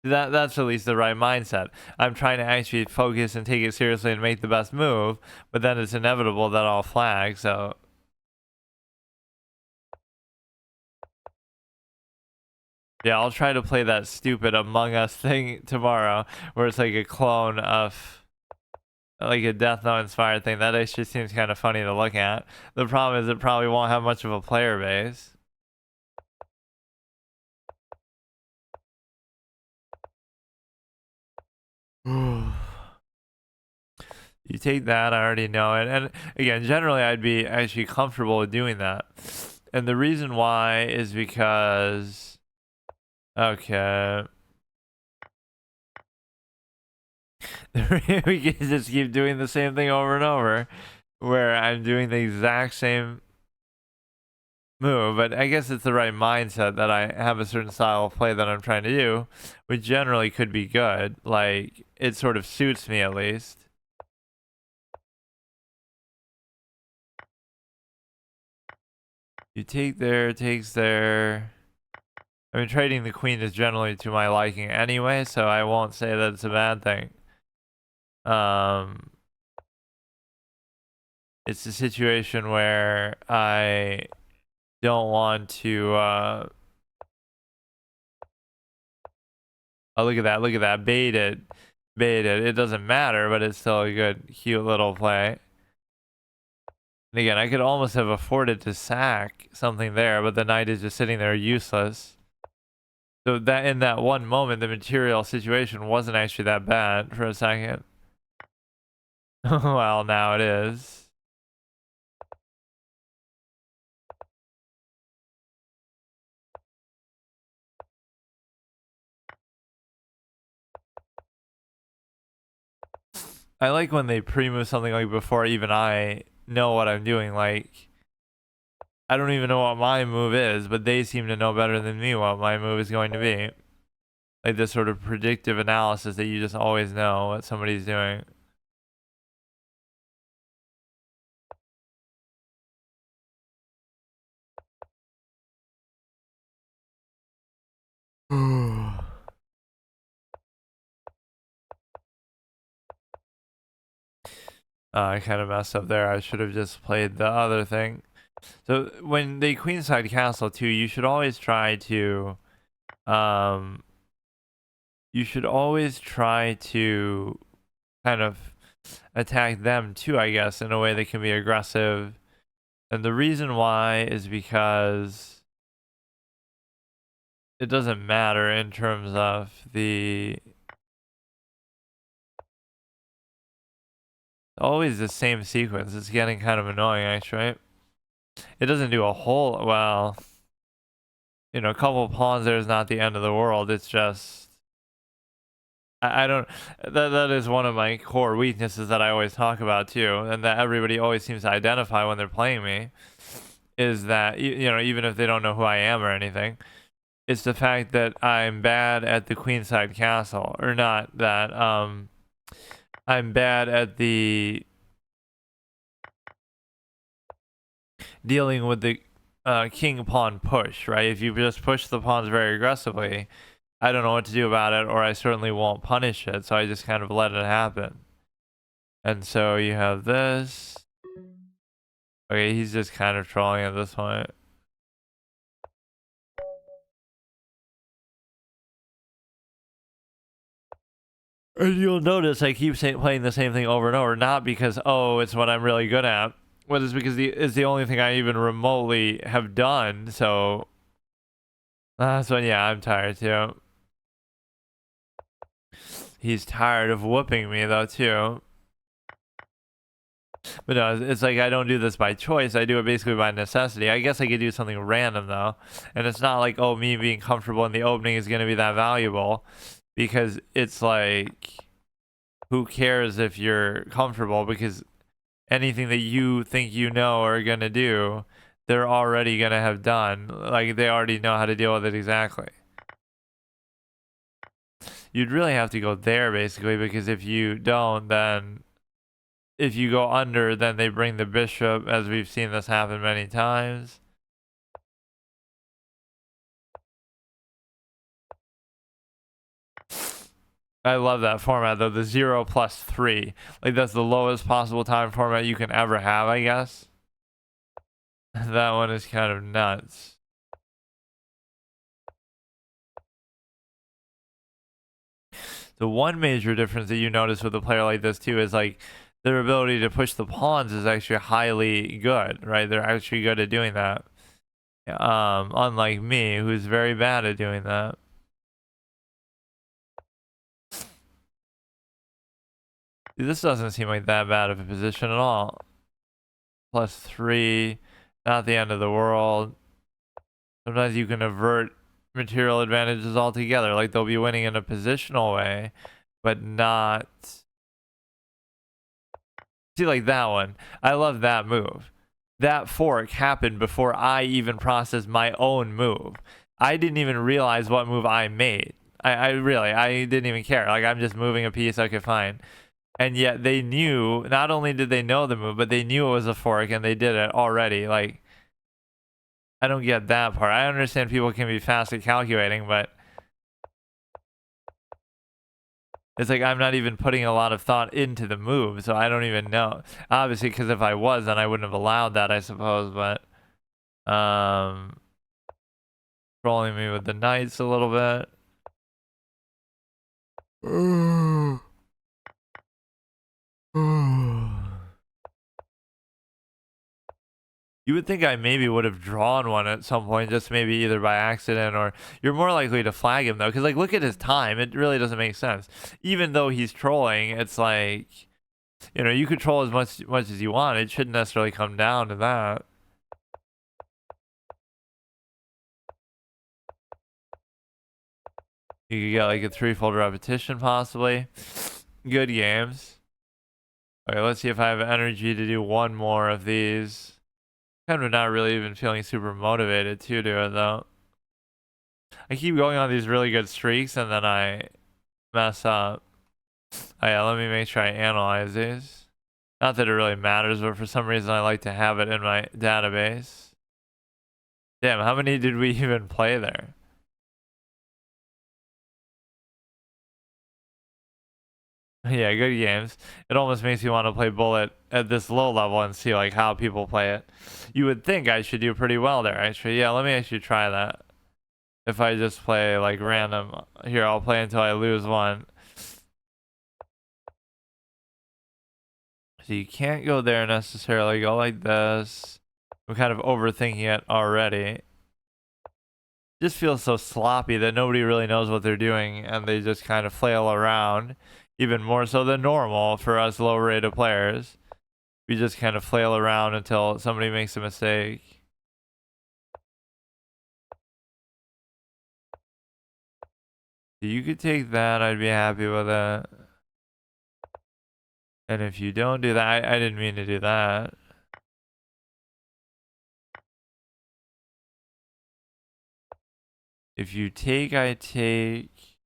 A: that's at least the right mindset. I'm trying to actually focus and take it seriously and make the best move, but then it's inevitable that I'll flag. So yeah, I'll try to play that stupid Among Us thing tomorrow, where it's like a clone of like a Death Note inspired thing. That actually seems kind of funny to look at. The problem is it probably won't have much of a player base. You take that, I already know it. And again, generally I'd be actually comfortable with doing that. And the reason why is because, okay, we can just keep doing the same thing over and over, where I'm doing the exact same move, but I guess it's the right mindset that I have a certain style of play that I'm trying to do, which generally could be good. Like, it sort of suits me at least. You take there, takes there. I mean, trading the queen is generally to my liking anyway, so I won't say that it's a bad thing. It's a situation where I don't want to, oh, look at that, bait it. It doesn't matter, but it's still a good, cute little play. And again, I could almost have afforded to sack something there, but the knight is just sitting there useless. So that in that one moment, the material situation wasn't actually that bad for a second. Well, now it is. I like when they pre-move something like before even I know what I'm doing. Like, I don't even know what my move is, but they seem to know better than me what my move is going to be. Like this sort of predictive analysis that you just always know what somebody's doing. I kind of messed up there. I should have just played the other thing. So when they queenside castle too, you should always try to, kind of attack them too, I guess, in a way that can be aggressive. And the reason why is because it doesn't matter in terms of the always the same sequence. It's getting kind of annoying, actually. It doesn't do a whole, well, you know, a couple pawns there is not the end of the world. It's just I don't that is one of my core weaknesses that I always talk about too, and that everybody always seems to identify when they're playing me, is that you know, even if they don't know who I am or anything, it's the fact that I'm bad at the queenside castle, or not that I'm bad at the dealing with the king pawn push, right? If you just push the pawns very aggressively, I don't know what to do about it, or I certainly won't punish it, so I just kind of let it happen. And so you have this. Okay, he's just kind of trolling at this point. And you'll notice I keep playing the same thing over and over, not because, oh, it's what I'm really good at, but it's because it's the only thing I even remotely have done, so that's when, yeah, I'm tired too. He's tired of whooping me though too. But no, it's like I don't do this by choice. I do it basically by necessity. I guess I could do something random though. And it's not like, oh, me being comfortable in the opening is going to be that valuable, because it's like, who cares if you're comfortable, because anything that you think you know are going to do, they're already going to have done. Like, they already know how to deal with it exactly. You'd really have to go there basically, because if you don't, then if you go under, then they bring the bishop, as we've seen this happen many times. I love that format though, the 0+3. Like, that's the lowest possible time format you can ever have, I guess. That one is kind of nuts. The one major difference that you notice with a player like this too is like their ability to push the pawns is actually highly good, right? They're actually good at doing that. Unlike me, who's very bad at doing that. Dude, this doesn't seem like that bad of a position at all. +3, not the end of the world. Sometimes you can avert material advantages altogether. Like, they'll be winning in a positional way, but not. See, like that one. I love that move. That fork happened before I even processed my own move. I didn't even realize what move I made. I didn't even care. Like, I'm just moving a piece. Okay, fine. And yet they knew, not only did they know the move, but they knew it was a fork and they did it already. Like, I don't get that part. I understand people can be fast at calculating, but it's like I'm not even putting a lot of thought into the move, so I don't even know. Obviously, because if I was, then I wouldn't have allowed that, I suppose. But trolling me with the knights a little bit. You would think I maybe would have drawn one at some point, just maybe either by accident, or you're more likely to flag him though, because like, look at his time. It really doesn't make sense. Even though he's trolling, it's like, you know, you could troll as much as you want. It shouldn't necessarily come down to that. You could get like a threefold repetition possibly. Good games. Okay, let's see if I have energy to do one more of these. Kind of not really even feeling super motivated to do it though. I keep going on these really good streaks and then I mess up. Oh yeah, let me make sure I analyze these. Not that it really matters, but for some reason I like to have it in my database. Damn, how many did we even play there? Yeah, good games. It almost makes me want to play Bullet at this low level and see like how people play it. You would think I should do pretty well there, actually. Yeah, let me actually try that. If I just play like random, here, I'll play until I lose one. So you can't go there necessarily. Go like this. I'm kind of overthinking it already. Just feels so sloppy that nobody really knows what they're doing and they just kind of flail around. Even more so than normal for us lower rated players. We just kind of flail around until somebody makes a mistake. You could take that, I'd be happy with it. And if you don't do that, I didn't mean to do that. If you take, I take.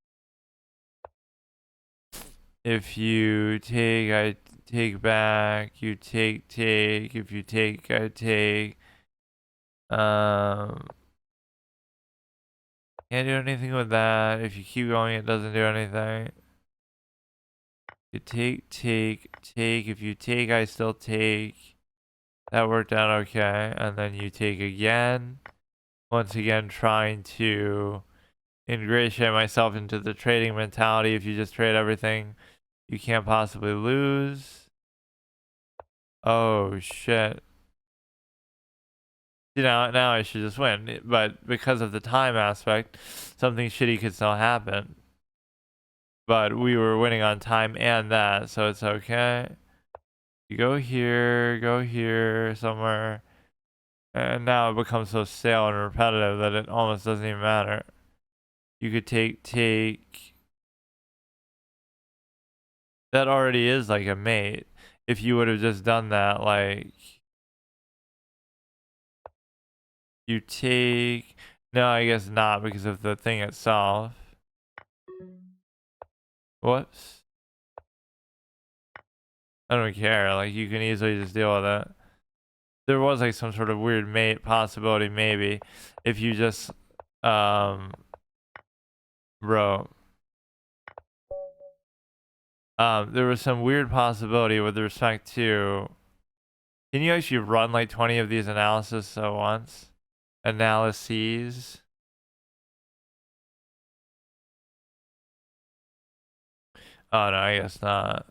A: If you take, I take back. You take. If you take, I take. Can't do anything with that. If you keep going, it doesn't do anything. You take. If you take, I still take. That worked out okay. And then you take again. Once again, trying to ingratiate myself into the trading mentality. If you just trade everything, you can't possibly lose. Oh, shit. You know, now I should just win. But because of the time aspect, something shitty could still happen. But we were winning on time and that, so it's okay. You go here somewhere. And now it becomes so stale and repetitive that it almost doesn't even matter. You could take. That already is like a mate. If you would have just done that, like. You take. No, I guess not because of the thing itself. Whoops. I don't care. Like, you can easily just deal with it. There was like some sort of weird mate possibility, maybe. If you just. Bro. There was some weird possibility with respect to. Can you actually run like 20 of these analyses at once? Analyses. Oh no, I guess not.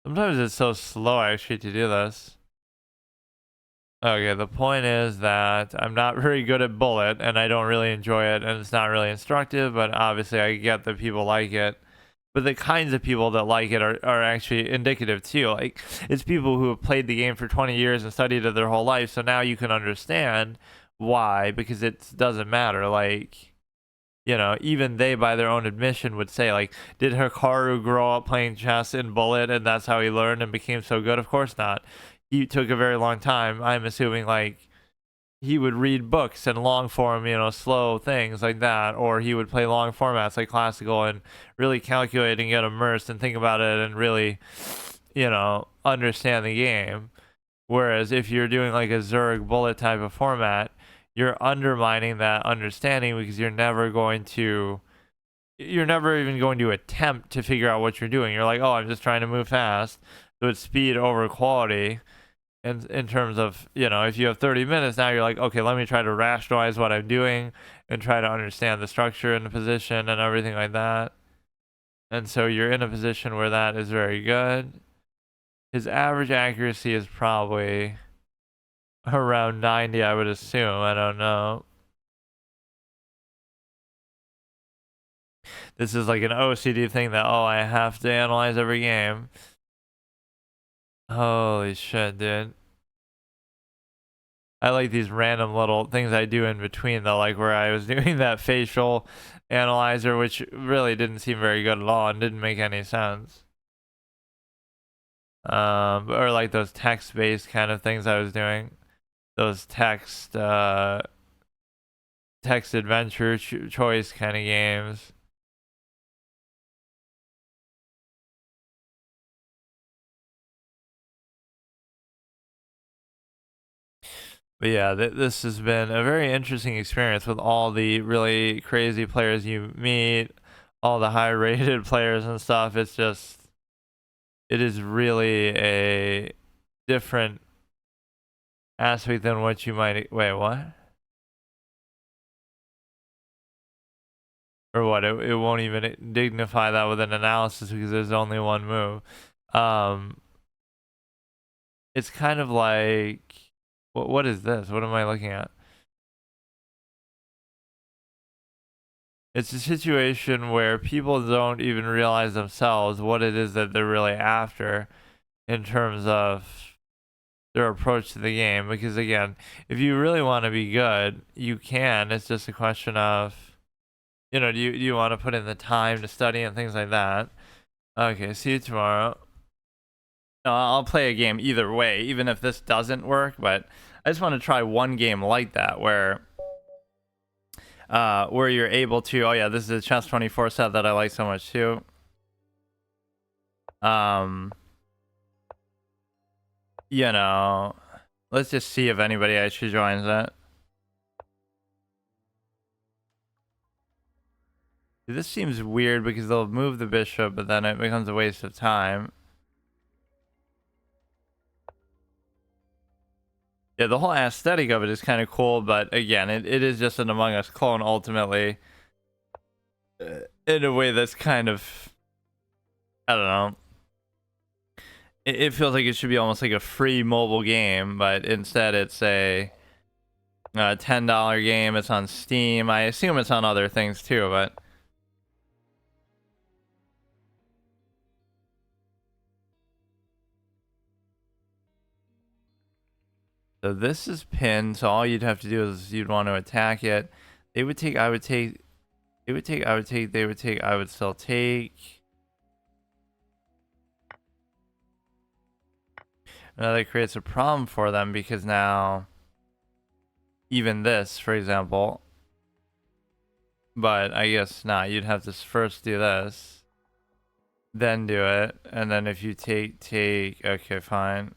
A: Sometimes it's so slow actually to do this. Okay, the point is that I'm not very good at bullet and I don't really enjoy it and it's not really instructive, but obviously I get that people like it. But the kinds of people that like it are actually indicative too. Like, it's people who have played the game for 20 years and studied it their whole life. So now you can understand why, because it doesn't matter. Like, you know, even they, by their own admission, would say, like, did Hikaru grow up playing chess in bullet and that's how he learned and became so good? Of course not. He took a very long time. I'm assuming, like, he would read books and long form, you know, slow things like that, or he would play long formats like classical and really calculate and get immersed and think about it and really, you know, understand the game. Whereas if you're doing like a Zurich bullet type of format, you're undermining that understanding because you're never even going to attempt to figure out what you're doing. You're like, oh, I'm just trying to move fast. So it's speed over quality. And in terms of, you know, if you have 30 minutes now, you're like, okay, let me try to rationalize what I'm doing and try to understand the structure and the position and everything like that. And so you're in a position where that is very good. His average accuracy is probably around 90, I would assume. I don't know. This is like an OCD thing that, oh, I have to analyze every game. Holy shit, dude. I like these random little things I do in between though, like where I was doing that facial analyzer, which really didn't seem very good at all and didn't make any sense. Or like those text-based kind of things I was doing. Those text adventure choice kind of games. But yeah, this has been a very interesting experience with all the really crazy players you meet, all the high-rated players and stuff. It's just, it is really a different aspect than what you might. Wait, what? Or what? It won't even dignify that with an analysis because there's only one move. It's kind of like, what is this? What am I looking at? It's a situation where people don't even realize themselves what it is that they're really after in terms of their approach to the game. Because again, if you really want to be good, you can. It's just a question of You know, do you want to put in the time to study and things like that? Okay, see you tomorrow. No, I'll play a game either way, even if this doesn't work. But I just want to try one game like that where you're able to. Oh yeah, this is a Chess 24 set that I like so much too. You know, let's just see if anybody actually joins it. This seems weird because they'll move the bishop, but then it becomes a waste of time. Yeah, the whole aesthetic of it is kind of cool, but again, it is just an Among Us clone ultimately. In a way that's kind of, I don't know. It feels like it should be almost like a free mobile game, but instead it's a $10 game. It's on Steam. I assume it's on other things too, but so this is pinned. So all you'd have to do is you'd want to attack it. They would take. I would take. They would take. I would take. They would take. I would still take. Now that creates a problem for them because now even this, for example, but I guess not. You'd have to first do this, then do it, and then if you take, okay, fine.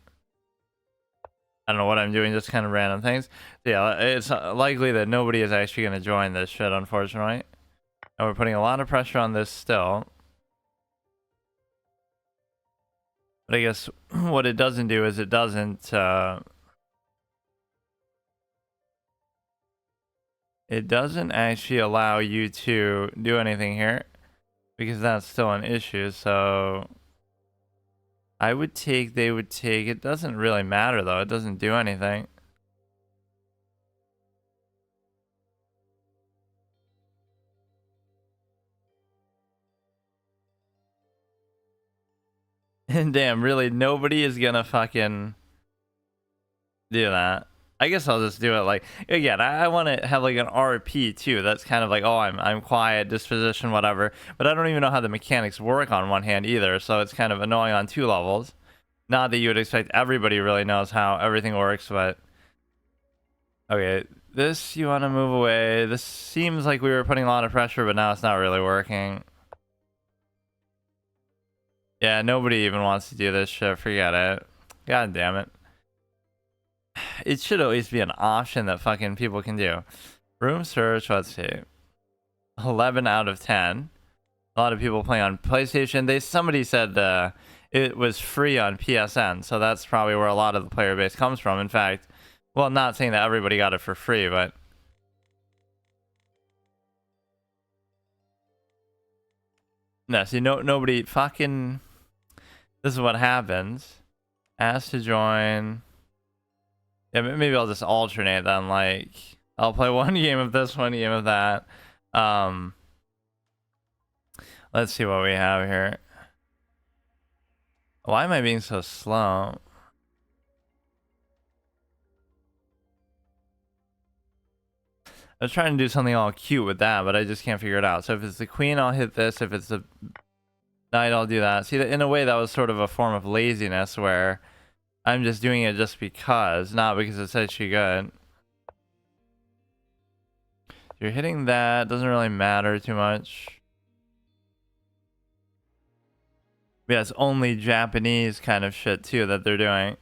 A: I don't know what I'm doing, just kind of random things. So yeah, it's likely that nobody is actually going to join this shit, unfortunately. And we're putting a lot of pressure on this still. But I guess what it doesn't do is it doesn't actually allow you to do anything here because that's still an issue. So I would take, they would take. It doesn't really matter though. It doesn't do anything. And damn, really, nobody is gonna fucking do that. I guess I'll just do it like again. I want to have like an RP too. That's kind of like, oh, I'm quiet, disposition, whatever. But I don't even know how the mechanics work on one hand either. So it's kind of annoying on two levels. Not that you would expect everybody really knows how everything works, but okay. This you want to move away. This seems like we were putting a lot of pressure, but now it's not really working. Yeah, nobody even wants to do this shit. Forget it. God damn it. It should at least be an option that fucking people can do. Room search, let's see. 11 out of 10. A lot of people playing on PlayStation. Somebody said it was free on PSN, so that's probably where a lot of the player base comes from. In fact, well, not saying that everybody got it for free, but no, see, nobody fucking. This is what happens. Asked to join. Yeah, maybe I'll just alternate then. Like, I'll play one game of this, one game of that. Let's see what we have here. Why am I being so slow? I was trying to do something all cute with that, but I just can't figure it out. So if it's the queen, I'll hit this. If it's the knight, I'll do that. See, in a way, that was sort of a form of laziness where I'm just doing it just because, not because it's actually good. You're hitting that. Doesn't really matter too much. Yeah, it's only Japanese kind of shit too that they're doing.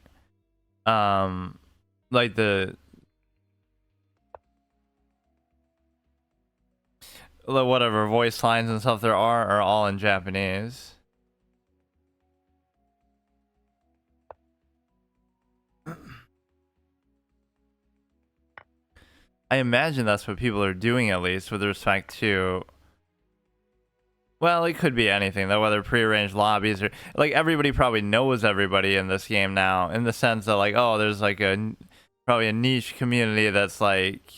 A: Like the whatever voice lines and stuff there are all in Japanese. I imagine that's what people are doing, at least with respect to. Well, it could be anything though, whether prearranged lobbies or like everybody probably knows everybody in this game now, in the sense that like, oh, there's like probably a niche community that's like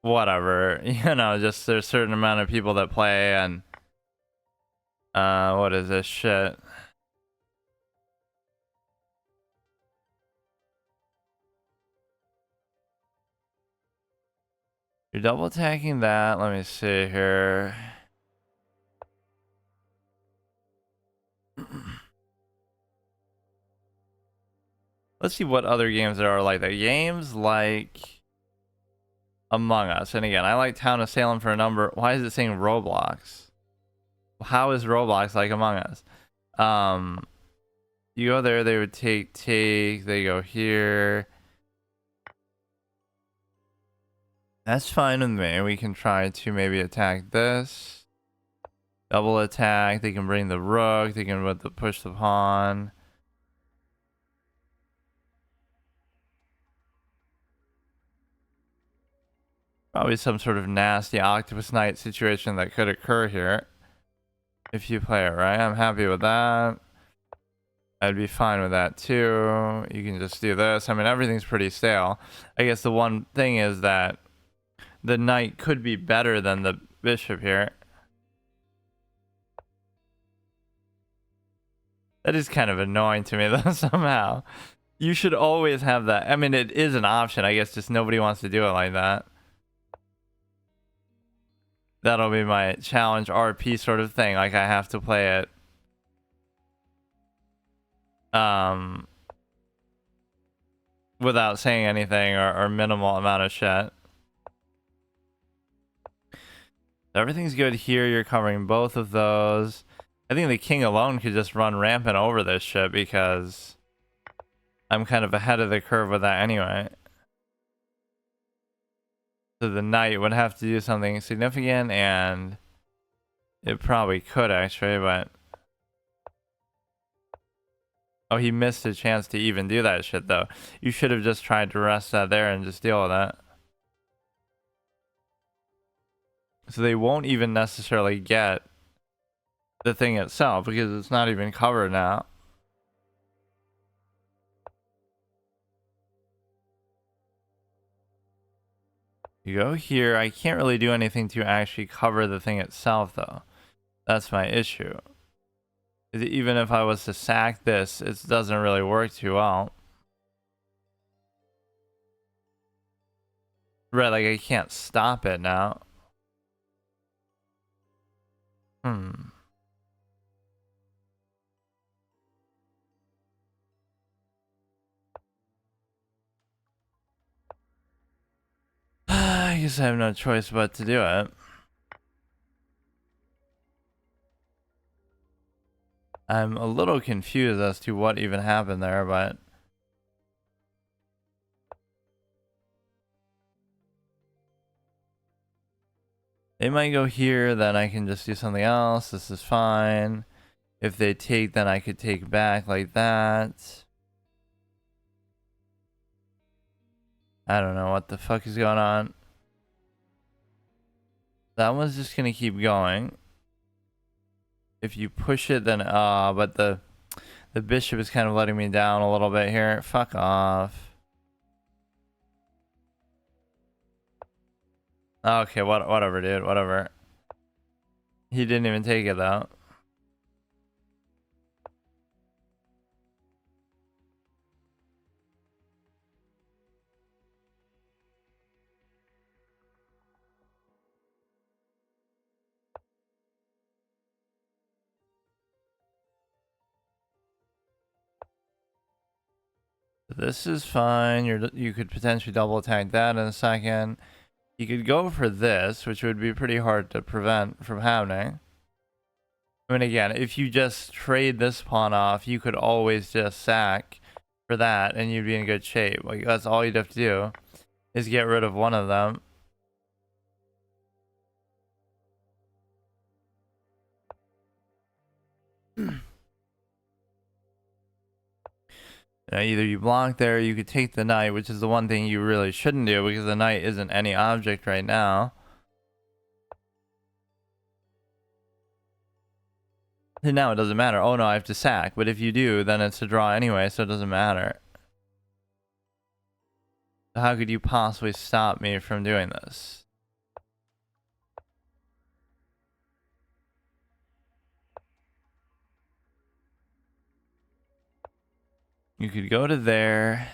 A: whatever, you know, just there's a certain amount of people that play and what is this shit? You're double attacking that. Let me see here. Let's see what other games there are like that. Games like Among Us. And again, I like Town of Salem for a number. Why is it saying Roblox? How is Roblox like Among Us? You go there, they would take, they go here. That's fine with me. We can try to maybe attack this. Double attack. They can bring the rook. They can push the pawn. Probably some sort of nasty Octopus Knight situation that could occur here. If you play it right. I'm happy with that. I'd be fine with that too. You can just do this. I mean, everything's pretty stale. I guess the one thing is that the knight could be better than the bishop here. That is kind of annoying to me though, somehow. You should always have that. I mean, it is an option. I guess just nobody wants to do it like that. That'll be my challenge RP sort of thing. Like, I have to play it. Without saying anything or minimal amount of shit. Everything's good here. You're covering both of those. I think the king alone could just run rampant over this shit because I'm kind of ahead of the curve with that anyway. So the knight would have to do something significant, and it probably could actually, but... Oh, he missed a chance to even do that shit though. You should have just tried to rest that there and just deal with that. So they won't even necessarily get the thing itself because it's not even covered now. You go here. I can't really do anything to actually cover the thing itself though. That's my issue. Even if I was to sack this, it doesn't really work too well. Right, like I can't stop it now. I guess I have no choice but to do it. I'm a little confused as to what even happened there, but... They might go here, then I can just do something else. This is fine. If they take, then I could take back like that. I don't know what the fuck is going on. That one's just gonna keep going. If you push it, then but the bishop is kind of letting me down a little bit here. Fuck off. Okay, whatever, dude. Whatever. He didn't even take it though. This is fine. You could potentially double attack that in a second. You could go for this, which would be pretty hard to prevent from happening. I mean, again, if you just trade this pawn off, you could always just sack for that, and you'd be in good shape. Like, that's all you'd have to do, is get rid of one of them. Either you block there, you could take the knight, which is the one thing you really shouldn't do, because the knight isn't any object right now. And now it doesn't matter. Oh no, I have to sack. But if you do, then it's a draw anyway, so it doesn't matter. How could you possibly stop me from doing this? You could go to there,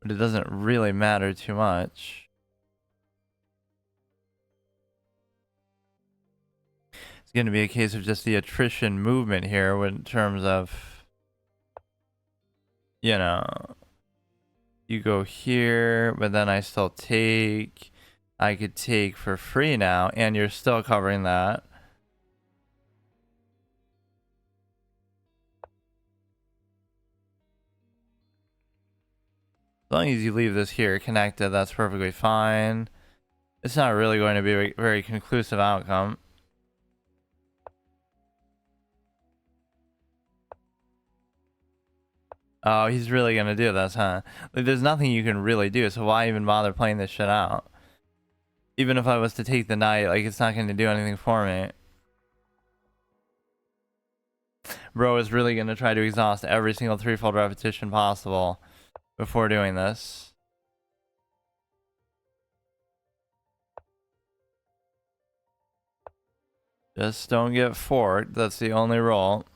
A: but it doesn't really matter too much. going to be a case of just the attrition movement here in terms of, you know, you go here, but then I still take, I could take for free now, and you're still covering that. As long as you leave this here connected, that's perfectly fine. It's not really going to be a very conclusive outcome. Oh, he's really going to do this, huh? Like, there's nothing you can really do, so why even bother playing this shit out? Even if I was to take the knight, like, it's not going to do anything for me. Bro is really going to try to exhaust every single threefold repetition possible before doing this. Just don't get forked. That's the only rule.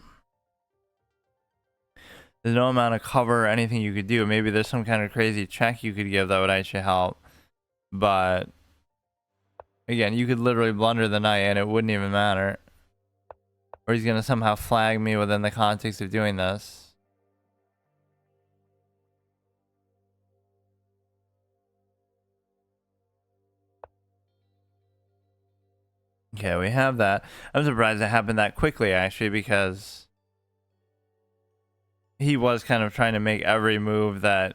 A: There's no amount of cover or anything you could do. Maybe there's some kind of crazy check you could give that would actually help. But again, you could literally blunder the knight and it wouldn't even matter. Or he's going to somehow flag me within the context of doing this. Okay, we have that. I'm surprised it happened that quickly, actually, because he was kind of trying to make every move that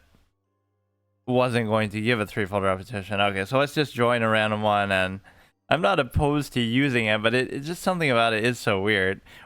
A: wasn't going to give a threefold repetition. Okay, so let's just join a random one, and I'm not opposed to using it, but it's just something about it is so weird.